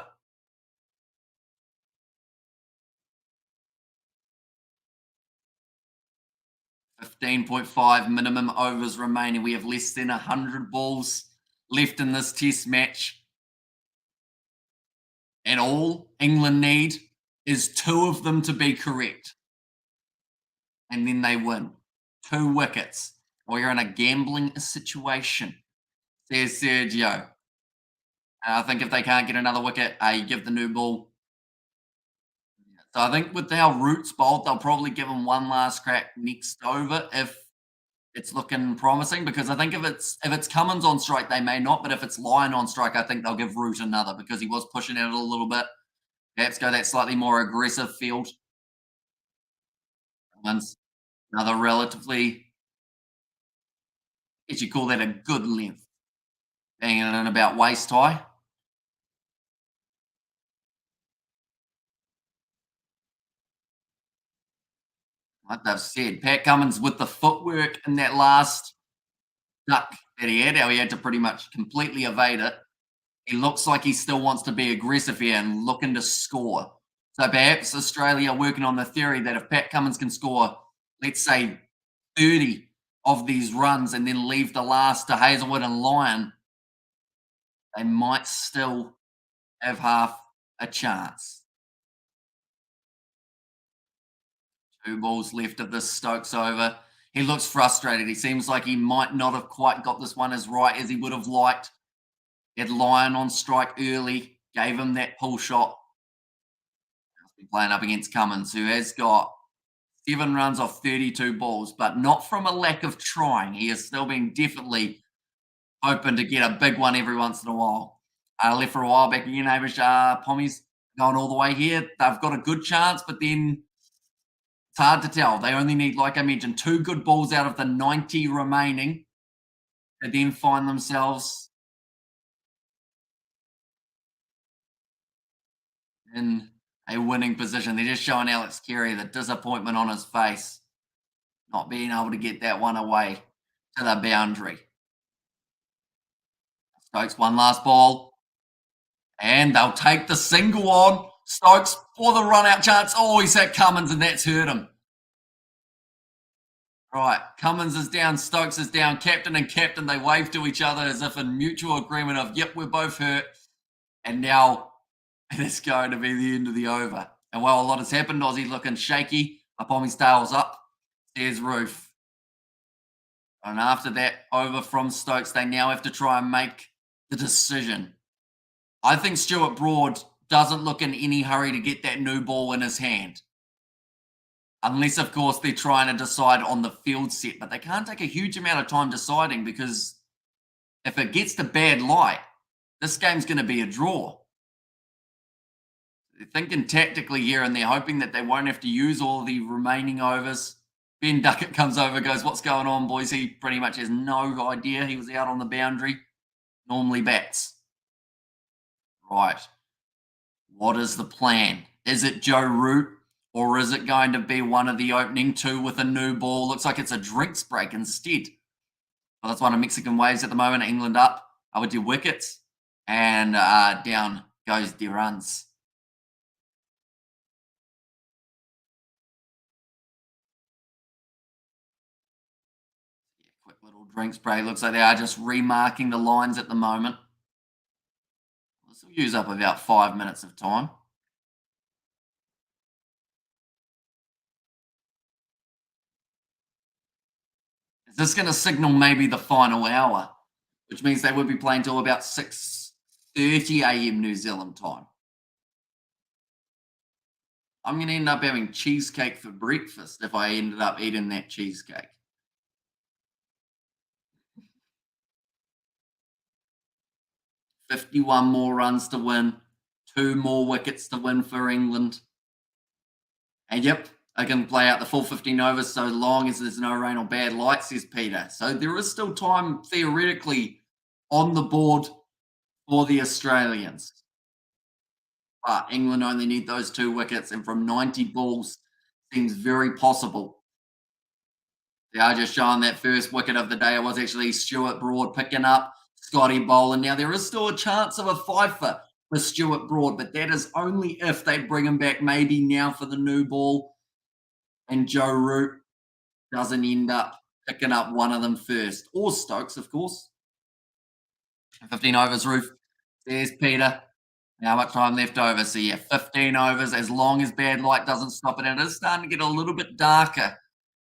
15.5 minimum overs remaining. We have less than 100 balls left in this test match. And all England need is 2 of them to be correct. And then they win. 2 wickets. We're in a gambling situation, says Sergio. I think if they can't get another wicket, you give the new ball. So I think with how Root's bowled, they'll probably give him one last crack next over if it's looking promising. Because I think if it's Cummins on strike, they may not. But if it's Lyon on strike, I think they'll give Root another because he was pushing it a little bit. Perhaps go that slightly more aggressive field. Cummins, another relatively, as you call that, a good length. Hanging in about waist high. Like they've said, Pat Cummins with the footwork in that last duck that he had, how he had to pretty much completely evade it. He looks like he still wants to be aggressive here and looking to score. So perhaps Australia are working on the theory that if Pat Cummins can score, let's say 30 of these runs and then leave the last to Hazelwood and Lyon, they might still have half a chance. 2 balls left of this Stokes over. He looks frustrated. He seems like he might not have quite got this one as right as he would have liked. He had Lyon on strike early, gave him that pull shot. He's playing up against Cummins, who has got 7 runs off 32 balls, but not from a lack of trying. He has still been definitely hoping to get a big one every once in a while. Left for a while back again, Hamish Pommy's going all the way here. They've got a good chance, but then it's hard to tell. They only need, like I mentioned, 2 good balls out of the 90 remaining to then find themselves in a winning position. They're just showing Alex Carey the disappointment on his face, not being able to get that one away to the boundary. Stokes, one last ball. And they'll take the single on. Stokes for the run out chance. Oh, he's hit Cummins, and that's hurt him. Right, Cummins is down, Stokes is down, captain and captain. They wave to each other as if in mutual agreement of, yep, we're both hurt. And now it is going to be the end of the over. And while a lot has happened, Aussie looking shaky. Up on his tails up. There's Roof. And after that over from Stokes, they now have to try and make the decision. I think Stuart Broad doesn't look in any hurry to get that new ball in his hand. Unless, of course, they're trying to decide on the field set. But they can't take a huge amount of time deciding because if it gets to bad light, this game's going to be a draw. They're thinking tactically here and they're hoping that they won't have to use all the remaining overs. Ben Duckett comes over, goes, what's going on, boys? He pretty much has no idea. He was out on the boundary. Normally bats. Right. What is the plan? Is it Joe Root or is it going to be one of the opening 2 with a new ball? Looks like it's a drinks break instead. Well, that's one of Mexican waves at the moment. England up. I would do wickets. And down goes the runs. Yeah, quick little drinks break. Looks like they are just remarking the lines at the moment. This will use up about 5 minutes of time. Is this going to signal maybe the final hour, which means they would be playing till about 6:30 a.m. New Zealand time? I'm going to end up having cheesecake for breakfast if I ended up eating that cheesecake. 51 more runs to win, 2 more wickets to win for England. And yep, I can play out the full 15 overs so long as there's no rain or bad light, says Peter. So there is still time theoretically on the board for the Australians. But England only need those 2 wickets, and from 90 balls seems very possible. They are just showing that first wicket of the day. It was actually Stuart Broad picking up Scotty Boland. Now, there is still a chance of a fifer for Stuart Broad, but that is only if they bring him back maybe now for the new ball and Joe Root doesn't end up picking up one of them first. Or Stokes, of course. 15 overs, Roof. There's Peter. How much time left over? So, yeah, 15 overs as long as bad light doesn't stop it. And it is starting to get a little bit darker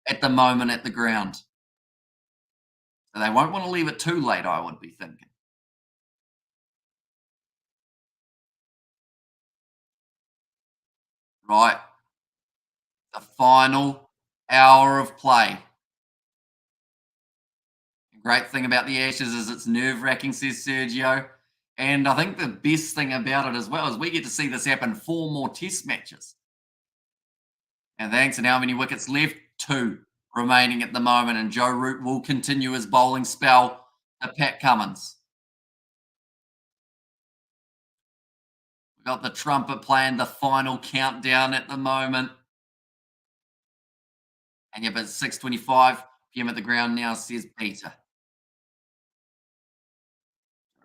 at the moment at the ground. So they won't want to leave it too late, I would be thinking. Right. The final hour of play. The great thing about the Ashes is it's nerve-wracking, says Sergio. And I think the best thing about it as well is we get to see this happen 4 more test matches. And thanks. And how many wickets left? 2 remaining at the moment. And Joe Root will continue his bowling spell to Pat Cummins. We've got the trumpet playing the final countdown at the moment. And yeah, but 6:25 p.m. at the ground now, says Peter.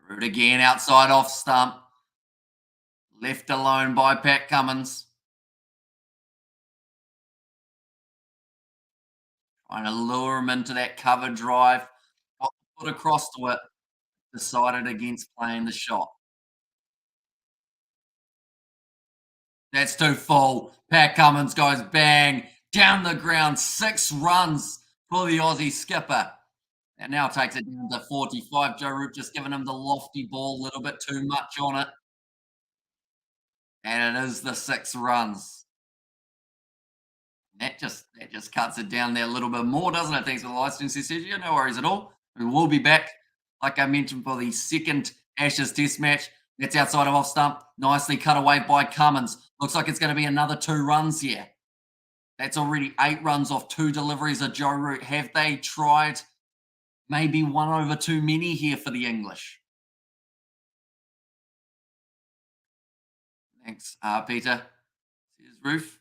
Root again outside off stump. Left alone by Pat Cummins. Trying to lure him into that cover drive. Got the foot across to it. Decided against playing the shot. That's too full. Pat Cummins goes bang down the ground. 6 runs for the Aussie skipper. And now takes it down to 45. Joe Root just giving him the lofty ball, a little bit too much on it. And it is the 6 runs. That just cuts it down there a little bit more, doesn't it? Thanks for the live stream, Sergio. No worries at all. We will be back, like I mentioned, for the second Ashes Test match. That's outside of off stump. Nicely cut away by Cummins. Looks like it's going to be another 2 runs here. That's already 8 runs off 2 deliveries of Joe Root. Have they tried maybe 1 over too many here for the English? Thanks, Peter. Here's Roof.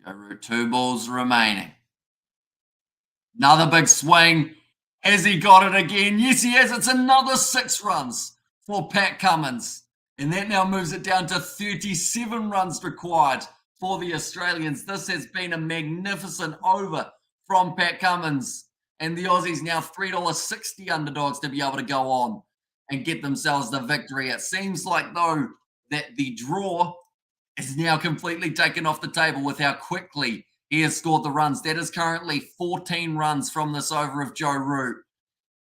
Joe Root, 2 balls remaining. Another big swing. Has he got it again? Yes, he has. It's another 6 runs for Pat Cummins. And that now moves it down to 37 runs required for the Australians. This has been a magnificent over from Pat Cummins. And the Aussies now $3.60 underdogs to be able to go on and get themselves the victory. It seems like, though, that the draw is now completely taken off the table with how quickly he has scored the runs. That is currently 14 runs from this over of Joe Root.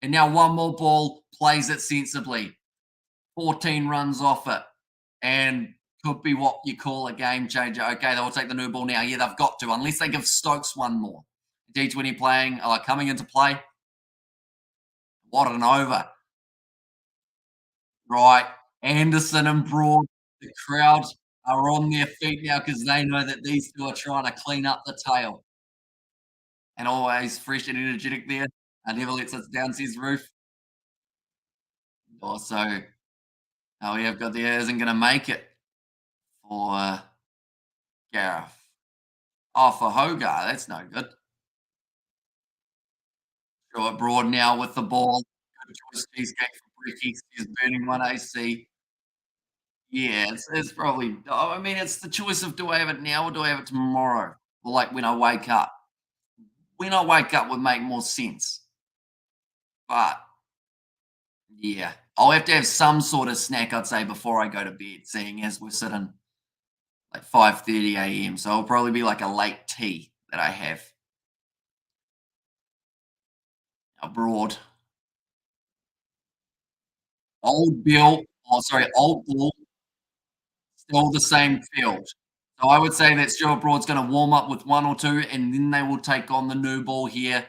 And now 1 more ball plays it sensibly. 14 runs off it. And could be what you call a game changer. Okay, they'll take the new ball now. Yeah, they've got to, unless they give Stokes 1 more. D20 playing, coming into play. What an over. Right. Anderson and Broad, the crowd are on their feet now because they know that these 2 are trying to clean up the tail. And always fresh and energetic there. I never lets us down, says Roof. Also, we have got there isn't going to make it for Gareth. Oh, for Hogarth. That's no good. Short Broad now with the ball. Good choice, cheesecake for Bricky. He's burning 1 AC. Yeah, it's probably. I mean, it's the choice of do I have it now or do I have it tomorrow? Or like when I wake up. When I wake up would make more sense. But yeah, I'll have to have some sort of snack, I'd say, before I go to bed, seeing as we're sitting like 5:30 a.m. So it'll probably be like a late tea that I have abroad. Old Bill, oh sorry, Old Bull, still the same field. So I would say that Stuart Broad's going to warm up with one or two, and then they will take on the new ball here.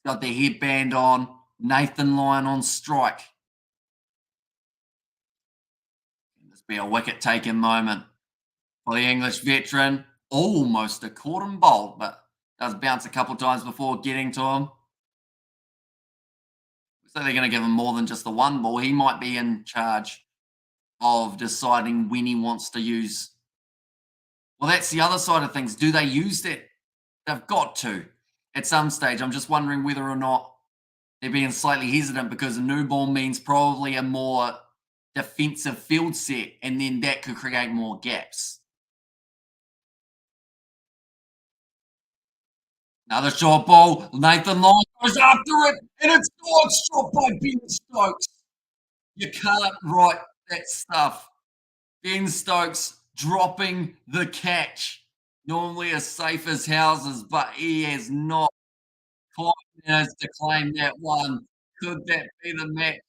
Got their headband on. Nathan Lyon on strike. This be a wicket taking moment for the English veteran. Almost a caught and bowled, but does bounce a couple times before getting to him. So they're going to give him more than just the one ball. He might be in charge of deciding when he wants to use. Well, that's the other side of things. Do they use that? They've got to at some stage. I'm just wondering whether or not they're being slightly hesitant because a new ball means probably a more defensive field set, and then that could create more gaps. Another short ball. Nathan Lyon goes after it, and it's not shot by Ben Stokes. You can't write that stuff. Ben Stokes dropping the catch. Normally as safe as houses, but he has not quite managed to claim that one. Could that be the match?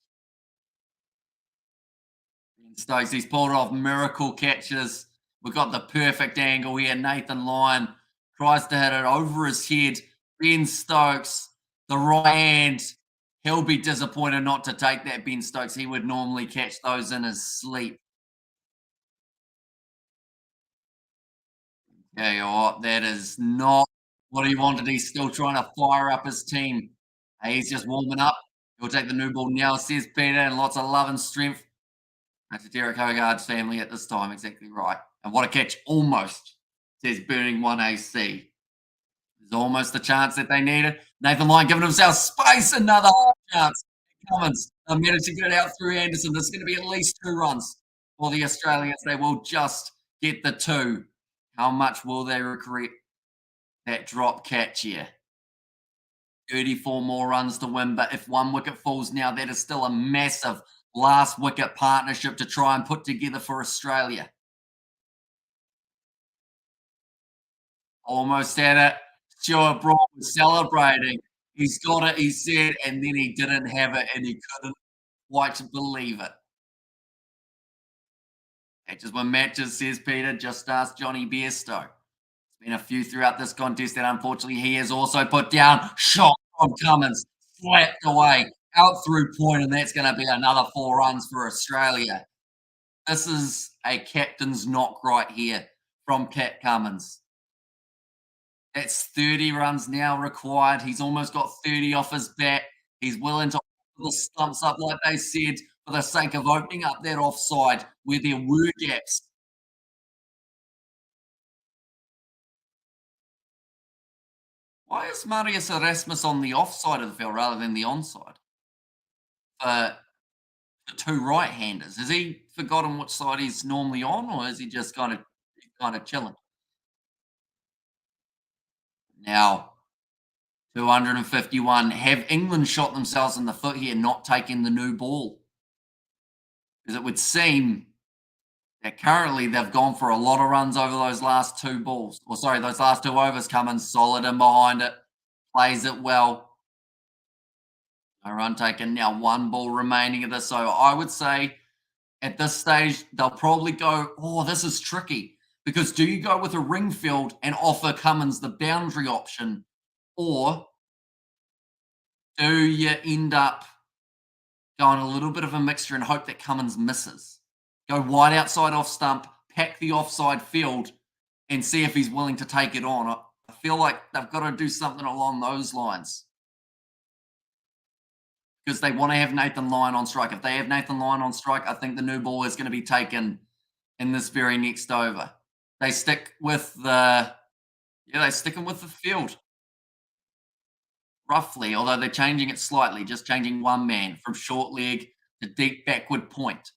Ben Stokes, he's pulled off miracle catches. We've got the perfect angle here. Nathan Lyon tries to hit it over his head. Ben Stokes, the right hand. He'll be disappointed not to take that, Ben Stokes. He would normally catch those in his sleep. Yeah, you know what? That is not what he wanted. He's still trying to fire up his team. He's just warming up. He'll take the new ball now, says Peter, and lots of love and strength. That's Derek Hogarth's family at this time. Exactly right. And what a catch. Almost, says Burning 1AC. There's almost the chance that they needed. Nathan Lyon giving himself space. Another chance. Cummins managed to get it out through Anderson. There's going to be at least 2 runs for the Australians. They will just get the 2. How much will they regret that drop catch here? 34 more runs to win, but if 1 wicket falls now, that is still a massive last wicket partnership to try and put together for Australia. Almost had it. Stuart Broad was celebrating. He's got it, he said, and then he didn't have it, and he couldn't quite believe it. Catches win matches, says Peter. Just ask Johnny Bairstow. There's been a few throughout this contest that unfortunately he has also put down. Shot from Cummins, slapped away, out through point, and that's going to be another 4 runs for Australia. This is a captain's knock right here from Cat Cummins. That's 30 runs now required. He's almost got 30 off his bat. He's willing to offer the stumps up, like they said, for the sake of opening up that offside where there were gaps. Why is Marius Erasmus on the offside of the field rather than the onside? For the 2 right-handers. Has he forgotten which side he's normally on, or is he just kind of chilling? Now, 251. Have England shot themselves in the foot here, not taking the new ball? Because it would seem that currently they've gone for a lot of runs over those last 2 balls. Or sorry, those last 2 overs come in solid and behind it. Plays it well. No run taken. Now 1 ball remaining of this. So I would say at this stage, they'll probably go, oh, this is tricky. Because do you go with a ring field and offer Cummins the boundary option? Or do you end up going a little bit of a mixture and hope that Cummins misses? Go wide outside off stump, pack the offside field, and see if he's willing to take it on. I feel like they've got to do something along those lines because they want to have Nathan Lyon on strike. If they have Nathan Lyon on strike, I think the new ball is going to be taken in this very next over. They stick with they're sticking with the field roughly, although they're changing it slightly, just changing 1 man from short leg to deep backward point.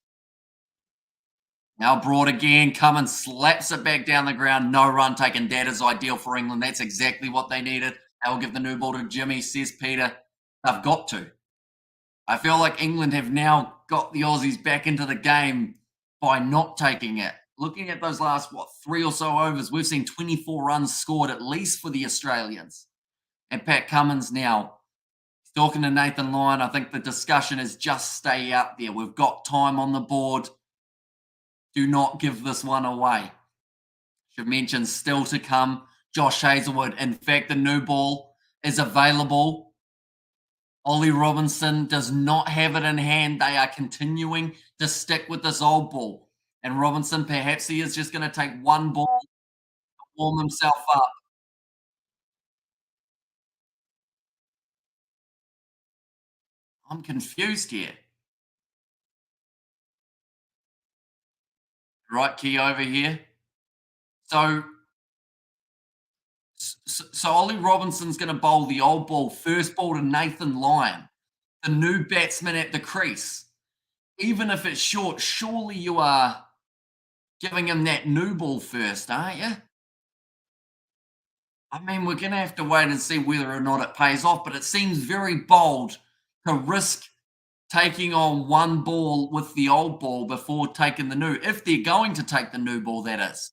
Now Broad again, Cummins slaps it back down the ground. No run taken. That is ideal for England. That's exactly what they needed. They will give the new ball to Jimmy, says Peter. They've got to. I feel like England have now got the Aussies back into the game by not taking it. looking at those last, what, three or so overs, we've seen 24 runs scored at least for the Australians. And Pat Cummins now, he's talking to Nathan Lyon. I think the discussion is just stay out there. We've got time on the board. Do not give this one away. Should mention still to come, Josh Hazelwood. In fact, the new ball is available. Ollie Robinson does not have it in hand. They are continuing to stick with this old ball. And Robinson, perhaps he is just going to take one ball to warm himself up. I'm confused here. Right key over here. So, so Ollie Robinson's going to bowl the old ball, first ball to Nathan Lyon, the new batsman at the crease. Even if it's short, surely you are giving him that new ball first, aren't you? I mean, we're going to have to wait and see whether or not it pays off, but it seems very bold to risk taking on one ball with the old ball before taking the new, if they're going to take the new ball, that is.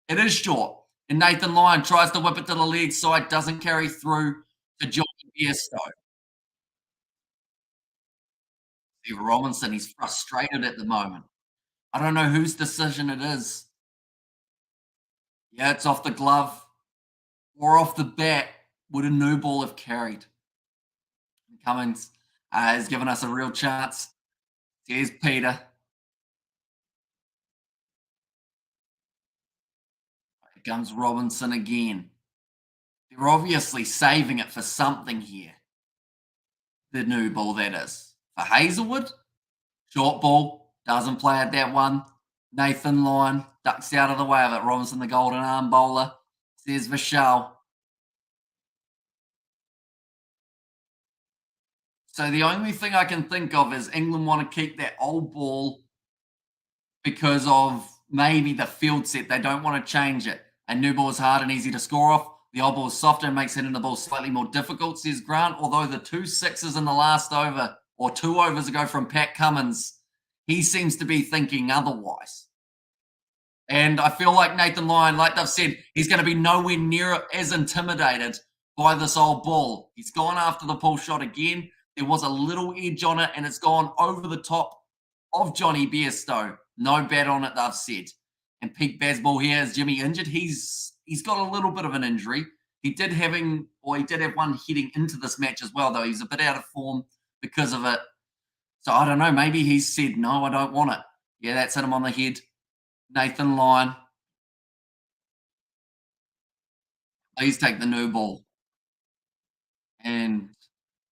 It is short. And Nathan Lyon tries to whip it to the leg side, doesn't carry through to Johnny Bairstow. Steve Robinson, he's frustrated at the moment. I don't know whose decision it is. Yeah, it's off the glove or off the bat. Would a new ball have carried? Cummins has given us a real chance. Here's Peter. Here comes Robinson again. They're obviously saving it for something here. The new ball, that is. For Hazelwood, short ball, doesn't play at that one. Nathan Lyon ducks out of the way of it. Robinson, the golden arm bowler, says Vishal. So the only thing I can think of is England want to keep that old ball because of maybe the field set. They don't want to change it. A new ball is hard and easy to score off. The old ball is softer and makes hitting the ball slightly more difficult, says Grant. Although the two sixes in the last over, or 2 overs ago from Pat Cummins, he seems to be thinking otherwise. And I feel like Nathan Lyon, like they've said, he's going to be nowhere near as intimidated by this old ball. He's gone after the pull shot again. There was a little edge on it, and it's gone over the top of Johnny Bairstow. No bat on it, they've said. And Pete Bazball here is Jimmy injured. He's got a little bit of an injury. He did have one heading into this match as well, though. He's a bit out of form because of it. So I don't know. Maybe he's said, no, I don't want it. Yeah, that's hit him on the head. Nathan Lyon. Please take the new ball. And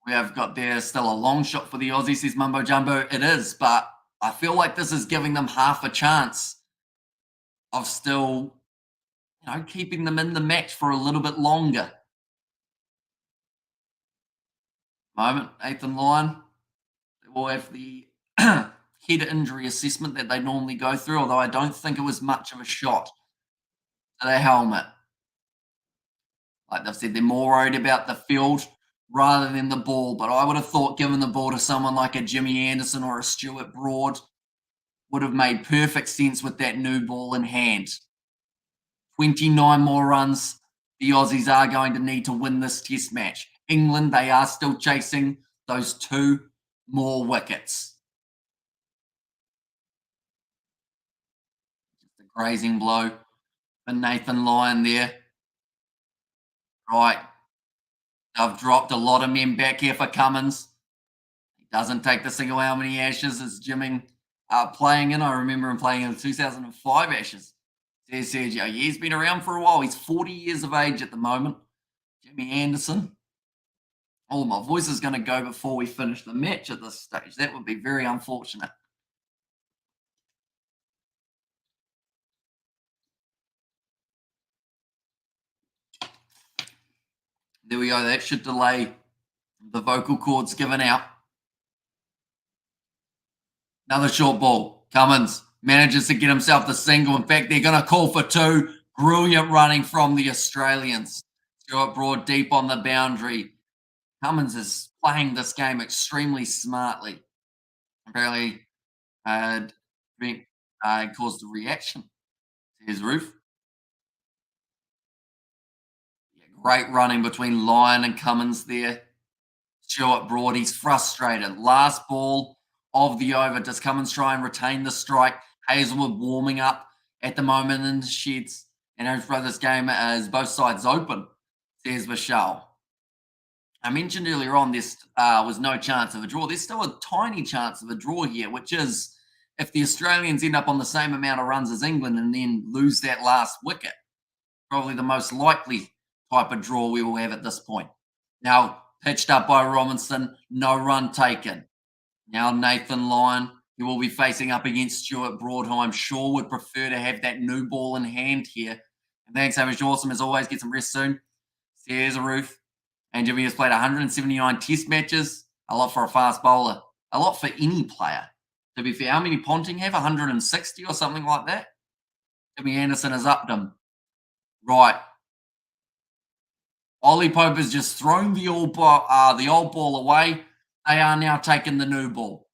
we have got there still a long shot for the Aussies, says Mumbo Jumbo. It is, but I feel like this is giving them half a chance of still, keeping them in the match for a little bit longer. Moment, Nathan Lyon. They will have the head injury assessment that they normally go through, although I don't think it was much of a shot to the helmet. Like they've said, they're more worried about the field rather than the ball. But I would have thought giving the ball to someone like a Jimmy Anderson or a Stuart Broad would have made perfect sense with that new ball in hand. 29 more runs. The Aussies are going to need to win this test match. England, they are still chasing those 2 more wickets. Just a grazing blow for Nathan Lyon there. Right. They've dropped a lot of men back here for Cummins. He doesn't take the single how many Ashes is Jimmy playing in. I remember him playing in the 2005 Ashes. Says Sergio. Yeah, he's been around for a while. He's 40 years of age at the moment. Jimmy Anderson. Oh, my voice is going to go before we finish the match at this stage. That would be very unfortunate. There we go. That should delay the vocal cords given out. Another short ball. Cummins manages to get himself the single. In fact, they're going to call for 2. Brilliant running from the Australians. Stuart Broad deep on the boundary. Cummins is playing this game extremely smartly. Apparently, caused a reaction. Here's Roof. Yeah, great running between Lyon and Cummins there. Stuart Broad, he's frustrated. Last ball of the over. Does Cummins try and retain the strike? Hazelwood warming up at the moment in the sheds. And as for this game as both sides open, says Michelle. I mentioned earlier on this was no chance of a draw. There's still a tiny chance of a draw here, which is if the Australians end up on the same amount of runs as England and then lose that last wicket, probably the most likely type of draw we will have at this point. Now, pitched up by Robinson, no run taken. Now, Nathan Lyon, he will be facing up against Stuart Broad, who I'm sure would prefer to have that new ball in hand here. And thanks so much, awesome as always. Get some rest soon. There's a Roof. And Jimmy has played 179 test matches, a lot for a fast bowler, a lot for any player. To be fair, how many Ponting have? 160 or something like that? Jimmy Anderson has upped him. Right. Ollie Pope has just thrown the old ball away. They are now taking the new ball.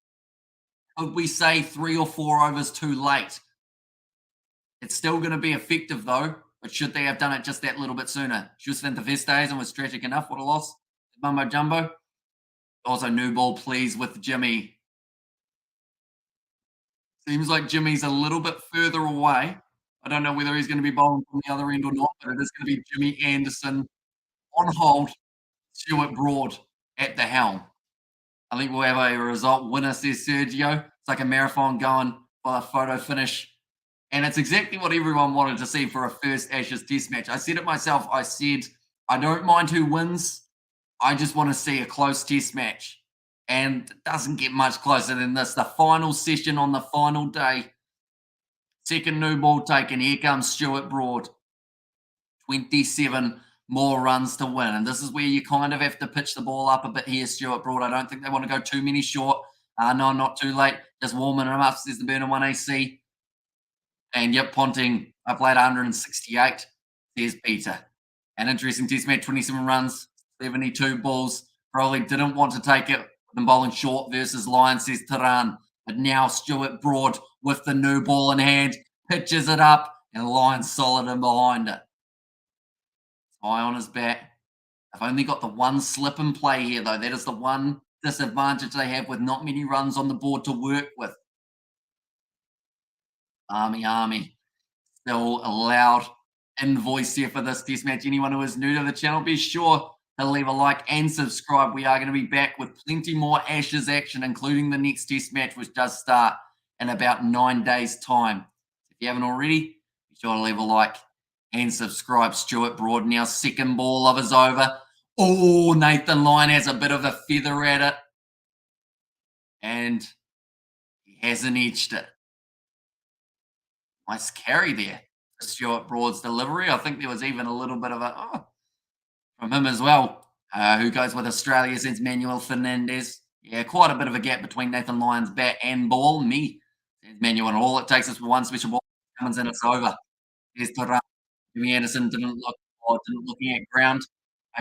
Could we say 3 or 4 overs too late? It's still going to be effective though, but should they have done it just that little bit sooner? Justin Tavestes was tragic enough. What a loss. Mumbo Jumbo. Also, new ball, please, with Jimmy. Seems like Jimmy's a little bit further away. I don't know whether he's going to be bowling from the other end or not, but it is going to be Jimmy Anderson on hold, Stuart Broad at the helm. I think we'll have a result winner, says Sergio. It's like a marathon going by a photo finish. And it's exactly what everyone wanted to see for a first Ashes test match. I said it myself. I said, I don't mind who wins. I just want to see a close test match. And it doesn't get much closer than this. The final session on the final day. Second new ball taken. Here comes Stuart Broad. 27 more runs to win. And this is where you kind of have to pitch the ball up a bit here, Stuart Broad. I don't think they want to go too many short. No, not too late. Just warming them up, says the Burner 1AC. And yep, Ponting, I played 168, says Peter. An interesting test match, 27 runs, 72 balls. Probably didn't want to take it when bowling short versus Lyon, says Taran. But now Stuart Broad with the new ball in hand, pitches it up, and Lyon's solid in behind it. Eye on his bat. I've only got the one slip in play here, though. That is the one disadvantage they have with not many runs on the board to work with. Army. Still a loud invoice here for this test match. Anyone who is new to the channel, be sure to leave a like and subscribe. We are going to be back with plenty more Ashes action, including the next test match, which does start in about 9 days' time. If you haven't already, be sure to leave a like and subscribe. Stuart Broad now second ball of his over. Oh, Nathan Lyon has a bit of a feather at it. And he hasn't edged it. Nice carry there for Stuart Broad's delivery. I think there was even a little bit of from him as well. Who goes with Australia since Manuel Fernandez. Yeah, quite a bit of a gap between Nathan Lyon's bat and ball. Me, says Manuel, and all it takes is one special ball comes in, it's over. There's Taran. Jimmy Anderson didn't looking at ground.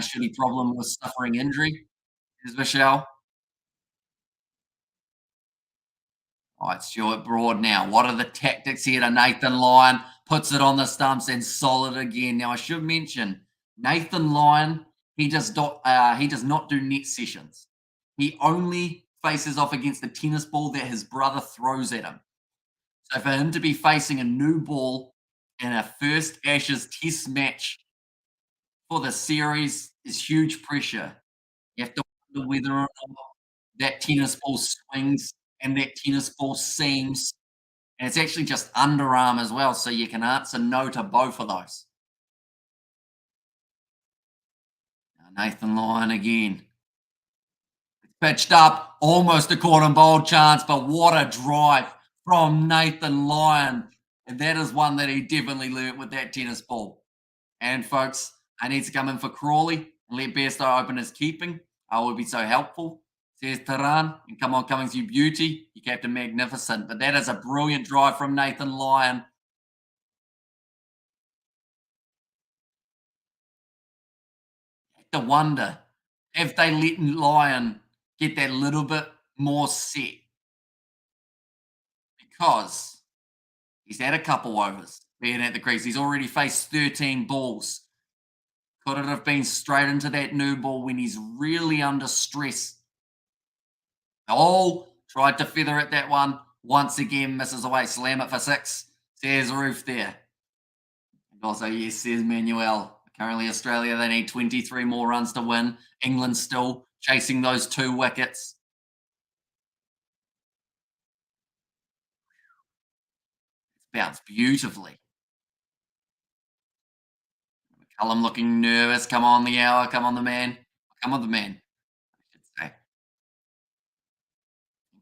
Should he problem was suffering injury. There's Michelle. All right, Stuart Broad now. What are the tactics here to Nathan Lyon? Puts it on the stumps and solid again. Now, I should mention, Nathan Lyon, he does not do net sessions. He only faces off against the tennis ball that his brother throws at him. So for him to be facing a new ball in a first Ashes test match for the series is huge pressure. You have to wonder whether or not that tennis ball swings and that tennis ball seams. And it's actually just underarm as well, so you can answer no to both of those. Now Nathan Lyon again. Pitched up, almost a caught and bowled chance, but what a drive from Nathan Lyon. And that is one that he definitely learnt with that tennis ball. And folks, I need to come in for Crawley and let Bairstow open his keeping. I would be so helpful. Says Taran, and come on, Cummings, you beauty. You Captain Magnificent. But that is a brilliant drive from Nathan Lyon. I have to wonder if they let Lyon get that little bit more set. Because he's had a couple overs. being at the crease. He's already faced 13 balls. Could it have been straight into that new ball when he's really under stress? Oh, tried to feather it that one. Once again, misses away. Slam it for six. Says Roof there. And also, yes, says Manuel. Currently, Australia, they need 23 more runs to win. England still chasing those 2 wickets. It's bounced beautifully. McCullum looking nervous. Come on, the hour. Come on, the man. Come on, the man. I should say.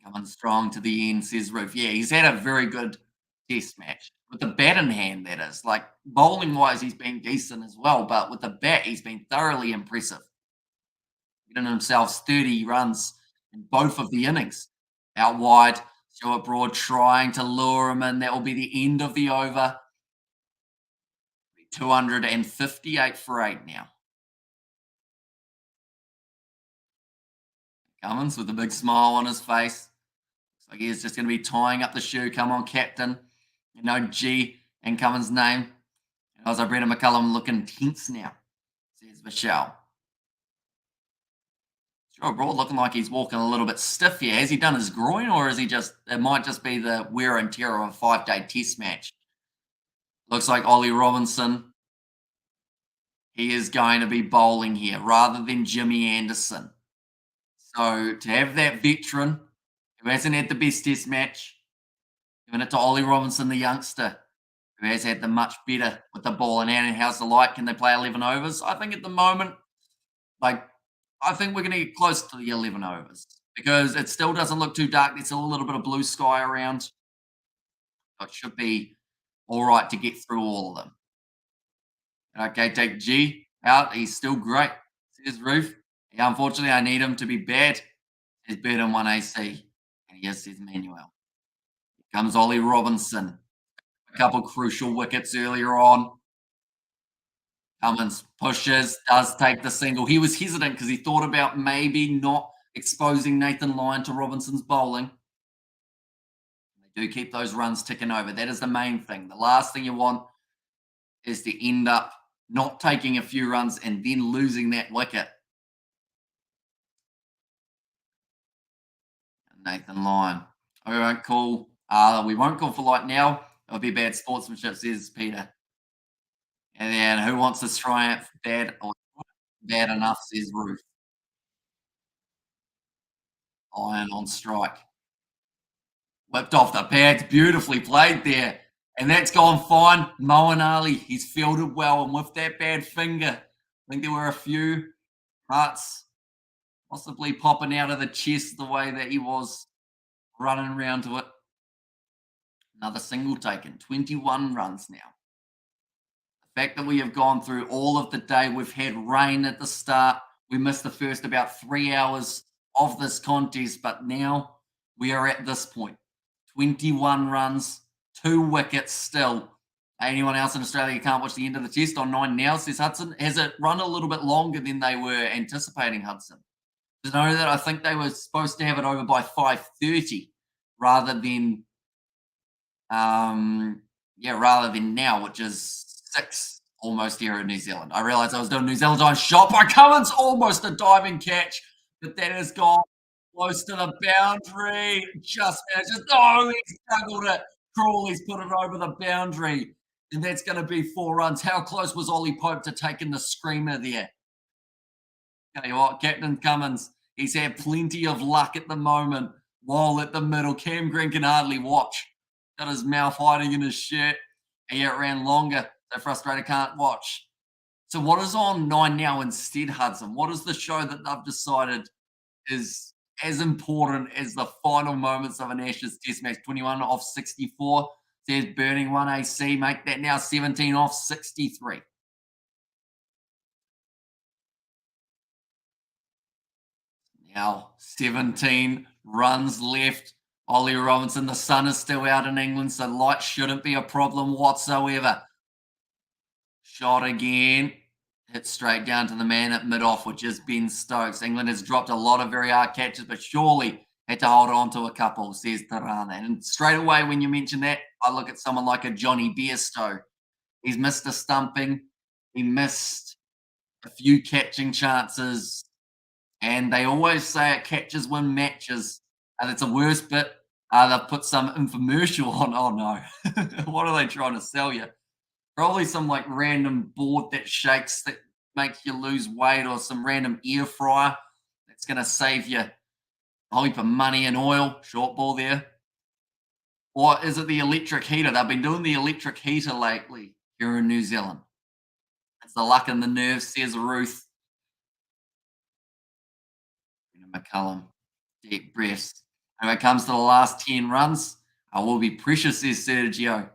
Coming strong to the end, says Roof. Yeah, he's had a very good test match. With the bat in hand, that is. Like, bowling wise, he's been decent as well, but with the bat, he's been thoroughly impressive. Getting himself 30 runs in both of the innings. Out wide, Stuart Broad trying to lure him in. That will be the end of the over. 258 for 8 now. Cummins with a big smile on his face. Looks like he's just going to be tying up the shoe. Come on, captain. You know, G and Cummins' name. And also, Brendan McCullum looking tense now, says Michelle. Sure, Broad looking like he's walking a little bit stiff here. Has he done his groin, or is he just, it might just be the wear and tear of a 5-day test match? Looks like Ollie Robinson. He is going to be bowling here rather than Jimmy Anderson. So to have that veteran who hasn't had the best test match, giving it to Ollie Robinson, the youngster, who has had the much better with the ball in hand. And how's the light? Can they play 11 overs? I think at the moment, like, I think we're going to get close to the 11 overs because it still doesn't look too dark. There's still a little bit of blue sky around. It should be all right to get through all of them. Okay, take G out. He's still great, says Roof. Yeah, unfortunately, I need him to be bad. He's better than 1 AC. And yes, says Manuel. Here comes Ollie Robinson. A couple crucial wickets earlier on. Cummins pushes, does take the single. He was hesitant because he thought about maybe not exposing Nathan Lyon to Robinson's bowling. They do keep those runs ticking over. That is the main thing. The last thing you want is to end up not taking a few runs and then losing that wicket. Nathan Lyon. We won't call. We won't call for light now. It would be bad sportsmanship, says Peter. And then who wants this triumph? Bad or bad enough, says Ruth. Lyon on strike. Whipped off the pads. Beautifully played there. And that's gone fine. Moeen Ali, he's fielded well. And with that bad finger, I think there were a few hearts possibly popping out of the chest the way that he was running around to it. Another single taken. 21 runs now. The fact that we have gone through all of the day, we've had rain at the start. We missed the first about 3 hours of this contest, but now we are at this point. 21 runs, 2 wickets still. Anyone else in Australia can't watch the end of the test on 9 now, says Hudson. Has it run a little bit longer than they were anticipating, Hudson? To know that I think they were supposed to have it over by 5:30 rather than rather than now, which is 6 almost here in New Zealand. I realized I was doing New Zealand time shot by Cummins, almost a diving catch, but that has gone close to the boundary. Just he struggled it. Crawley's put it over the boundary, and that's going to be 4 runs. How close was Ollie Pope to taking the screamer there? Tell you what, Captain Cummins, he's had plenty of luck at the moment. While at the middle, Cam Green can hardly watch. Got his mouth hiding in his shirt. And yet it ran longer. So frustrated, can't watch. So what is on 9 now instead, Hudson? What is the show that they've decided is as important as the final moments of an Ashes Test match? 21 off 64. Says burning 1 AC. Make that now 17 off 63. Now 17 runs left. Ollie Robinson, the sun is still out in England, so light shouldn't be a problem whatsoever. Shot again. Hit straight down to the man at mid-off, which is Ben Stokes. England has dropped a lot of very hard catches, but surely had to hold on to a couple, says Tarana. And straight away when you mention that, I look at someone like a Johnny Bairstow, He's missed a stumping. He missed a few catching chances. And they always say it catches win matches. And it's a worse bit. They've put some infomercial on. Oh no. What are they trying to sell you? Probably some like random board that shakes that makes you lose weight, or some random air fryer that's going to save you a whole heap of money and oil. Short ball there. Or is it the electric heater? They've been doing the electric heater lately here in New Zealand. It's the luck and the nerves, says Ruth. McCullum, deep breaths. And when it comes to the last 10 runs, I will be precious, says Sergio.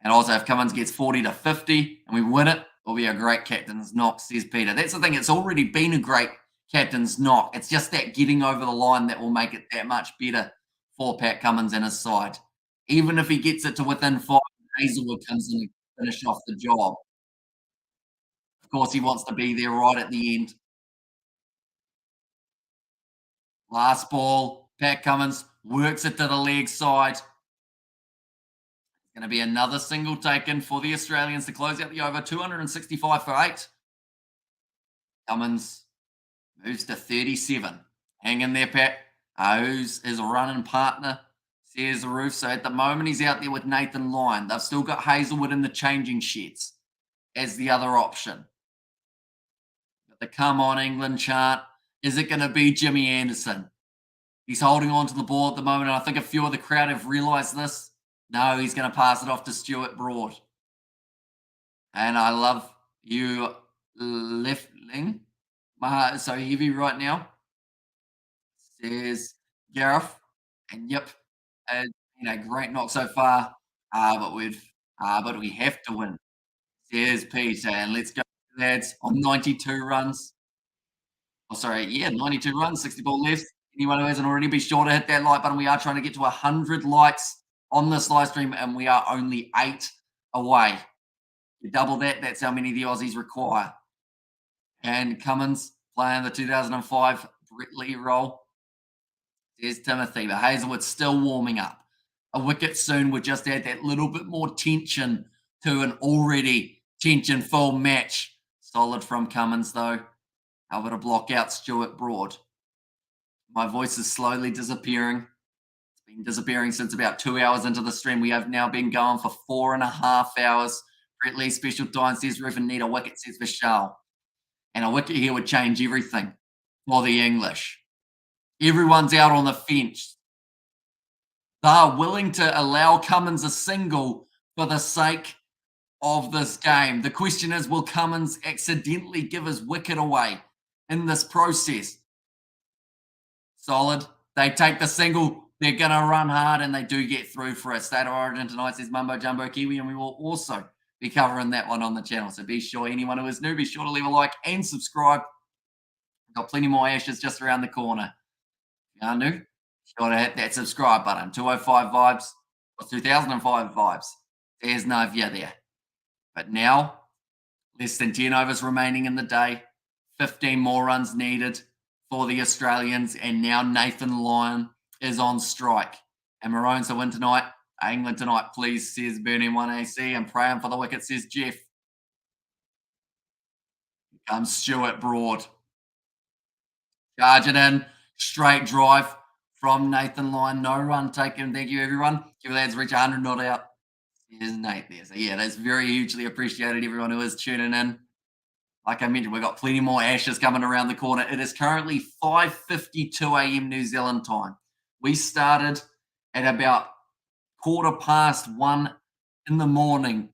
And also, if Cummins gets 40 to 50 and we win it, it'll be a great captain's knock, says Peter. That's the thing. It's already been a great captain's knock. It's just that getting over the line that will make it that much better for Pat Cummins and his side. Even if he gets it to within 5, Hazelwood comes in and finish off the job. Of course, he wants to be there right at the end. Last ball, Pat Cummins works it to the leg side. It's going to be another single taken for the Australians to close out the over. 265 for 8. Cummins moves to 37. Hang in there, Pat. Who's his running partner? Says the Roof. So at the moment, he's out there with Nathan Lyon. They've still got Hazelwood in the changing sheds as the other option. But the Come On England chant. Is it going to be Jimmy Anderson? He's holding on to the ball at the moment, and I think a few of the crowd have realised this. No, he's going to pass it off to Stuart Broad. And I love you lifting. My heart is so heavy right now, says Gareth. And yep, great knock so far. But we have to win, says Peter. And let's go, lads, on 92 runs. Oh, sorry, yeah, 92 runs, 60 ball left. Anyone who hasn't already, be sure to hit that like button. We are trying to get to 100 likes on this live stream, and we are only 8 away. You double that, that's how many the Aussies require. And Cummins playing the 2005 Brett Lee role. There's Timothy, but Hazelwood's still warming up. A wicket soon would just add that little bit more tension to an already tension-full match. Solid from Cummins, though. Able to block out Stuart Broad. My voice is slowly disappearing. It's been disappearing since about 2 hours into the stream. We have now been going for 4.5 hours. Brett Lee special time, says Roof, and need a wicket, says Vishal. And a wicket here would change everything for the English. Everyone's out on the fence. They're willing to allow Cummins a single for the sake of this game. The question is, will Cummins accidentally give his wicket away in this process? Solid. They take the single. They're going to run hard, and they do get through for a State of Origin tonight, says Mumbo Jumbo Kiwi, and we will also be covering that one on the channel. So be sure, anyone who is new, be sure to leave a like and subscribe. We've got plenty more Ashes just around the corner. If you are new, sure to hit that subscribe button. 205 vibes or 2005 vibes. There's no view there. But now, less than 10 overs remaining in the day. 15 more runs needed for the Australians. And now Nathan Lyon is on strike. And Maroons to win tonight. England tonight, please, says Bernie 1AC. And praying for the wicket, says Jeff. Here comes Stuart Broad. Charge it in. Straight drive from Nathan Lyon. No run taken. Thank you, everyone. Give lads reach 100 not out. Here's Nate there. So, yeah, that's very hugely appreciated, everyone who is tuning in. Like I mentioned, we've got plenty more Ashes coming around the corner. It is currently 5:52 a.m. New Zealand time. We started at about 1:15 in the morning.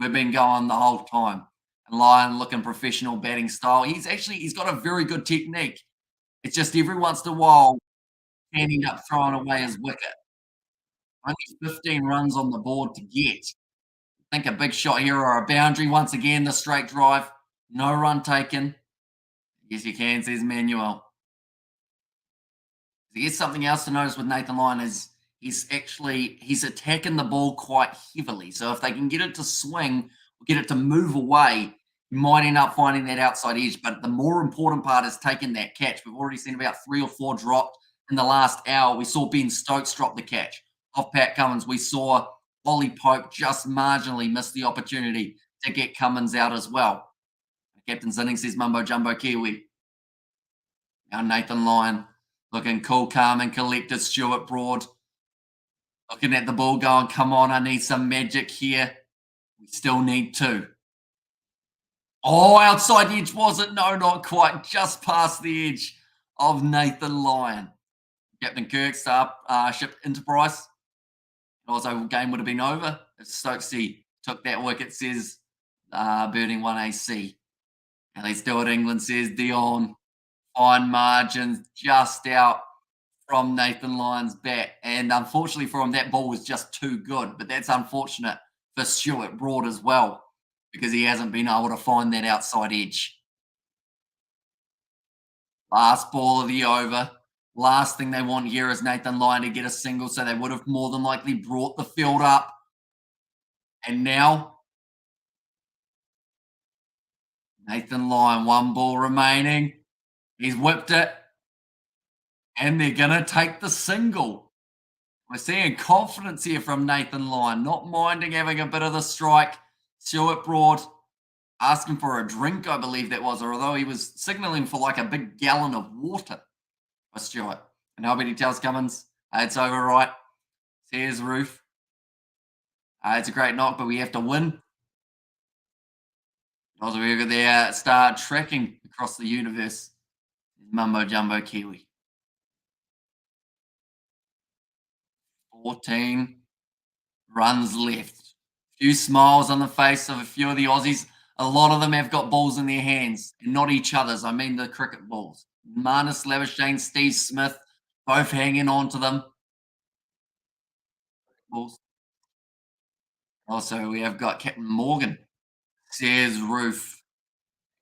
We've been going the whole time. And Lyon looking professional batting style. He's got a very good technique. It's just every once in a while, standing up, throwing away his wicket. Only 15 runs on the board to get. I think a big shot here or a boundary. Once again, the straight drive. No run taken. Yes, you can, says Manuel. Here's something else to notice with Nathan Lyon is he's attacking the ball quite heavily. So if they can get it to swing or get it to move away, you might end up finding that outside edge. But the more important part is taking that catch. We've already seen about 3 or 4 dropped in the last hour. We saw Ben Stokes drop the catch off Pat Cummins. We saw Ollie Pope just marginally missed the opportunity to get Cummins out as well. Captain's innings says Mumbo Jumbo Kiwi. Now Nathan Lyon looking cool, calm, and collected. Stuart Broad looking at the ball going, come on, I need some magic here. We still need two. Oh, outside the edge was it? No, not quite. Just past the edge of Nathan Lyon. Captain Kirk shipped Enterprise. Also, game would have been over if Stokesy took that wicket, says Birding 1AC. And let's do it, England, says Dion. Fine margins, just out from Nathan Lyon's bat. And unfortunately for him, that ball was just too good. But that's unfortunate for Stuart Broad as well, because he hasn't been able to find that outside edge. Last ball of the over. Last thing they want here is Nathan Lyon to get a single, so they would have more than likely brought the field up. And now, Nathan Lyon, one ball remaining. He's whipped it. And they're going to take the single. We're seeing confidence here from Nathan Lyon, not minding having a bit of the strike. Stuart Broad asking for a drink, I believe that was, although he was signalling for like a big gallon of water for Stuart. And Albert tells Cummins, it's over, right? Says Roof. It's a great knock, but we have to win. Also, we're going to start tracking across the universe. Mumbo Jumbo Kiwi. 14 runs left. A few smiles on the face of a few of the Aussies. A lot of them have got balls in their hands, and not each other's. I mean the cricket balls. Marnus Labuschagne, Steve Smith, both hanging on to them. Balls. Also, we have got Captain Morgan, says Roof.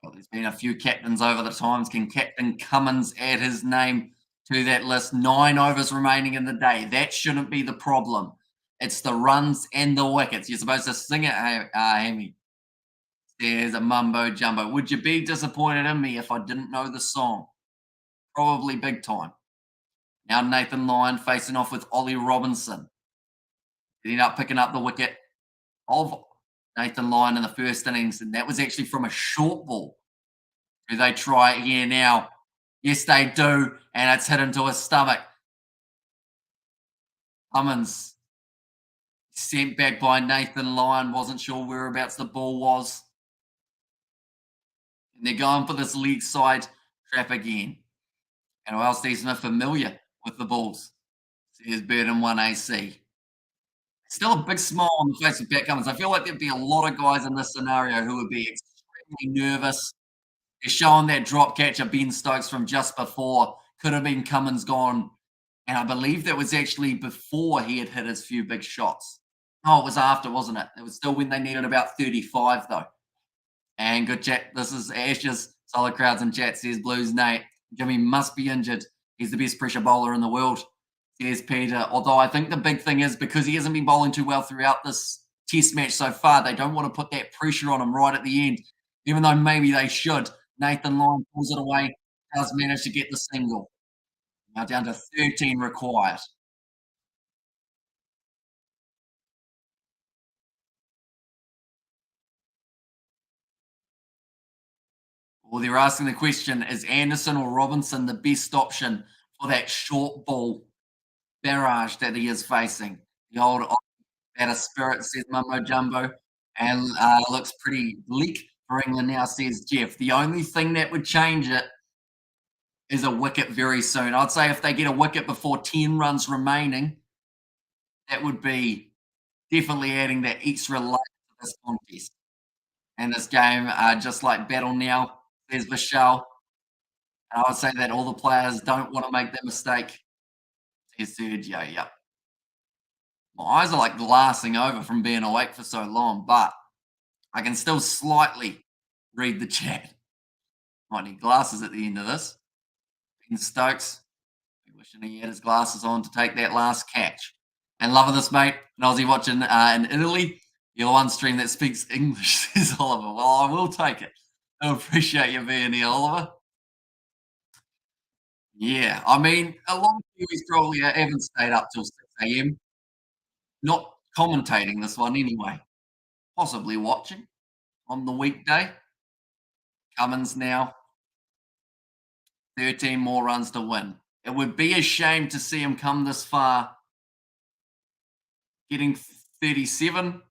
Well, there's been a few captains over the times. Can Captain Cummins add his name to that list? 9 overs remaining in the day. That shouldn't be the problem. It's the runs and the wickets. You're supposed to sing it, Hammy. There's a mumbo jumbo. Would you be disappointed in me if I didn't know the song? Probably big time. Now Nathan Lyon facing off with Ollie Robinson. Ending up picking up the wicket of Nathan Lyon in the first innings, and that was actually from a short ball. Do they try it here now? Yes, they do, and it's hit into his stomach. Cummins sent back by Nathan Lyon. Wasn't sure whereabouts the ball was. And they're going for this leg side trap again. And who else Steve Smith familiar with the balls? Says Burden 1AC. Still a big smile on the face of Pat Cummins. I feel like there'd be a lot of guys in this scenario who would be extremely nervous. They're showing that drop catcher Ben Stokes from just before. Could have been Cummins gone. And I believe that was actually before he had hit his few big shots. Oh, it was after, wasn't it? It was still when they needed about 35, though. And good chat. This is Ashes. Solid crowds in chat, says Blues Nate. Jimmy must be injured. He's the best pressure bowler in the world, says Peter. Although I think the big thing is because he hasn't been bowling too well throughout this test match so far, they don't want to put that pressure on him right at the end, even though maybe they should. Nathan Lyon pulls it away, does manage to get the single. Now down to 13 required. Well, they're asking the question, is Anderson or Robinson the best option for that short ball barrage that he is facing? The old batter spirit, says Mumbo Jumbo, and looks pretty bleak for England now, says Jeff. The only thing that would change it is a wicket very soon. I'd say if they get a wicket before 10 runs remaining, that would be definitely adding that extra layer to this contest. And this game, just like battle now, says Vishal. And I would say that all the players don't want to make that mistake. Says Sergio, yep. My eyes are like glassing over from being awake for so long, but I can still slightly read the chat. Might need glasses at the end of this. Ben Stokes, wishing he had his glasses on to take that last catch. And loving this, mate. An Aussie watching in Italy. You're one stream that speaks English, says Oliver. Well, I will take it. I appreciate you being here, Oliver. Yeah, I mean, a lot of Kiwis probably haven't stayed up till 6 a.m. Not commentating this one anyway. Possibly watching on the weekday. Cummins now, 13 more runs to win. It would be a shame to see him come this far, getting 37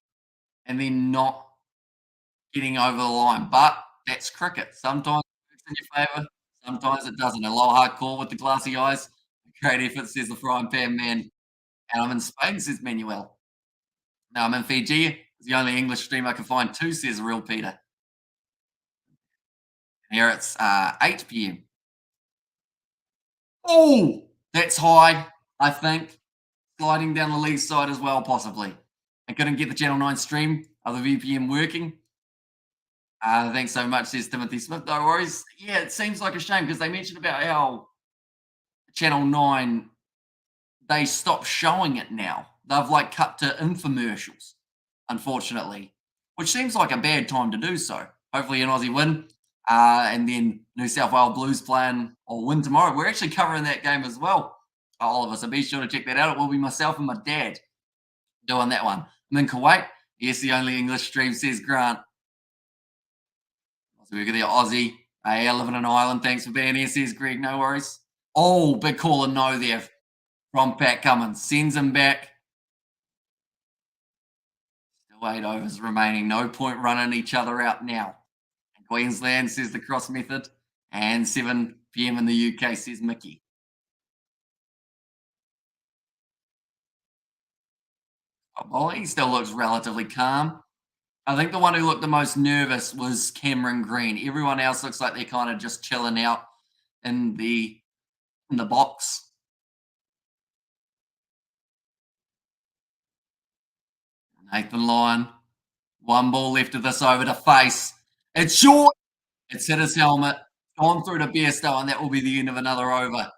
and then not getting over the line. But that's cricket. Sometimes it's in your favour, sometimes it doesn't. A low hard call with the glassy eyes. Great effort, says the frying pan man. And I'm in Spain, says Manuel. Now I'm in Fiji. It's the only English stream I can find too, says Real Peter. Here it's 8 p.m. Oh, that's high, I think. Sliding down the leg side as well, possibly. I couldn't get the Channel 9 stream of the VPN working. Thanks so much, says Timothy Smith. No worries. Yeah, it seems like a shame because they mentioned about how Channel 9, they stopped showing it now. They've like cut to infomercials, unfortunately, which seems like a bad time to do so. Hopefully, an Aussie win. And then New South Wales Blues playing or win tomorrow. We're actually covering that game as well, all of us. So be sure to check that out. It will be myself and my dad doing that one. I'm in Kuwait. Yes, the only English stream, says Grant. So we've got the Aussie. Hey, living in Ireland. Thanks for being here, says Greg. No worries. Oh, big call and no there from Pat Cummins. Sends him back. Still 8 overs remaining. No point running each other out now. And Queensland, says the cross method. And 7 p.m. in the UK, says Mickey. Bowling still looks relatively calm. I think the one who looked the most nervous was Cameron Green. Everyone else looks like they're kind of just chilling out in the box. Nathan Lyon, one ball left of this over to face. It's short. It's hit his helmet, gone through to Bairstow, and that will be the end of another over.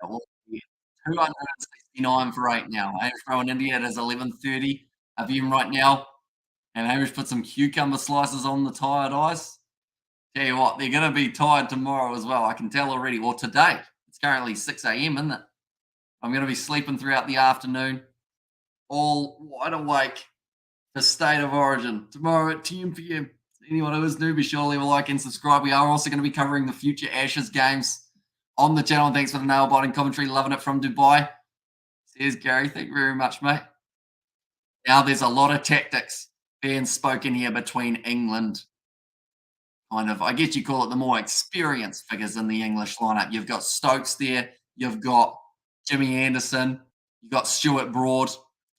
It will be 269 for 8 now. Hamish Rowe in India, it is 11:30 p.m. right now. And Hamish put some cucumber slices on the tired ice. Tell you what, they're going to be tired tomorrow as well. I can tell already. Well, today, it's currently 6 a.m., isn't it? I'm going to be sleeping throughout the afternoon, all wide awake for State of Origin tomorrow at 10 p.m. Anyone who is new, be sure to leave a like and subscribe. We are also going to be covering the future Ashes games on the channel. Thanks for the nail-biting commentary. Loving it from Dubai, says Gary. Thank you very much, mate. Now there's a lot of tactics being spoken here between England, kind of, I guess you call it the more experienced figures in the English lineup. You've got Stokes there, you've got Jimmy Anderson, you've got Stuart Broad,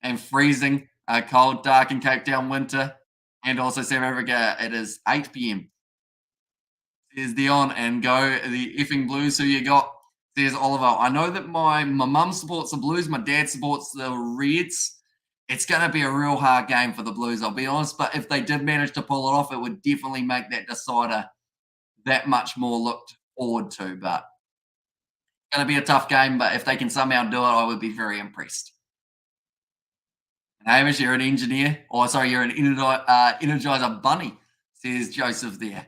and freezing, cold, dark in Cape Town winter, and also South Africa. It is 8 p.m. Says Dion, and go the effing Blues. Who you got? Says Oliver. I know that my mum supports the Blues, my dad supports the Reds. It's going to be a real hard game for the Blues, I'll be honest. But if they did manage to pull it off, it would definitely make that decider that much more looked forward to. But it's going to be a tough game. But if they can somehow do it, I would be very impressed. And Hamish, you're an engineer. Oh, sorry, you're an Energizer bunny, says Joseph there.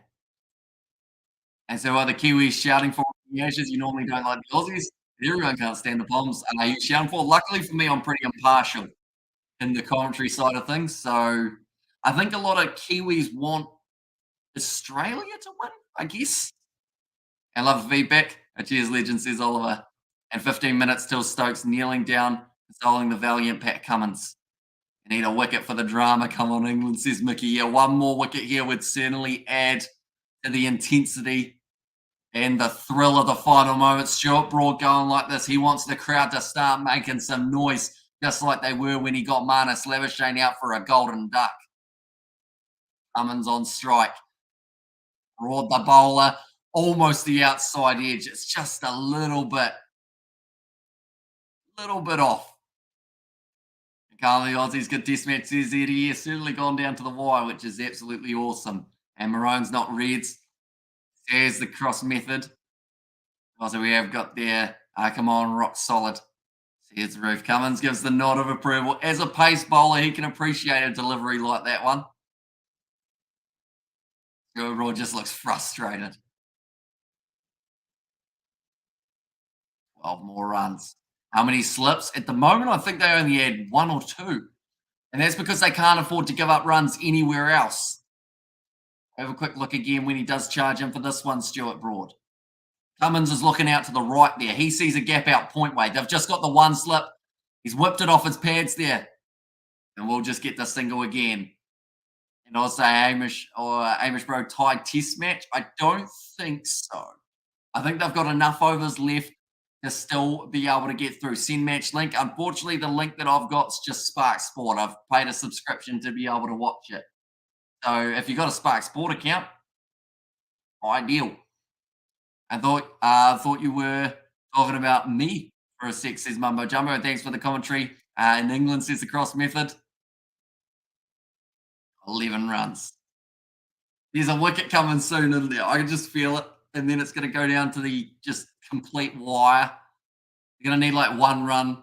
And so are the Kiwis shouting for the Ashes? You normally don't like the Aussies. Everyone can't stand the Poms. You shouting for? Luckily for me, I'm pretty impartial in the commentary side of things. So I think a lot of Kiwis want Australia to win, I guess. And love the feedback. Cheers, legend, says Oliver. And 15 minutes till Stokes kneeling down, consoling the valiant Pat Cummins. You need a wicket for the drama. Come on, England, says Mickey. Yeah, one more wicket here would certainly add to the intensity and the thrill of the final moments. Stuart Broad going like this. He wants the crowd to start making some noise, just like they were when he got Marnus Labuschagne out for a golden duck. Cummins on strike. Broad the bowler, almost the outside edge. It's just a little bit off. Can't the Aussies get test match, says Eddie. Has certainly gone down to the wire, which is absolutely awesome. And Maroon's not Reds. There's the cross method. Also, we have got there, come on, rock solid. Here's Roof. Cummins gives the nod of approval. As a pace bowler, he can appreciate a delivery like that one. Raw just looks frustrated. 12 more runs. How many slips? At the moment, I think they only had 1 or 2. And that's because they can't afford to give up runs anywhere else. Have a quick look again when he does charge in for this one, Stuart Broad. Cummins is looking out to the right there. He sees a gap out point way. They've just got the one slip. He's whipped it off his pads there. And we'll just get the single again. And I'll say Amish Bro tied test match. I don't think so. I think they've got enough overs left to still be able to get through. Send match link. Unfortunately, the link that I've got is just Spark Sport. I've paid a subscription to be able to watch it. So if you've got a Spark Sport account, ideal. I thought you were talking about me for a sec, says Mumbo Jumbo. And thanks for the commentary. In England, says the cross method. 11 runs. There's a wicket coming soon in there. I can just feel it. And then it's going to go down to the just complete wire. You're going to need like one run.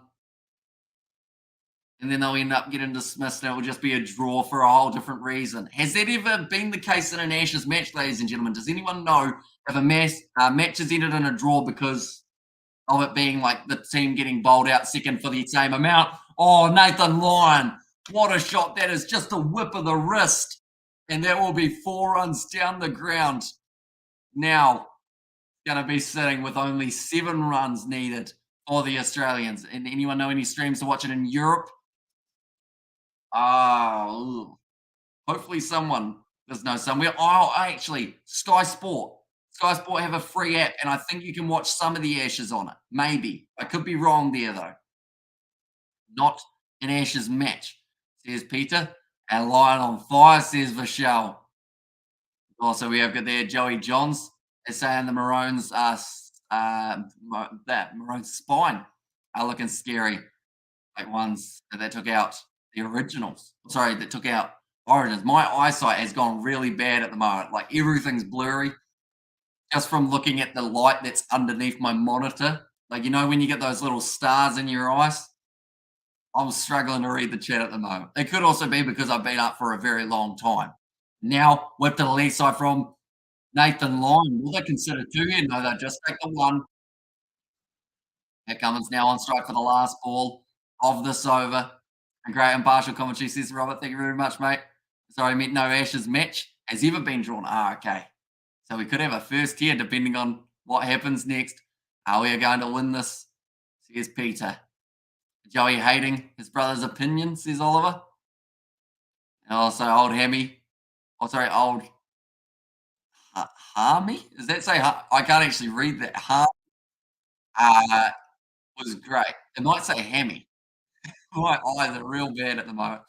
And then they'll end up getting dismissed and it will just be a draw for a whole different reason. Has that ever been the case in an Ashes match, ladies and gentlemen? Does anyone know if a match has ended in a draw because of it being like the team getting bowled out second for the same amount? Oh, Nathan Lyon. What a shot that is. Just a whip of the wrist. And that will be 4 runs down the ground. Now, going to be sitting with only 7 runs needed for the Australians. And anyone know any streams to watch it in Europe? Hopefully someone does know somewhere. Oh, actually, Sky Sport. Sky Sport have a free app, and I think you can watch some of the Ashes on it. Maybe. I could be wrong there, though. Not an Ashes match, says Peter. And Lion on fire, says Vishal. Also, we have got there Joey Johns. They're saying the Maroons are that Maroons spine are looking scary. Like ones that took out the originals. Sorry, that took out Origins. My eyesight has gone really bad at the moment. Like everything's blurry just from looking at the light that's underneath my monitor. Like, you know, when you get those little stars in your eyes, I'm struggling to read the chat at the moment. It could also be because I've been up for a very long time. Now, whip to the leg side from Nathan Lyon. Will they consider 2 here? No, they'll just take the 1. Here Cummins now on strike for the last ball of this over. And great impartial commentary, says Robert. Thank you very much, mate. Sorry, I meant no Ashes match has ever been drawn. Okay. So we could have a first here, depending on what happens next. We are going to win this, says Peter. Joey hating his brother's opinion, says Oliver. And also old Hammy. Oh, sorry, old Harmy? Does that say I can't actually read that. Was great. It might say Hammy. My eyes are real bad at the moment.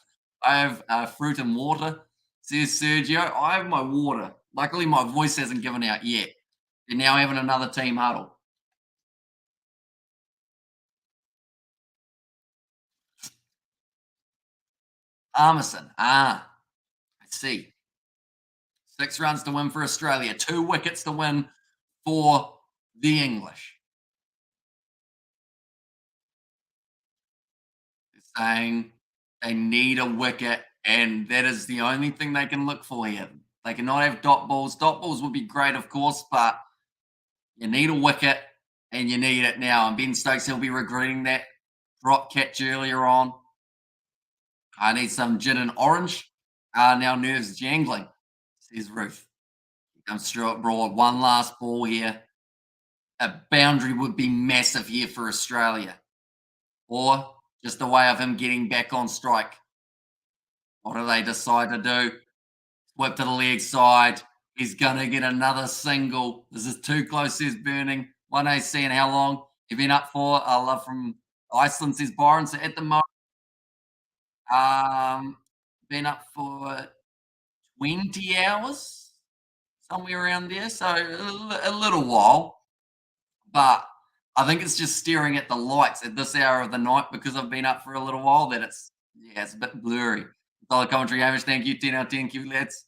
I have fruit and water, says Sergio. I have my water. Luckily, my voice hasn't given out yet. They're now having another team huddle. Armisen. I see. 6 runs to win for Australia. 2 wickets to win for the English. They're saying they need a wicket, and that is the only thing they can look for here. They cannot have dot balls. Dot balls would be great, of course, but you need a wicket, and you need it now. And Ben Stokes, he'll be regretting that drop catch earlier on. I need some gin and orange. Now nerves jangling, says Ruth. Here comes Stuart Broad. One last ball here. A boundary would be massive here for Australia. Or just a way of him getting back on strike. What do they decide to do? Whip to the leg side. He's going to get another single. This is too close, says Burning. 1 AC and how long you've been up for? I love from Iceland, says Byron. So at the moment, been up for 20 hours, somewhere around there. So a little while. But I think it's just staring at the lights at this hour of the night because I've been up for a little while that it's a bit blurry. Solid commentary, Hamish. Thank you. 10 out of 10. Thank you, lads.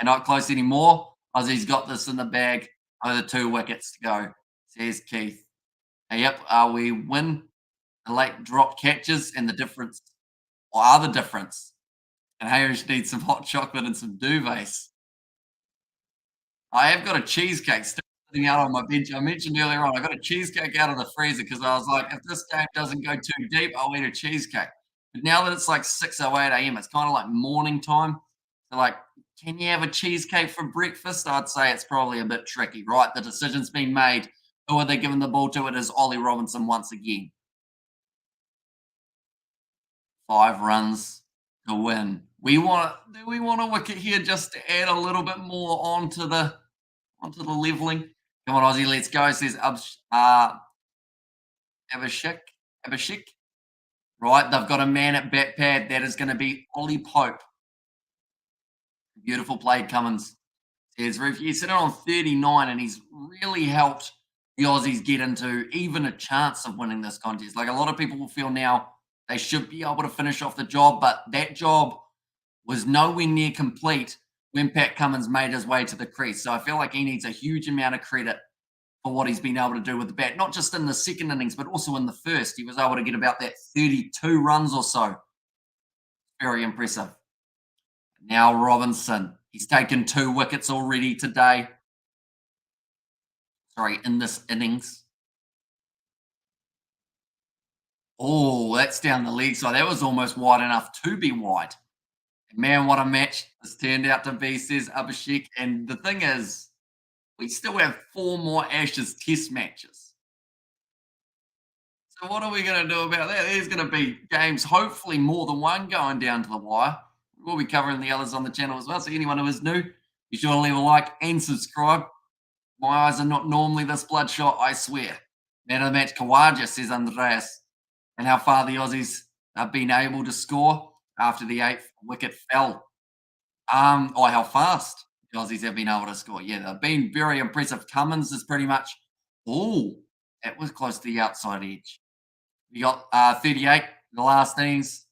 And not close anymore. Aussie's got this in the bag. Only 2 wickets to go, says Keith. Yep, we win the late drop catches and the difference, or other difference. And Hamish needs some hot chocolate and some duvets. I have got a cheesecake still sitting out on my bench. I mentioned earlier on, I got a cheesecake out of the freezer because I was like, if this game doesn't go too deep, I'll eat a cheesecake. But now that it's like 6:08 a.m., it's kind of like morning time. So, like, can you have a cheesecake for breakfast? I'd say it's probably a bit tricky, right? The decision's been made. Who are they giving the ball to? It is Ollie Robinson once again. 5 runs to win. Do we want a wicket here just to add a little bit more onto the leveling? Come on, Aussie, let's go. Says Abhishek. Abhishek. Right, they've got a man at bat pad. That is going to be Ollie Pope. Beautiful played, Cummins. Says Roof. He's sitting on 39, and he's really helped the Aussies get into even a chance of winning this contest. Like, a lot of people will feel now they should be able to finish off the job, but that job was nowhere near complete when Pat Cummins made his way to the crease. So I feel like he needs a huge amount of credit for what he's been able to do with the bat, not just in the second innings, but also in the first. He was able to get about that 32 runs or so. Very impressive. Now Robinson. He's taken 2 wickets already today. Sorry, in this innings. Oh, that's down the leg side. That was almost wide enough to be wide. Man, what a match this turned out to be, says Abhishek. And the thing is, we still have 4 more Ashes test matches. So what are we going to do about that? There's going to be games, hopefully more than one, going down to the wire. We'll be covering the others on the channel as well. So anyone who is new, be sure to leave a like and subscribe. My eyes are not normally this bloodshot, I swear. Man of the match, Khawaja, says Andreas. And how far the Aussies have been able to score after the 8th wicket fell. Or how fast the Aussies have been able to score. Yeah, they've been very impressive. Cummins is pretty much, oh, that was close to the outside edge. We got 38 in the last innings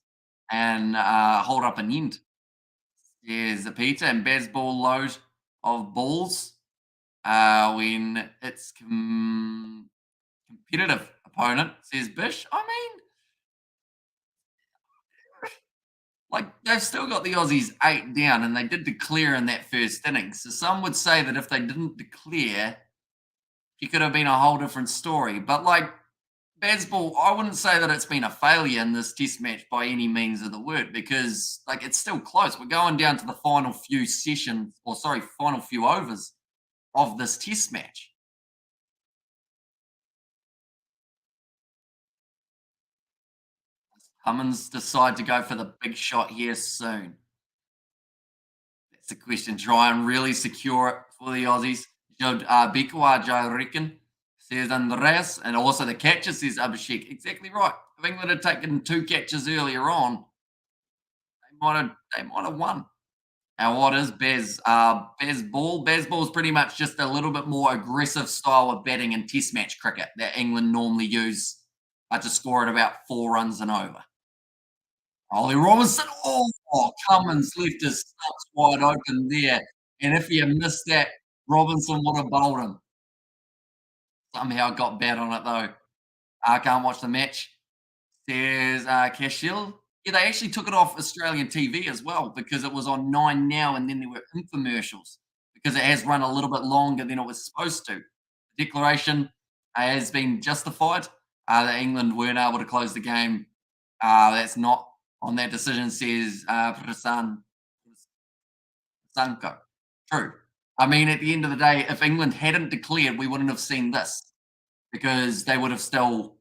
and hold up an end. There's a Peter and baseball load of balls when it's competitive opponent, says Bish. I mean, like, they've still got the Aussies 8 down, and they did declare in that first inning. So some would say that if they didn't declare, it could have been a whole different story. But, like, baseball, I wouldn't say that it's been a failure in this test match by any means of the word, because, like, it's still close. We're going down to the final few final few overs of this test match. Cummins decide to go for the big shot here soon. That's the question. Try and really secure it for the Aussies. Should Khawaja, I reckon, says Andreas. And also the catcher, says Abhishek. Exactly right. If England had taken 2 catches earlier on, they might have won. Now, what is Bazball? Bazball is pretty much just a little bit more aggressive style of batting in test match cricket that England normally use to score at about 4 runs and over. Ollie Robinson, Cummins left his stumps wide open there. And if he had missed that, Robinson would have bowled him. Somehow got bad on it though. I can't watch the match. Says Cashil. Yeah, they actually took it off Australian TV as well because it was on 9 Now and then there were infomercials because it has run a little bit longer than it was supposed to. The declaration has been justified. That England weren't able to close the game. That's not on that decision, says Prasanko. True. I mean, at the end of the day, if England hadn't declared, we wouldn't have seen this because they would have still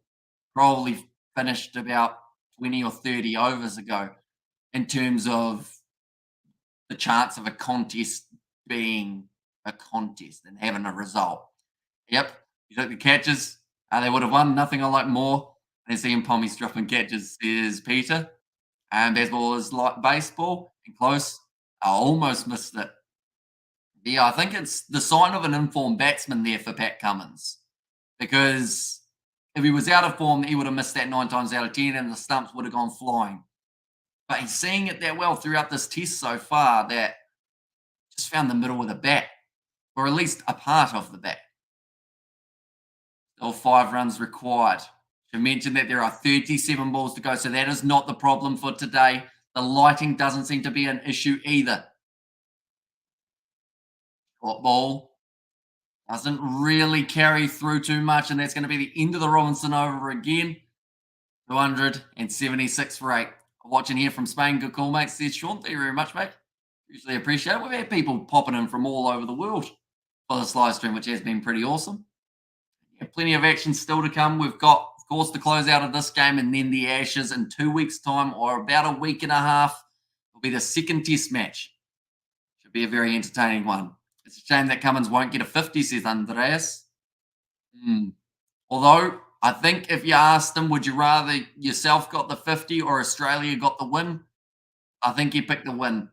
probably finished about 20 or 30 overs ago in terms of the chance of a contest being a contest and having a result. Yep, you took the catches. They would have won. Nothing I like more than seeing Pommies dropping catches, says Peter. And baseball is like baseball and close. I almost missed it. Yeah, I think it's the sign of an informed batsman there for Pat Cummins. Because if he was out of form, he would have missed that 9 times out of 10 and the stumps would have gone flying. But he's seeing it that well throughout this test so far that just found the middle of the bat, or at least a part of the bat. Still 5 runs required. To mention that there are 37 balls to go, so that is not the problem for today. The lighting doesn't seem to be an issue either. Short ball doesn't really carry through too much, and that's going to be the end of the Robinson over again. 276 for 8. Watching here from Spain. Good call, mate. Says Sean. Thank you very much, mate. Usually appreciate it. We've had people popping in from all over the world for this live stream, which has been pretty awesome. Yeah, plenty of action still to come. We've got, of course, the closeout of this game and then the Ashes in 2 weeks' time, or about a week and a half, will be the second test match. Should be a very entertaining one. It's a shame that Cummins won't get a 50, says Andreas. Although, I think if you asked him, would you rather yourself got the 50 or Australia got the win? I think he picked the win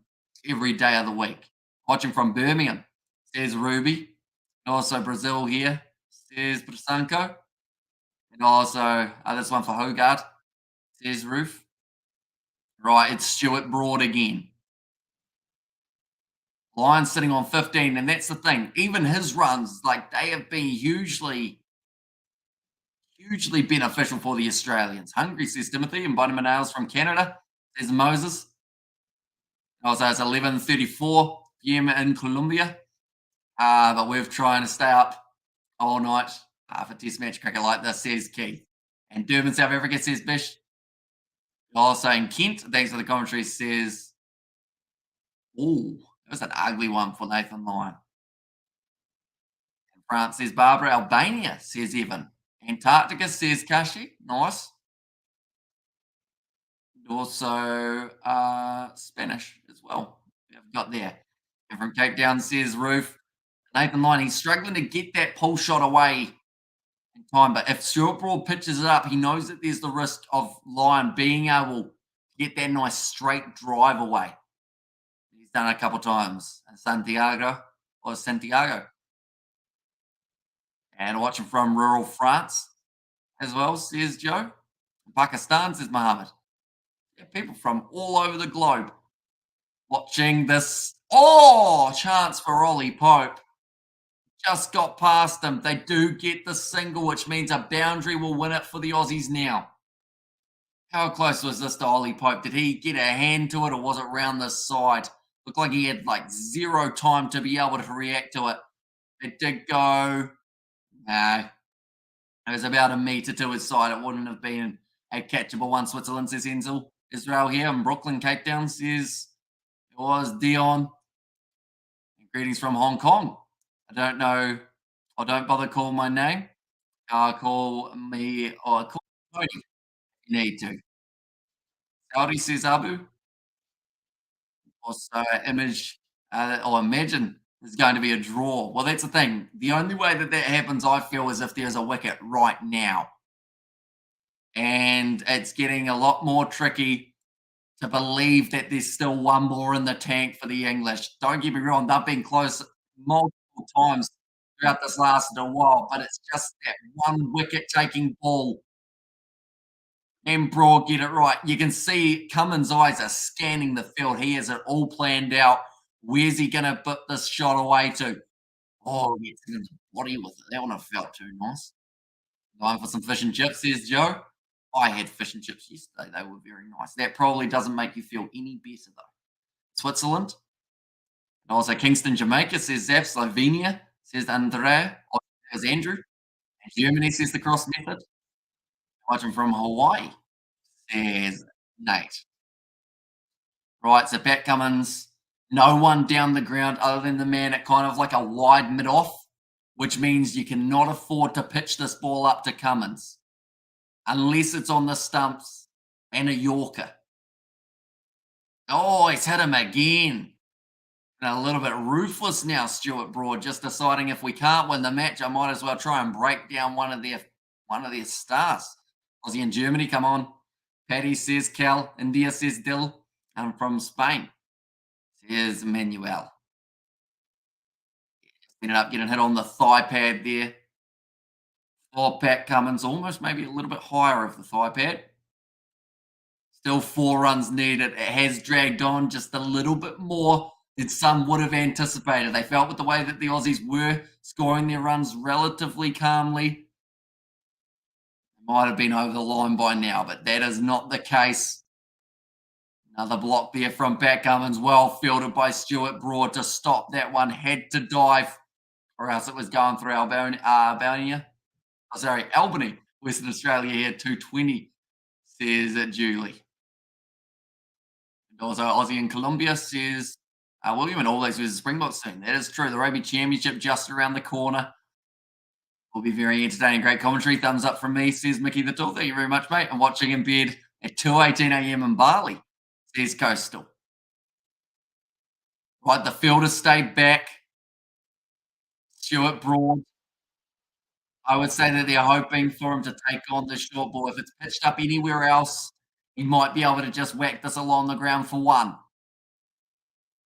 every day of the week. Watching from Birmingham, says Ruby. And also Brazil here, says Brasanko. And also, this one for Hogard, says Roof. Right, it's Stuart Broad again. Lions sitting on 15, and that's the thing. Even his runs, like they have been hugely beneficial for the Australians. Hungry, says Timothy, and Vitamin Nails from Canada, says Moses. Also, it's 11:34 p.m. in Colombia, but we're trying to stay up all night for test match cricket like this, says Keith. And Durban, South Africa, says Bish. Also in Kent, thanks for the commentary, says, oh, that was an ugly one for Nathan Lyon. And France, says Barbara. Albania, says Evan. Antarctica, says Kashi. Nice. And also Spanish as well. We've got there. And from Cape Town, says Roof. Nathan Lyon, he's struggling to get that pull shot away in time. But if Stuart Broad pitches it up, he knows that there's the risk of Lyon being able to get that nice straight drive away. He's done it a couple times. Santiago. And watching from rural France as well, says Joe. Pakistan, says Mohammed. Yeah, people from all over the globe watching this. Oh, chance for Ollie Pope. Just got past them. They do get the single, which means a boundary will win it for the Aussies now. How close was this to Ollie Pope? Did he get a hand to it, or was it round the side? Looked like he had like zero time to be able to react to it. It did go. No. It was about a metre to his side. It wouldn't have been a catchable one. Switzerland, says Enzel. Israel here in Brooklyn, Cape Town, says it was Dion. And greetings from Hong Kong. I don't know. I don't bother call my name. Call me or call Tony if you need to. Saudi, says Abu. Also, image or imagine there's going to be a draw. Well, that's the thing. The only way that happens, I feel, is if there's a wicket right now. And it's getting a lot more tricky to believe that there's still one more in the tank for the English. Don't get me wrong, they've been close multiple times throughout this last little while, but it's just that one wicket-taking ball. And Broad get it right. You can see Cummins' eyes are scanning the field. He has it all planned out. Where's he going to put this shot away to? Oh, he gets in his body with it. That one felt too nice. Going for some fish and chips, says Joe. I had fish and chips yesterday. They were very nice. That probably doesn't make you feel any better, though. Switzerland. And also Kingston, Jamaica, says Zap. Slovenia, says Andrea. Says Andrew. And Germany, says the cross method. Watching from Hawaii, says Nate. Right, so Pat Cummins, no one down the ground other than the man at kind of like a wide mid-off, which means you cannot afford to pitch this ball up to Cummins unless it's on the stumps and a Yorker. Oh, he's hit him again. And a little bit ruthless now, Stuart Broad, just deciding if we can't win the match, I might as well try and break down one of their stars. Aussie and Germany, come on. Paddy, says Cal. India, says Dill. And from Spain, says Manuel. Ended up getting hit on the thigh pad there. For Pat Cummins, almost maybe a little bit higher of the thigh pad. Still 4 runs needed. It has dragged on just a little bit more than some would have anticipated. They felt with the way that the Aussies were scoring their runs relatively calmly, might have been over the line by now, but that is not the case. Another block there from Pat Cummins, well fielded by Stuart Broad to stop that one. Had to dive, or else it was going through Albany. Western Australia here, 220, says Julie. Also, Aussie in Colombia says, William and always versus Springboks soon. That is true. The Rugby Championship just around the corner. Will be very entertaining. Great commentary. Thumbs up from me, says Mickey the Tall. Thank you very much, mate. I'm watching in bed at 2:18 a.m. in Bali, says Coastal. Right, the fielders stayed back. Stuart Broad. I would say that they're hoping for him to take on the short ball. If it's pitched up anywhere else, he might be able to just whack this along the ground for one.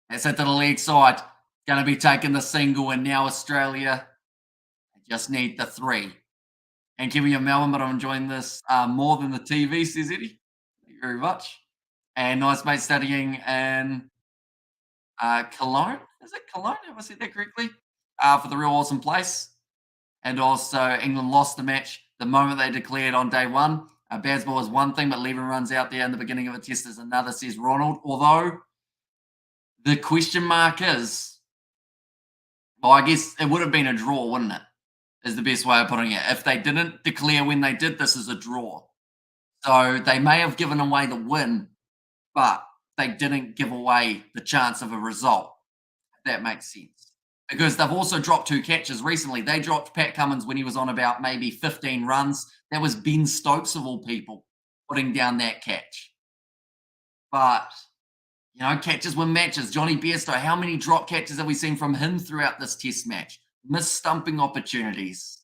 That's it to the leg side. Going to be taking the single, and now Australia just need the three. And Kiwi and Melbourne, but I'm enjoying this more than the TV, says Eddie. Thank you very much. And nice mate studying in Cologne. Is it Cologne? Have I said that correctly? For the real awesome place. And also, England lost the match the moment they declared on day one. Baseball is one thing, but leaving runs out there in the beginning of a test is another, says Ronald. Although the question mark is, well, I guess it would have been a draw, wouldn't it? Is the best way of putting it. If they didn't declare when they did, this is a draw. So they may have given away the win, but they didn't give away the chance of a result. If that makes sense. Because they've also dropped two catches recently. They dropped Pat Cummins when he was on about maybe 15 runs. That was Ben Stokes, of all people, putting down that catch. But, you know, catches win matches. Johnny Bairstow, how many drop catches have we seen from him throughout this test match? Missed stumping opportunities.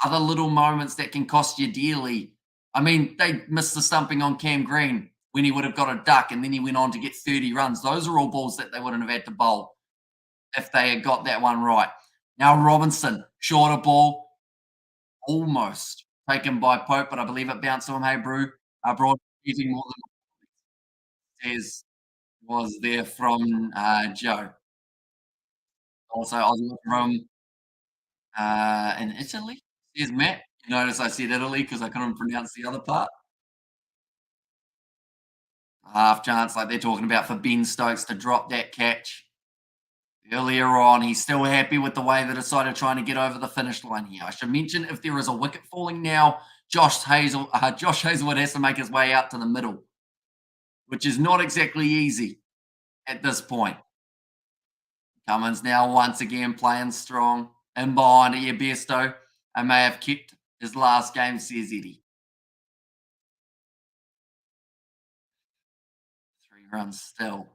Other little moments that can cost you dearly. I mean, they missed the stumping on Cam Green when he would have got a duck, and then he went on to get 30 runs. Those are all balls that they wouldn't have had to bowl if they had got that one right. Now Robinson, shorter ball, almost taken by Pope, but I believe it bounced to him. Hey, Brew, Broad using more than says was there from Joe. Also, Oswald from in Italy, says Matt. You notice I said Italy because I couldn't pronounce the other part. Half chance, like they're talking about for Ben Stokes to drop that catch earlier on. He's still happy with the way they decided trying to get over the finish line here. I should mention if there is a wicket falling now, Josh Hazelwood has to make his way out to the middle, which is not exactly easy at this point. Cummins now once again playing strong and behind Edgebaston. I may have kept his last game, says Eddie. 3 runs still.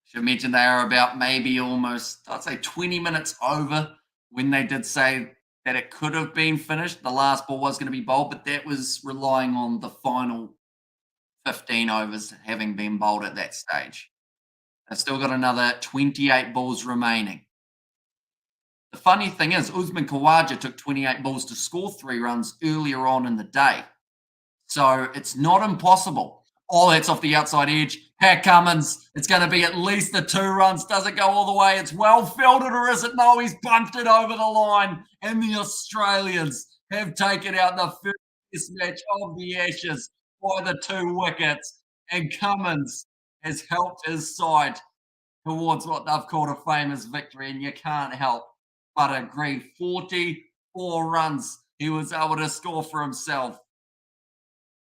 Should mention they are about maybe almost, I'd say 20 minutes over when they did say that it could have been finished. The last ball was going to be bowled, but that was relying on the final 15 overs having been bowled at that stage. They've still got another 28 balls remaining. The funny thing is, Usman Khawaja took 28 balls to score 3 runs earlier on in the day. So it's not impossible. Oh, that's off the outside edge. Pat Cummins, it's going to be at least the 2 runs. Does it go all the way? It's well fielded, or is it? No, he's bumped it over the line. And the Australians have taken out the first test match of the Ashes by the 2 wickets. And Cummins has helped his side towards what they've called a famous victory. And you can't help but agree. 44 runs he was able to score for himself.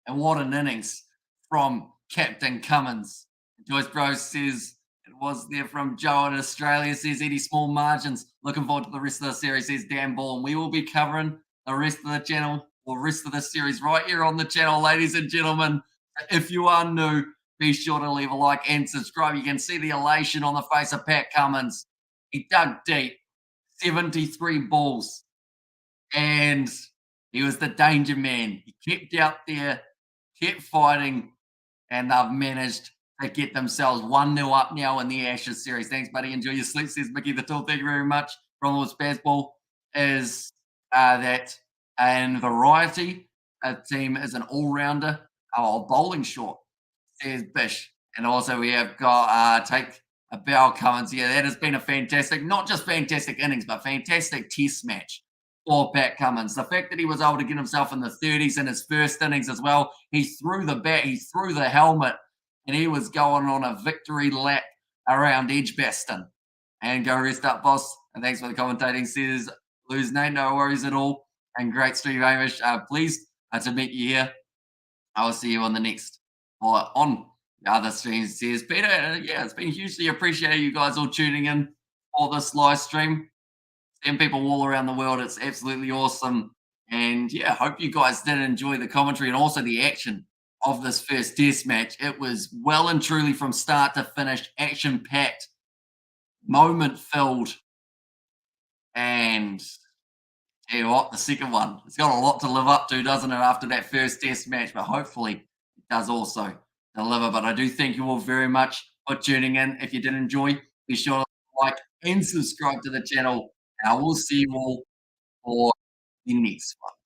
And what an innings from Captain Cummins. Joyce Bros says it was there from Joe in Australia, says Eddie Small Margins. Looking forward to the rest of the series, says Dan Ball. And we will be covering the rest of the channel or rest of the series right here on the channel, ladies and gentlemen. If you are new, be sure to leave a like and subscribe. You can see the elation on the face of Pat Cummins. He dug deep, 73 balls, and he was the danger man. He kept out there, kept fighting, and they've managed to get themselves 1-0 up now in the Ashes series. Thanks, buddy. Enjoy your sleep, says Mickey the Tall. Thank you very much. Problem with Baseball is that in variety, a team is an all-rounder or bowling short, says Bish. And also we have got take a bow Cummins. Yeah, that has been a fantastic, not just fantastic innings, but fantastic test match for Pat Cummins. The fact that he was able to get himself in the 30s in his first innings as well. He threw the bat, he threw the helmet, and he was going on a victory lap around Edgebaston. And go rest up, boss. And thanks for the commentating, says Lose Nate. No worries at all. And great stream, Hamish. Pleased to meet you here. I will see you on the next, or on Other streams says, Peter, yeah, it's been hugely appreciated you guys all tuning in for this live stream. Seeing people all around the world, it's absolutely awesome. And yeah, hope you guys did enjoy the commentary and also the action of this first test match. It was well and truly from start to finish, action packed, moment filled, and tell you what, the second one, it's got a lot to live up to, doesn't it, after that first test match? But hopefully it does also deliver. But I do thank you all very much for tuning in. If you did enjoy, be sure to like and subscribe to the channel. And I will see you all for the next one.